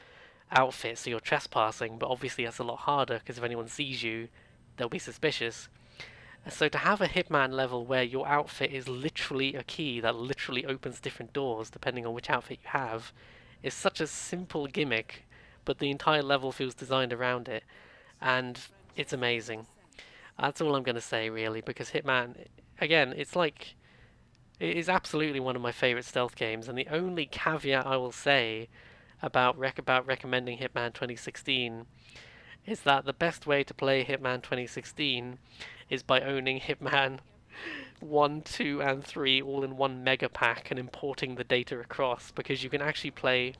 outfit, so you're trespassing, but obviously that's a lot harder because if anyone sees you, they'll be suspicious. So to have a Hitman level where your outfit is literally a key that literally opens different doors depending on which outfit you have is such a simple gimmick, but the entire level feels designed around it, and it's amazing. That's all I'm going to say, really, because Hitman, again, it is absolutely one of my favorite stealth games, and the only caveat I will say about recommending Hitman 2016 is that the best way to play Hitman 2016 is by owning Hitman 1, 2, and 3 all in one mega pack and importing the data across, because you can actually play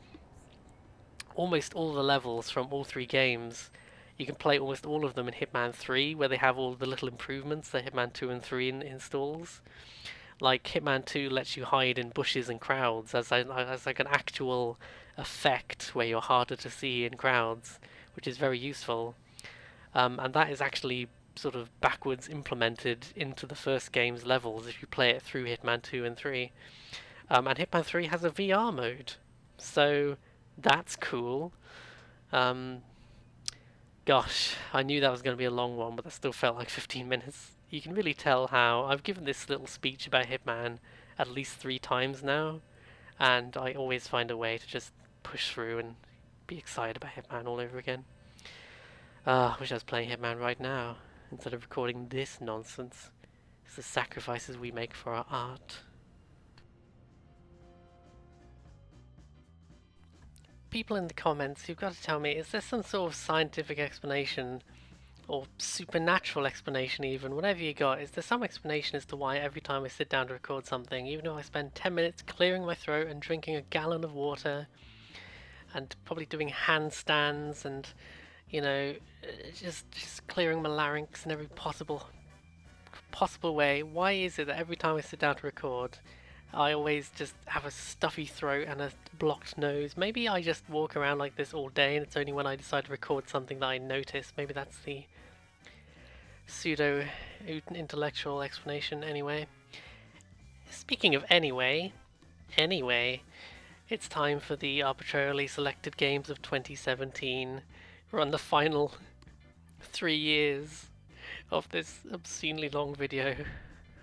almost all the levels from all 3 games. You can play almost all of them in Hitman 3, where they have all the little improvements that Hitman 2 and 3 installs. Like, Hitman 2 lets you hide in bushes and crowds as like an actual effect where you're harder to see in crowds, which is very useful. And that is actually sort of backwards implemented into the first game's levels if you play it through Hitman 2 and 3. And Hitman 3 has a VR mode, so that's cool. Going Gosh, I knew that was going to be a long one, but that still felt like 15 minutes. You can really tell how I've given this little speech about Hitman at least 3 times now, and I always find a way to just push through and be excited about Hitman all over again. I wish I was playing Hitman right now instead of recording this nonsense. It's the sacrifices we make for our art. People in the comments, you've got to tell me, is there some sort of scientific explanation or supernatural explanation even, whatever you got, is there some explanation as to why every time I sit down to record something, even if I spend 10 minutes clearing my throat and drinking a gallon of water and probably doing handstands and, you know, just clearing my larynx in every possible way, why is it that every time I sit down to record, I always just have a stuffy throat and a blocked nose? Maybe I just walk around like this all day and it's only when I decide to record something that I notice. Maybe that's the pseudo-intellectual explanation anyway. Speaking of anyway, it's time for the arbitrarily selected games of 2017. We're on the final 3 years of this obscenely long video,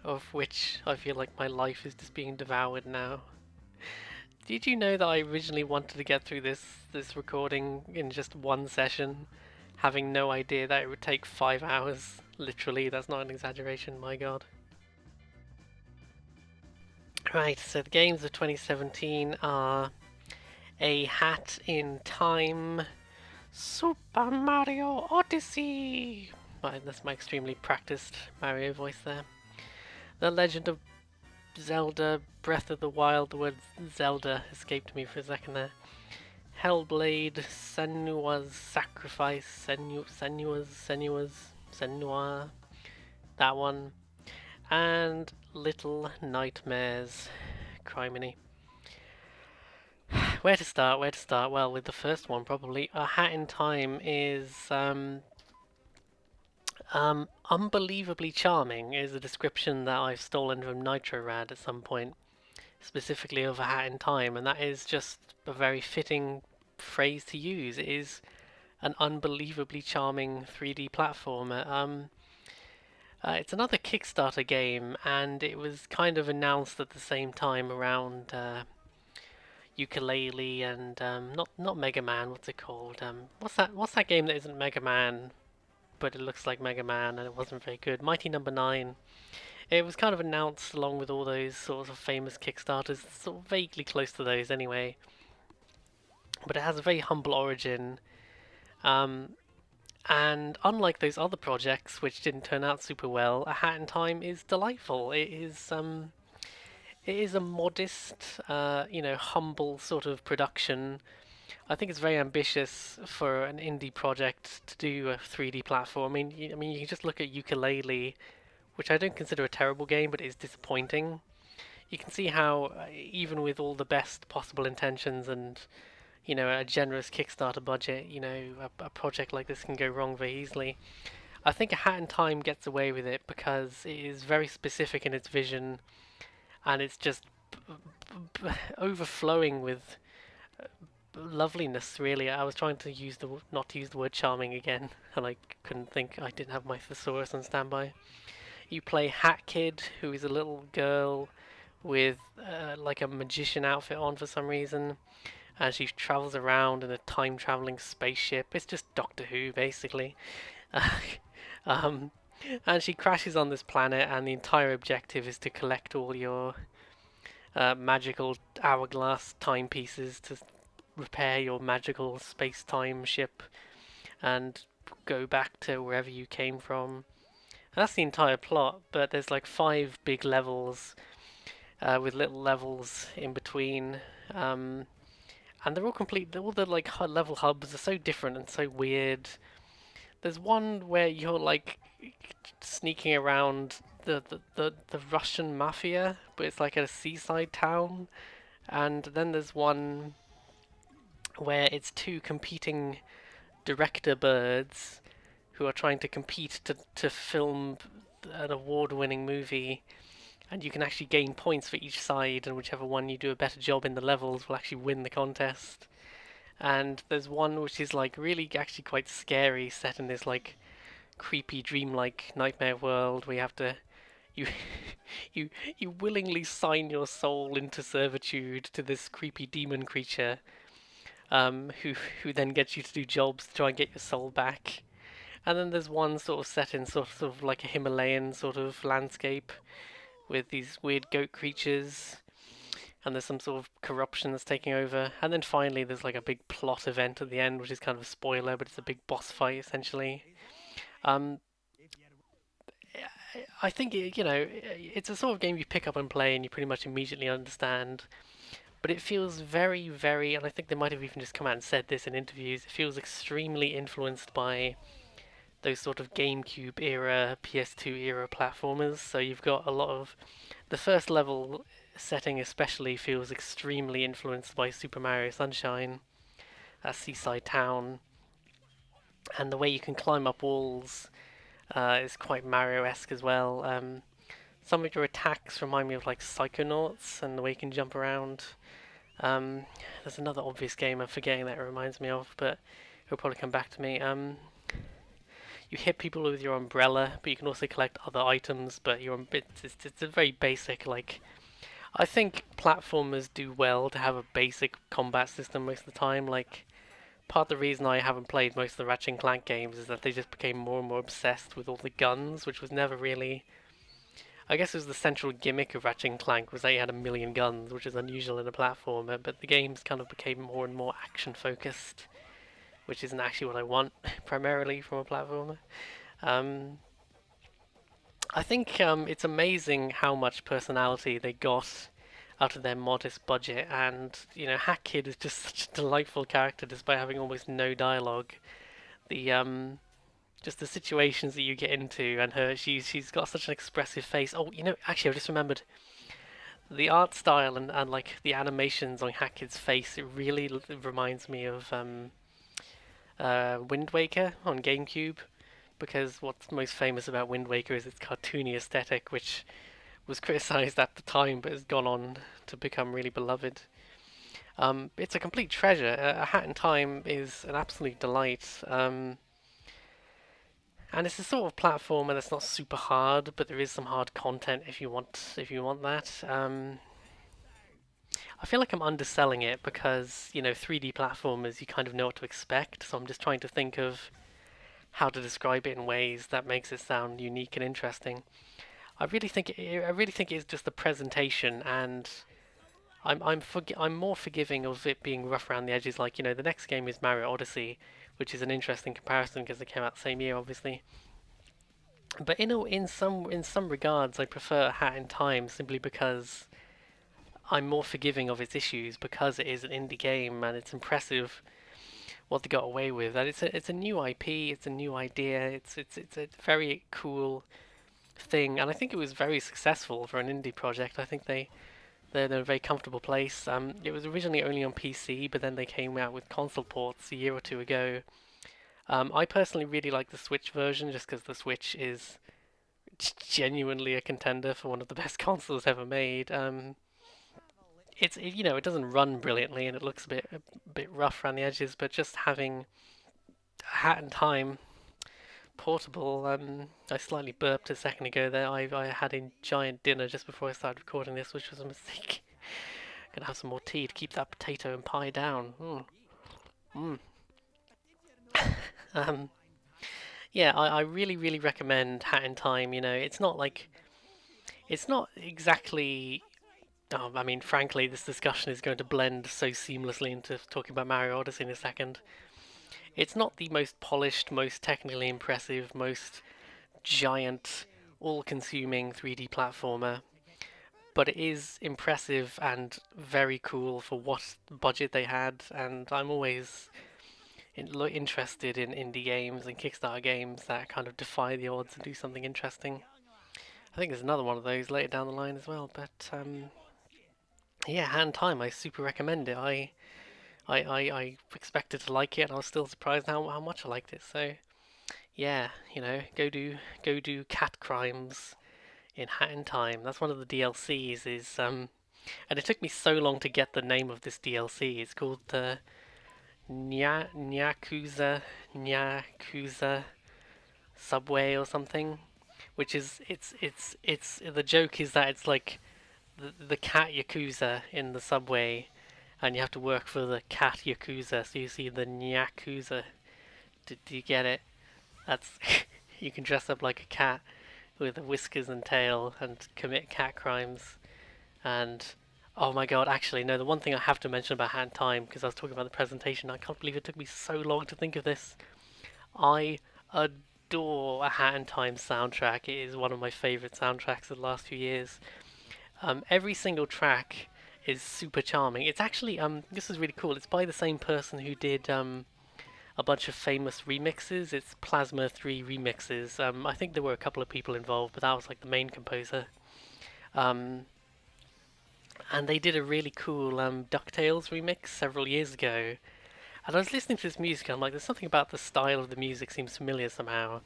of which I feel like my life is just being devoured now. Did you know that I originally wanted to get through this recording in just one session, having no idea that it would take 5 hours? Literally, that's not an exaggeration, my god. Right, so the games of 2017 are A Hat in Time, Super Mario Odyssey. Right, that's my extremely practiced Mario voice there. The Legend of Zelda Breath of the Wild. The word Zelda escaped me for a second there. Hellblade, Senua's Sacrifice, Senua, that one, and Little Nightmares. Criminy. Where to start? Well, with the first one probably. A Hat in Time is unbelievably charming is a description that I've stolen from Nitrorad at some point, specifically of A Hat in Time, and that is just a very fitting phrase to use. It is an unbelievably charming 3D platformer. It's another Kickstarter game, and it was kind of announced at the same time around Ukulele and not Mega Man. What's it called? What's that game that isn't Mega Man, but it looks like Mega Man and it wasn't very good? Mighty Number 9. It was kind of announced along with all those sorts of famous Kickstarters, sort of vaguely close to those anyway. But it has a very humble origin. And unlike those other projects, which didn't turn out super well, A Hat in Time is delightful. It is a modest, humble sort of production. I think it's very ambitious for an indie project to do a 3D platform. I mean, you can just look at Ukulele, which I don't consider a terrible game, but it is disappointing. You can see how, even with all the best possible intentions and a generous Kickstarter budget, a project like this can go wrong very easily. I think A Hat in Time gets away with it because it is very specific in its vision, and it's just overflowing with loveliness, really. I was trying to not to use the word charming again, and I couldn't think. I didn't have my thesaurus on standby. You play Hat Kid, who is a little girl with like a magician outfit on for some reason, and she travels around in a time-traveling spaceship. It's just Doctor Who, basically. And she crashes on this planet, and the entire objective is to collect all your magical hourglass timepieces to repair your magical space-time ship and go back to wherever you came from. And that's the entire plot, but there's like 5 big levels with little levels in between. And they're all complete. All the like level hubs are so different and so weird. There's one where you're like sneaking around the Russian mafia, but it's like at a seaside town. And then there's one where it's 2 competing director birds who are trying to compete to film an award-winning movie. And you can actually gain points for each side, and whichever one you do a better job in the levels will actually win the contest. And there's one which is like really actually quite scary, set in this like creepy dreamlike nightmare world where you have to you you you willingly sign your soul into servitude to this creepy demon creature, who then gets you to do jobs to try and get your soul back. And then there's one sort of set in sort of like a Himalayan sort of landscape with these weird goat creatures, and there's some sort of corruption that's taking over. And then finally, there's like a big plot event at the end, which is kind of a spoiler, but it's a big boss fight essentially. Um, I think it's a sort of game you pick up and play, and you pretty much immediately understand. But it feels very, very, and I think they might have even just come out and said this in interviews. It feels extremely influenced by those sort of GameCube era, PS2 era platformers. So you've got a lot of the first level setting, especially, feels extremely influenced by Super Mario Sunshine, that seaside town, and the way you can climb up walls is quite Mario-esque as well. Some of your attacks remind me of like Psychonauts and the way you can jump around. There's another obvious game I'm forgetting that it reminds me of, but it'll probably come back to me. You hit people with your umbrella, but you can also collect other items. But it's a very basic, like, I think platformers do well to have a basic combat system most of the time. Like, part of the reason I haven't played most of the Ratchet and Clank games is that they just became more and more obsessed with all the guns, which was never really. I guess it was the central gimmick of Ratchet and Clank was that you had a million guns, which is unusual in a platformer. But the games kind of became more and more action focused, which isn't actually what I want primarily from a platformer. Um, I think it's amazing how much personality they got out of their modest budget, and Hack Kid is just such a delightful character despite having almost no dialogue. The just the situations that you get into, and she's got such an expressive face. Oh, actually, I just remembered the art style and like the animations on Hack Kid's face. It really reminds me of Wind Waker on GameCube, because what's most famous about Wind Waker is its cartoony aesthetic, which was criticized at the time but has gone on to become really beloved. It's a complete treasure. A Hat in Time is an absolute delight. And it's a sort of platformer that's not super hard, but there is some hard content if you want that. I feel like I'm underselling it because 3D platformers you kind of know what to expect, so I'm just trying to think of how to describe it in ways that makes it sound unique and interesting. I really think it's just the presentation, and I'm more forgiving of it being rough around the edges. Like the next game is Mario Odyssey, which is an interesting comparison because it came out the same year, obviously. But in some regards, I prefer Hat in Time simply because I'm more forgiving of its issues because it is an indie game and it's impressive what they got away with. And it's a new IP, it's a new idea, it's a very cool thing, and I think it was very successful for an indie project. I think they're in a very comfortable place. It was originally only on PC, but then they came out with console ports a year or two ago. I personally really like the Switch version just because the Switch is genuinely a contender for one of the best consoles ever made. It doesn't run brilliantly and it looks a bit rough around the edges, but just having a Hat in Time portable. I slightly burped a second ago there. I had a giant dinner just before I started recording this, which was a mistake. Gonna have some more tea to keep that potato and pie down. Mm. Um, yeah, I really, really recommend Hat in Time. It's not exactly. Oh, I mean, frankly, this discussion is going to blend so seamlessly into talking about Mario Odyssey in a second. It's not the most polished, most technically impressive, most giant, all-consuming 3D platformer, but it is impressive and very cool for what budget they had. And I'm always interested in indie games and Kickstarter games that kind of defy the odds and do something interesting. I think there's another one of those later down the line as well. But yeah, Hand Time, I super recommend it. I expected to like it, and I was still surprised how much I liked it. So yeah, go do cat crimes in Hat in Time. That's one of the DLCs. And it took me so long to get the name of this DLC. It's called Nyakuza Subway or something, which is it's the joke is that it's like the cat Yakuza in the subway, and you have to work for the cat Yakuza, so you see the Nyakuza. Do you get it? That's you can dress up like a cat with whiskers and tail and commit cat crimes. And oh my god, actually, no, the one thing I have to mention about Hat in Time, because I was talking about the presentation, I can't believe it took me so long to think of this. I adore a Hat in Time soundtrack. It is one of my favourite soundtracks of the last few years. Every single track is super charming. It's actually this is really cool. It's by the same person who did a bunch of famous remixes. It's Plasma 3 remixes. I think there were a couple of people involved, but that was like the main composer. Um, and they did a really cool DuckTales remix several years ago. And I was listening to this music, and I'm like, there's something about the style of the music seems familiar somehow.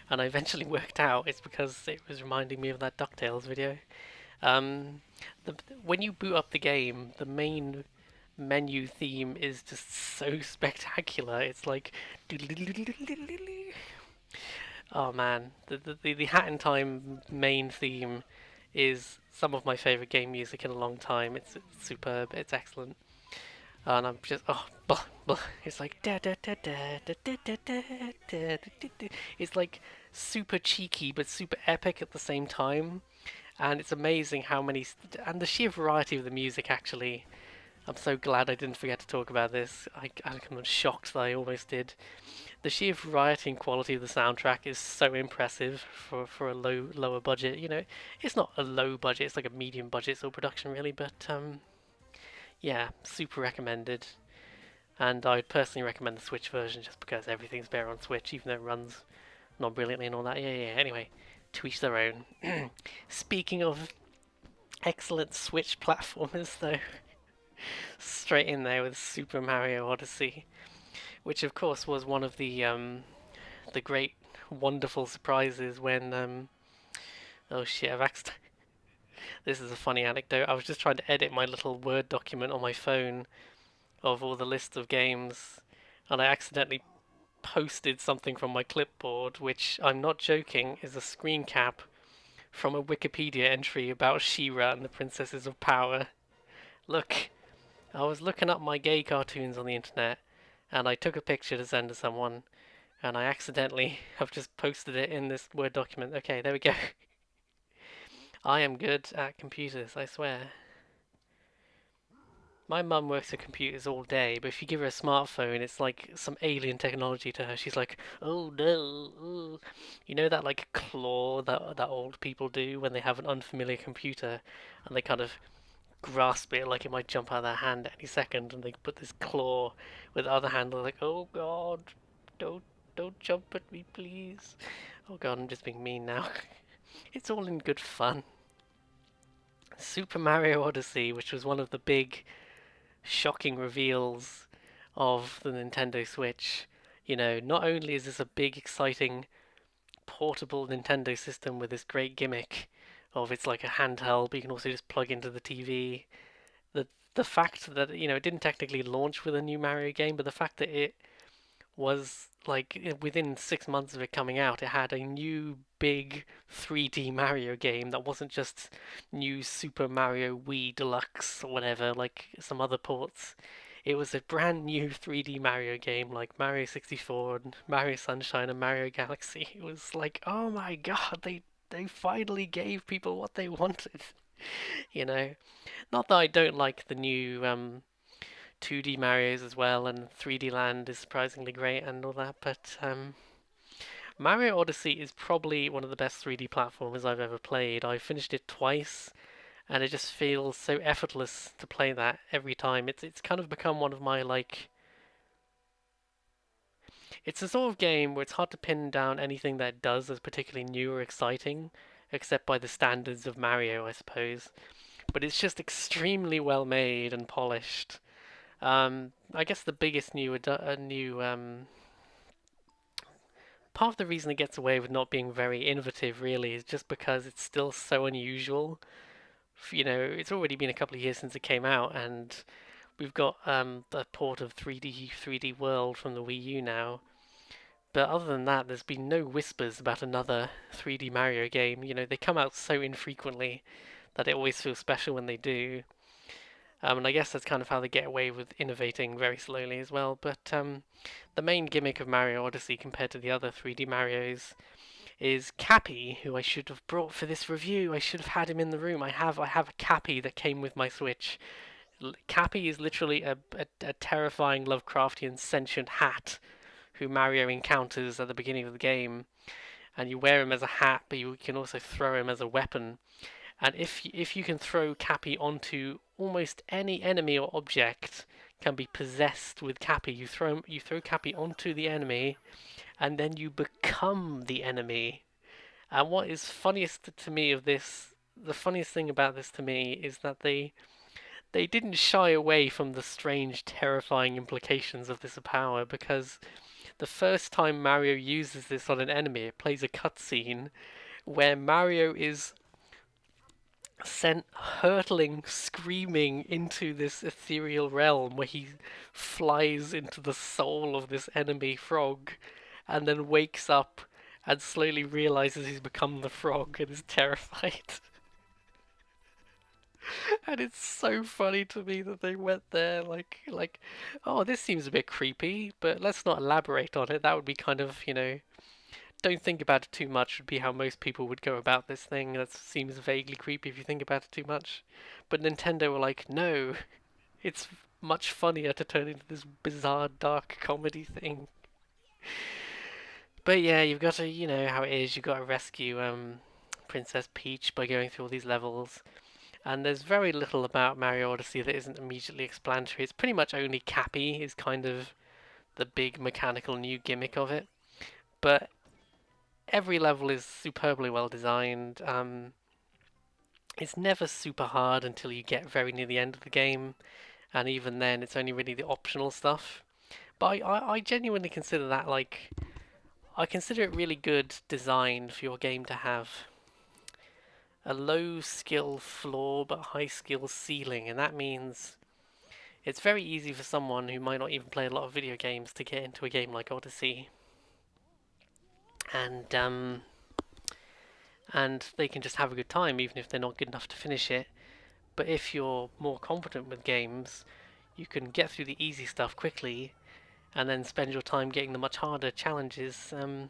And I eventually worked out it's because it was reminding me of that DuckTales video. Um, when you boot up the game, the main menu theme is just so spectacular. It's like, oh man, the Hat in Time main theme is some of my favorite game music in a long time. It's superb. It's excellent. And I'm just blah, blah. It's like da da da da da da da da da da. It's like super cheeky but super epic at the same time, and it's amazing how many and the sheer variety of the music actually. I'm so glad I didn't forget to talk about this. I'm shocked that I almost did. The sheer variety and quality of the soundtrack is so impressive for a lower budget. You know, it's not a low budget; it's like a medium budget sort of production, really. But yeah, super recommended. And I would personally recommend the Switch version just because everything's better on Switch, even though it runs not brilliantly and all that. Yeah. Anyway, to each their own. Speaking of excellent Switch platformers, though, straight in there with Super Mario Odyssey, which of course was one of the great wonderful surprises when oh shit, this is a funny anecdote. I was just trying to edit my little Word document on my phone of all the lists of games, and I accidentally posted something from my clipboard, which I'm not joking is a screen cap from a Wikipedia entry about She-Ra and the Princesses of Power. Look, I was looking up my gay cartoons on the internet, and I took a picture to send to someone, and I accidentally have just posted it in this Word document. Okay, there we go. I am good at computers, I swear. My mum works at computers all day, but if you give her a smartphone, it's like some alien technology to her. She's like, "Oh no!" Ooh." You know that like claw that old people do when they have an unfamiliar computer, and they kind of grasp it like it might jump out of their hand at any second, and they put this claw with the other hand. They're like, "Oh God, don't jump at me, please." Oh God, I'm just being mean now. It's all in good fun. Super Mario Odyssey, which was one of the big shocking reveals of the Nintendo Switch. You know, not only is this a big, exciting, portable Nintendo system with this great gimmick of it's like a handheld, but you can also just plug into the TV. The the fact that it didn't technically launch with a new Mario game, but the fact that it was like within 6 months of it coming out, it had a new big 3D Mario game that wasn't just new Super Mario Wii Deluxe or whatever, like some other ports. It was a brand new 3D Mario game like Mario 64 and Mario Sunshine and Mario Galaxy. It was like, oh my god, they finally gave people what they wanted. You know, not that I don't like the new 2D Mario's as well, and 3D Land is surprisingly great and all that. But Mario Odyssey is probably one of the best 3D platformers I've ever played. I finished it twice, and it just feels so effortless to play that every time. It's kind of become one of my like. It's a sort of game where it's hard to pin down anything that it does as particularly new or exciting, except by the standards of Mario, I suppose. But it's just extremely well made and polished. I guess the biggest new part of the reason it gets away with not being very innovative really is just because it's still so unusual. You know, it's already been a couple of years since it came out, and we've got the port of 3D World from the Wii U now. But other than that, there's been no whispers about another 3D Mario game. You know, they come out so infrequently that it always feels special when they do. And I guess that's kind of how they get away with innovating very slowly as well. But the main gimmick of Mario Odyssey compared to the other 3D Marios is Cappy, who I should have brought for this review. I should have had him in the room. I have a Cappy that came with my Switch. Cappy is literally a terrifying Lovecraftian sentient hat who Mario encounters at the beginning of the game, and you wear him as a hat, but you can also throw him as a weapon. And if you can throw Cappy onto almost any enemy or object, can be possessed with Cappy. You throw Cappy onto the enemy, and then you become the enemy. And what is funniest to me of this, the funniest thing about this to me is that they didn't shy away from the strange, terrifying implications of this power, because the first time Mario uses this on an enemy, it plays a cutscene where Mario is sent hurtling, screaming into this ethereal realm where he flies into the soul of this enemy frog and then wakes up and slowly realizes he's become the frog and is terrified. And it's so funny to me that they went there like, oh, this seems a bit creepy, but let's not elaborate on it. That would be kind of, don't think about it too much would be how most people would go about this thing. That seems vaguely creepy if you think about it too much. But Nintendo were like, no, it's much funnier to turn into this bizarre dark comedy thing. But yeah, you've got to, you know how it is. You've got to rescue Princess Peach by going through all these levels. And there's very little about Mario Odyssey that isn't immediately explanatory. It's pretty much only Cappy is kind of the big mechanical new gimmick of it. But every level is superbly well designed. It's never super hard until you get very near the end of the game, and even then, it's only really the optional stuff. But I genuinely consider that I consider it really good design for your game to have a low skill floor but high skill ceiling, and that means it's very easy for someone who might not even play a lot of video games to get into a game like Odyssey. And they can just have a good time even if they're not good enough to finish it. But if you're more confident with games, you can get through the easy stuff quickly and then spend your time getting the much harder challenges. And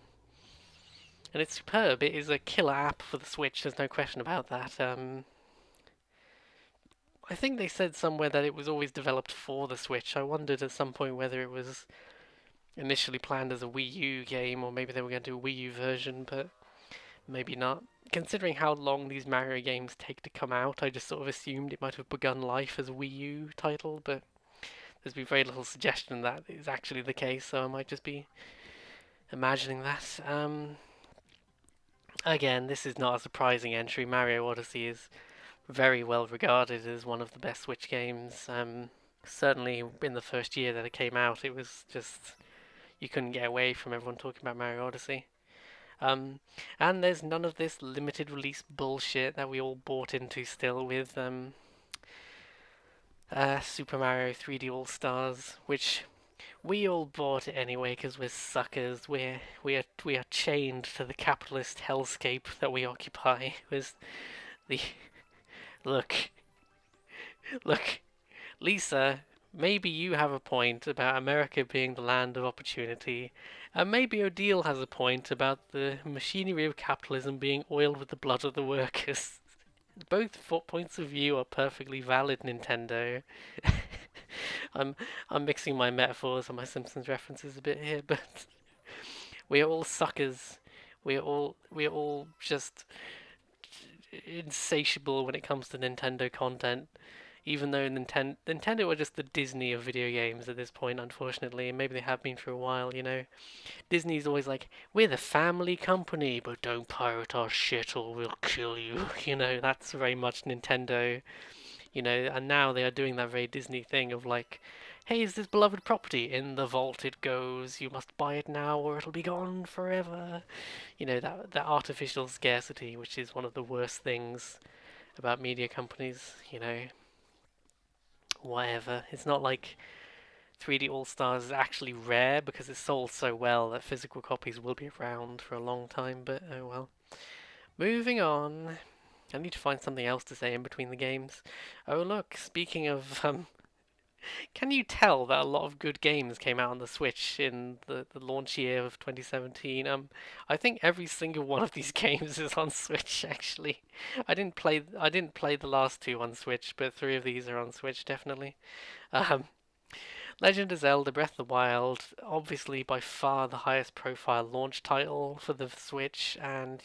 it's superb. It is a killer app for the Switch, there's no question about that. I think they said somewhere that it was always developed for the Switch. I wondered at some point whether it was initially planned as a Wii U game, or maybe they were going to do a Wii U version, but maybe not. Considering how long these Mario games take to come out, I just sort of assumed it might have begun life as a Wii U title, but there's been very little suggestion that is actually the case, so I might just be imagining that. Again, this is not a surprising entry. Mario Odyssey is very well regarded as one of the best Switch games. Certainly in the first year that it came out, it was just, you couldn't get away from everyone talking about Mario Odyssey. And there's none of this limited release bullshit that we all bought into still with Super Mario 3D All Stars, which we all bought it anyway because we're suckers. We are chained to the capitalist hellscape that we occupy. With the look, Lisa. Maybe you have a point about America being the land of opportunity, and maybe Odile has a point about the machinery of capitalism being oiled with the blood of the workers. Both points of view are perfectly valid, Nintendo. I'm mixing my metaphors and my Simpsons references a bit here, but we are all suckers. We are all just insatiable when it comes to Nintendo content. Even though Nintendo are just the Disney of video games at this point, unfortunately, and maybe they have been for a while, Disney's always like, we're the family company, but don't pirate our shit or we'll kill you. That's very much Nintendo. And now they are doing that very Disney thing of like, hey, is this beloved property? In the vault it goes. You must buy it now or it'll be gone forever. That artificial scarcity, which is one of the worst things about media companies, whatever. It's not like 3D All Stars is actually rare because it's sold so well that physical copies will be around for a long time, but oh well. Moving on. I need to find something else to say in between the games. Oh look, speaking of can you tell that a lot of good games came out on the Switch in the launch year of 2017? I think every single one of these games is on Switch actually. I didn't play the last two on Switch, but three of these are on Switch definitely. Um, Legend of Zelda Breath of the Wild, obviously by far the highest profile launch title for the Switch, and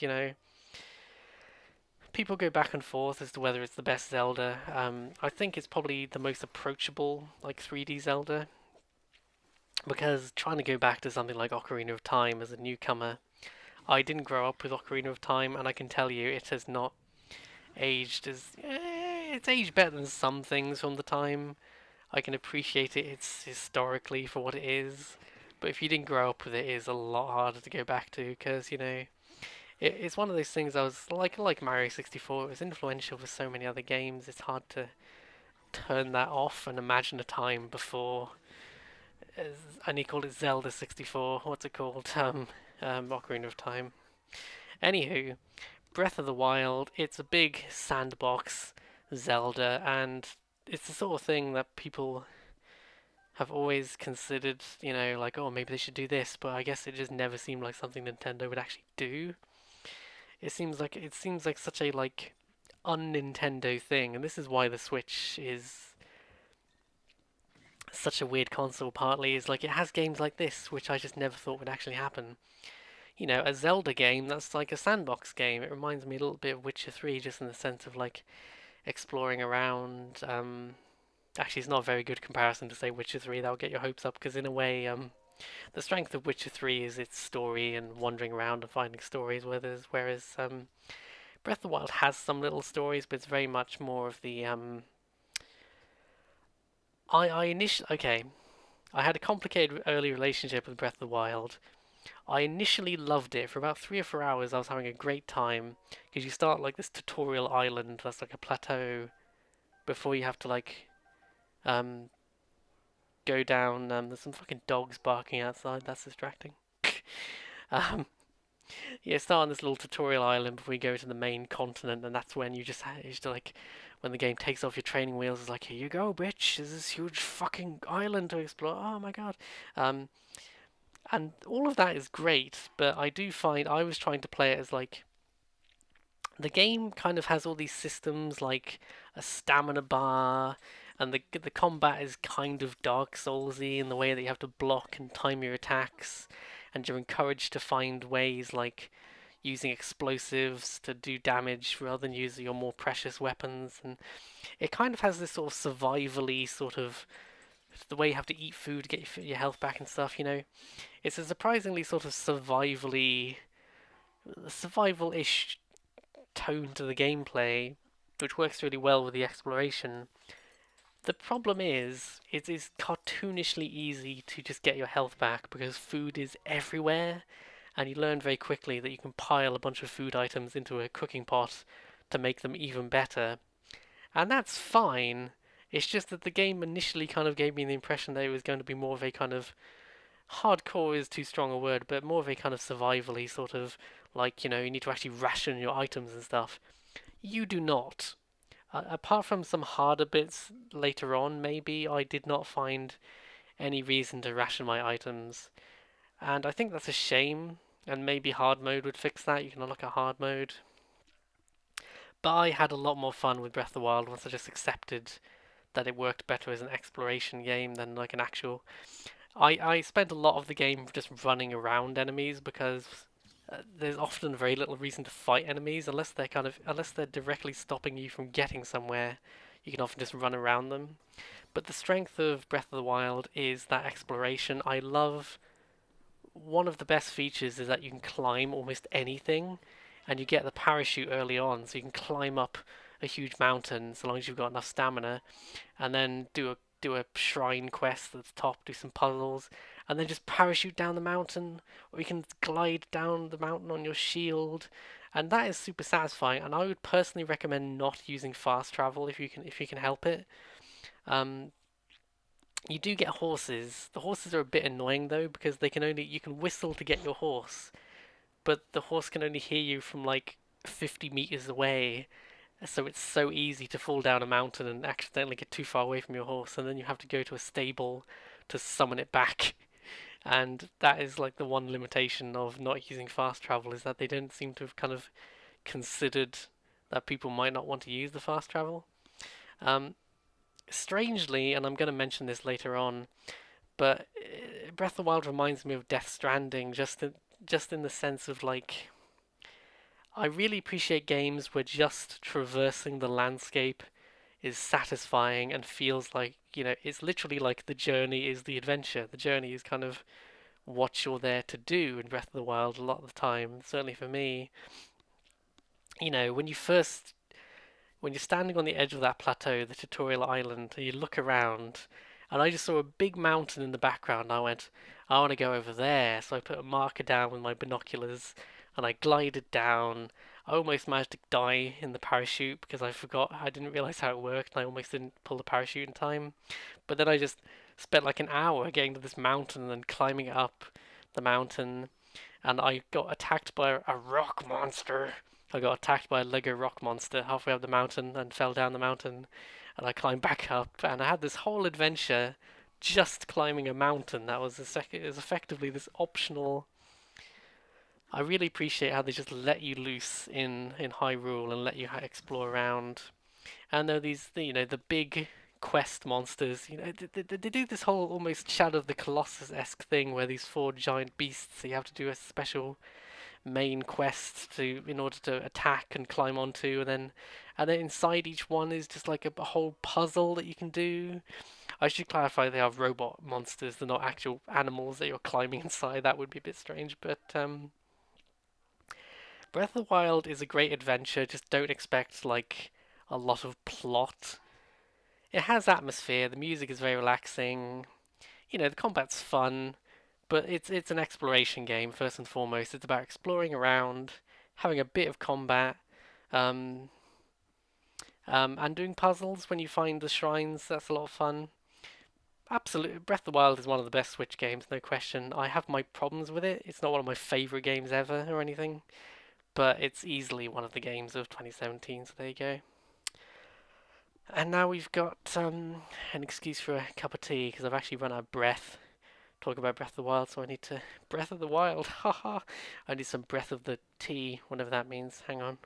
people go back and forth as to whether it's the best Zelda. I think it's probably the most approachable, like 3D Zelda, because trying to go back to something like Ocarina of Time as a newcomer, I didn't grow up with Ocarina of Time, and I can tell you it has not aged as it's aged better than some things from the time. I can appreciate it. It's historically for what it is, but if you didn't grow up with it, it is a lot harder to go back to because it's one of those things. I was like Mario 64. It was influential for so many other games. It's hard to turn that off and imagine a time before. And he called it Zelda 64. What's it called? Ocarina of Time. Anywho, Breath of the Wild. It's a big sandbox Zelda, and it's the sort of thing that people have always considered. Like, oh, maybe they should do this, but I guess it just never seemed like something Nintendo would actually do. It seems like such a like un-Nintendo thing, and this is why the Switch is such a weird console. Partly is like it has games like this, which I just never thought would actually happen. A Zelda game that's like a sandbox game. It reminds me a little bit of Witcher 3, just in the sense of like exploring around. Actually, it's not a very good comparison to say Witcher 3. That'll get your hopes up because in a way, the strength of Witcher 3 is its story and wandering around and finding stories. Whereas Breath of the Wild has some little stories, but it's very much more of the I initially okay. I had a complicated early relationship with Breath of the Wild. I initially loved it for about 3 or 4 hours. I was having a great time because you start like this tutorial island that's like a plateau before you have to like um go down. There's some fucking dogs barking outside. That's distracting. um, yeah, start on this little tutorial island before you go to the main continent, and that's when you just like when the game takes off your training wheels. It's like, here you go, bitch. There's this huge fucking island to explore. Oh my god. Um, and all of that is great, but I do find I was trying to play it as like the game kind of has all these systems like a stamina bar, and the combat is kind of Dark Soulsy in the way that you have to block and time your attacks, and you're encouraged to find ways like using explosives to do damage rather than using your more precious weapons. And it kind of has this sort of survivally sort of the way you have to eat food to get your health back and stuff. It's a surprisingly sort of survival-ish tone to the gameplay, which works really well with the exploration. The problem is, it is cartoonishly easy to just get your health back because food is everywhere, and you learn very quickly that you can pile a bunch of food items into a cooking pot to make them even better. And that's fine. It's just that the game initially kind of gave me the impression that it was going to be more of a kind of hardcore is too strong a word, but more of a kind of survivally sort of like, you need to actually ration your items and stuff. You do not. Apart from some harder bits later on, maybe I did not find any reason to ration my items. And I think that's a shame, and maybe hard mode would fix that. You can unlock a hard mode. But I had a lot more fun with Breath of the Wild once I just accepted that it worked better as an exploration game than like an actual. I spent a lot of the game just running around enemies because there's often very little reason to fight enemies unless they're directly stopping you from getting somewhere. You can often just run around them. But the strength of Breath of the Wild is that exploration. I love one of the best features is that you can climb almost anything, and you get the parachute early on, so you can climb up a huge mountain so long as you've got enough stamina, and then do a shrine quest at the top, do some puzzles, and then just parachute down the mountain, or you can glide down the mountain on your shield, and that is super satisfying. And I would personally recommend not using fast travel if you can help it. Um, you do get horses. The horses are a bit annoying though because you can whistle to get your horse, but the horse can only hear you from like 50 meters away. So it's so easy to fall down a mountain and accidentally get too far away from your horse, and then you have to go to a stable to summon it back. And that is like the one limitation of not using fast travel, is that they don't seem to have kind of considered that people might not want to use the fast travel. Um, Strangely, and I'm going to mention this later on, but Breath of the Wild reminds me of Death Stranding, just in the sense of like I really appreciate games where just traversing the landscape is satisfying and feels like, it's literally like the journey is the adventure. The journey is kind of what you're there to do in Breath of the Wild a lot of the time. Certainly for me, when you're standing on the edge of that plateau, the tutorial island, and you look around, and I just saw a big mountain in the background. I went, I want to go over there. So I put a marker down with my binoculars, and I glided down. I almost managed to die in the parachute because I didn't realize how it worked, and I almost didn't pull the parachute in time. But then I just spent like an hour getting to this mountain and then climbing up the mountain, and I got attacked by a rock monster. I got attacked by a Lego rock monster halfway up the mountain and fell down the mountain, and I climbed back up, and I had this whole adventure just climbing a mountain. That was effectively this optional. I really appreciate how they just let you loose in Hyrule and let you explore around. And there are these, the big quest monsters. They do this whole almost Shadow of the Colossus-esque thing where these four giant beasts, so you have to do a special main quest in order to attack and climb onto, and then inside each one is just like a whole puzzle that you can do. I should clarify they are robot monsters, they're not actual animals that you're climbing inside. That would be a bit strange, but Breath of the Wild is a great adventure. Just don't expect like a lot of plot. It has atmosphere, the music is very relaxing, the combat's fun, but it's an exploration game first and foremost. It's about exploring around, having a bit of combat, um, and doing puzzles when you find the shrines. That's a lot of fun. Absolutely, Breath of the Wild is one of the best Switch games, no question. I have my problems with it. It's not one of my favorite games ever or anything, but it's easily one of the games of 2017. So there you go. And now we've got an excuse for a cup of tea because I've actually run out of breath talking about Breath of the Wild, so I need to Breath of the Wild. Haha. I need some breath of the tea, whatever that means. Hang on.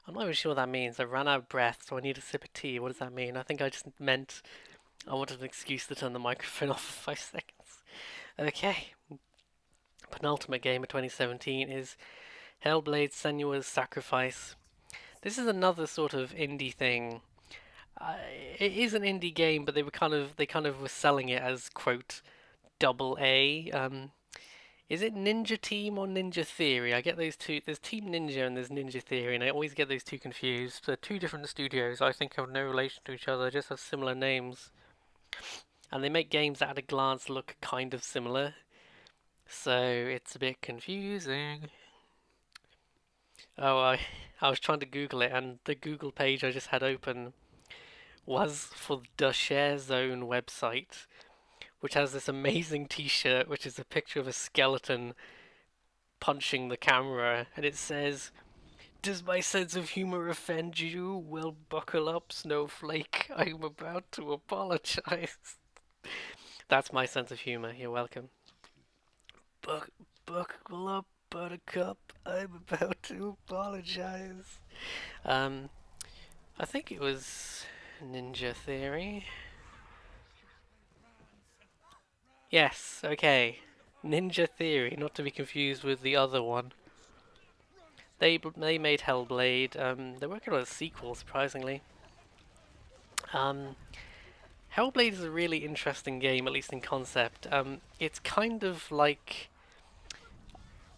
I'm not even sure what that means. I ran out of breath, so I need a sip of tea. What does that mean? I think I just meant I wanted an excuse to turn the microphone off for 5 seconds. Okay. Penultimate game of 2017 is Hellblade: Senua's Sacrifice. This is another sort of indie thing. It is an indie game, but they kind of were selling it as quote double A. Is it Ninja Team or Ninja Theory? I get those two. There's Team Ninja and there's Ninja Theory, and I always get those two confused. They're two different studios. I think have no relation to each other, just have similar names, and they make games that at a glance look kind of similar. So it's a bit confusing. Oh, I was trying to Google it, and the Google page I just had open was for the Share Zone website, which has this amazing T-shirt, which is a picture of a skeleton punching the camera, and it says, "Does my sense of humor offend you? Well, buckle up, snowflake. I'm about to apologize." That's my sense of humor. You're welcome. Buckle up, buttercup. I'm about to apologize. Um, I think it was Ninja Theory. Yes, okay. Ninja Theory, not to be confused with the other one. They made Hellblade. They're working on a sequel, surprisingly. Um, Hellblade is a really interesting game, at least in concept. It's kind of like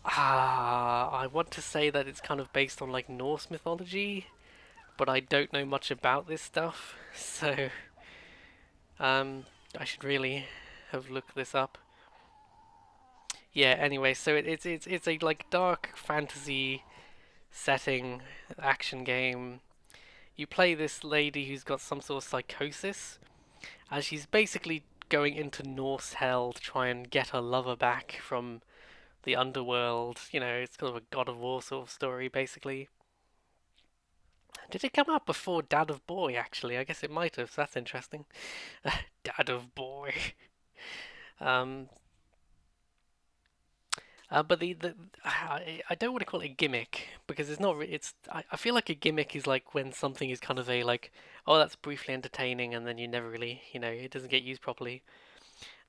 I want to say that it's kind of based on like Norse mythology, but I don't know much about this stuff, so I should really have looked this up. Yeah. Anyway, so it's a like dark fantasy setting, action game. You play this lady who's got some sort of psychosis, and she's basically going into Norse hell to try and get her lover back from the underworld. You know, it's kind of a God of War sort of story, basically. Did it come out before Dad of Boy, actually? I guess it might have, so that's interesting. Dad of Boy. Um, but the I don't want to call it a gimmick because it's not. It's I feel like a gimmick is like when something is kind of a like, oh, that's briefly entertaining, and then you never really, it doesn't get used properly.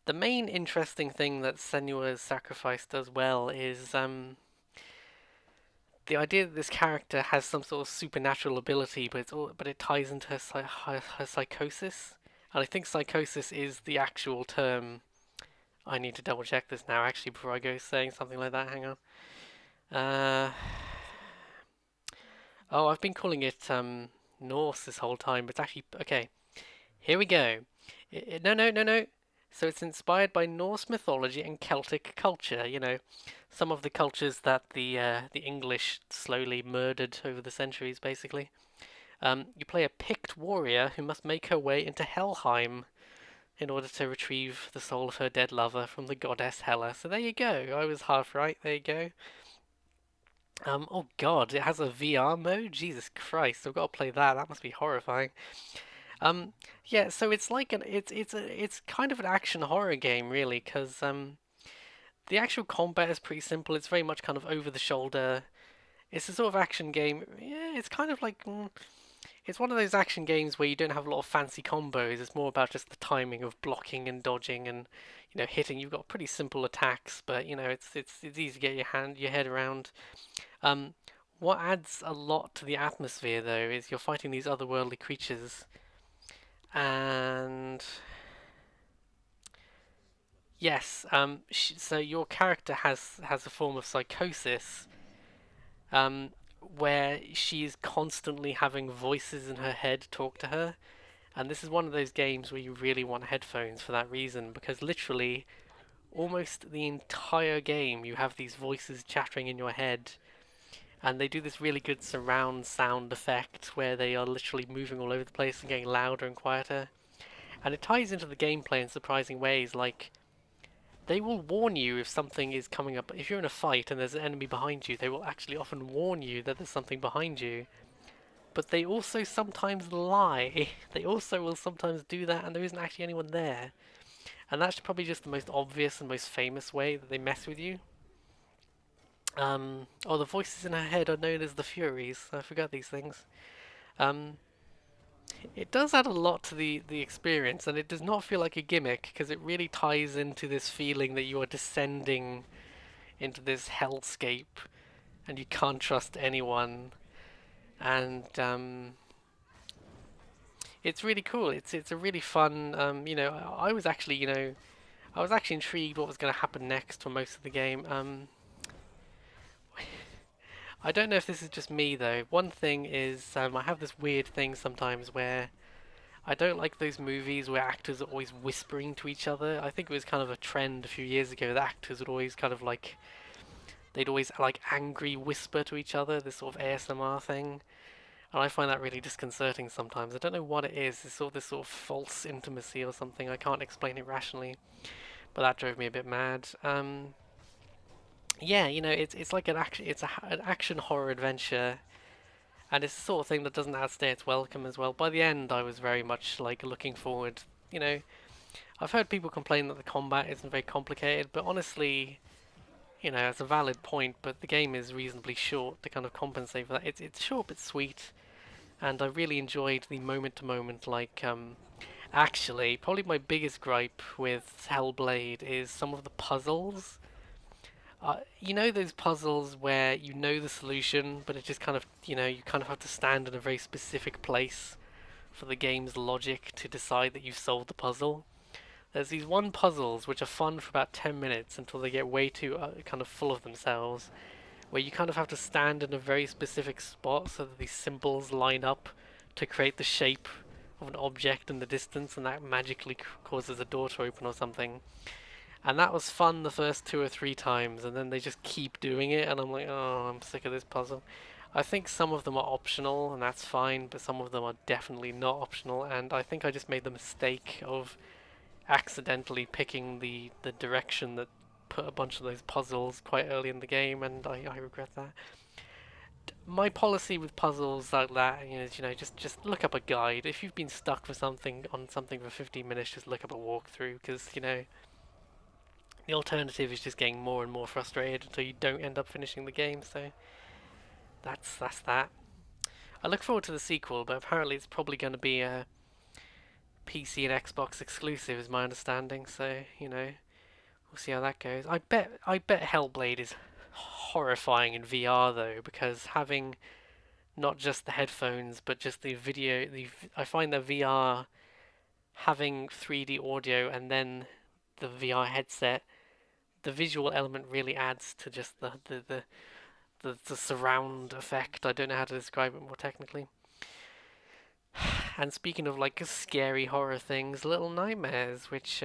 The main interesting thing that Senua's Sacrifice does well is the idea that this character has some sort of supernatural ability, but it ties into her psychosis, and I think psychosis is the actual term. I need to double check this now, actually, before I go saying something like that. Hang on. Uh, oh, I've been calling it Norse this whole time, but it's actually okay. Here we go. No, no, no, no. So it's inspired by Norse mythology and Celtic culture. Some of the cultures that the English slowly murdered over the centuries, basically. You play a picked warrior who must make her way into Helheim in order to retrieve the soul of her dead lover from the goddess Hela. So there you go. I was half right. There you go. Oh God, it has a VR mode. Jesus Christ, I've got to play that. That must be horrifying. Um, yeah. So it's like it's kind of an action horror game, really, because the actual combat is pretty simple. It's very much kind of over the shoulder. It's a sort of action game. Yeah, it's kind of like it's one of those action games where you don't have a lot of fancy combos. It's more about just the timing of blocking and dodging and hitting. You've got pretty simple attacks, but it's easy to get your head around. Um, what adds a lot to the atmosphere though is you're fighting these otherworldly creatures, and yes, so your character has a form of psychosis, where she's constantly having voices in her head talk to her. And this is one of those games where you really want headphones for that reason, because literally almost the entire game you have these voices chattering in your head, and they do this really good surround sound effect where they are literally moving all over the place and getting louder and quieter. And it ties into the gameplay in surprising ways, like they will warn you if something is coming up. If you're in a fight and there's an enemy behind you, they will actually often warn you that there's something behind you. But they also sometimes lie. They also will sometimes do that and there isn't actually anyone there. And that's probably just the most obvious and most famous way that they mess with you. The voices in her head are known as the Furies. I forgot these things. Um, it does add a lot to the experience, and it does not feel like a gimmick because it really ties into this feeling that you are descending into this hellscape and you can't trust anyone. And it's really cool. It's a really fun. I was actually I was actually intrigued what was going to happen next for most of the game. I don't know if this is just me though. One thing is I have this weird thing sometimes where I don't like those movies where actors are always whispering to each other. I think it was kind of a trend a few years ago that actors would always kind of like they'd always like angry whisper to each other, this sort of ASMR thing. And I find that really disconcerting sometimes. I don't know what it is. It's sort of this sort of false intimacy or something. I can't explain it rationally, but that drove me a bit mad. Yeah, it's like an action horror adventure, and it's the sort of thing that doesn't outstay its welcome as well. By the end, I was very much like looking forward. I've heard people complain that the combat isn't very complicated, but honestly, it's a valid point. But the game is reasonably short to kind of compensate for that. It's short but sweet, and I really enjoyed the moment to moment. Actually, probably my biggest gripe with Hellblade is some of the puzzles. Those puzzles where you know the solution, but it just kind of, you kind of have to stand in a very specific place for the game's logic to decide that you've solved the puzzle. There's these one puzzles which are fun for about 10 minutes until they get way too kind of full of themselves, where you kind of have to stand in a very specific spot so that these symbols line up to create the shape of an object in the distance, and that magically causes a door to open or something. And that was fun the first 2 or 3 times, and then they just keep doing it, and I'm like, oh, I'm sick of this puzzle. I think some of them are optional, and that's fine, but some of them are definitely not optional, and I think I just made the mistake of accidentally picking the direction that put a bunch of those puzzles quite early in the game, and I regret that. My policy with puzzles like that is, just look up a guide. If you've been stuck for something on something for 15 minutes, just look up a walkthrough, because, the alternative is just getting more and more frustrated until you don't end up finishing the game, so that's that. I look forward to the sequel, but apparently it's probably going to be a PC and Xbox exclusive, is my understanding. So we'll see how that goes. I bet Hellblade is horrifying in VR though, because having not just the headphones but just the video, I find that VR having 3D audio and then the VR headset, the visual element really adds to just the surround effect. I don't know how to describe it more technically. And speaking of like scary horror things, Little Nightmares, which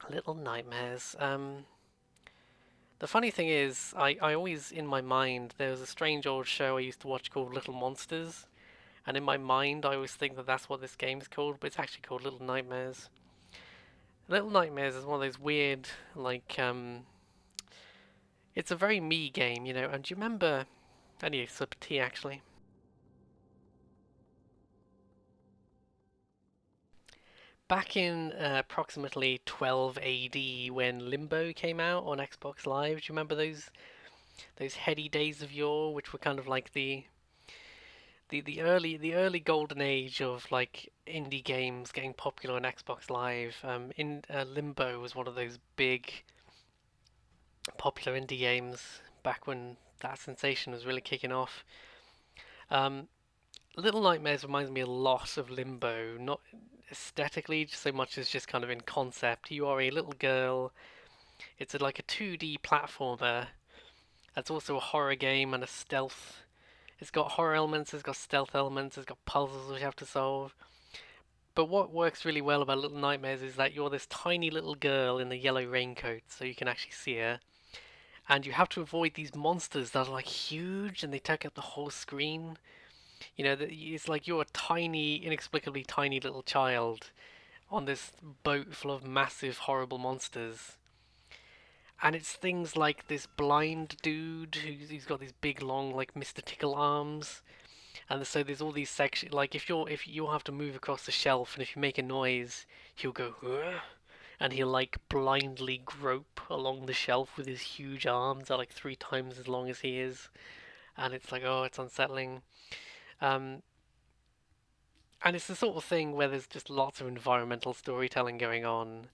Little Nightmares. The funny thing is, I always in my mind there was a strange old show I used to watch called Little Monsters, and in my mind I always think that that's what this game is called, but it's actually called Little Nightmares. Little Nightmares is one of those weird like it's a very me game, And do you remember? I need a sip of tea actually. Back in approximately 12 AD, when Limbo came out on Xbox Live, do you remember those heady days of yore, which were kind of like the early golden age of like indie games getting popular on Xbox Live? In Limbo was one of those big popular indie games back when that sensation was really kicking off. Um, Little Nightmares reminds me a lot of Limbo, not aesthetically so much as just kind of in concept. You are a little girl. It's like a 2D platformer. That's also a horror game and a stealth. It's got horror elements, it's got stealth elements, it's got puzzles which you have to solve. But what works really well about Little Nightmares is that you're this tiny little girl in the yellow raincoat, so you can actually see her. And you have to avoid these monsters that are like huge and they take up the whole screen. It's like you're a tiny, inexplicably tiny little child on this boat full of massive, horrible monsters. And it's things like this blind dude who's got these big, long, like Mr. Tickle arms, and so there's all these sections. Like if you'll have to move across the shelf, and if you make a noise, he'll go, "Ugh," and he'll like blindly grope along the shelf with his huge arms that are like 3 times as long as he is, and it's like, oh, it's unsettling. Um, and it's the sort of thing where there's just lots of environmental storytelling going on,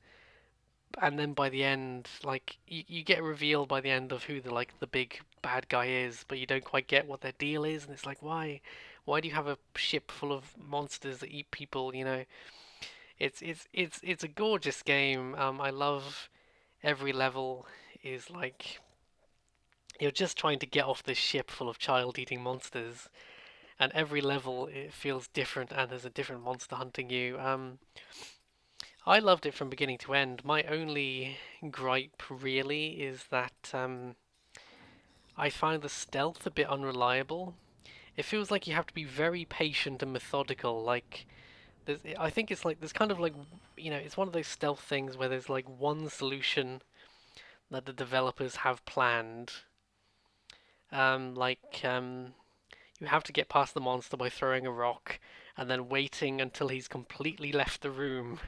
and then by the end, like you get revealed by the end of who the big bad guy is, but you don't quite get what their deal is, and it's like, why do you have a ship full of monsters that eat people? It's a gorgeous game. I love every level is like you're just trying to get off this ship full of child-eating monsters, and every level it feels different, and there's a different monster hunting you. I loved it from beginning to end. My only gripe really is that I find the stealth a bit unreliable. It feels like you have to be very patient and methodical. I think it's like there's kind of like it's one of those stealth things where there's like one solution that the developers have planned. You have to get past the monster by throwing a rock and then waiting until he's completely left the room,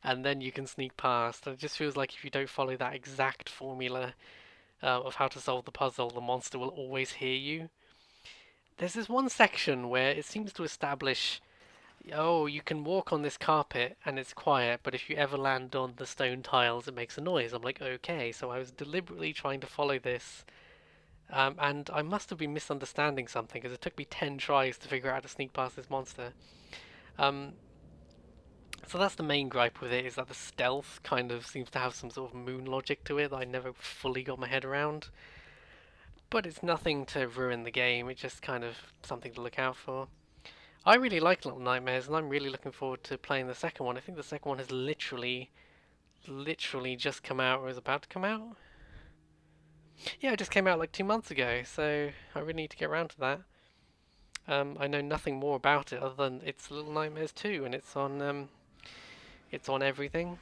and then you can sneak past. And it just feels like if you don't follow that exact formula of how to solve the puzzle, the monster will always hear you. There's this one section where it seems to establish, oh, you can walk on this carpet and it's quiet, but if you ever land on the stone tiles, it makes a noise. I'm like, okay, so I was deliberately trying to follow this. And I must have been misunderstanding something because it took me 10 tries to figure out how to sneak past this monster. Um, so that's the main gripe with it, is that the stealth kind of seems to have some sort of moon logic to it that I never fully got my head around. But it's nothing to ruin the game, it's just kind of something to look out for. I really like Little Nightmares, and I'm really looking forward to playing the second one. I think the second one has literally just come out, or is about to come out. Yeah, it just came out like 2 months ago, so I really need to get around to that. I know nothing more about it other than it's Little Nightmares 2, and it's on everything.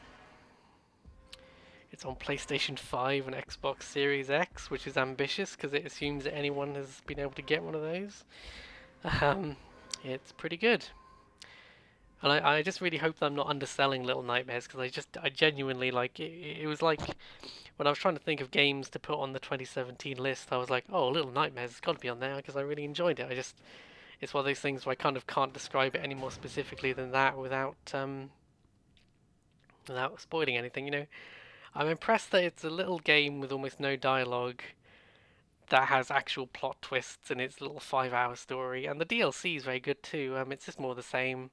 It's on PlayStation 5 and Xbox Series X, which is ambitious because it assumes that anyone has been able to get one of those. Um, it's pretty good. And I just really hope that I'm not underselling Little Nightmares because I genuinely like it. It was like when I was trying to think of games to put on the 2017 list, I was like, oh, Little Nightmares has got to be on there because I really enjoyed it. It's one of those things where I kind of can't describe it any more specifically than that without spoiling anything. I'm impressed that it's a little game with almost no dialogue that has actual plot twists in its little 5 hour story, and the DLC is very good too. It's just more the same,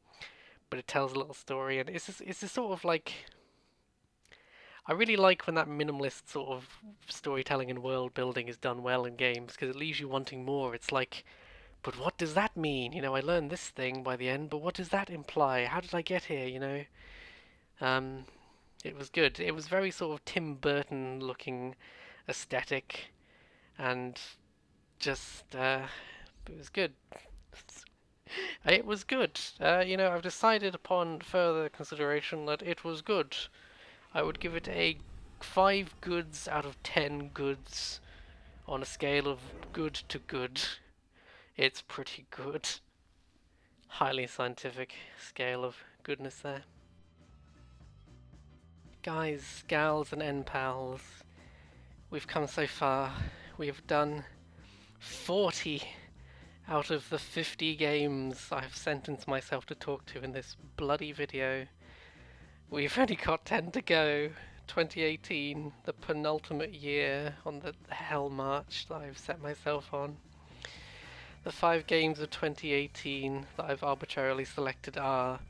but it tells a little story, and it's just sort of like I really like when that minimalist sort of storytelling and world building is done well in games because it leaves you wanting more. It's like, but what does that mean? I learned this thing by the end, but what does that imply? How did I get here? Um, it was good. It was very sort of Tim Burton looking aesthetic, and just it was good. It was good. I've decided upon further consideration that it was good. I would give it a 5 goods out of 10 goods on a scale of good to good. It's pretty good. Highly scientific scale of goodness there. Guys, gals, and N pals, we've come so far. We have done 40 out of the 50 games I've sentenced myself to talk to in this bloody video. We've only got 10 to go. 2018, the penultimate year on the hell march that I've set myself on. The 5 games of 2018 that I've arbitrarily selected are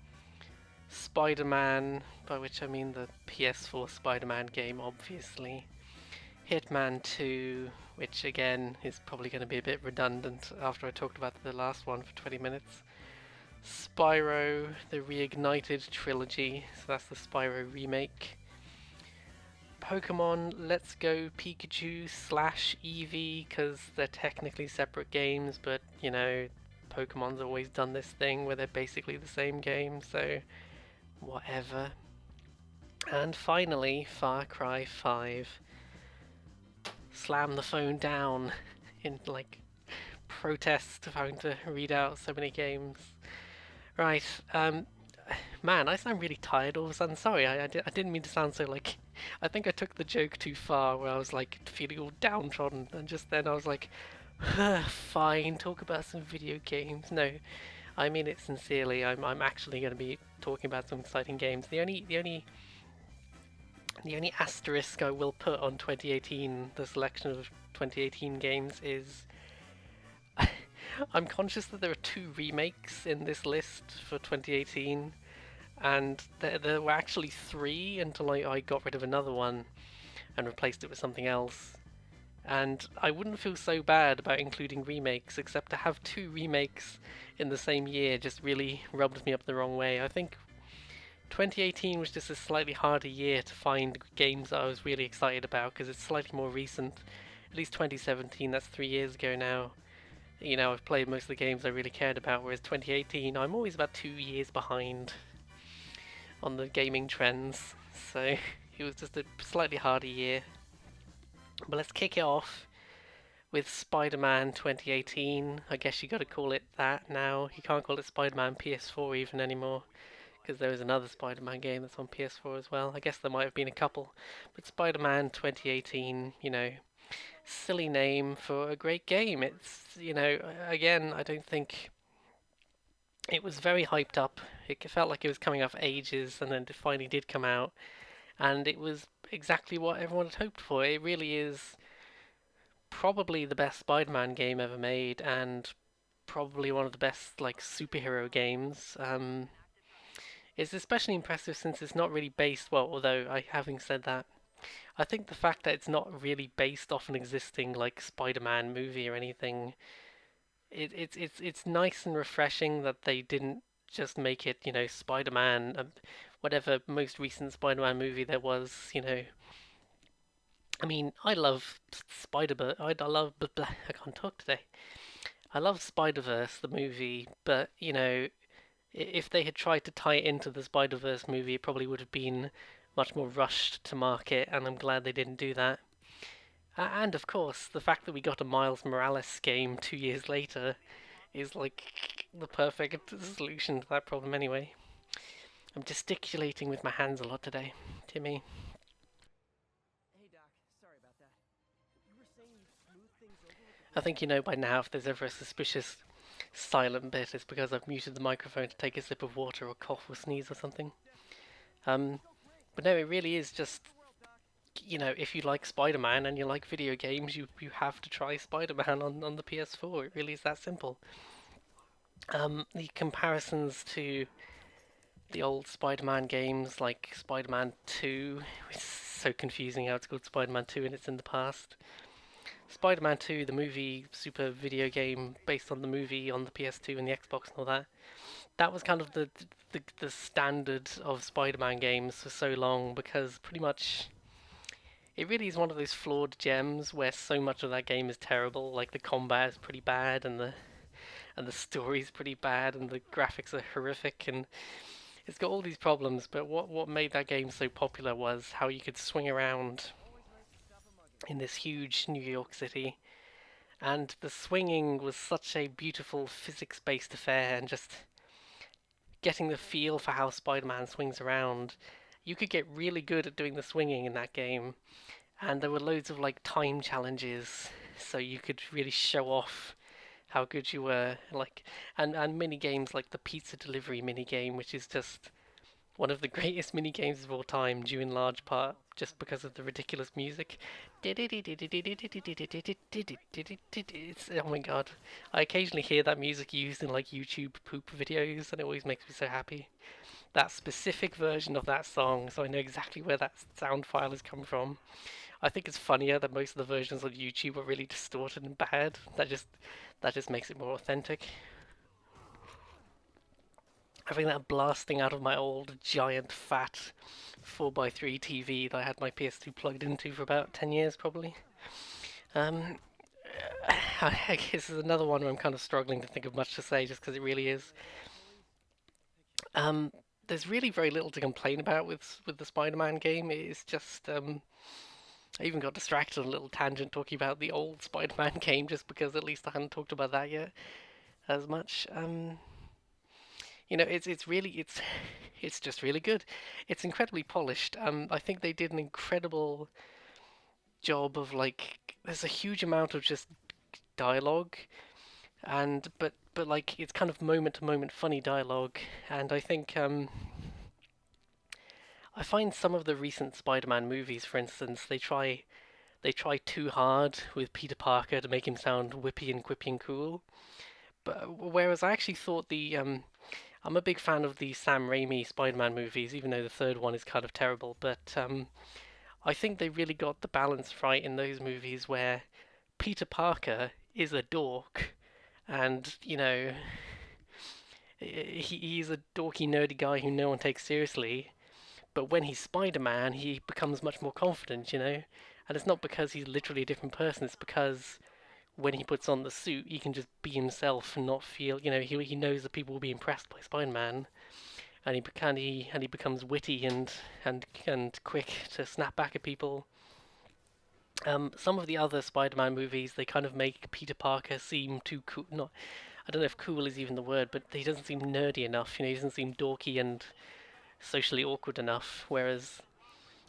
Spider-Man, by which I mean the PS4 Spider-Man game, obviously. Hitman 2, which again is probably going to be a bit redundant after I talked about the last one for 20 minutes. Spyro, the Reignited trilogy, so that's the Spyro remake. Pokemon Let's Go Pikachu slash Eevee, because they're technically separate games, but Pokemon's always done this thing where they're basically the same game, so whatever. And finally, Far Cry 5. Slam the phone down in protest of having to read out so many games. Right, man, I sound really tired all of a sudden. Sorry, I didn't mean to sound so like. I think I took the joke too far where I was like feeling all downtrodden, and just then I was like, fine, talk about some video games. No, I mean it sincerely. I'm actually going to be talking about some exciting games. The only asterisk I will put on 2018, the selection of 2018 games, is I'm conscious that there are 2 remakes in this list for 2018, and there were actually 3 until I got rid of another one and replaced it with something else. And I wouldn't feel so bad about including remakes, except to have 2 remakes in the same year just really rubbed me up the wrong way. I think 2018 was just a slightly harder year to find games that I was really excited about because it's slightly more recent. At least 2017, that's 3 years ago now. I've played most of the games I really cared about, whereas 2018, I'm always about 2 years behind on the gaming trends. So it was just a slightly harder year. But let's kick it off with Spider-Man 2018. I guess you got to call it that now. You can't call it Spider-Man PS4 even anymore, because there is another Spider-Man game that's on PS4 as well. I guess there might have been a couple, but Spider-Man 2018, silly name for a great game. It's, again, I don't think it was very hyped up. It felt like it was coming off ages, and then it finally did come out, and it was exactly what everyone had hoped for. It really is probably the best Spider-Man game ever made, and probably one of the best superhero games. It's especially impressive since it's not really based. Well, although having said that, I think the fact that it's not really based off an existing Spider-Man movie or anything, it's nice and refreshing that they didn't just make it Spider-Man, whatever most recent Spider-Man movie there was, I mean, I love Spider-Man. I love. I can't talk today. I love Spider-Verse, the movie, but if they had tried to tie it into the Spider-Verse movie, it probably would have been much more rushed to market, and I'm glad they didn't do that. And of course, the fact that we got a Miles Morales game 2 years later is like the perfect solution to that problem anyway. I'm gesticulating with my hands a lot today, Timmy. Hey Doc, sorry about that. You were saying you've smoothed things over with the I think you know by now if there's ever a suspicious silent bit, it's because I've muted the microphone to take a sip of water or cough or sneeze or something. Um, but no, it really is just, if you like Spider-Man and you like video games, you have to try Spider-Man on the PS4. It really is that simple. The comparisons to the old Spider-Man games, like Spider-Man 2, it's so confusing how it's called Spider-Man 2 and it's in the past. Spider-Man 2, the movie, super video game based on the movie on the PS2 and the Xbox and all that. That was kind of the standard of Spider-Man games for so long because pretty much it really is one of those flawed gems where so much of that game is terrible. Like the combat is pretty bad and the story is pretty bad and the graphics are horrific and it's got all these problems. But what made that game so popular was how you could swing around in this huge New York City. And the swinging was such a beautiful physics-based affair, and just getting the feel for how Spider-Man swings around. You could get really good at doing the swinging in that game, and there were loads of like time challenges, so you could really show off how good you were. Like, and mini games like the pizza delivery mini game, which is just one of the greatest mini games of all time, due in large part just because of the ridiculous music. It's, oh my god. I occasionally hear that music used in like YouTube poop videos and it always makes me so happy. That specific version of that song, so I know exactly where that sound file has come from. I think it's funnier that most of the versions on YouTube are really distorted and bad. That just makes it more authentic. Having that blasting out of my old giant fat 4x3 TV that I had my PS2 plugged into for about 10 years probably. Um, I guess this is another one where I'm kind of struggling to think of much to say just because it really is. Um, there's really very little to complain about with the Spider-Man game. It's just I even got distracted on a little tangent talking about the old Spider-Man game just because at least I hadn't talked about that yet as much. It's really it's just really good. It's incredibly polished. I think they did an incredible job of like there's a huge amount of just dialogue and but like it's kind of moment to moment funny dialogue and I think I find some of the recent Spider-Man movies for instance they try too hard with Peter Parker to make him sound whippy and quippy and cool. But whereas I actually thought I'm a big fan of the Sam Raimi Spider-Man movies, even though the third one is kind of terrible. But I think they really got the balance right in those movies where Peter Parker is a dork, and he's a dorky, nerdy guy who no one takes seriously. But when he's Spider-Man, he becomes much more confident, And it's not because he's literally a different person. It's because when he puts on the suit, he can just be himself and not feel, he knows that people will be impressed by Spider-Man, and he becomes witty and quick to snap back at people. Some of the other Spider-Man movies, they kind of make Peter Parker seem too cool. Not, I don't know if cool is even the word, but he doesn't seem nerdy enough. He doesn't seem dorky and socially awkward enough. Whereas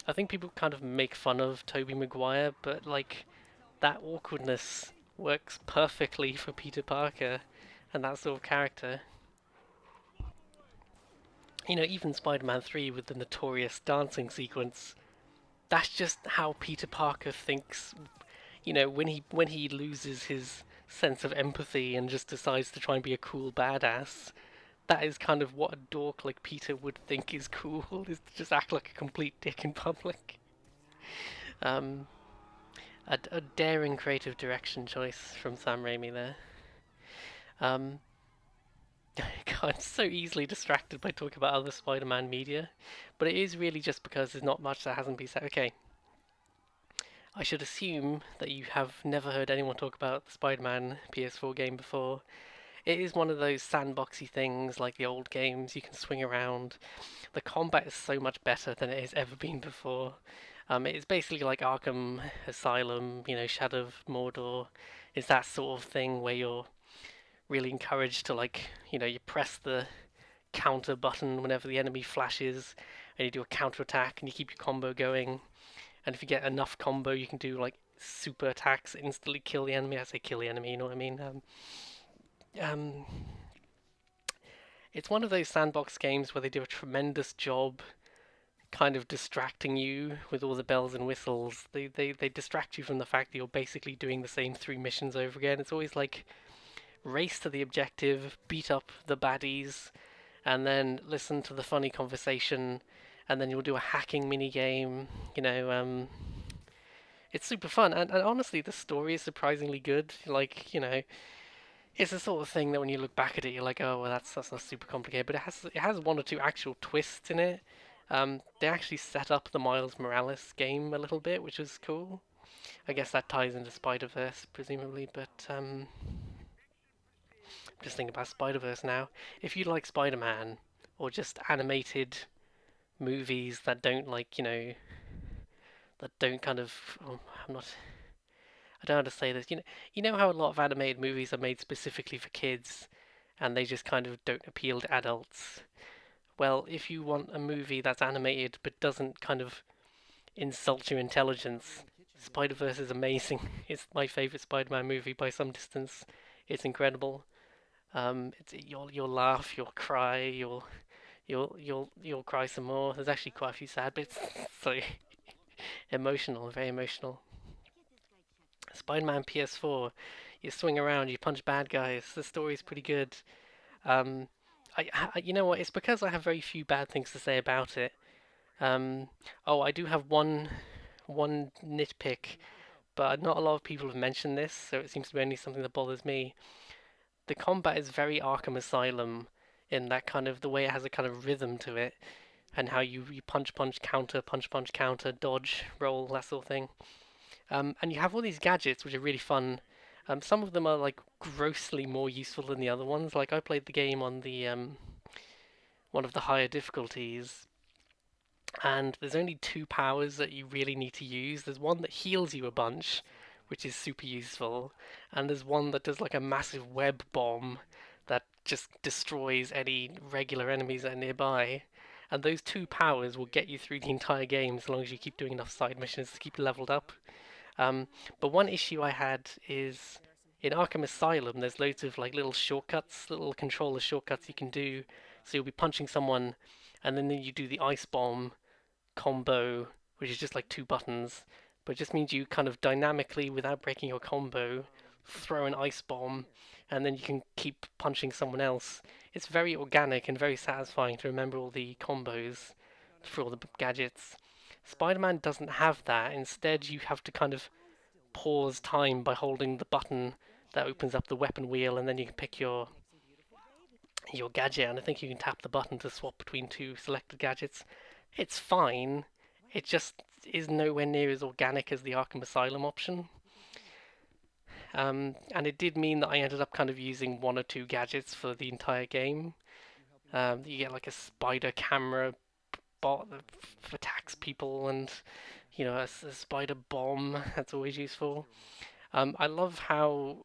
I think people kind of make fun of Tobey Maguire, but like that awkwardness works perfectly for Peter Parker and that sort of character. Even Spider-Man 3 with the notorious dancing sequence, that's just how Peter Parker thinks. When he loses his sense of empathy and just decides to try and be a cool badass, that is kind of what a dork like Peter would think is cool, is to just act like a complete dick in public. Um, a daring creative direction choice from Sam Raimi there. Um, God, I'm so easily distracted by talking about other Spider-Man media, but it is really just because there's not much that hasn't been said. Okay, I should assume that you have never heard anyone talk about the Spider-Man PS4 game before. It is one of those sandboxy things like the old games. You can swing around. The combat is so much better than it has ever been before. It's basically like Arkham Asylum, Shadow of Mordor. It's that sort of thing where you're really encouraged to you press the counter button whenever the enemy flashes, and you do a counter attack and you keep your combo going. And if you get enough combo, you can do like super attacks that instantly kill the enemy. I say kill the enemy, you know what I mean? Um, it's one of those sandbox games where they do a tremendous job kind of distracting you with all the bells and whistles. They distract you from the fact that you're basically doing the same 3 missions over again. It's always like race to the objective, beat up the baddies, and then listen to the funny conversation, and then you'll do a hacking mini game. It's super fun, and honestly, the story is surprisingly good. It's the sort of thing that when you look back at it, you're like, oh, well, that's not super complicated, but it has one or two actual twists in it. They actually set up the Miles Morales game a little bit, which was cool. I guess that ties into Spider-Verse, presumably, but I'm just thinking about Spider-Verse now. If you like Spider-Man, or just animated movies that don't that don't kind of, I don't know how to say this. You know how a lot of animated movies are made specifically for kids, and they just kind of don't appeal to adults. Well, if you want a movie that's animated but doesn't kind of insult your intelligence, Spider-Verse is amazing. It's my favorite Spider-Man movie by some distance. It's incredible. You'll laugh, you'll cry, you'll cry some more. There's actually quite a few sad bits, so emotional, very emotional. Spider-Man PS4, you swing around, you punch bad guys. The story's pretty good. Um, you know what? It's because I have very few bad things to say about it. Oh, I do have one nitpick, but not a lot of people have mentioned this, so it seems to be only something that bothers me. The combat is very Arkham Asylum in that kind of the way it has a kind of rhythm to it, and how you punch, punch, counter, dodge, roll, that sort of thing. And you have all these gadgets which are really fun. Some of them are like grossly more useful than the other ones. Like I played the game on the one of the higher difficulties, and there's only two powers that you really need to use. There's one that heals you a bunch, which is super useful, and there's one that does like a massive web bomb that just destroys any regular enemies that are nearby. And those two powers will get you through the entire game as long as you keep doing enough side missions to keep leveled up. But one issue I had is in Arkham Asylum, there's loads of like little shortcuts, little controller shortcuts you can do. So you'll be punching someone, and then you do the ice bomb combo, which is just like two buttons, but it just means you kind of dynamically, without breaking your combo, throw an ice bomb, and then you can keep punching someone else. It's very organic and very satisfying to remember all the combos for all the gadgets. Spider-Man doesn't have that. Instead, you have to kind of pause time by holding the button that opens up the weapon wheel, and then you can pick your gadget, and I think you can tap the button to swap between two selected gadgets. It's fine. It just is nowhere near as organic as the Arkham Asylum option. And it did mean that I ended up kind of using one or two gadgets for the entire game. You get like a spider camera bot that attacks people, and a spider bomb. That's always useful. I love how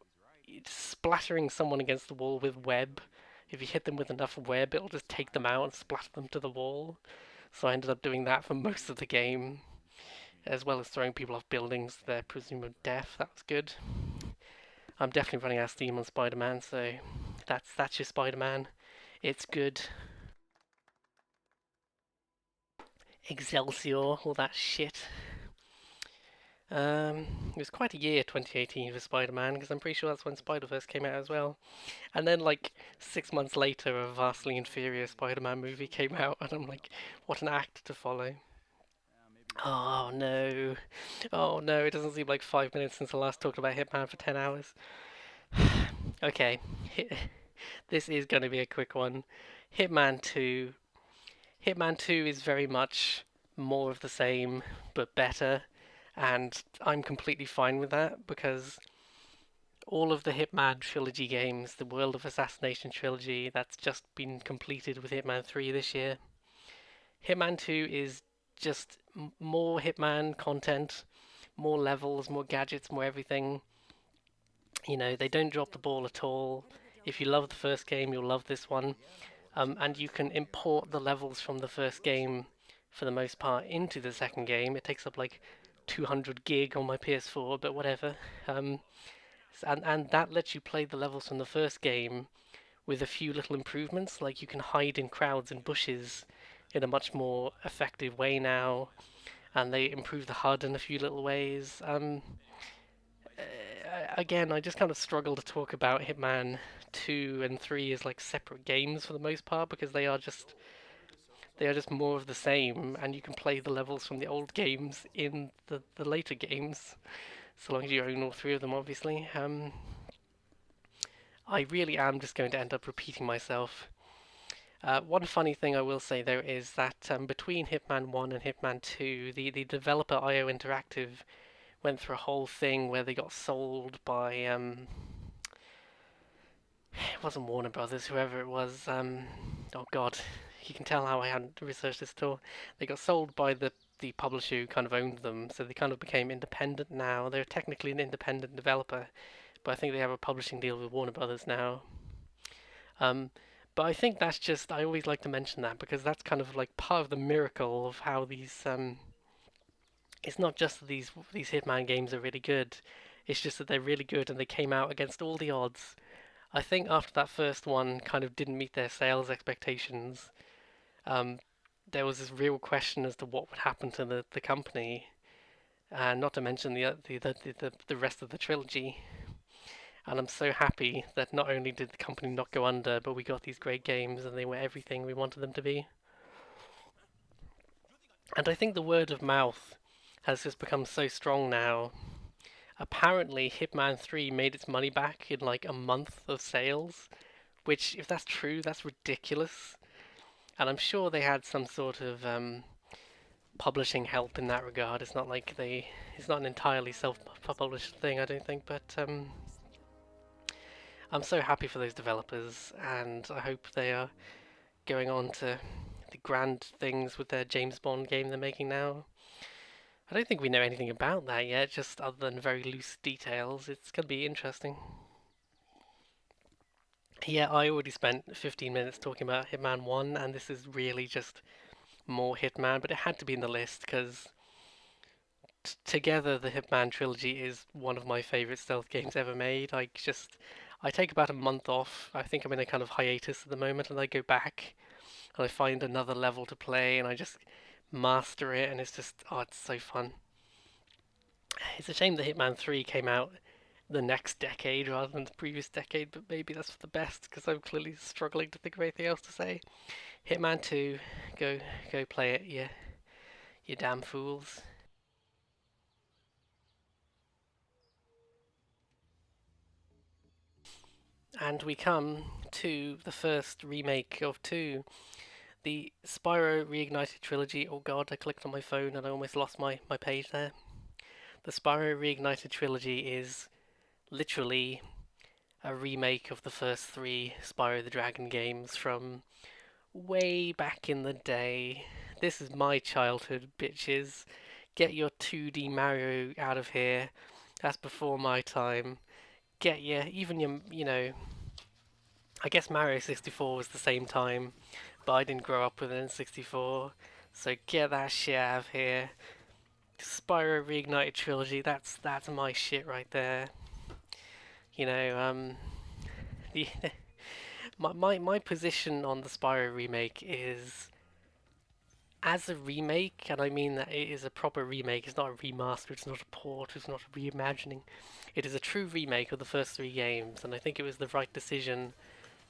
splattering someone against the wall with web. If you hit them with enough web, it'll just take them out and splatter them to the wall. So I ended up doing that for most of the game, as well as throwing people off buildings to their presumed death. That was good. I'm definitely running out of steam on Spider-Man, so that's your Spider-Man. It's good. Excelsior, all that shit. It was quite a year, 2018, for Spider-Man, because I'm pretty sure that's when Spider-Verse came out as well. And then, like, 6 months later, a vastly inferior Spider-Man movie came out, and I'm like, what an act to follow. Oh no. Oh no, it doesn't seem like 5 minutes since I last talked about Hitman for 10 hours. Okay, this is going to be a quick one. Hitman 2. Hitman 2 is very much more of the same, but better. and I'm completely fine with that because all of the Hitman trilogy games, the World of Assassination trilogy, that's just been completed with Hitman 3 this year. Hitman 2 is just more Hitman content, more levels, more gadgets, more everything. You know, they don't drop the ball at all. If you love the first game, you'll love this one. And you can import the levels from the first game, for the most part, into the second game. It takes up like 200 gig on my PS4, but whatever. And that lets you play the levels from the first game with a few little improvements, like you can hide in crowds and bushes in a much more effective way now, and they improve the HUD in a few little ways. Again, I just kind of struggle to talk about Hitman 2 and 3 as like separate games for the most part because they are just more of the same, and you can play the levels from the old games in the later games, so long as you own all three of them, obviously. I really am just going to end up repeating myself. One funny thing I will say though is that between Hitman 1 and Hitman 2, the developer IO Interactive went through a whole thing where they got sold by it wasn't Warner Brothers, whoever it was. Oh God, you can tell how I hadn't researched this at all. They got sold by the publisher who kind of owned them, so they kind of became independent now. They're technically an independent developer, but I think they have a publishing deal with Warner Brothers now. Um, but I think that's just, I always like to mention that because that's kind of like part of the miracle of how these it's not just that these Hitman games are really good. It's just that they're really good and they came out against all the odds. I think after that first one kind of didn't meet their sales expectations, um, there was this real question as to what would happen to the company, and not to mention the rest of the trilogy. And I'm so happy that not only did the company not go under, but we got these great games and they were everything we wanted them to be. And I think the word of mouth has just become so strong now. Apparently, Hitman 3 made its money back in like a month of sales, which, if that's true, that's ridiculous. And I'm sure they had some sort of publishing help in that regard. It's not an entirely self-published thing, I don't think, but I'm so happy for those developers, and I hope they are going on to the grand things with their James Bond game they're making now. I don't think we know anything about that yet, just other than very loose details. It's going to be interesting. Yeah, I already spent 15 minutes talking about Hitman 1, and this is really just more Hitman, but it had to be in the list because together the Hitman trilogy is one of my favourite stealth games ever made. I take about a month off. I think I'm in a kind of hiatus at the moment, and I go back and I find another level to play, and I just master it, and it's just, oh, it's so fun. It's a shame that Hitman 3 came out the next decade rather than the previous decade, but maybe that's for the best because I'm clearly struggling to think of anything else to say. Hitman 2, go play it, you damn fools. And we come to the first remake of 2, the Spyro Reignited Trilogy. Oh god, I clicked on my phone and I almost lost my page there. The Spyro Reignited Trilogy is literally a remake of the first 3 Spyro the Dragon games from way back in the day. This is my childhood, bitches. Get your 2D Mario out of here. That's before my time. Get your, I guess Mario 64 was the same time, but I didn't grow up with an N64, so get that shit out of here. Spyro Reignited Trilogy, that's my shit right there. You know, the my position on the Spyro remake is as a remake, and I mean that it is a proper remake. It's not a remaster, it's not a port, it's not a reimagining. It is a true remake of the first 3 games, and I think it was the right decision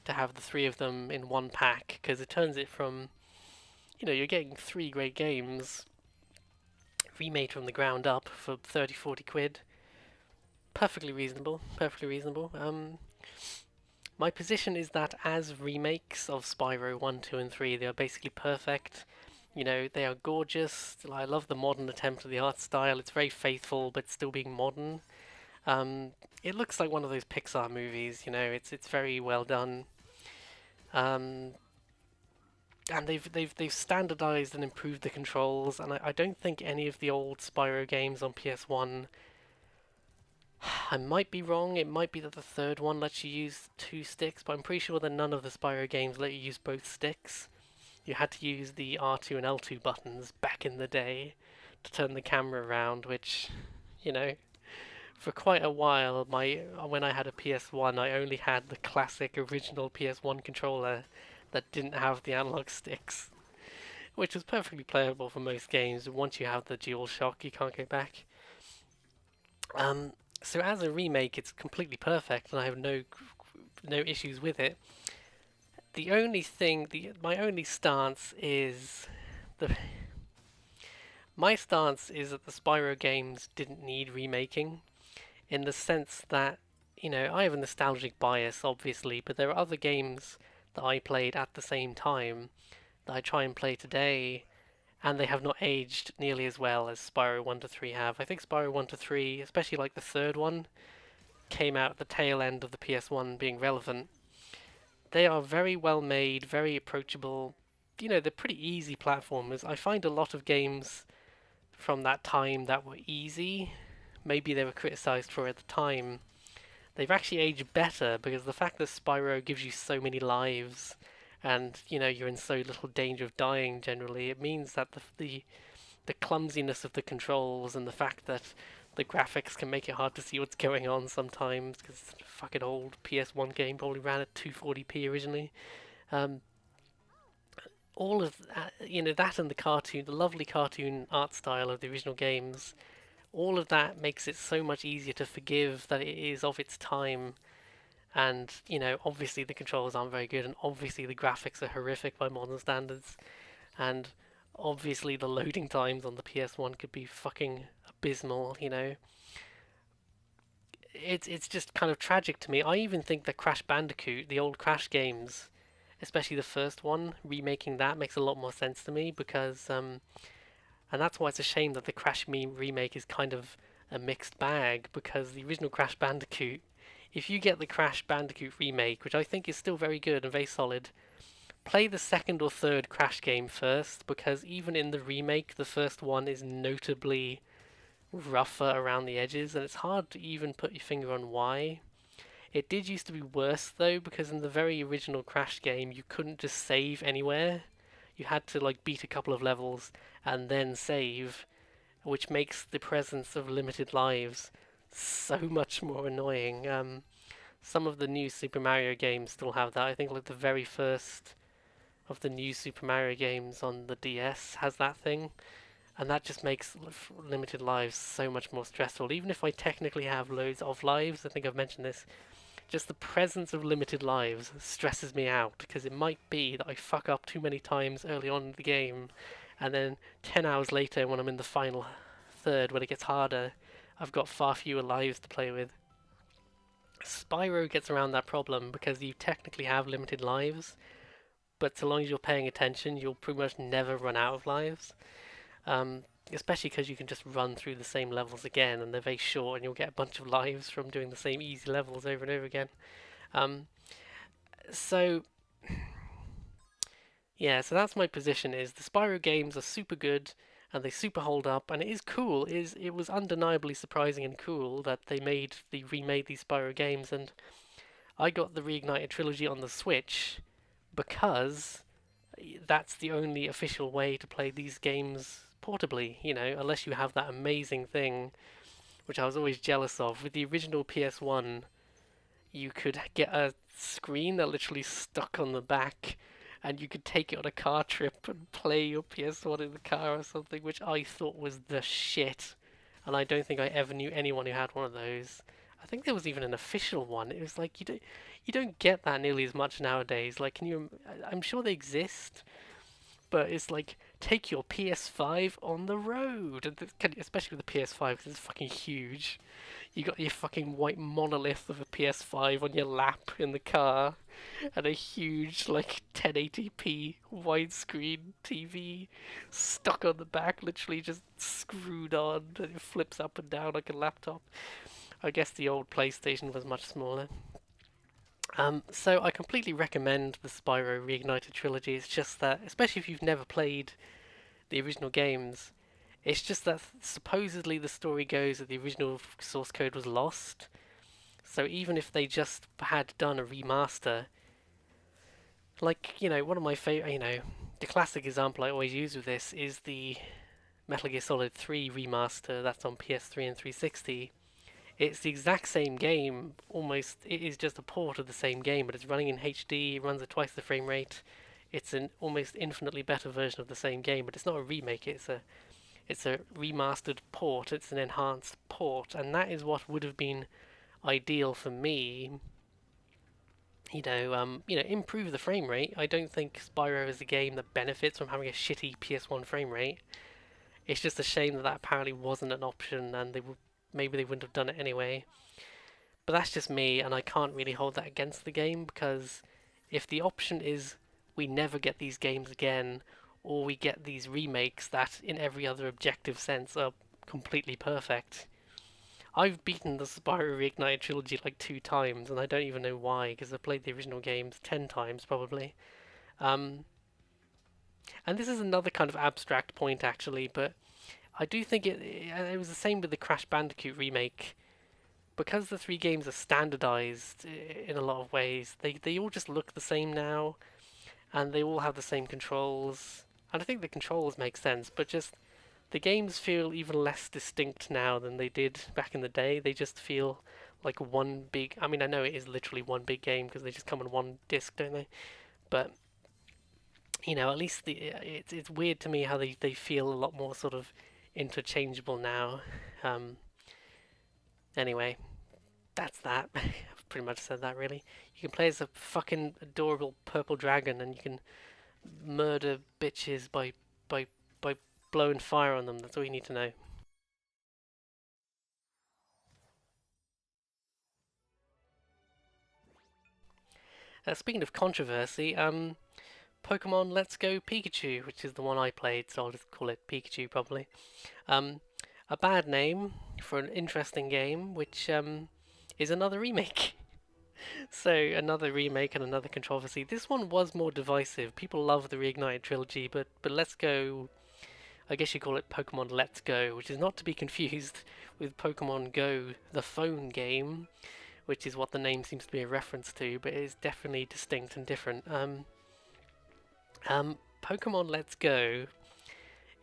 to have the 3 of them in one pack, because it turns it from, you're getting 3 great games remade from the ground up for 30-40 quid. Perfectly reasonable, perfectly reasonable. My position is that as remakes of Spyro 1, 2 and 3, they are basically perfect. You know, they are gorgeous. I love the modern attempt at the art style. It's very faithful, but still being modern. Um, it looks like one of those Pixar movies. You know, it's very well done. Um, and they've standardized and improved the controls. And I don't think any of the old Spyro games on PS1. I might be wrong. It might be that the third one lets you use two sticks, but I'm pretty sure that none of the Spyro games let you use both sticks. You had to use the R2 and L2 buttons back in the day to turn the camera around, which, you know, for quite a while, when I had a PS1, I only had the classic original PS1 controller that didn't have the analog sticks, which was perfectly playable for most games. Once you have the DualShock, you can't go back. Um, so as a remake, it's completely perfect, and I have no issues with it. The only thing, my only stance is the my stance is that the Spyro games didn't need remaking, in the sense that, you know, I have a nostalgic bias, obviously, but there are other games that I played at the same time that I try and play today, and they have not aged nearly as well as Spyro 1 to 3 have. I think Spyro 1 to 3, especially like the third one, came out at the tail end of the PS1 being relevant. They are very well made, very approachable. You know, they're pretty easy platformers. I find a lot of games from that time that were easy, maybe they were criticized for at the time, they've actually aged better because the fact that Spyro gives you so many lives and, you know, you're in so little danger of dying generally, it means that the clumsiness of the controls and the fact that the graphics can make it hard to see what's going on sometimes because fucking old PS1 game probably ran at 240p originally. Um, all of that, you know, that and the cartoon, the lovely cartoon art style of the original games, all of that makes it so much easier to forgive that it is of its time. And, you know, obviously the controls aren't very good, and obviously the graphics are horrific by modern standards, and obviously the loading times on the PS1 could be fucking abysmal, you know. It's just kind of tragic to me. I even think that Crash Bandicoot, the old Crash games, especially the first one, remaking that makes a lot more sense to me because and that's why it's a shame that the Crash remake is kind of a mixed bag, because the original Crash Bandicoot, if you get the Crash Bandicoot remake, which I think is still very good and very solid, play the second or third Crash game first, because even in the remake, the first one is notably rougher around the edges, and it's hard to even put your finger on why. It did used to be worse though, because in the very original Crash game, you couldn't just save anywhere. You had to like beat a couple of levels and then save, which makes the presence of limited lives so much more annoying. Some of the new Super Mario games still have that. I think like the very first of the new Super Mario games on the DS has that thing, and that just makes limited lives so much more stressful. Even if I technically have loads of lives, I think I've mentioned this, just the presence of limited lives stresses me out, because it might be that I fuck up too many times early on in the game, and then 10 hours later when I'm in the final third, when it gets harder, I've got far fewer lives to play with. Spyro gets around that problem because you technically have limited lives, but so long as you're paying attention, you'll pretty much never run out of lives. Especially because you can just run through the same levels again, and they're very short, and you'll get a bunch of lives from doing the same easy levels over and over again. So yeah, so that's my position. Is the Spyro games are super good, and they super hold up, and it is cool. It was undeniably surprising and cool that they remade these Spyro games, and I got the Reignited trilogy on the Switch because that's the only official way to play these games portably, you know, unless you have that amazing thing, which I was always jealous of. With the original PS1, you could get a screen that literally stuck on the back, and you could take it on a car trip and play your PS1 in the car or something, which I thought was the shit. And I don't think I ever knew anyone who had one of those. I think there was even an official one. It was like you don't get that nearly as much nowadays. Like, I'm sure they exist, but it's like take your PS5 on the road, and especially with the PS5 because it's fucking huge. You got your fucking white monolith of a PS5 on your lap in the car, and a huge like 1080p widescreen TV stuck on the back, literally just screwed on, and it flips up and down like a laptop. I guess the old PlayStation was much smaller. So I completely recommend the Spyro Reignited trilogy. It's just that, especially if you've never played the original games, it's just that supposedly the story goes that the original source code was lost. So even if they just had done a remaster, like, one of my favorite, the classic example I always use with this is the Metal Gear Solid 3 remaster that's on PS3 and 360. It's the exact same game, almost. It is just a port of the same game, but it's running in HD, it runs at twice the frame rate. It's an almost infinitely better version of the same game, but it's not a remake, it's a remastered port, it's an enhanced port, and that is what would have been ideal for me. Improve the frame rate. I don't think Spyro is a game that benefits from having a shitty PS1 frame rate. It's just a shame that apparently wasn't an option, and maybe they wouldn't have done it anyway. But that's just me, and I can't really hold that against the game, because if the option is we never get these games again, or we get these remakes that in every other objective sense are completely perfect. I've beaten the Spyro Reignited trilogy like 2 times, and I don't even know why, because I've played the original games 10 times probably. And this is another kind of abstract point actually, but I do think it was the same with the Crash Bandicoot remake. Because the 3 games are standardized in a lot of ways, they all just look the same now, and they all have the same controls. And I think the controls make sense, but just the games feel even less distinct now than they did back in the day. They just feel like one big. I mean, I know it is literally one big game because they just come on one disc, don't they? But at least it's weird to me how they feel a lot more sort of interchangeable now. Anyway, that's that. I've pretty much said that really. You can play as a fucking adorable purple dragon, and you can murder bitches by blowing fire on them. That's all you need to know. Speaking of controversy, Pokemon Let's Go Pikachu, which is the one I played, so I'll just call it Pikachu probably. A bad name for an interesting game, which is another remake. So another remake and another controversy. This one was more divisive. People love the Reignited trilogy, but Let's Go, I guess you call it Pokemon Let's Go, which is not to be confused with Pokemon Go, the phone game, which is what the name seems to be a reference to, but it is definitely distinct and different. Pokemon Let's Go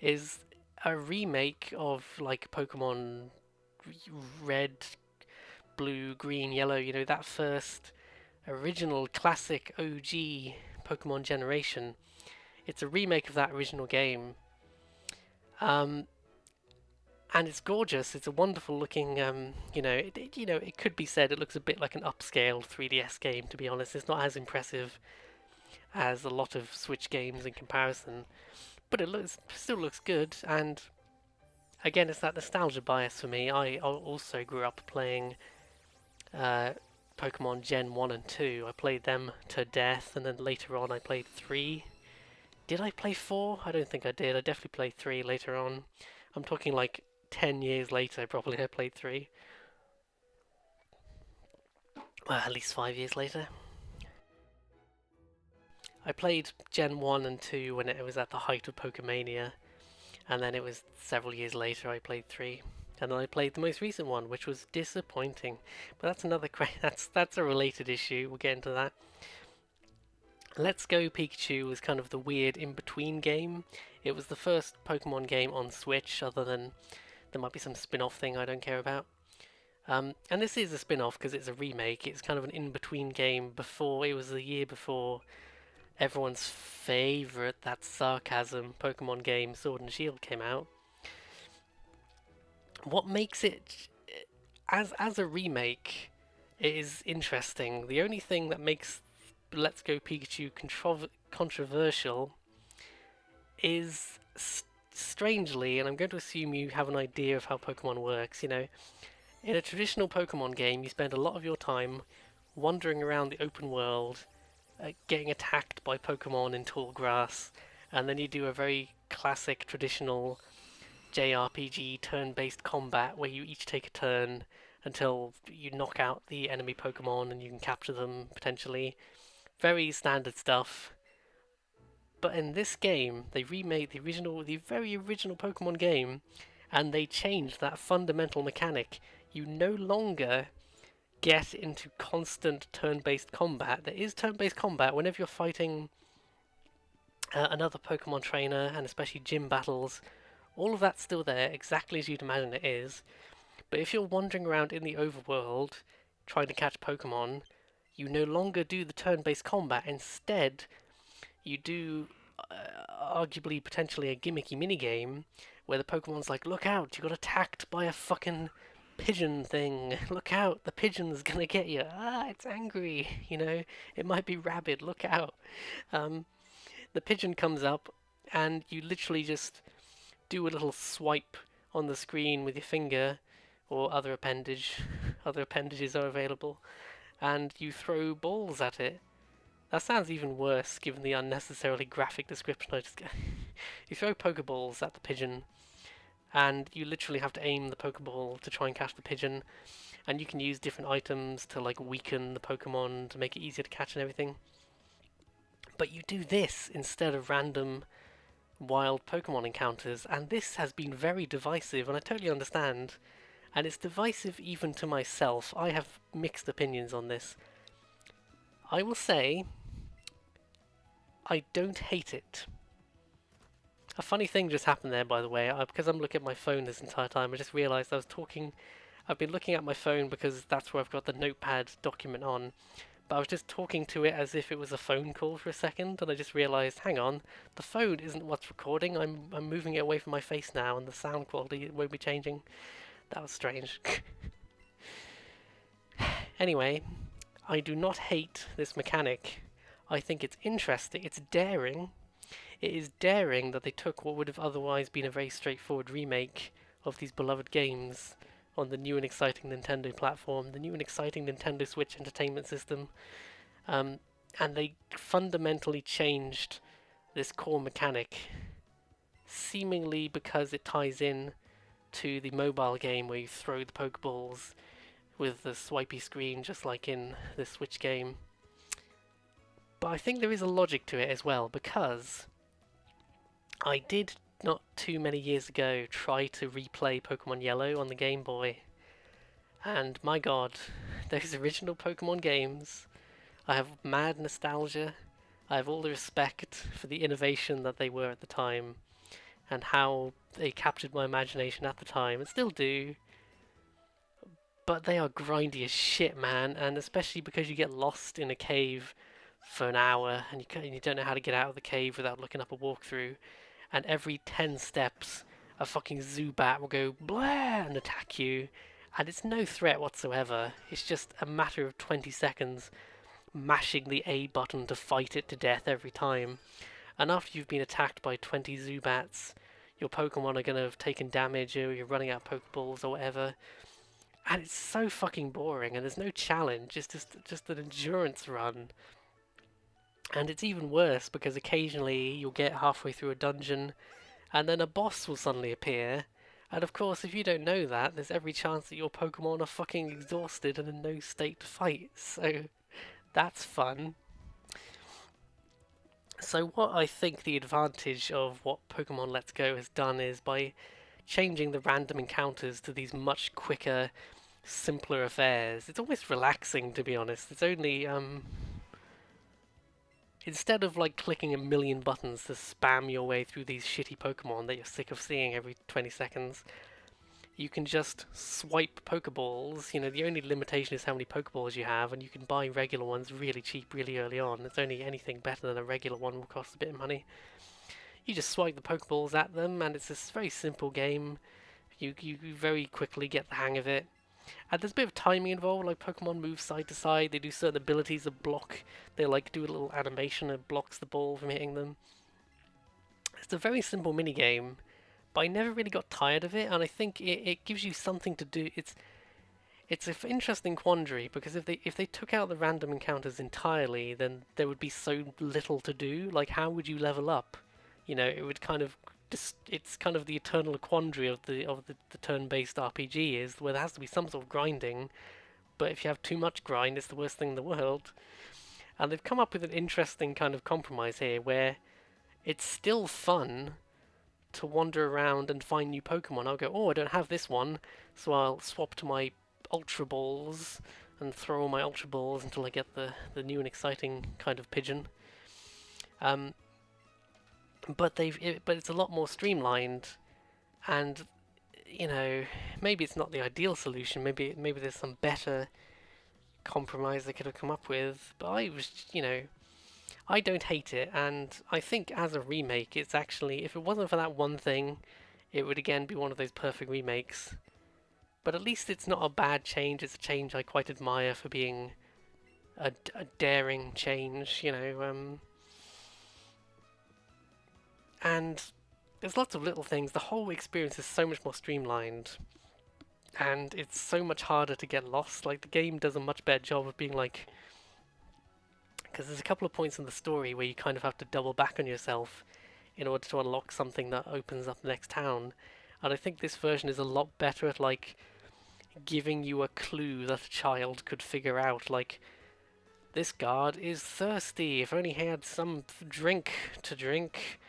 is a remake of like Pokemon Red, Blue, Green, Yellow, that first original classic OG Pokemon generation. It's a remake of that original game. And it's gorgeous. It's a wonderful looking, it could be said it looks a bit like an upscaled 3DS game, to be honest. It's not as impressive as a lot of Switch games in comparison, but it still looks good. And again, it's that nostalgia bias for me. I also grew up playing Pokemon Gen 1 and 2. I played them to death, and then later on I played 3. Did I play 4? I don't think I did. I definitely played 3 later on. I'm talking like 10 years later, probably I played 3. Well, at least 5 years later. I played Gen 1 and 2 when it was at the height of Pokemania, and then it was several years later I played 3. And then I played the most recent one, which was disappointing. But that's another that's a related issue. We'll get into that. Let's Go Pikachu was kind of the weird in-between game. It was the first Pokemon game on Switch, other than there might be some spin-off thing I don't care about. And this is a spin-off because it's a remake. It's kind of an in-between game before, it was the year before everyone's favourite, that's sarcasm, Pokemon game Sword and Shield came out. What makes it, as a remake, it is interesting. The only thing that makes Let's Go Pikachu controversial is strangely, and I'm going to assume you have an idea of how Pokemon works, you know, in a traditional Pokemon game, you spend a lot of your time wandering around the open world, getting attacked by Pokemon in tall grass, and then you do a very classic traditional JRPG turn-based combat where you each take a turn until you knock out the enemy Pokemon and you can capture them potentially. Very standard stuff. But in this game, they remade the very original Pokemon game, and they changed that fundamental mechanic. You no longer get into constant turn-based combat. There is turn-based combat whenever you're fighting another Pokemon trainer, and especially gym battles. All of that's still there, exactly as you'd imagine it is. But if you're wandering around in the overworld trying to catch Pokemon, you no longer do the turn-based combat. Instead, you do arguably potentially a gimmicky minigame where the Pokemon's like, look out, you got attacked by a fucking pigeon thing. Look out, the pigeon's gonna get you. Ah, it's angry, you know, it might be rabid, look out. The pigeon comes up and you literally just do a little swipe on the screen with your finger or other appendages are available, and you throw balls at it. That sounds even worse given the unnecessarily graphic description I just gave. You throw Pokeballs at the pigeon, and you literally have to aim the Pokeball to try and catch the pigeon, and you can use different items to like weaken the Pokemon to make it easier to catch and everything. But you do this instead of random wild Pokemon encounters, and this has been very divisive, and I totally understand. And it's divisive even to myself. I have mixed opinions on this. I will say, I don't hate it. A funny thing just happened there, by the way, because I'm looking at my phone this entire time, I just realised I've been looking at my phone because that's where I've got the notepad document on, but I was just talking to it as if it was a phone call for a second, and I just realised, hang on, the phone isn't what's recording, I'm moving it away from my face now, and the sound quality won't be changing. That was strange. Anyway, I do not hate this mechanic. I think it's interesting, it's daring. It is daring that they took what would have otherwise been a very straightforward remake of these beloved games on the new and exciting Nintendo platform, the new and exciting Nintendo Switch Entertainment System, and they fundamentally changed this core mechanic, seemingly because it ties in to the mobile game where you throw the Pokeballs with the swipey screen just like in the Switch game. But I think there is a logic to it as well, because I did not too many years ago try to replay Pokemon Yellow on the Game Boy, and my god, those original Pokemon games, I have mad nostalgia. I have all the respect for the innovation that they were at the time and how they captured my imagination at the time, and still do. But they are grindy as shit, man, and especially because you get lost in a cave for an hour and you don't know how to get out of the cave without looking up a walkthrough, and every 10 steps a fucking Zubat will go blah and attack you, and it's no threat whatsoever. It's just a matter of 20 seconds mashing the A button to fight it to death every time. And after you've been attacked by 20 Zubats, your Pokemon are going to have taken damage, or you're running out of Pokeballs or whatever. And it's so fucking boring, and there's no challenge, it's just an endurance run. And it's even worse because occasionally you'll get halfway through a dungeon and then a boss will suddenly appear. And of course, if you don't know that, there's every chance that your Pokemon are fucking exhausted and in no state to fight. So that's fun. So what I think the advantage of what Pokemon Let's Go has done is by changing the random encounters to these much quicker, simpler affairs. It's almost relaxing, to be honest. It's only instead of like clicking a million buttons to spam your way through these shitty Pokemon that you're sick of seeing every 20 seconds, you can just swipe Pokeballs. You know, the only limitation is how many Pokeballs you have, and you can buy regular ones really cheap really early on. It's only anything better than a regular one will cost a bit of money. You just swipe the Pokeballs at them, and it's this very simple game. You very quickly get the hang of it. And there's a bit of timing involved, like Pokemon move side to side, they do certain abilities that block, they like do a little animation that blocks the ball from hitting them. It's a very simple mini game, but I never really got tired of it, and I think it gives you something to do. It's an interesting quandary because if they took out the random encounters entirely, then there would be so little to do. Like, how would you level up? You know, it would kind of it's kind of the eternal quandary of the turn-based RPG is where there has to be some sort of grinding, but if you have too much grind, it's the worst thing in the world. And they've come up with an interesting kind of compromise here where it's still fun to wander around and find new Pokemon. I'll go, oh, I don't have this one, so I'll swap to my Ultra Balls and throw all my Ultra Balls until I get the new and exciting kind of Pigeon. But it's a lot more streamlined, and you know, maybe it's not the ideal solution. Maybe there's some better compromise they could have come up with. But I don't hate it, and I think as a remake, it's actually, if it wasn't for that one thing, it would again be one of those perfect remakes. But at least it's not a bad change. It's a change I quite admire for being a daring change, and there's lots of little things. The whole experience is so much more streamlined, and it's so much harder to get lost. Like, the game does a much better job of being like, because there's a couple of points in the story where you kind of have to double back on yourself in order to unlock something that opens up the next town. And I think this version is a lot better at like giving you a clue that a child could figure out. Like, this guard is thirsty. If only he had some drink to drink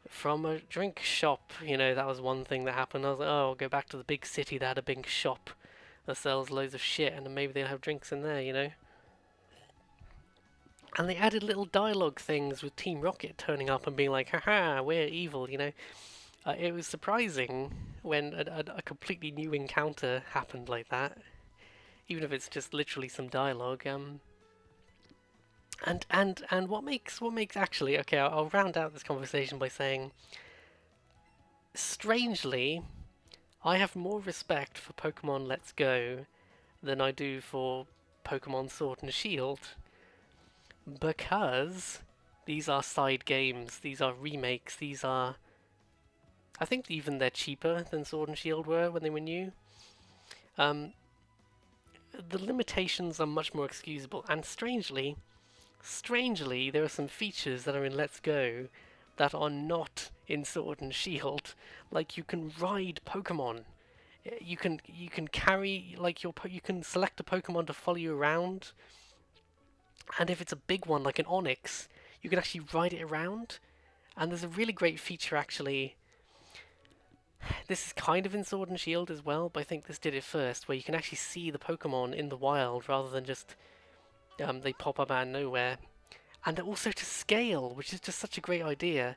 from a drink shop. That was one thing that happened. I was like, oh, I'll go back to the big city that had a big shop that sells loads of shit, and then maybe they'll have drinks in there. And they added little dialogue things with Team Rocket turning up and being like, haha, we're evil, It was surprising when a completely new encounter happened like that, even if it's just literally some dialogue. And what makes actually, okay, I'll round out this conversation by saying, strangely, I have more respect for Pokemon Let's Go than I do for Pokemon Sword and Shield, because these are side games, these are remakes, I think even they're cheaper than Sword and Shield were when they were new. The limitations are much more excusable, and strangely, there are some features that are in Let's Go that are not in Sword and Shield. Like, you can ride Pokemon. You can carry, like, you can select a Pokemon to follow you around. And if it's a big one, like an Onix, you can actually ride it around. And there's a really great feature, actually. This is kind of in Sword and Shield as well, but I think this did it first, where you can actually see the Pokemon in the wild rather than just they pop up out of nowhere. And they're also to scale, which is just such a great idea.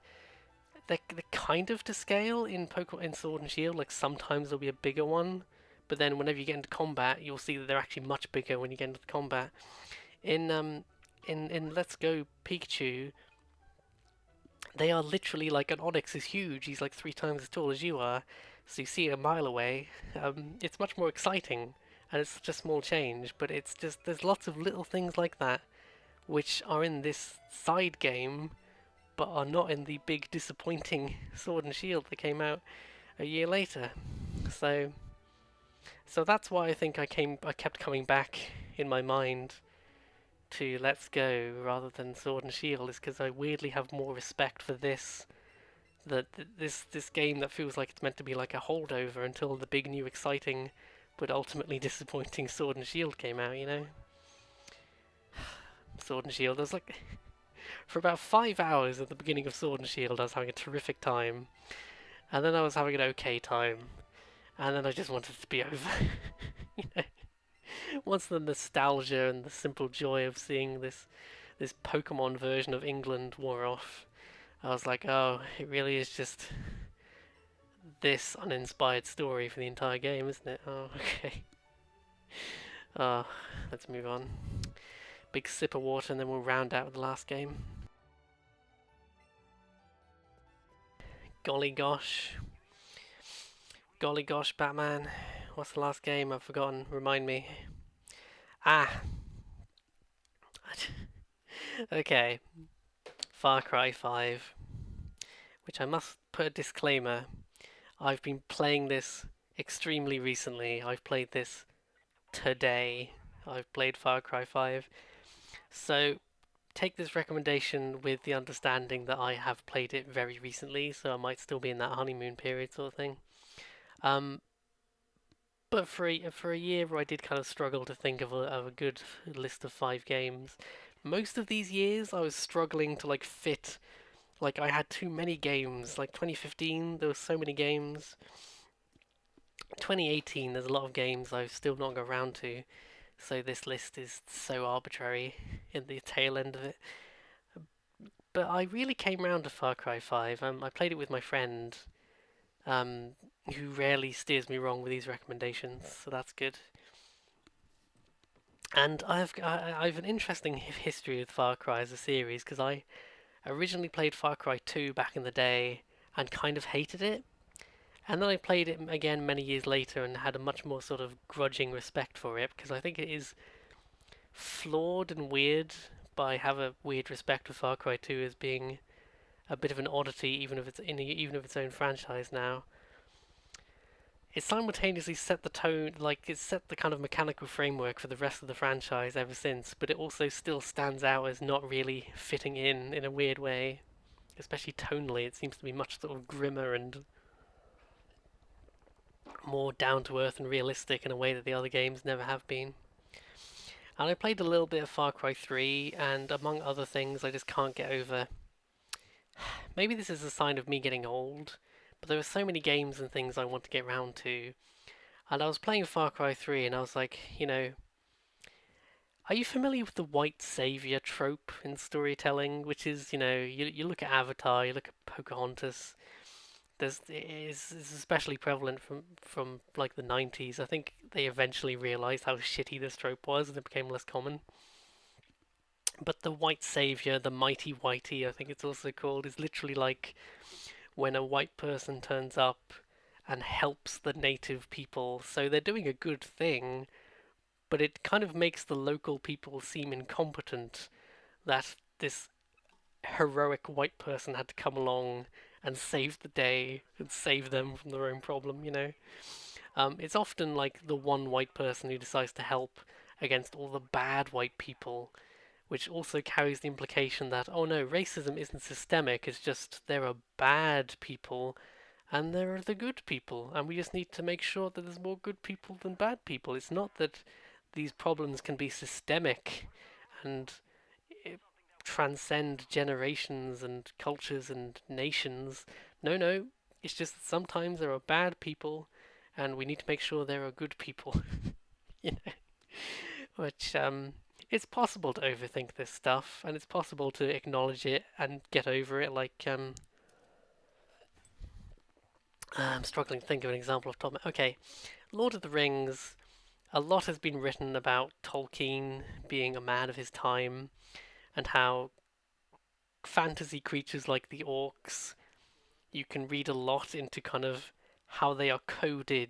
They're kind of to scale in Sword and Shield. Like, sometimes there'll be a bigger one, but then whenever you get into combat, you'll see that they're actually much bigger when you get into the combat. In Let's Go Pikachu, they are literally like, an Onix is huge. He's like 3 times as tall as you are, so you see it a mile away. It's much more exciting, and it's such a small change, but it's just, there's lots of little things like that which are in this side game but are not in the big disappointing Sword and Shield that came out a year later. So that's why I think I kept coming back in my mind to Let's Go rather than Sword and Shield, is because I weirdly have more respect for this game that feels like it's meant to be like a holdover until the big new exciting but ultimately disappointing Sword and Shield came out, Sword and Shield, I was like, for about 5 hours at the beginning of Sword and Shield I was having a terrific time, and then I was having an okay time, and then I just wanted it to be over. Once the nostalgia and the simple joy of seeing this Pokemon version of England wore off, I was like, oh, it really is just this uninspired story for the entire game, isn't it? Oh, okay. Let's move on. Big sip of water and then we'll round out with the last game. Golly gosh. Golly gosh, Batman. What's the last game? I've forgotten. Remind me. Okay. Far Cry 5. which I must put a disclaimer. I've been playing this extremely recently. I've played this today. I've played Far Cry 5. So take this recommendation with the understanding that I have played it very recently, so I might still be in that honeymoon period sort of thing. Um, but for a year where I did kind of struggle to think of a good list of 5 games, most of these years I was struggling to like fit. Like I had too many games. Like 2015, there were so many games. 2018, there's a lot of games I've still not got around to. So this list is so arbitrary in the tail end of it. But I really came round to Far Cry 5. I played it with my friend, um, who rarely steers me wrong with these recommendations, so that's good. And I've an interesting history with Far Cry as a series because I originally played Far Cry 2 back in the day and kind of hated it. And then I played it again many years later and had a much more sort of grudging respect for it because I think it is flawed and weird, but I have a weird respect for Far Cry 2 as being a bit of an oddity, even if it's even if its own franchise now. It simultaneously set the tone, like it set the kind of mechanical framework for the rest of the franchise ever since, but it also still stands out as not really fitting in a weird way. Especially tonally, it seems to be much sort of grimmer and more down to earth and realistic in a way that the other games never have been. And I played a little bit of Far Cry 3, and among other things, I just can't get over. Maybe this is a sign of me getting old, but there are so many games and things I want to get round to. And I was playing Far Cry 3, and I was like, are you familiar with the white savior trope in storytelling? Which is, you look at Avatar, you look at Pocahontas. It's especially prevalent from like the 90s. I think they eventually realized how shitty this trope was, and it became less common. But the white savior, the mighty whitey, I think it's also called, is literally like when a white person turns up and helps the native people. So they're doing a good thing, but it kind of makes the local people seem incompetent that this heroic white person had to come along and save the day and save them from their own problem. It's often like the one white person who decides to help against all the bad white people, which also carries the implication that, oh no, racism isn't systemic, it's just there are bad people and there are the good people, and we just need to make sure that there's more good people than bad people. It's not that these problems can be systemic and transcend generations and cultures and nations. No, no, it's just that sometimes there are bad people and we need to make sure there are good people. you know, which it's possible to overthink this stuff, and it's possible to acknowledge it and get over it. Like I'm struggling to think of an example off the top. Okay, Lord of the Rings. A lot has been written about Tolkien being a man of his time, and how fantasy creatures like the orcs, you can read a lot into kind of how they are coded.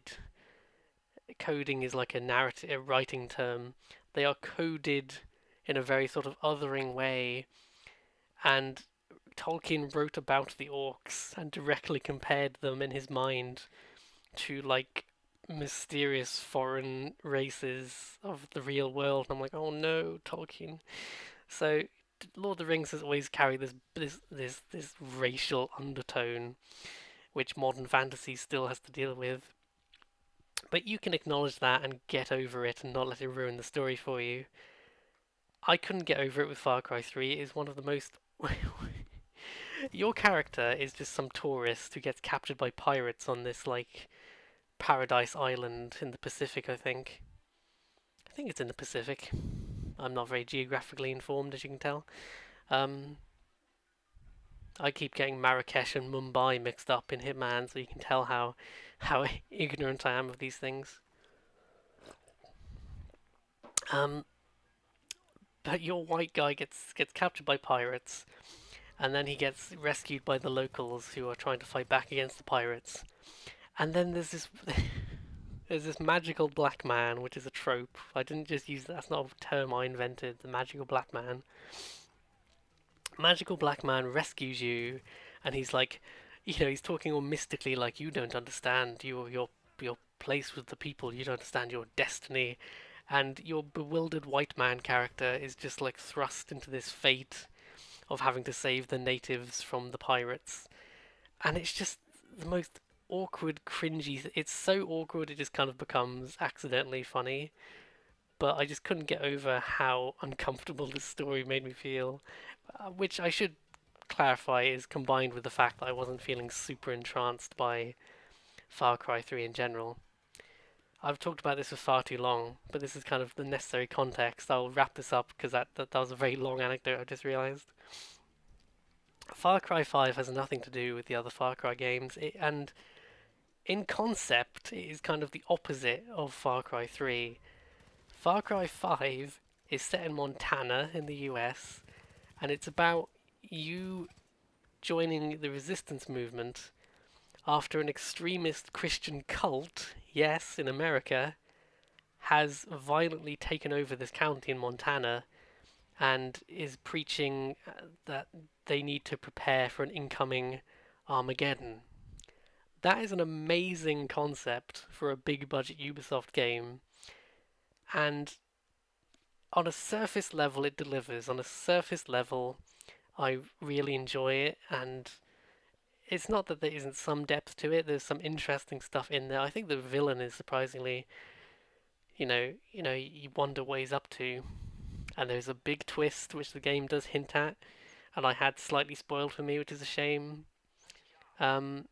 Coding is like a writing term. They are coded in a very sort of othering way, and Tolkien wrote about the orcs and directly compared them in his mind to like mysterious foreign races of the real world. And I'm like, oh no, Tolkien. So Lord of the Rings has always carried this racial undertone, which modern fantasy still has to deal with. But you can acknowledge that and get over it and not let it ruin the story for you. I couldn't get over it with Far Cry 3. It is one of the most. Your character is just some tourist who gets captured by pirates on this like paradise island in the Pacific, I think. I think it's in the Pacific. I'm not very geographically informed, as you can tell. I keep getting Marrakesh and Mumbai mixed up in Hitman, so you can tell how ignorant I am of these things. But your white guy gets captured by pirates, and then he gets rescued by the locals who are trying to fight back against the pirates. And then there's this there's this magical black man, which is a trope. I didn't just use that. That's not a term I invented. The magical black man. Magical black man rescues you, and he's like, he's talking all mystically like you don't understand your place with the people. You don't understand your destiny, and your bewildered white man character is just like thrust into this fate of having to save the natives from the pirates, and it's just the most awkward, cringy. It's so awkward it just kind of becomes accidentally funny. But I just couldn't get over how uncomfortable this story made me feel, which I should clarify is combined with the fact that I wasn't feeling super entranced by Far Cry 3 in general. I've talked about this for far too long, but this is kind of the necessary context. I'll wrap this up because that was a very long anecdote I just realised. Far Cry 5 has nothing to do with the other Far Cry games, and in concept, it is kind of the opposite of Far Cry 3. Far Cry 5 is set in Montana in the US, and it's about you joining the resistance movement after an extremist Christian cult, yes, in America, has violently taken over this county in Montana and is preaching that they need to prepare for an incoming Armageddon. That is an amazing concept for a big budget Ubisoft game, and on a surface level it delivers. On a surface level I really enjoy it, and it's not that there isn't some depth to it. There's some interesting stuff in there. I think the villain is surprisingly, you wonder what he's up to, and there's a big twist which the game does hint at, and I had slightly spoiled for me, which is a shame. Um,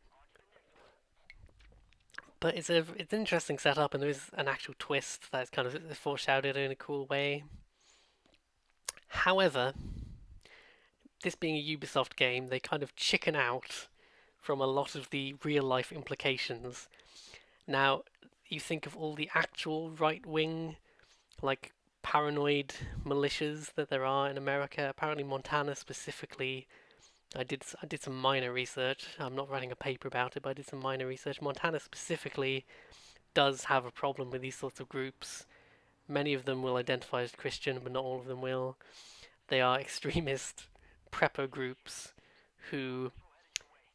but it's an interesting setup, and there is an actual twist that's kind of foreshadowed in a cool way. However, this being a Ubisoft game, they kind of chicken out from a lot of the real life implications. Now, you think of all the actual right wing, like paranoid militias that there are in America. Apparently, Montana specifically. I did some minor research. I'm not writing a paper about it, but I did some minor research. Montana specifically does have a problem with these sorts of groups. Many of them will identify as Christian, but not all of them will. They are extremist prepper groups who,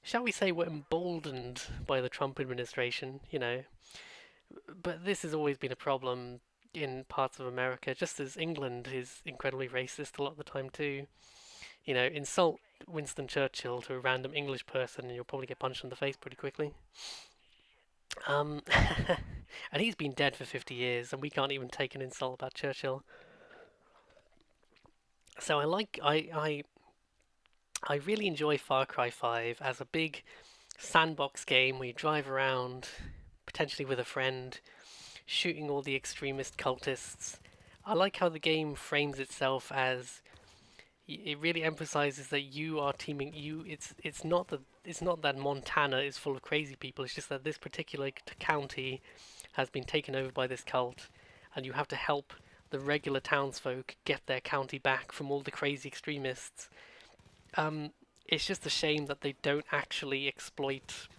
shall we say, were emboldened by the Trump administration. But this has always been a problem in parts of America, just as England is incredibly racist a lot of the time too. Insult Winston Churchill to a random English person and you'll probably get punched in the face pretty quickly. And he's been dead for 50 years and we can't even take an insult about Churchill. So I really enjoy Far Cry 5 as a big sandbox game where you drive around, potentially with a friend, shooting all the extremist cultists. I like how the game frames itself as it really emphasizes that you are teaming. It's not that Montana is full of crazy people. It's just that this particular county has been taken over by this cult, and you have to help the regular townsfolk get their county back from all the crazy extremists. It's just a shame that they don't actually exploit.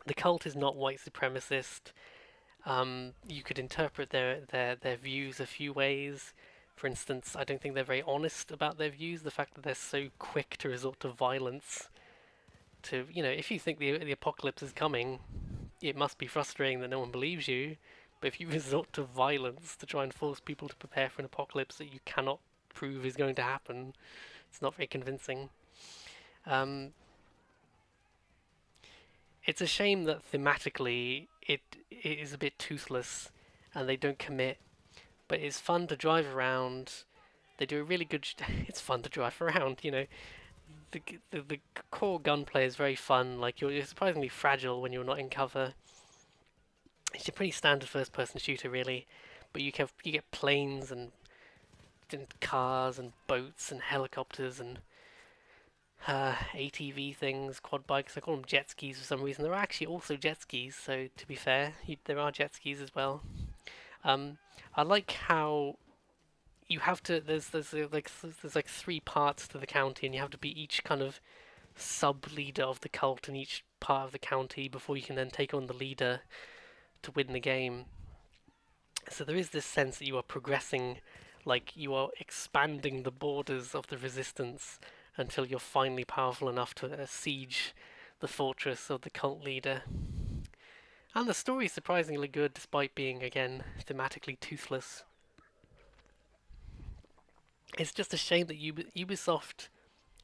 The cult is not white supremacist. You could interpret their views a few ways. For instance, I don't think they're very honest about their views. The fact that they're so quick to resort to violence. If you think the apocalypse is coming, it must be frustrating that no one believes you. But if you resort to violence to try and force people to prepare for an apocalypse that you cannot prove is going to happen, it's not very convincing. It's a shame that thematically it is a bit toothless and they don't commit. But it's fun to drive around. They do a really good. It's fun to drive around. The core gunplay is very fun. Like you're surprisingly fragile when you're not in cover. It's a pretty standard first-person shooter, really. But you get planes and cars and boats and helicopters and ATV things, quad bikes. I call them jet skis for some reason. There are actually also jet skis. So to be fair, there are jet skis as well. I like how you have to. There's like 3 parts to the county, and you have to be each kind of sub leader of the cult in each part of the county before you can then take on the leader to win the game. So there is this sense that you are progressing, like you are expanding the borders of the resistance until you're finally powerful enough to siege the fortress of the cult leader. And the story is surprisingly good, despite being, again, thematically toothless. It's just a shame that Ubisoft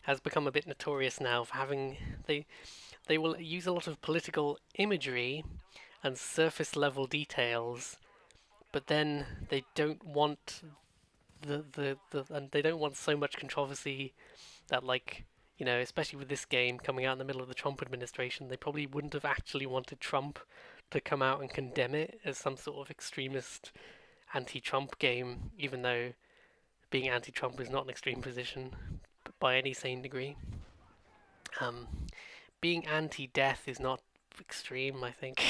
has become a bit notorious now for having they will use a lot of political imagery and surface level details, but then they don't want and they don't want so much controversy that, like, you know, especially with this game coming out in the middle of the Trump administration, they probably wouldn't have actually wanted Trump to come out and condemn it as some sort of extremist anti-Trump game, even though being anti-Trump is not an extreme position by any sane degree. Being anti-death is not extreme, I think,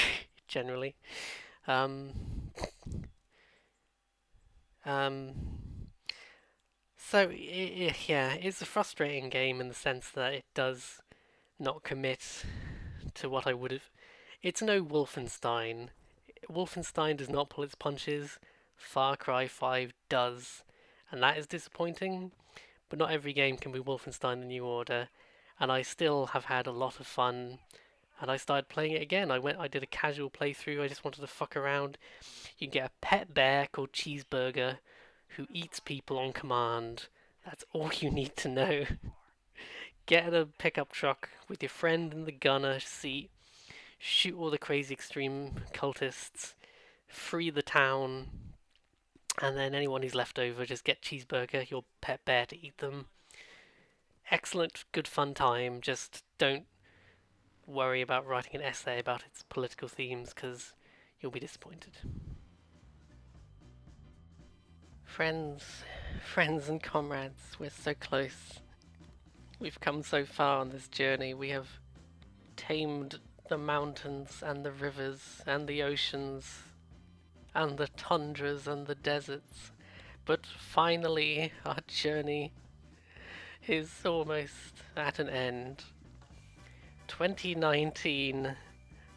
generally. Um, um, yeah, it's a frustrating game in the sense that it does not commit to what I would have. It's no Wolfenstein. Wolfenstein does not pull its punches. Far Cry 5 does, and that is disappointing. But not every game can be Wolfenstein: The New Order, and I still have had a lot of fun. And I started playing it again. I did a casual playthrough. I just wanted to fuck around. You can get a pet bear called Cheeseburger, who eats people on command. That's all you need to know. Get in a pickup truck with your friend in the gunner seat. Shoot all the crazy extreme cultists. Free the town. And then anyone who's left over, just get Cheeseburger, your pet bear, to eat them. Excellent, good fun time. Just don't worry about writing an essay about its political themes, because you'll be disappointed. Friends and comrades, we're so close. We've come so far on this journey. We have tamed the mountains and the rivers and the oceans and the tundras and the deserts. But finally, our journey is almost at an end. 2019,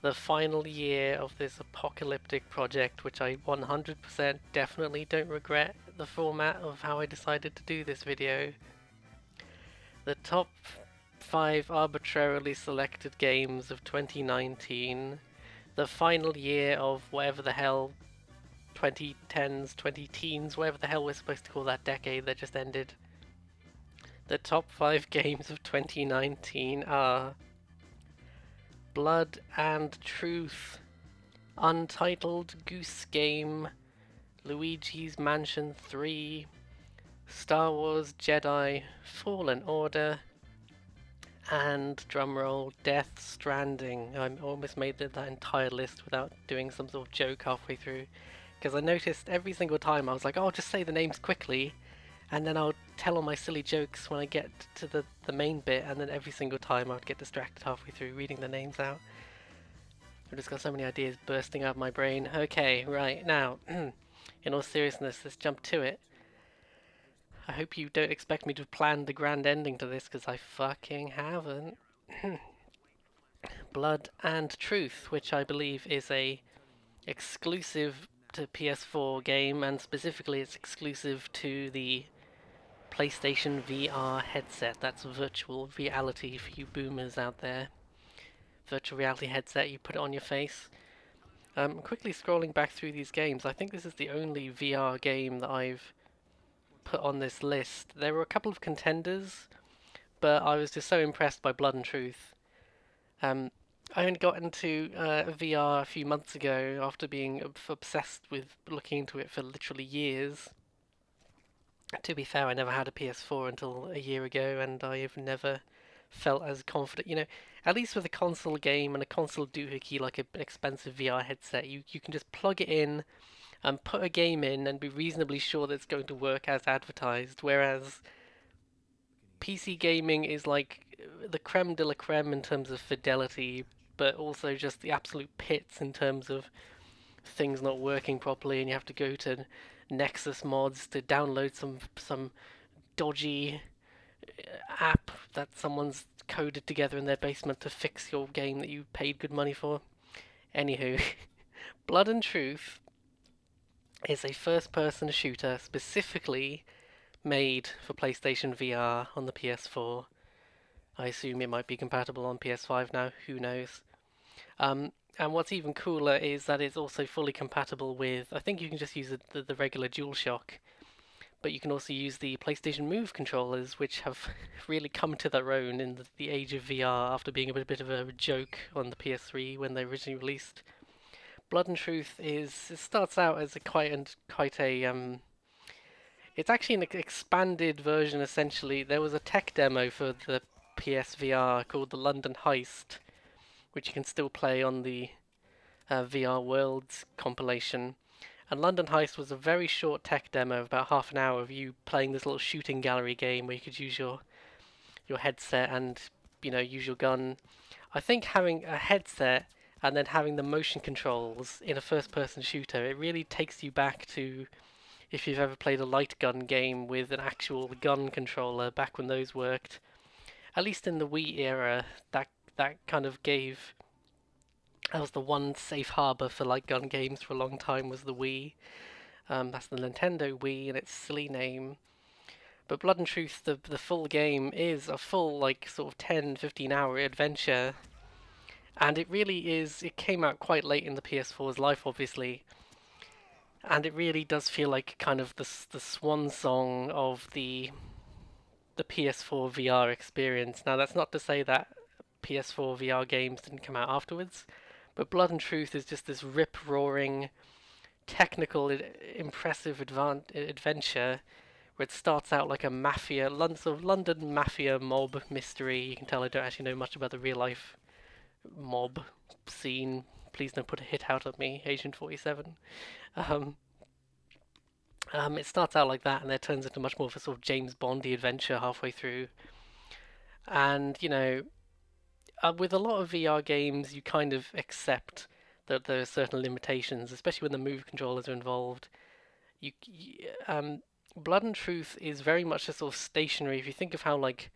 the final year of this apocalyptic project, which I 100% definitely don't regret the format of how I decided to do this video. The top 5 arbitrarily selected games of 2019, the final year of whatever the hell 2010s, 20-teens, whatever the hell we're supposed to call that decade that just ended. The top 5 games of 2019 are Blood and Truth, Untitled Goose Game, Luigi's Mansion 3, Star Wars Jedi Fallen Order, and drumroll, Death Stranding. I almost made that entire list without doing some sort of joke halfway through, because I noticed every single time I was like, oh, just say the names quickly, and then I'll tell all my silly jokes when I get to the main bit, and then every single time I would get distracted halfway through reading the names out. I've just got so many ideas bursting out of my brain. Okay, right, now, in all seriousness, let's jump to it. I hope you don't expect me to plan the grand ending to this, because I fucking haven't. Blood and Truth, which I believe is a exclusive to PS4 game, and specifically it's exclusive to the PlayStation VR headset. That's virtual reality for you boomers out there. Virtual reality headset, you put it on your face. Quickly scrolling back through these games, I think this is the only VR game that I've put on this list. There were a couple of contenders, but I was just so impressed by Blood and Truth. I only got into VR a few months ago after being obsessed with looking into it for literally years. To be fair, I never had a PS4 until a year ago, and I have never felt as confident. You know, at least with a console game and a console doohickey like an expensive VR headset, you can just plug it in and put a game in and be reasonably sure that it's going to work as advertised, whereas PC gaming is like the creme de la creme in terms of fidelity, but also just the absolute pits in terms of things not working properly, and you have to go to Nexus mods to download some dodgy app that someone's coded together in their basement to fix your game that you paid good money for. Anywho, Blood and Truth is a first-person shooter specifically made for PlayStation VR on the PS4. I assume it might be compatible on PS5 now, who knows. And what's even cooler is that it's also fully compatible with, I think you can just use the regular DualShock, but you can also use the PlayStation Move controllers, which have really come to their own in the age of VR after being a bit of a joke on the PS3 when they originally released. Blood and Truth it starts out as quite a it's actually an expanded version essentially. There was a tech demo for the PSVR called the London Heist, which you can still play on the VR Worlds compilation. And London Heist was a very short tech demo of about half an hour of you playing this little shooting gallery game where you could use your headset and use your gun. I think having a headset and then having the motion controls in a first-person shooter, it really takes you back to if you've ever played a light gun game with an actual gun controller back when those worked. At least in the Wii era, that kind of gave. That was the one safe harbor for light gun games for a long time, was the Wii. That's the Nintendo Wii and its silly name. But Blood and Truth, the full game, is a full, like, sort of 10-15 hour adventure. And it really is, it came out quite late in the PS4's life, obviously. And it really does feel like kind of the swan song of the PS4 VR experience. Now, that's not to say that PS4 VR games didn't come out afterwards, but Blood and Truth is just this rip-roaring, technical, impressive adventure where it starts out like a mafia, sort of London mafia mob mystery. You can tell I don't actually know much about the real-life mob scene. Please don't put a hit out at me, Agent 47. It starts out like that, and then it turns into much more of a sort of James Bondy adventure halfway through. And with a lot of VR games, you kind of accept that there are certain limitations, especially when the move controllers are involved. Blood and Truth is very much a sort of stationary. If you think of how like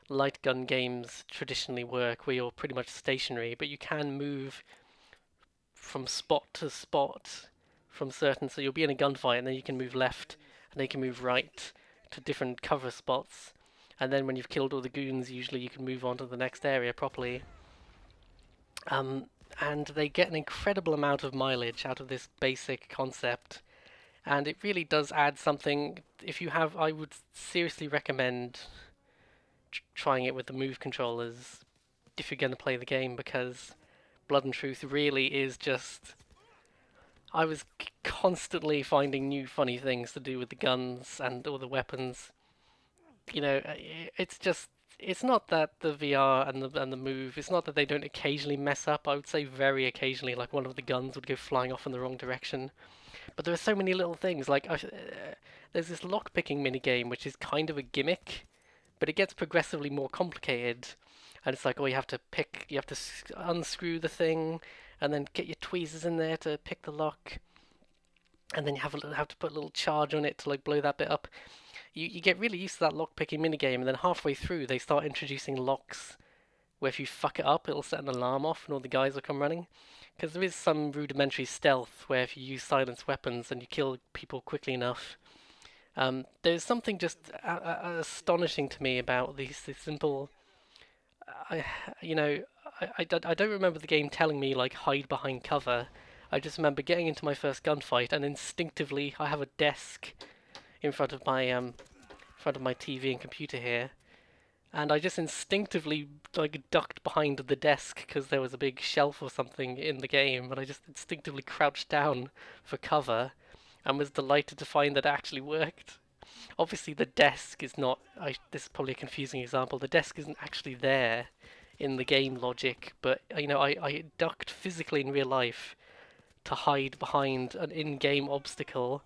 light gun games traditionally work, where you're pretty much stationary, but you can move from spot to spot from certain. So you'll be in a gunfight, and then you can move left, and then you can move right to different cover spots. And then when you've killed all the goons, usually you can move on to the next area properly. And they get an incredible amount of mileage out of this basic concept. And it really does add something. If you have, I would seriously recommend trying it with the move controllers if you're going to play the game, because Blood and Truth really is just. I was constantly finding new funny things to do with the guns and all the weapons. It's not that the VR and the move. It's not that they don't occasionally mess up. I would say very occasionally, like one of the guns would go flying off in the wrong direction. But there are so many little things. Like there's this lockpicking minigame, which is kind of a gimmick, but it gets progressively more complicated. And it's like, you have to unscrew the thing, and then get your tweezers in there to pick the lock, and then you have to put a little charge on it to like blow that bit up. You get really used to that lockpicking minigame, and then halfway through they start introducing locks where if you fuck it up, it'll set an alarm off and all the guys will come running. Because there is some rudimentary stealth where if you use silenced weapons and you kill people quickly enough, there's something just astonishing to me about these simple. I don't remember the game telling me like hide behind cover. I just remember getting into my first gunfight and instinctively I have a desk in front of my TV and computer here, and I just instinctively like ducked behind the desk because there was a big shelf or something in the game, and I just instinctively crouched down for cover, and was delighted to find that it actually worked. Obviously, the desk is not. This is probably a confusing example. The desk isn't actually there in the game logic, but I ducked physically in real life to hide behind an in-game obstacle,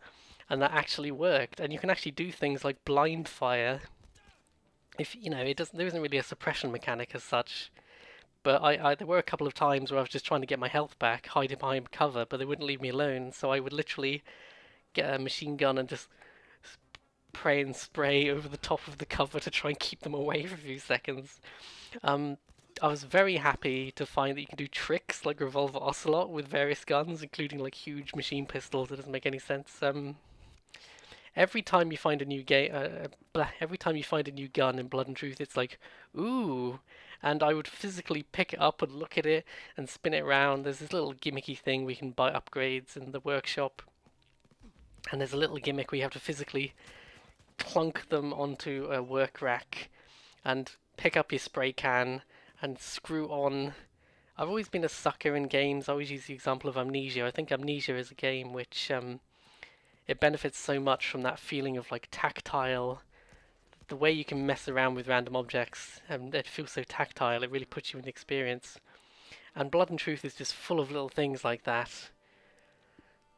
and that actually worked. And you can actually do things like blind fire. If there isn't really a suppression mechanic as such, but there were a couple of times where I was just trying to get my health back, hiding behind cover, but they wouldn't leave me alone. So I would literally get a machine gun and just pray and spray over the top of the cover to try and keep them away for a few seconds. I was very happy to find that you can do tricks like Revolver Ocelot with various guns, including like huge machine pistols. It doesn't make any sense. every time you find a new game, every time you find a new gun in Blood and Truth, it's like, ooh. And I would physically pick it up and look at it and spin it around. There's this little gimmicky thing we can buy upgrades in the workshop, and there's a little gimmick where you have to physically clunk them onto a work rack and pick up your spray can and screw on. I've always been a sucker in games. I always use the example of Amnesia. I think Amnesia is a game which it benefits so much from that feeling of like tactile, the way you can mess around with random objects and it feels so tactile. It really puts you in the experience. And Blood and Truth is just full of little things like that.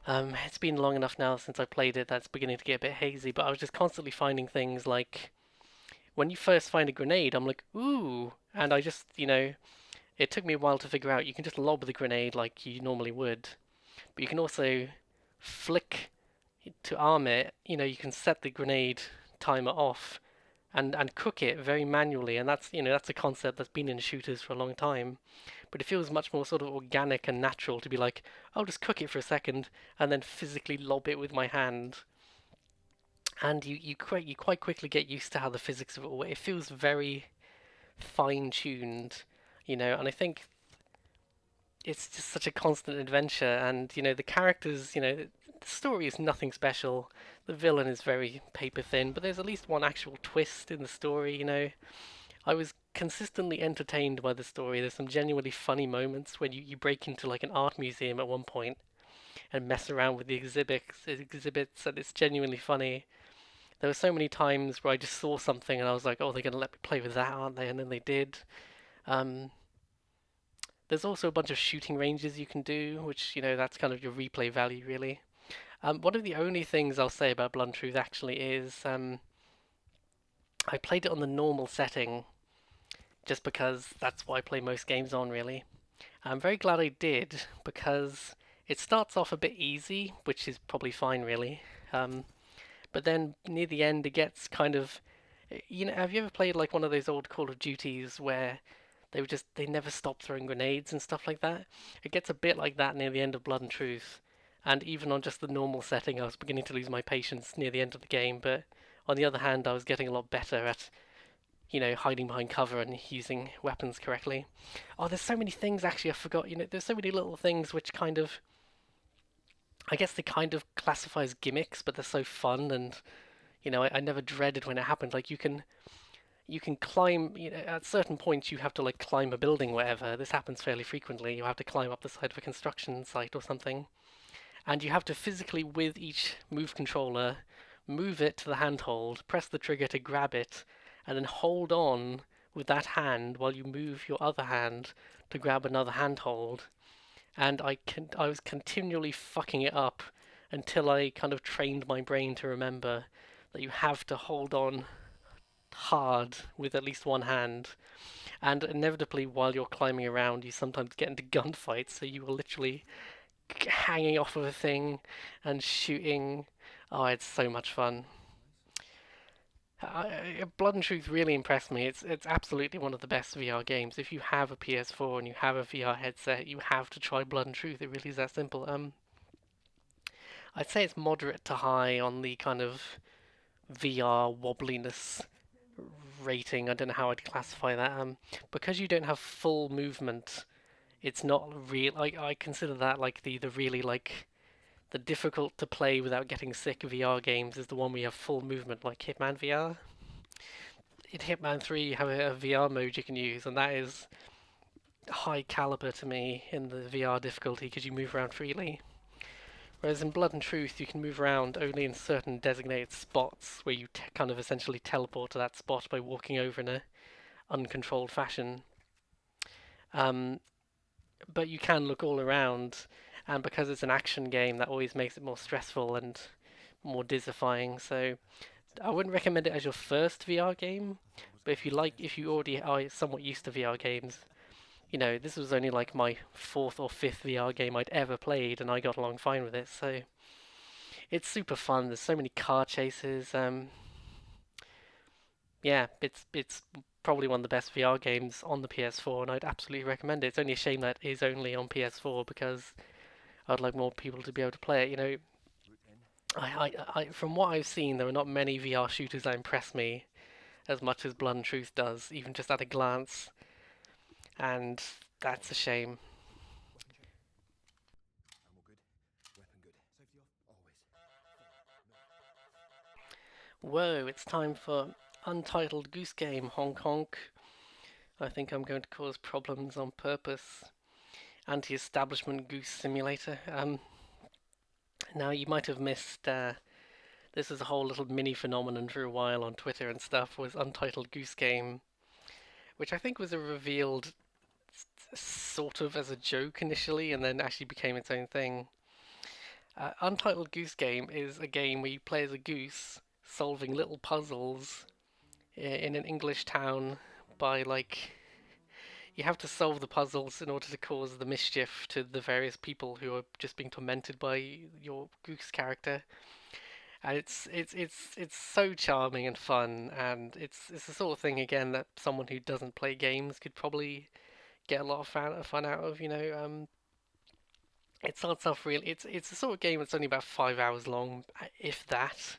It's been long enough now since I played it that's beginning to get a bit hazy, but I was just constantly finding things like when you first find a grenade, I'm like, ooh, and I just, it took me a while to figure out you can just lob the grenade like you normally would, but you can also flick to arm it. You can set the grenade timer off and cook it very manually, and that's a concept that's been in shooters for a long time. But it feels much more sort of organic and natural to be like, I'll just cook it for a second and then physically lob it with my hand. And you quite quickly get used to how the physics of it all. It feels very fine tuned, and I think it's just such a constant adventure. And the characters, the story is nothing special. The villain is very paper thin, but there's at least one actual twist in the story. I was consistently entertained by the story. There's some genuinely funny moments when you break into like an art museum at one point and mess around with the exhibits, and it's genuinely funny. There were so many times where I just saw something and I was like, oh, they're going to let me play with that, aren't they? And then they did. Um, there's also a bunch of shooting ranges you can do, which, that's kind of your replay value, really. One of the only things I'll say about Blunt Truth actually is I played it on the normal setting just because that's what I play most games on, really. I'm very glad I did because it starts off a bit easy, which is probably fine, really. But then near the end, it gets kind of, have you ever played like one of those old Call of Duties where they never stop throwing grenades and stuff like that? It gets a bit like that near the end of Blood and Truth. And even on just the normal setting, I was beginning to lose my patience near the end of the game. But on the other hand, I was getting a lot better at, hiding behind cover and using weapons correctly. Oh, there's so many things actually I forgot. There's so many little things which kind of, I guess they kind of classify as gimmicks, but they're so fun, and I never dreaded when it happened. Like you can climb. At certain points you have to like climb a building, whatever. This happens fairly frequently. You have to climb up the side of a construction site or something, and you have to physically, with each move controller, move it to the handhold, press the trigger to grab it, and then hold on with that hand while you move your other hand to grab another handhold. And I was continually fucking it up until I kind of trained my brain to remember that you have to hold on hard with at least one hand. And inevitably, while you're climbing around, you sometimes get into gunfights, so you are literally hanging off of a thing and shooting. Oh, it's so much fun. Blood and Truth really impressed me. It's absolutely one of the best VR games. If you have a PS4 and you have a VR headset, you have to try Blood and Truth. It really is that simple. I'd say it's moderate to high on the kind of VR wobbliness rating. I don't know how I'd classify that. Because you don't have full movement, it's not real. I consider that like the really like the difficult to play without getting sick VR games is the one where you have full movement, like Hitman VR. In Hitman 3, you have a VR mode you can use, and that is high caliber to me in the VR difficulty because you move around freely. Whereas in Blood and Truth, you can move around only in certain designated spots where you kind of essentially teleport to that spot by walking over in a uncontrolled fashion. But you can look all around, and because it's an action game, that always makes it more stressful and more dizzying. So I wouldn't recommend it as your first VR game, but if you already are somewhat used to VR games, this was only like my fourth or fifth VR game I'd ever played, and I got along fine with it. So it's super fun. There's so many car chases. Yeah, it's probably one of the best VR games on the PS4, and I'd absolutely recommend it. It's only a shame that it is only on PS4 because I'd like more people to be able to play it. From what I've seen, there are not many VR shooters that impress me as much as Blood and Truth does, even just at a glance, and that's a shame. Ammo good. Weapon good. Safety off. Always. Whoa, it's time for Untitled Goose Game, honk honk. I think I'm going to cause problems on purpose. Anti-establishment goose simulator. Now you might have missed. This is a whole little mini phenomenon for a while on Twitter and stuff. Was Untitled Goose Game, which I think was a revealed sort of as a joke initially, and then actually became its own thing. Untitled Goose Game is a game where you play as a goose solving little puzzles in an English town by like you have to solve the puzzles in order to cause the mischief to the various people who are just being tormented by your goose character. And it's so charming and fun, and it's the sort of thing again that someone who doesn't play games could probably get a lot of fun out of. It starts off really. It's a sort of game that's only about 5 hours long, if that.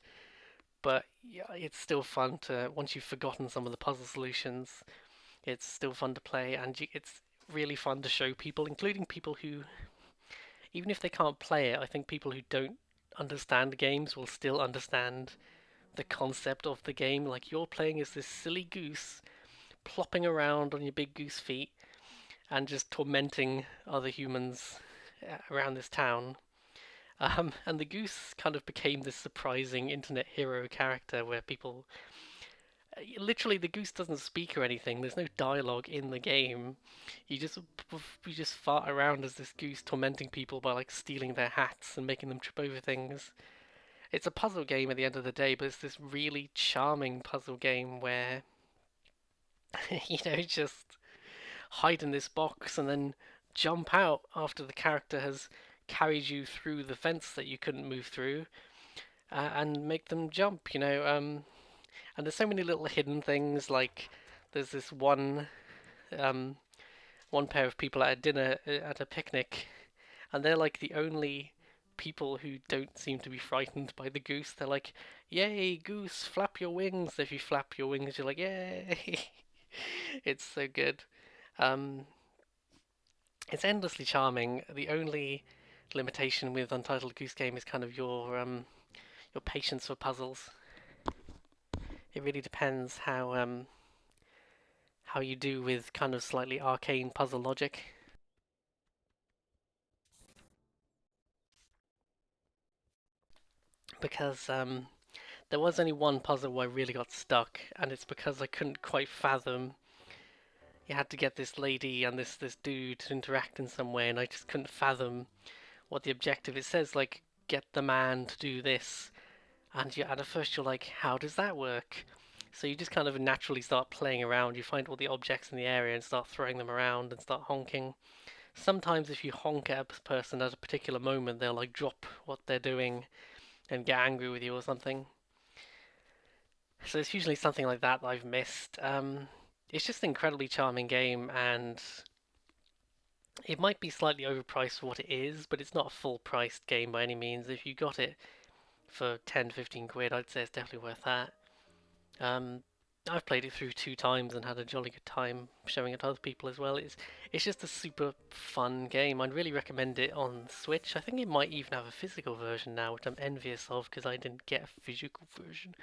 But yeah, it's still fun to once you've forgotten some of the puzzle solutions. It's still fun to play, and it's really fun to show people, including people who, even if they can't play it, I think people who don't understand games will still understand the concept of the game. Like you're playing as this silly goose, plopping around on your big goose feet, and just tormenting other humans around this town. And the goose kind of became this surprising internet hero character where people literally the goose doesn't speak or anything. There's no dialogue in the game. You just fart around as this goose tormenting people by like stealing their hats and making them trip over things. It's a puzzle game at the end of the day, but it's this really charming puzzle game where just hide in this box and then jump out after the character has carried you through the fence that you couldn't move through, and make them jump. And there's so many little hidden things. Like there's this um, one pair of people at a dinner at a picnic, and they're like the only people who don't seem to be frightened by the goose. They're like, "Yay, goose! Flap your wings!" If you flap your wings, you're like, "Yay!" It's so good. Um, it's endlessly charming. The only limitation with Untitled Goose Game is kind of your patience for puzzles. It really depends how you do with kind of slightly arcane puzzle logic. Because there was only one puzzle where I really got stuck, and it's because I couldn't quite fathom. You had to get this lady and this dude to interact in some way, and I just couldn't fathom what the objective. It says like get the man to do this, and at first you're like, how does that work? So you just kind of naturally start playing around. You find all the objects in the area and start throwing them around and start honking. Sometimes if you honk at a person at a particular moment, they'll like drop what they're doing and get angry with you or something. So it's usually something like that I've missed. It's just an incredibly charming game, and it might be slightly overpriced for what it is, but it's not a full-priced game by any means. If you got it for 10, 15 quid, I'd say it's definitely worth that. Um, I've played it through 2 times and had a jolly good time showing it to other people as well. It's just a super fun game. I'd really recommend it on Switch. I think it might even have a physical version now, which I'm envious of because I didn't get a physical version.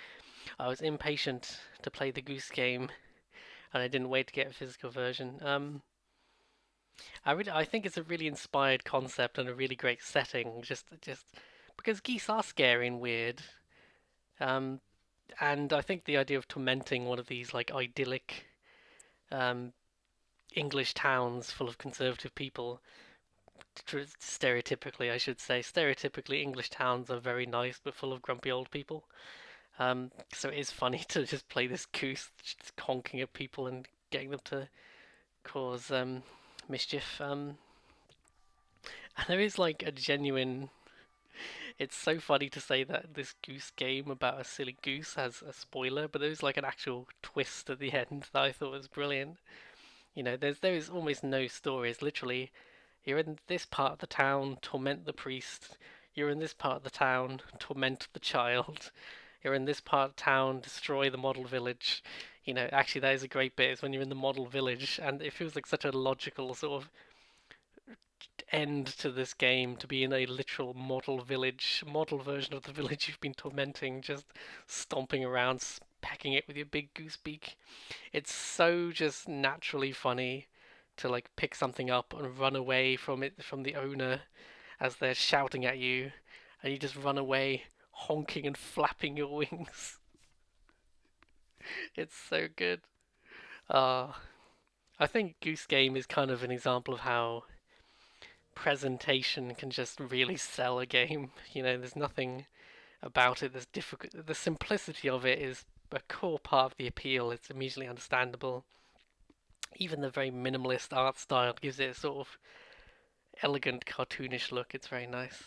I was impatient to play the Goose Game, and I didn't wait to get a physical version. I think it's a really inspired concept and a really great setting. Just because geese are scary and weird. Um, and I think the idea of tormenting one of these like idyllic um, English towns full of conservative people, stereotypically, I should say, stereotypically English towns are very nice but full of grumpy old people. So it is funny to just play this goose, just conking at people and getting them to cause mischief. And there is like a genuine. It's so funny to say that this goose game about a silly goose has a spoiler, but there's like an actual twist at the end that I thought was brilliant. There is almost no story. It's literally you're in this part of the town, torment the priest. You're in this part of the town, torment the child. You're in this part of town, destroy the model village. Actually, that is a great bit. Is when you're in the model village, and it feels like such a logical sort of end to this game to be in a literal model village, model version of the village you've been tormenting, just stomping around, pecking it with your big goose beak. It's so just naturally funny to like pick something up and run away from it, from the owner, as they're shouting at you, and you just run away honking and flapping your wings. It's so good. uh I think Goose Game is kind of an example of how presentation can just really sell a game. There's nothing about it that's difficult. The simplicity of it is a core part of the appeal. It's immediately understandable. Even the very minimalist art style gives it a sort of elegant, cartoonish look. It's very nice.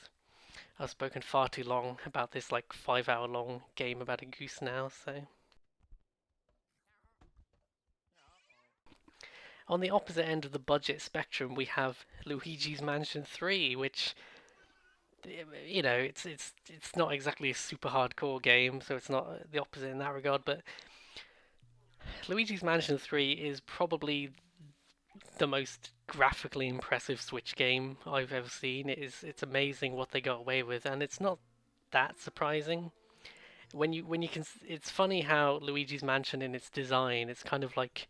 I've spoken far too long about this like 5 hour long game about a goose now, so. On the opposite end of the budget spectrum, we have Luigi's Mansion 3, which it's not exactly a super hardcore game, so it's not the opposite in that regard. But Luigi's Mansion 3 is probably the most graphically impressive Switch game I've ever seen. It's amazing what they got away with, and it's not that surprising. When you can, it's funny how Luigi's Mansion in its design, it's kind of like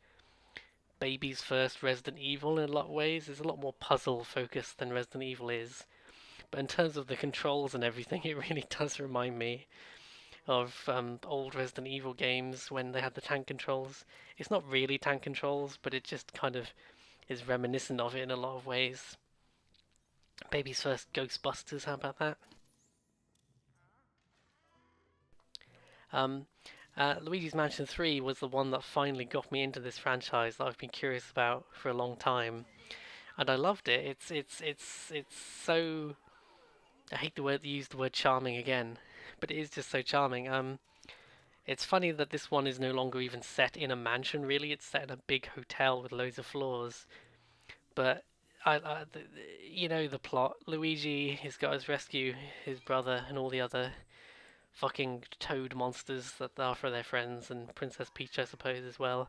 baby's first Resident Evil in a lot of ways. It's a lot more puzzle focused than Resident Evil is. But in terms of the controls and everything, it really does remind me of old Resident Evil games when they had the tank controls. It's not really tank controls, but it just kind of is reminiscent of it in a lot of ways. Baby's first Ghostbusters, how about that? Um, Luigi's Mansion 3 was the one that finally got me into this franchise that I've been curious about for a long time, and I loved it. It's so, I hate to use the word charming again, but it is just so charming. It's funny that this one is no longer even set in a mansion. Really, it's set in a big hotel with loads of floors. But you know the plot. Luigi has got to rescue his brother and all the other fucking toad monsters that are for their friends, and Princess Peach, I suppose, as well.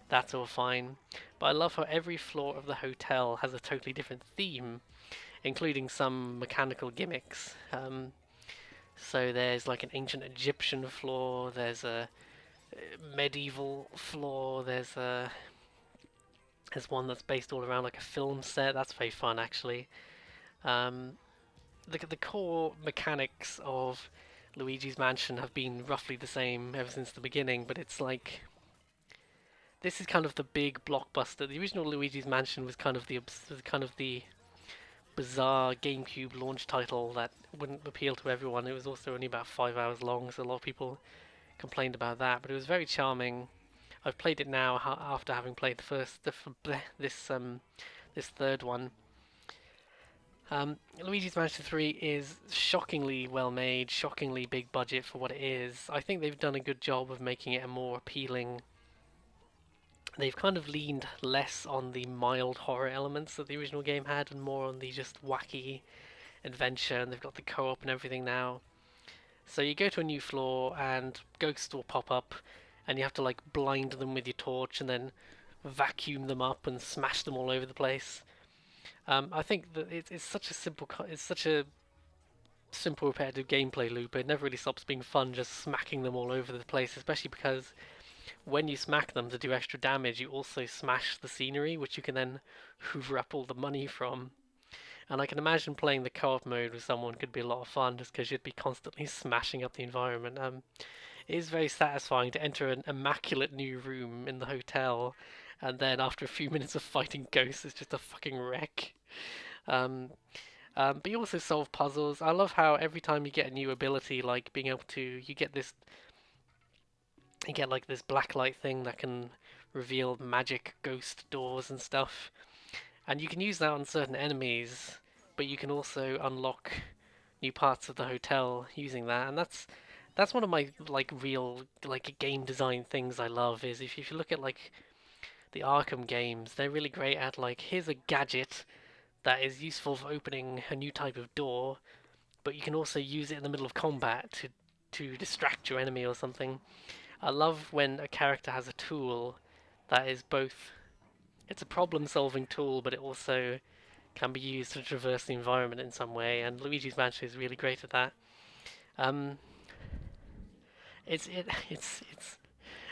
That's all fine. But I love how every floor of the hotel has a totally different theme, including some mechanical gimmicks. So there's like an ancient Egyptian floor, there's a medieval floor, there's one that's based all around like a film set. That's very fun, actually. Um, the core mechanics of Luigi's Mansion have been roughly the same ever since the beginning, but it's like this is kind of the big blockbuster. The original Luigi's Mansion was kind of the bizarre GameCube launch title that wouldn't appeal to everyone. It was also only about 5 hours long, so a lot of people complained about that. But it was very charming. I've played it now after having played this third one. Luigi's Mansion 3 is shockingly well made, shockingly big budget for what it is. I think they've done a good job of making it a more appealing. They've kind of leaned less on the mild horror elements that the original game had and more on the just wacky adventure, and they've got the co-op and everything now. So you go to a new floor and ghosts will pop up and you have to like blind them with your torch and then vacuum them up and smash them all over the place. I think that it's such a simple repetitive gameplay loop. It never really stops being fun just smacking them all over the place, especially because when you smack them to do extra damage, you also smash the scenery, which you can then hoover up all the money from. And I can imagine playing the co-op mode with someone could be a lot of fun, just because you'd be constantly smashing up the environment. It is very satisfying to enter an immaculate new room in the hotel, and then after a few minutes of fighting ghosts, it's just a fucking wreck. Um, but you also solve puzzles. I love how every time you get a new ability, like being able to, you get like this blacklight thing that can reveal magic ghost doors and stuff, and you can use that on certain enemies, but you can also unlock new parts of the hotel using that, and that's one of my like real like game design things I love is if you look at like the Arkham games, they're really great at like here's a gadget that is useful for opening a new type of door, but you can also use it in the middle of combat to distract your enemy or something. I love when a character has a tool that is both, it's a problem-solving tool, but it also can be used to traverse the environment in some way, and Luigi's Mansion is really great at that. Um, it's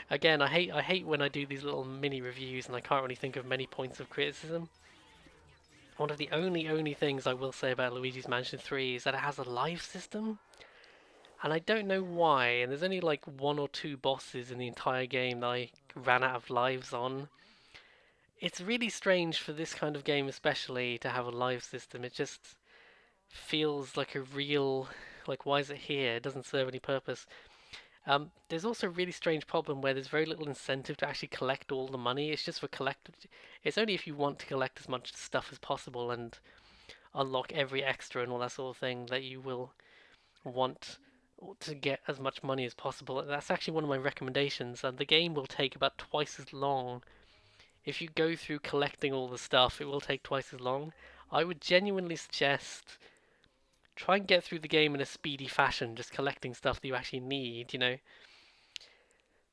again, I hate when I do these little mini reviews and I can't really think of many points of criticism. One of the only things I will say about Luigi's Mansion 3 is that it has a live system, and I don't know why. And there's only like one or two bosses in the entire game that I ran out of lives on. It's really strange for this kind of game, especially to have a live system. It just feels like a real, like, why is it here? It doesn't serve any purpose. There's also a really strange problem where there's very little incentive to actually collect all the money. It's just for collect. It's only if you want to collect as much stuff as possible and unlock every extra and all that sort of thing that you will want to get as much money as possible. That's actually one of my recommendations, and the game will take about twice as long. If you go through collecting all the stuff, it will take twice as long. I would genuinely suggest try and get through the game in a speedy fashion, just collecting stuff that you actually need, you know.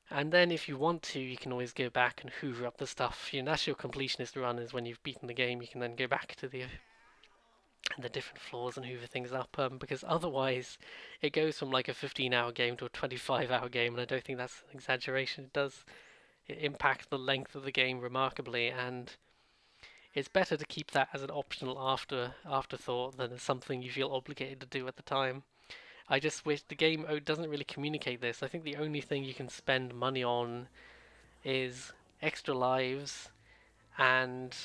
And then if you want to, you can always go back and hoover up the stuff. You know, that's your completionist run, is when you've beaten the game, you can then go back to the different floors and hoover things up, because otherwise it goes from like a 15-hour game to a 25-hour game, and I don't think that's an exaggeration. It impacts the length of the game remarkably, and it's better to keep that as an optional afterthought than as something you feel obligated to do at the time. I just wish the game doesn't really communicate this. I think the only thing you can spend money on is extra lives and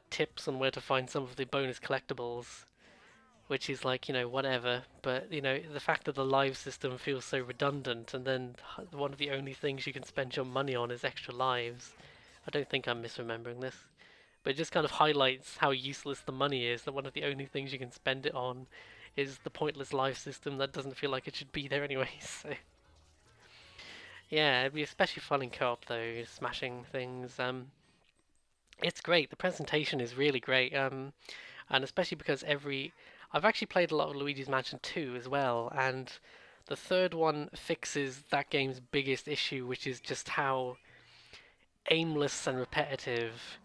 tips on where to find some of the bonus collectibles, which is like, you know, whatever. But, you know, the fact that the live system feels so redundant, and then one of the only things you can spend your money on is extra lives. I don't think I'm misremembering this. But it just kind of highlights how useless the money is, that one of the only things you can spend it on is the pointless live system that doesn't feel like it should be there anyway. So yeah, it'd be especially fun in co-op though, smashing things. It's great. The presentation is really great. And especially because I've actually played a lot of Luigi's Mansion 2 as well, and the third one fixes that game's biggest issue, which is just how aimless and repetitive.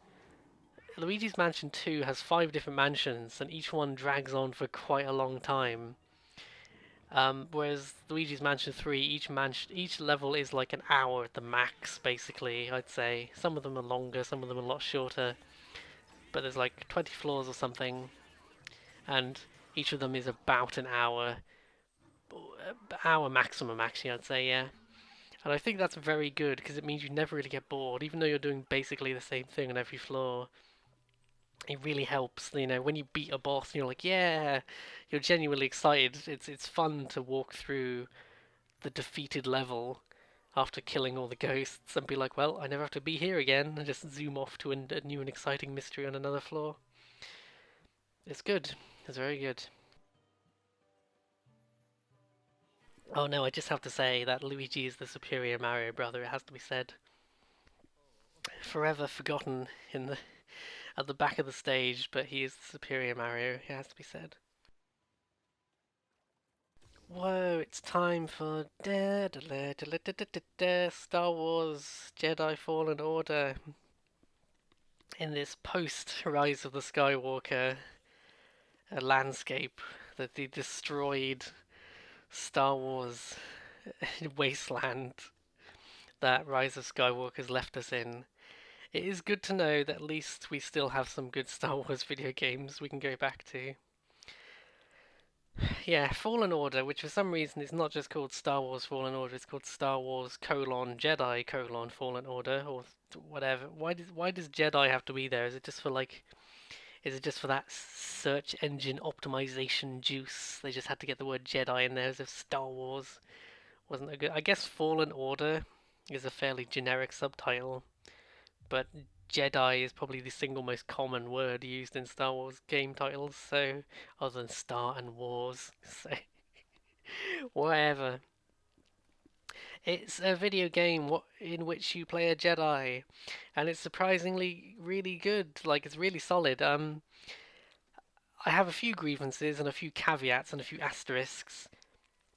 Luigi's Mansion 2 has 5 different mansions, and each one drags on for quite a long time. Whereas Luigi's Mansion 3, each level is like an hour at the max, basically, I'd say. Some of them are longer, some of them are a lot shorter. But there's like 20 floors or something, and each of them is about an hour. Hour maximum, actually, I'd say, yeah. And I think that's very good, because it means you never really get bored, even though you're doing basically the same thing on every floor. It really helps, you know, when you beat a boss and you're like, yeah, you're genuinely excited. It's fun to walk through the defeated level after killing all the ghosts and be like, well, I never have to be here again, and just zoom off to a new and exciting mystery on another floor. It's good. It's very good. Oh no, I just have to say that Luigi is the superior Mario brother, it has to be said. Forever forgotten at the back of the stage, but he is the superior Mario, it has to be said. Whoa, it's time for Star Wars Jedi Fallen Order. In this post-Rise of the Skywalker landscape, that the destroyed Star Wars wasteland that Rise of Skywalker's left us in, it is good to know that at least we still have some good Star Wars video games we can go back to. Yeah, Fallen Order, which for some reason is not just called Star Wars Fallen Order, it's called Star Wars Jedi Fallen Order, or whatever. Why does Jedi have to be there? Is it just for that search engine optimization juice? They just had to get the word Jedi in there as if Star Wars wasn't a good. I guess Fallen Order is a fairly generic subtitle, but Jedi is probably the single most common word used in Star Wars game titles, so other than Star and Wars, so whatever. It's a video game in which you play a Jedi, and it's surprisingly really good. Like, it's really solid. I have a few grievances and a few caveats and a few asterisks.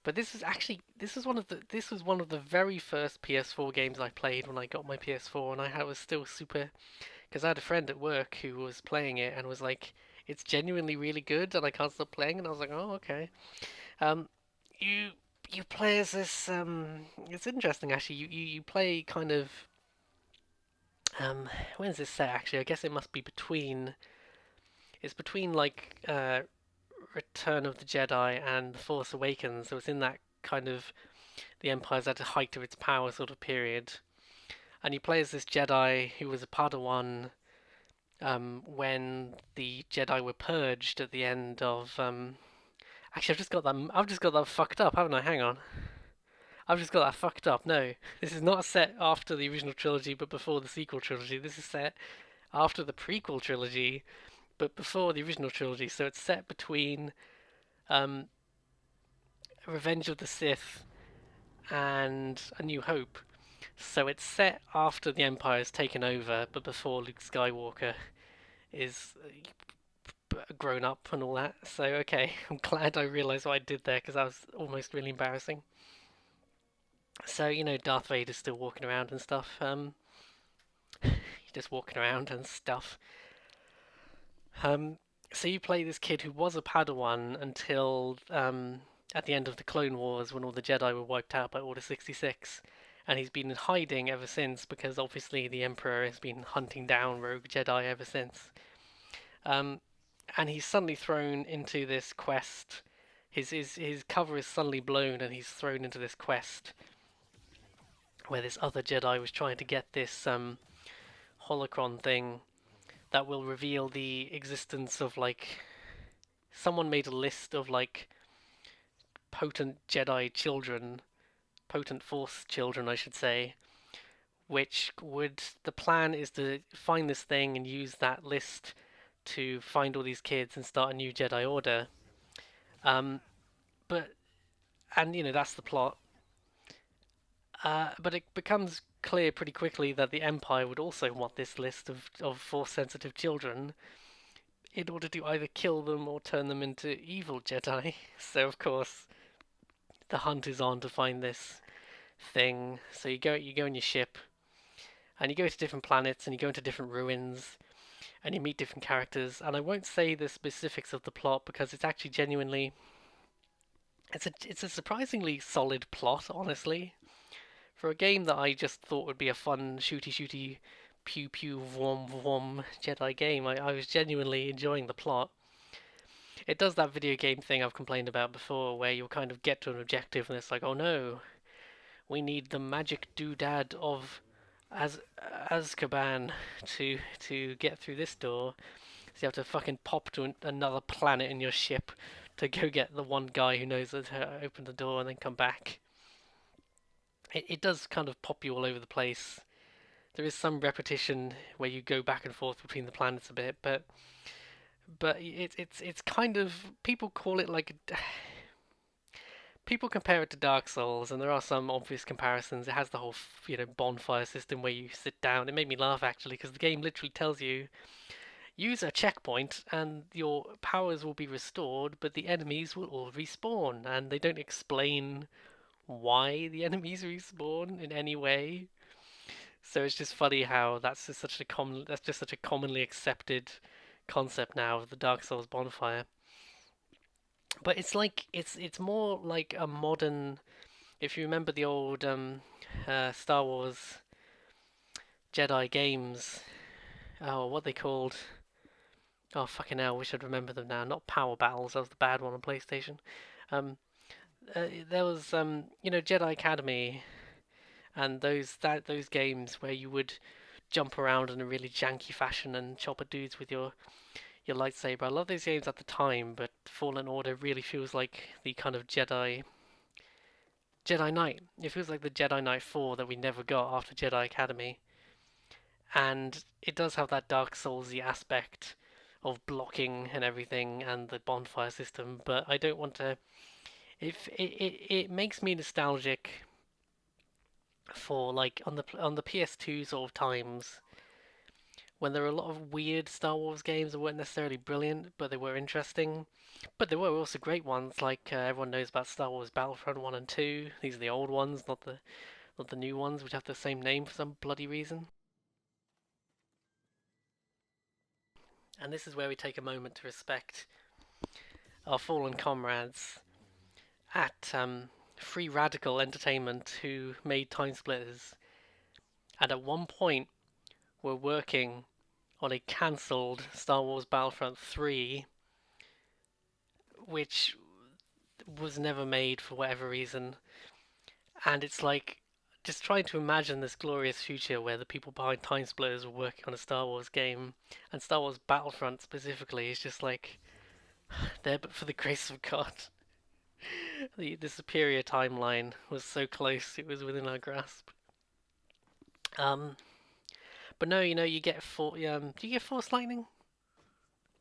But this was one of the very first PS4 games I played when I got my PS4, and was still super, because I had a friend at work who was playing it and was like, "It's genuinely really good," and I can't stop playing, and I was like, "Oh, okay." Um, you you play as this. It's interesting actually. You play kind of. When's this set actually? I guess it must be between. It's between like Return of the Jedi and The Force Awakens. So it's in that kind of the Empire's at the height of its power sort of period. And you play as this Jedi who was a Padawan when the Jedi were purged at the end of. Actually, I've just got that fucked up, haven't I? Hang on. I've just got that fucked up. No, this is not set after the original trilogy, but before the sequel trilogy. This is set after the prequel trilogy, but before the original trilogy. So it's set between um, Revenge of the Sith and A New Hope. So it's set after the Empire's taken over, but before Luke Skywalker is grown up and all that. So okay, I'm glad I realised what I did there because that was almost really embarrassing. So Darth Vader's still walking around and stuff. Just walking around and stuff. Um, so you play this kid who was a Padawan until at the end of the Clone Wars when all the Jedi were wiped out by Order 66. And he's been in hiding ever since because obviously the Emperor has been hunting down rogue Jedi ever since. And he's suddenly thrown into this quest. His cover is suddenly blown and he's thrown into this quest where this other Jedi was trying to get this holocron thing that will reveal the existence of someone made a list of potent Jedi children, potent Force children, I should say, which would the plan is to find this thing and use that list to find all these kids and start a new Jedi Order. But and that's the plot. But it becomes clear pretty quickly that the Empire would also want this list of Force-sensitive children in order to either kill them or turn them into evil Jedi. So of course, the hunt is on to find this thing. So you go in your ship, and you go to different planets, and you go into different ruins, and you meet different characters. And I won't say the specifics of the plot because it's actually genuinely, it's a surprisingly solid plot, honestly. For a game that I just thought would be a fun shooty pew pew vom vom Jedi game, I was genuinely enjoying the plot. It does that video game thing I've complained about before, where you'll kind of get to an objective and it's like, oh no, we need the magic doodad of Azkaban to get through this door. So you have to fucking pop to another planet in your ship to go get the one guy who knows how to open the door and then come back. It does kind of pop you all over the place. There is some repetition where you go back and forth between the planets a bit, but it's kind of, people call it people compare it to Dark Souls, and there are some obvious comparisons. It has the whole bonfire system where you sit down. It made me laugh actually because the game literally tells you use a checkpoint and your powers will be restored, but the enemies will all respawn, and they don't explain why the enemies respawn in any way. So it's just funny how that's just such a commonly accepted concept now of the Dark Souls bonfire. But it's more like a modern. If you remember the old Star Wars Jedi games, oh, what they called? Oh fucking hell! Wish I'd remember them now. Not Power Battles. That was the bad one on PlayStation. Um, there was Jedi Academy and those games where you would jump around in a really janky fashion and chop at dudes with your lightsaber. I love those games at the time, but Fallen Order really feels like the kind of Jedi Knight. It feels like the Jedi Knight 4 that we never got after Jedi Academy. And it does have that Dark Soulsy aspect of blocking and everything and the bonfire system, but I don't want to. If it makes me nostalgic for on the PS2 sort of times when there were a lot of weird Star Wars games that weren't necessarily brilliant, but they were interesting. But there were also great ones, like everyone knows about Star Wars Battlefront 1 and 2. These are the old ones, not the new ones, which have the same name for some bloody reason. And this is where we take a moment to respect our fallen comrades at Free Radical Entertainment, who made Time Splitters, and at one point were working on a cancelled Star Wars Battlefront 3, which was never made for whatever reason. And it's like, just trying to imagine this glorious future where the people behind Time Splitters were working on a Star Wars game, and Star Wars Battlefront specifically is just like, there but for the grace of God. The superior timeline was so close, it was within our grasp. But no, you get do you get Force Lightning?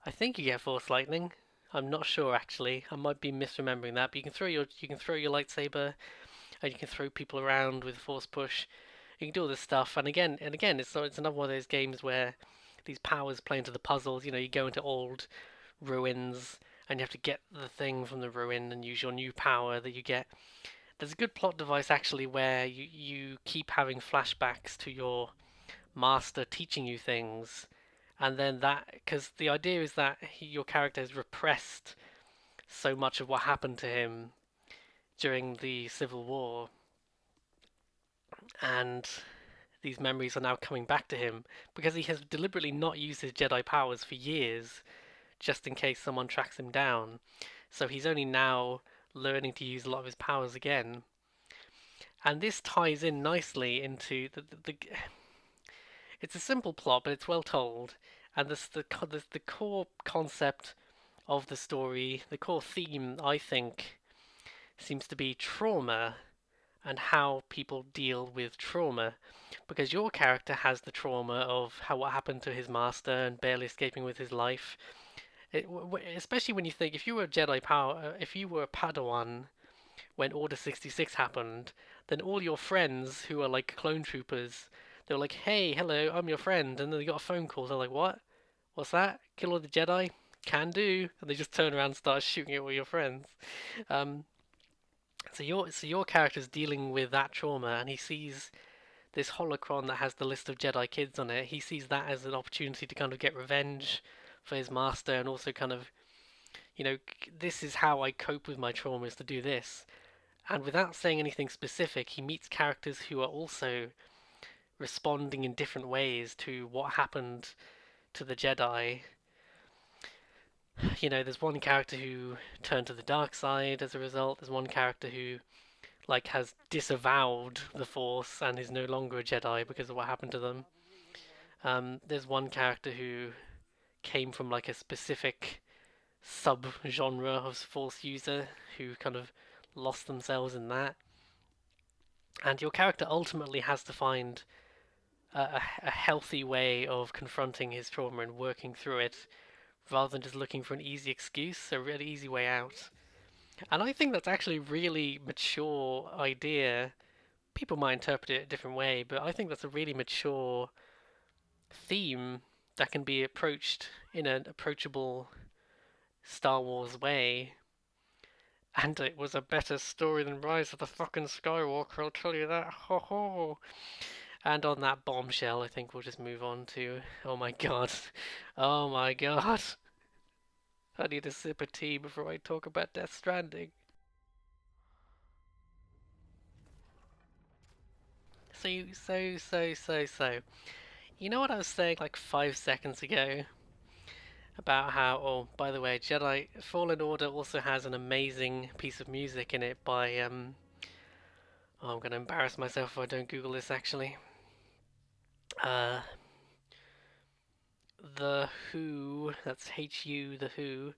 I think you get Force Lightning. I'm not sure actually. I might be misremembering that. But you can throw your lightsaber, and you can throw people around with Force Push. You can do all this stuff, and again, it's another one of those games where these powers play into the puzzles. You go into old ruins, and you have to get the thing from the ruin and use your new power that you get. There's a good plot device actually where you keep having flashbacks to your master teaching you things, and then because the idea is that your character has repressed so much of what happened to him during the Civil War, and these memories are now coming back to him because he has deliberately not used his Jedi powers for years, just in case someone tracks him down. So he's only now learning to use a lot of his powers again. And this ties in nicely into the it's a simple plot, but it's well told. And the core concept of the story, the core theme, I think, seems to be trauma and how people deal with trauma. Because your character has the trauma of what happened to his master and barely escaping with his life. Especially when you think, if you were a if you were a Padawan when Order 66 happened, then all your friends who are like clone troopers, they were like, hey, hello, I'm your friend. And then they got a phone call. They're like, what? What's that? Kill all the Jedi? Can do. And they just turn around and start shooting at all your friends. So your character's dealing with that trauma, and he sees this holocron that has the list of Jedi kids on it. He sees that as an opportunity to kind of get revenge for his master, and also kind of, this is how I cope with my trauma, is to do this. And without saying anything specific, he meets characters who are also responding in different ways to what happened to the Jedi. There's one character who turned to the dark side as a result. There's one character who has disavowed the Force and is no longer a Jedi because of what happened to them. There's one character who came from a specific sub-genre of Force user who kind of lost themselves in that. And your character ultimately has to find a healthy way of confronting his trauma and working through it, rather than just looking for an easy excuse, a really easy way out. And I think that's actually a really mature idea. People might interpret it a different way, but I think that's a really mature theme that can be approached in an approachable Star Wars way. And it was a better story than Rise of the fucking Skywalker, I'll tell you that. Ho ho! And on that bombshell, I think we'll just move on to... Oh my god. Oh my god. I need a sip of tea before I talk about Death Stranding. So. You know what I was saying 5 seconds ago? About how, oh, by the way, Jedi Fallen Order also has an amazing piece of music in it by, oh, I'm going to embarrass myself if I don't Google this actually. The Who, that's H-U, The Who.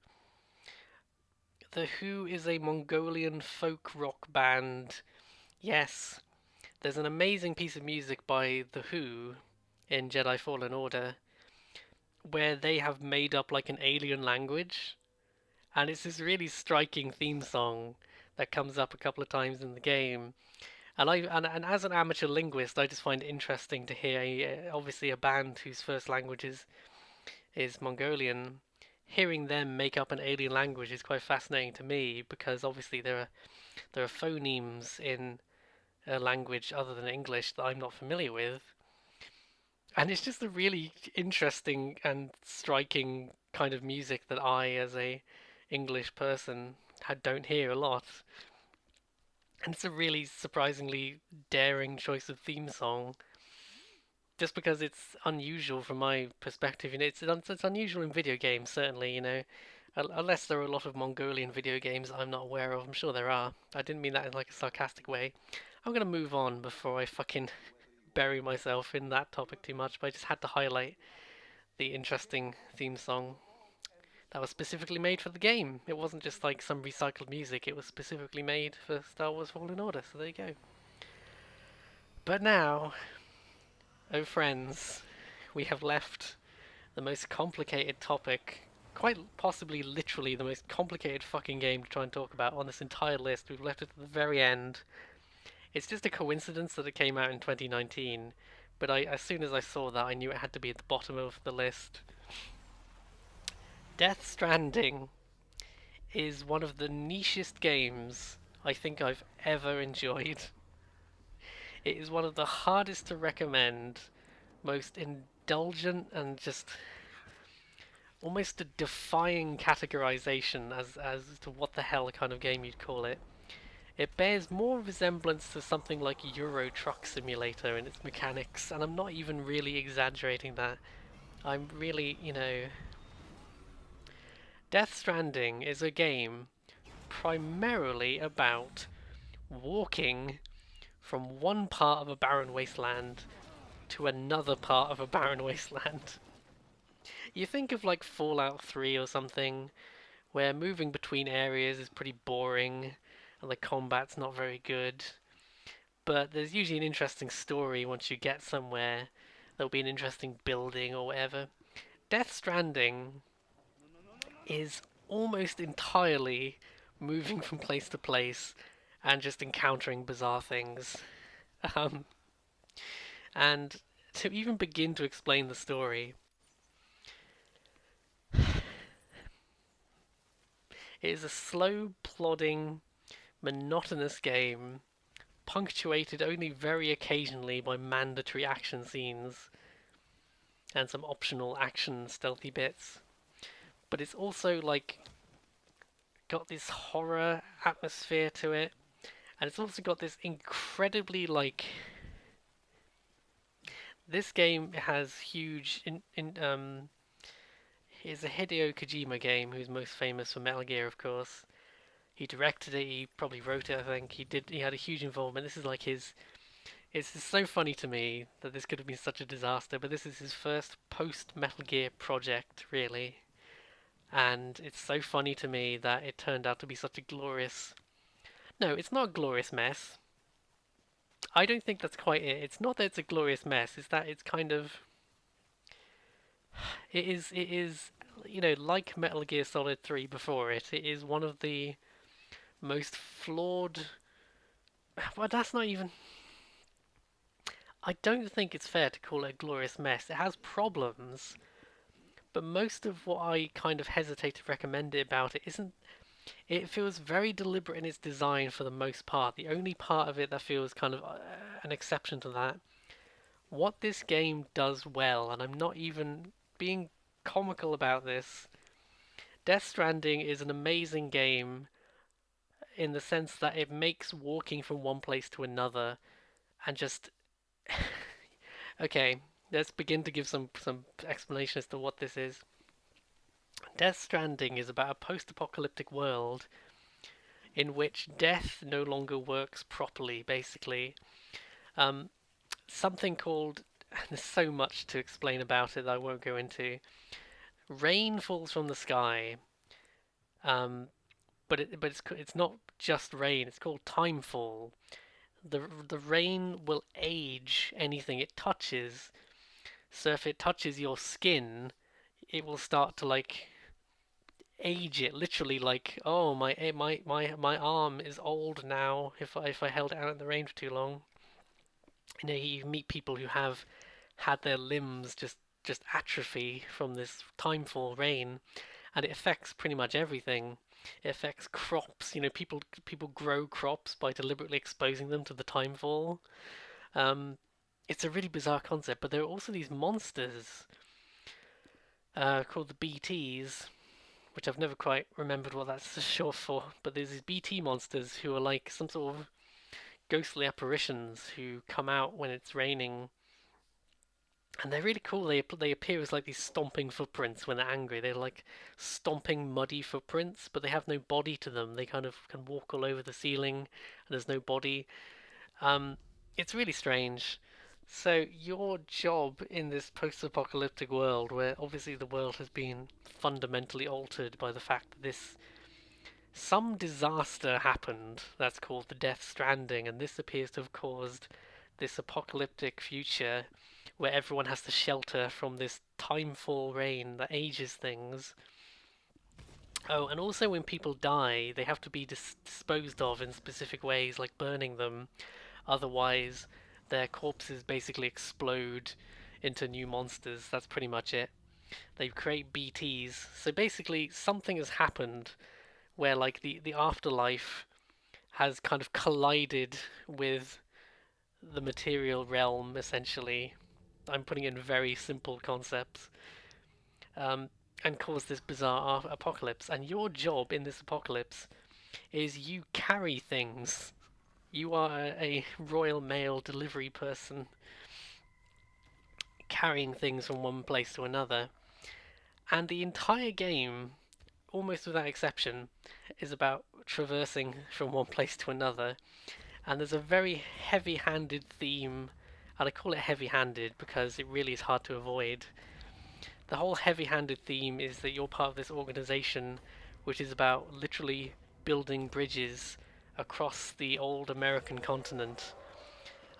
The Who is a Mongolian folk rock band. Yes, there's an amazing piece of music by The Who in Jedi Fallen Order where they have made up an alien language, and it's this really striking theme song that comes up a couple of times in the game, And as an amateur linguist, I just find it interesting to hear obviously a band whose first language is Mongolian. Hearing them make up an alien language is quite fascinating to me because obviously there are phonemes in a language other than English that I'm not familiar with, and it's just a really interesting and striking kind of music that I, as a English person, don't hear a lot. And it's a really surprisingly daring choice of theme song, just because it's unusual from my perspective. You know, it's unusual in video games, certainly. You know, unless there are a lot of Mongolian video games I'm not aware of. I'm sure there are. I didn't mean that in like a sarcastic way. I'm gonna move on before I fucking bury myself in that topic too much. But I just had to highlight the interesting theme song that was specifically made for the game. It wasn't just like some recycled music. It was specifically made for Star Wars Fallen Order. So there you go. But now, oh friends, we have left the most complicated topic, quite possibly literally the most complicated fucking game to try and talk about on this entire list. We've left it to the very end. It's just a coincidence that it came out in 2019, but as soon as I saw that, I knew it had to be at the bottom of the list. Death Stranding is one of the nichest games I think I've ever enjoyed. It is one of the hardest to recommend, most indulgent and just almost a defying categorization as to what the hell kind of game you'd call it. It bears more resemblance to something like Euro Truck Simulator in its mechanics, and I'm not even really exaggerating that. I'm really, you know... Death Stranding is a game primarily about walking from one part of a barren wasteland to another part of a barren wasteland. You think of like Fallout 3 or something, where moving between areas is pretty boring and the combat's not very good. But there's usually an interesting story once you get somewhere. There'll be an interesting building or whatever. Death Stranding is almost entirely moving from place to place and just encountering bizarre things. Um, and to even begin to explain the story, it is a slow, plodding, monotonous game, punctuated only very occasionally by mandatory action scenes and some optional action stealthy bits. But it's also like got this horror atmosphere to it, and it's also got this incredibly like this game has huge it's a Hideo Kojima game, who's most famous for Metal Gear, of course. He directed it, he probably wrote it, I think. He had a huge involvement. This is like his... It's just so funny to me that this could have been such a disaster, but this is his first post-Metal Gear project, really. And it's so funny to me that it turned out to be such a glorious... No, it's not a glorious mess. I don't think that's quite it. It's not that it's a glorious mess, it's that it's kind of... It is, you know, like Metal Gear Solid 3 before it. It is one of the most flawed... Well, that's not even... I don't think it's fair to call it a glorious mess. It has problems, but most of what I kind of hesitate to recommend it about it isn't... It feels very deliberate in its design for the most part. The only part of it that feels kind of an exception to that. What this game does well, and I'm not even being comical about this, Death Stranding is an amazing game in the sense that it makes walking from one place to another and just... Okay, let's begin to give some explanation as to what this is. Death Stranding is about a post-apocalyptic world in which death no longer works properly, basically. Something called... There's so much to explain about it that I won't go into. Rain falls from the sky, but it's not just rain. It's called timefall. The rain will age anything it touches. So if it touches your skin, it will start to like age it literally, like, oh, my arm is old now if I held it out in the rain for too long. You know, you meet people who have had their limbs just atrophy from this timefall rain, and it affects pretty much everything. It affects crops. You know, people grow crops by deliberately exposing them to the timefall. Um, it's a really bizarre concept, but there are also these monsters called the BTs, which I've never quite remembered what that's short for. But there's these BT monsters who are like some sort of ghostly apparitions who come out when it's raining, and they're really cool. They appear as like these stomping footprints when they're angry. They're like stomping muddy footprints, but they have no body to them. They kind of can walk all over the ceiling, and there's no body. Um, it's really strange. So your job in this post-apocalyptic world, where obviously the world has been fundamentally altered by the fact that this some disaster happened that's called the Death Stranding, and this appears to have caused this apocalyptic future where everyone has to shelter from this timefall rain that ages things. Oh, and also when people die, they have to be disposed of in specific ways, like burning them. Otherwise, their corpses basically explode into new monsters. That's pretty much it. They create BTs. So basically, something has happened where, like, the afterlife has kind of collided with the material realm, essentially. I'm putting in very simple concepts. Um, and cause this bizarre apocalypse. And your job in this apocalypse is you carry things. You are a Royal Mail delivery person carrying things from one place to another. And the entire game, almost without exception, is about traversing from one place to another. And there's a very heavy-handed theme, and I call it heavy-handed because it really is hard to avoid. The whole heavy-handed theme is that you're part of this organization which is about literally building bridges across the old American continent,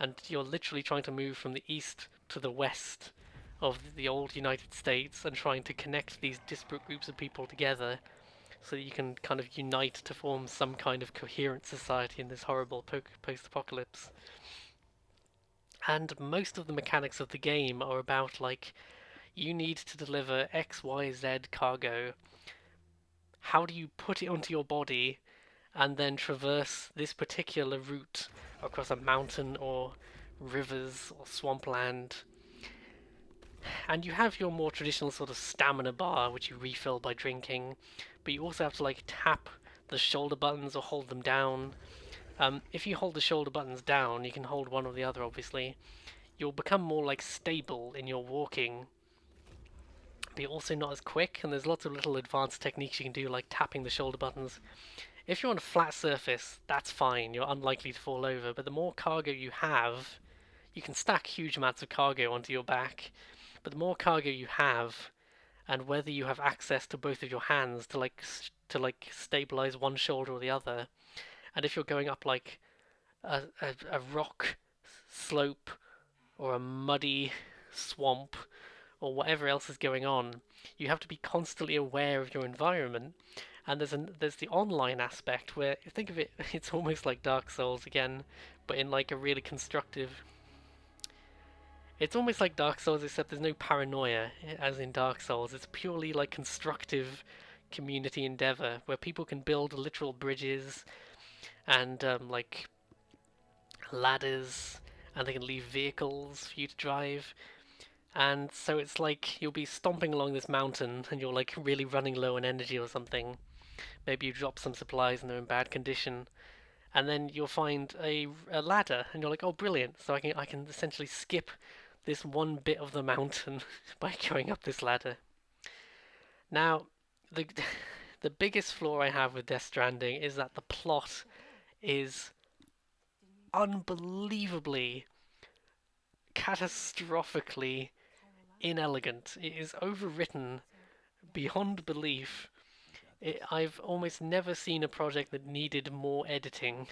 and you're literally trying to move from the east to the west of the old United States and trying to connect these disparate groups of people together so that you can kind of unite to form some kind of coherent society in this horrible post-apocalypse. And most of the mechanics of the game are about, like, you need to deliver XYZ cargo. How do you put it onto your body and then traverse this particular route across a mountain or rivers or swampland? And you have your more traditional sort of stamina bar, which you refill by drinking, but you also have to, like, tap the shoulder buttons or hold them down. If you hold the shoulder buttons down, you can hold one or the other, obviously. You'll become more, like, stable in your walking, but you're also not as quick, and there's lots of little advanced techniques you can do, like tapping the shoulder buttons. If you're on a flat surface, that's fine, you're unlikely to fall over, but the more cargo you have, you can stack huge amounts of cargo onto your back, but the more cargo you have, and whether you have access to both of your hands to stabilize one shoulder or the other, and if you're going up like a rock slope or a muddy swamp or whatever else is going on, you have to be constantly aware of your environment. And there's the online aspect where, think of it, it's almost like Dark Souls again, but in like a really constructive. It's almost like Dark Souls, except there's no paranoia as in Dark Souls. It's purely like constructive community endeavor where people can build literal bridges and like ladders, and they can leave vehicles for you to drive. And so it's like you'll be stomping along this mountain and you're like really running low on energy or something. Maybe you drop some supplies and they're in bad condition. And then you'll find a ladder and you're like, oh, brilliant. So I can essentially skip this one bit of the mountain by going up this ladder. Now, the the biggest flaw I have with Death Stranding is that the plot is unbelievably, catastrophically inelegant. It is overwritten beyond belief. I've almost never seen a project that needed more editing.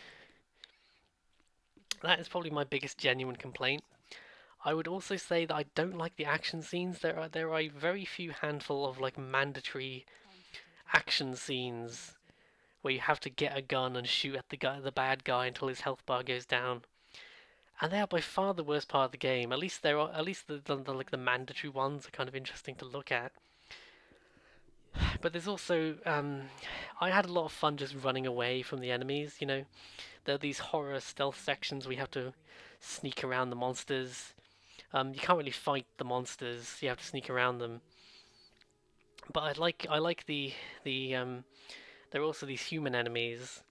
That is probably my biggest genuine complaint. I would also say that I don't like the action scenes. There are a very few handful of like mandatory action scenes where you have to get a gun and shoot at the bad guy until his health bar goes down. And they are by far the worst part of the game. At least the like the mandatory ones are kind of interesting to look at. But there's also I had a lot of fun just running away from the enemies. You know, there are these horror stealth sections where you have to sneak around the monsters. You can't really fight the monsters; you have to sneak around them. But I like the there are also these human enemies,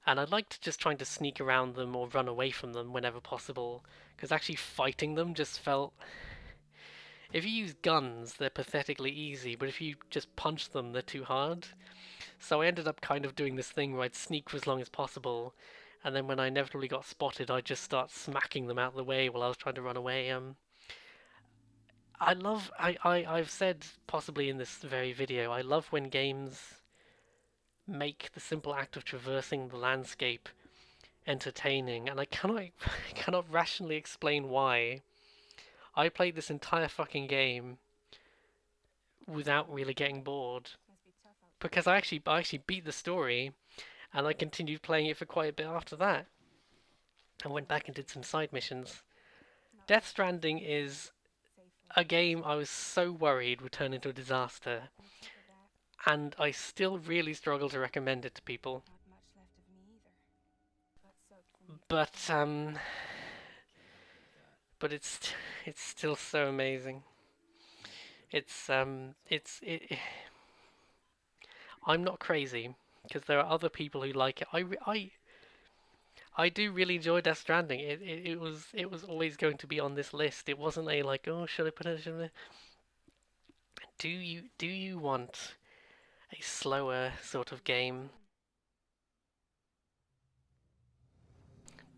and I liked just trying to sneak around them or run away from them whenever possible. Because actually fighting them just felt. If you use guns, they're pathetically easy, but if you just punch them, they're too hard. So I ended up kind of doing this thing where I'd sneak for as long as possible, and then when I inevitably got spotted, I'd just start smacking them out of the way while I was trying to run away. I've said possibly in this very video, I love when games make the simple act of traversing the landscape entertaining, and I cannot rationally explain why. I played this entire fucking game without really getting bored because I actually beat the story, and I continued playing it for quite a bit after that. I went back and did some side missions. Death Stranding is a game I was so worried would turn into a disaster, and I still really struggle to recommend it to people. But it's still so amazing. I'm not crazy because there are other people who like it. I do really enjoy Death Stranding. It was always going to be on this list. It wasn't a like, oh, should I put it in there? Do you want a slower sort of game?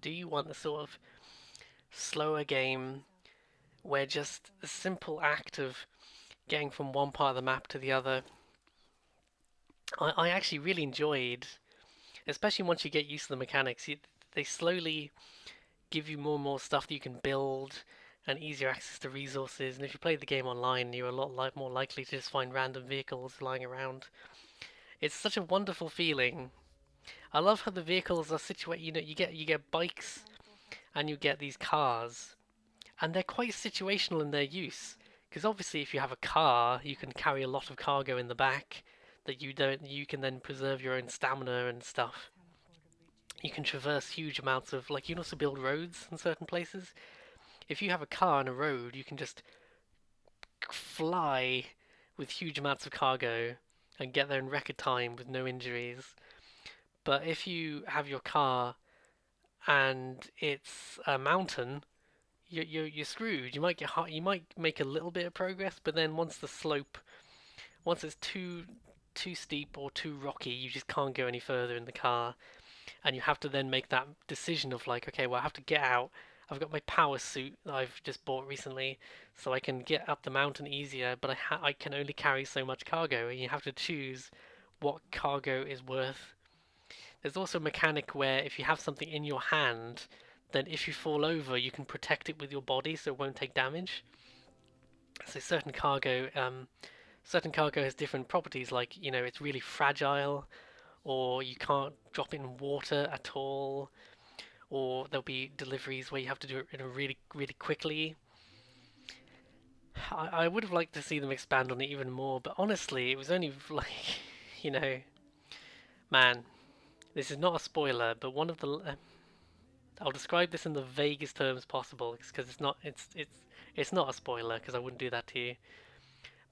Do you want a sort of slower game where just the simple act of getting from one part of the map to the other, I actually really enjoyed, especially once you get used to the mechanics. They slowly give you more and more stuff that you can build and easier access to resources. And if you play the game online, you're a lot more likely to just find random vehicles lying around. It's such a wonderful feeling. I love how the vehicles are situated. You know, you get bikes and you get these cars, and they're quite situational in their use. Because obviously, if you have a car, you can carry a lot of cargo in the back that you don't. You can then preserve your own stamina and stuff. You can traverse huge amounts of, like, you can also build roads in certain places. If you have a car on a road, you can just fly with huge amounts of cargo and get there in record time with no injuries. But if you have your car and it's a mountain, you're screwed. You might get hot, you might make a little bit of progress, but then once it's too steep or too rocky, you just can't go any further in the car, and you have to then make that decision of like, okay, well, I have to get out. I've got my power suit that I've just bought recently, so I can get up the mountain easier, but I can only carry so much cargo, and you have to choose what cargo is worth. There's also a mechanic where if you have something in your hand, then if you fall over, you can protect it with your body so it won't take damage. So certain cargo has different properties, like, you know, it's really fragile, or you can't drop it in water at all, or there'll be deliveries where you have to do it in a really, really quickly. I would have liked to see them expand on it even more, but honestly, it was only like, you know, man, this is not a spoiler, but one of the I'll describe this in the vaguest terms possible because it's not a spoiler because I wouldn't do that to you.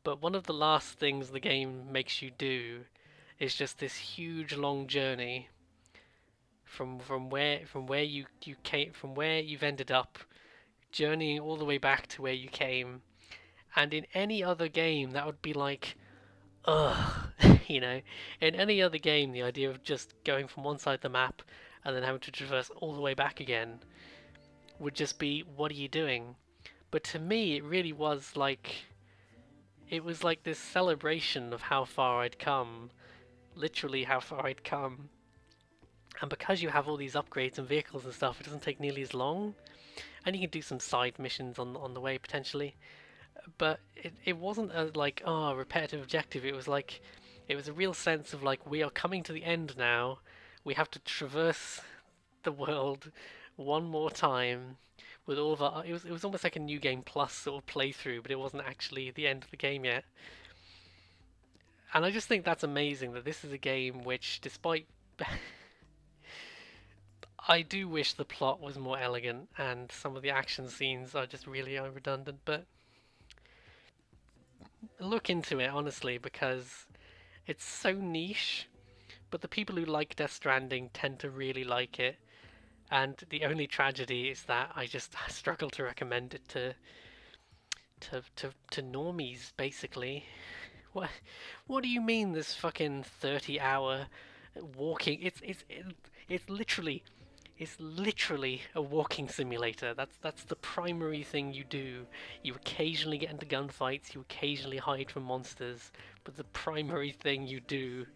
But one of the last things the game makes you do is just this huge long journey from where you came, from where you've ended up, journeying all the way back to where you came. And in any other game that would be like, ugh, you know, in any other game the idea of just going from one side of the map and then having to traverse all the way back again would just be, what are you doing? But to me, it really was like, it was like this celebration of how far I'd come, literally how far I'd come. And because you have all these upgrades and vehicles and stuff, it doesn't take nearly as long, and you can do some side missions on the way potentially. But it wasn't a like, oh, repetitive objective. It was like, It was a real sense of like, we are coming to the end now. We have to traverse the world one more time with all of our. It was almost like a new game plus sort of playthrough, but it wasn't actually the end of the game yet. And I just think that's amazing that this is a game which, despite I do wish the plot was more elegant and some of the action scenes are just really redundant, but look into it honestly because it's so niche, but the people who like Death Stranding tend to really like it. And the only tragedy is that I just struggle to recommend it to normies basically. What do you mean this fucking 30-hour walking? It's literally a walking simulator. That's the primary thing you do. You occasionally get into gunfights, you occasionally hide from monsters, but the primary thing you do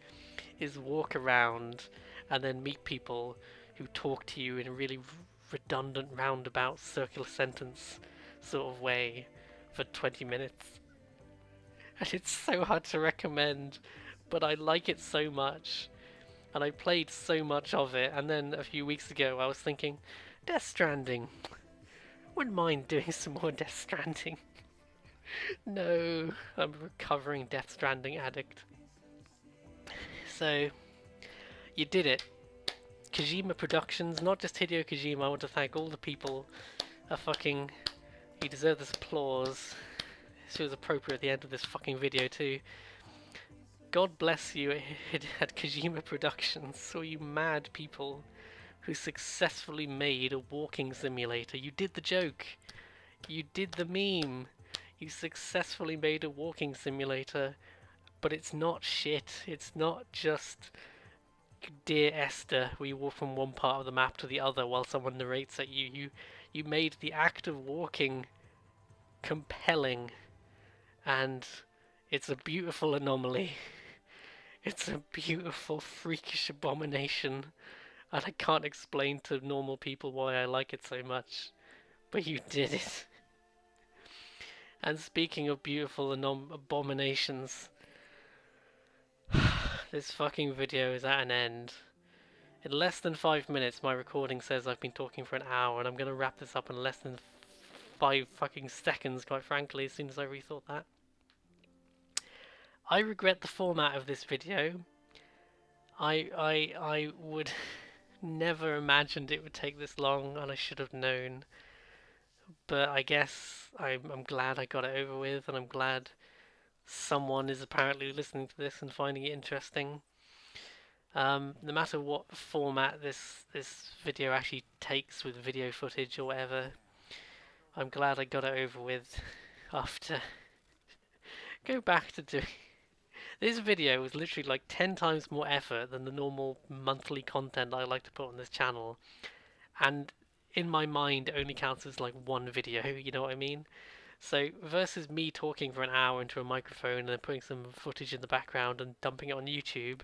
is walk around and then meet people who talk to you in a really redundant, roundabout, circular sentence sort of way for 20 minutes. And it's so hard to recommend, but I like it so much. And I played so much of it, and then a few weeks ago I was thinking, Death Stranding. Wouldn't mind doing some more Death Stranding. No, I'm a recovering Death Stranding addict. So, you did it. Kojima Productions, not just Hideo Kojima, I want to thank all the people. You deserve this applause. This was appropriate at the end of this fucking video too. God bless you at Kojima Productions, all you mad people who successfully made a walking simulator. You did the joke. You did the meme. You successfully made a walking simulator, but it's not shit. It's not just Dear Esther, where you walk from one part of the map to the other while someone narrates at you. You made the act of walking compelling, and it's a beautiful anomaly. It's a beautiful, freakish abomination, and I can't explain to normal people why I like it so much, but you did it. And speaking of beautiful abominations, this fucking video is at an end. In less than 5 minutes, my recording says I've been talking for an hour, and I'm going to wrap this up in less than 5 fucking seconds, quite frankly, as soon as I rethought that. I regret the format of this video. I would never imagined it would take this long, and I should have known. But I guess I'm glad I got it over with, and I'm glad someone is apparently listening to this and finding it interesting. No matter what format this video actually takes with video footage or whatever, I'm glad I got it over with after. Go back to doing. This video was literally like 10 times more effort than the normal monthly content I like to put on this channel, and in my mind it only counts as like one video, you know what I mean? So versus me talking for an hour into a microphone and then putting some footage in the background and dumping it on YouTube,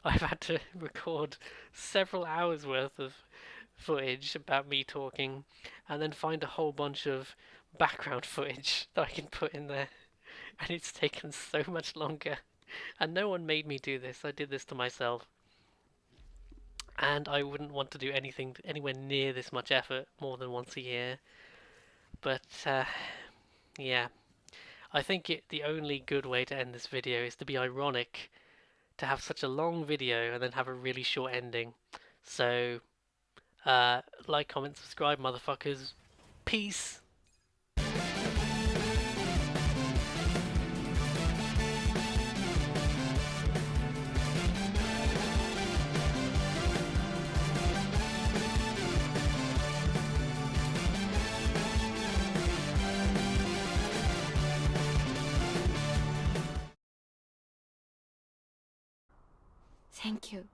I've had to record several hours worth of footage about me talking and then find a whole bunch of background footage that I can put in there, and it's taken so much longer. And no one made me do this. I did this to myself. And I wouldn't want to do anything anywhere near this much effort more than once a year. But, yeah. I think the only good way to end this video is to be ironic, to have such a long video and then have a really short ending. So, like, comment, subscribe, motherfuckers. Peace! Thank you.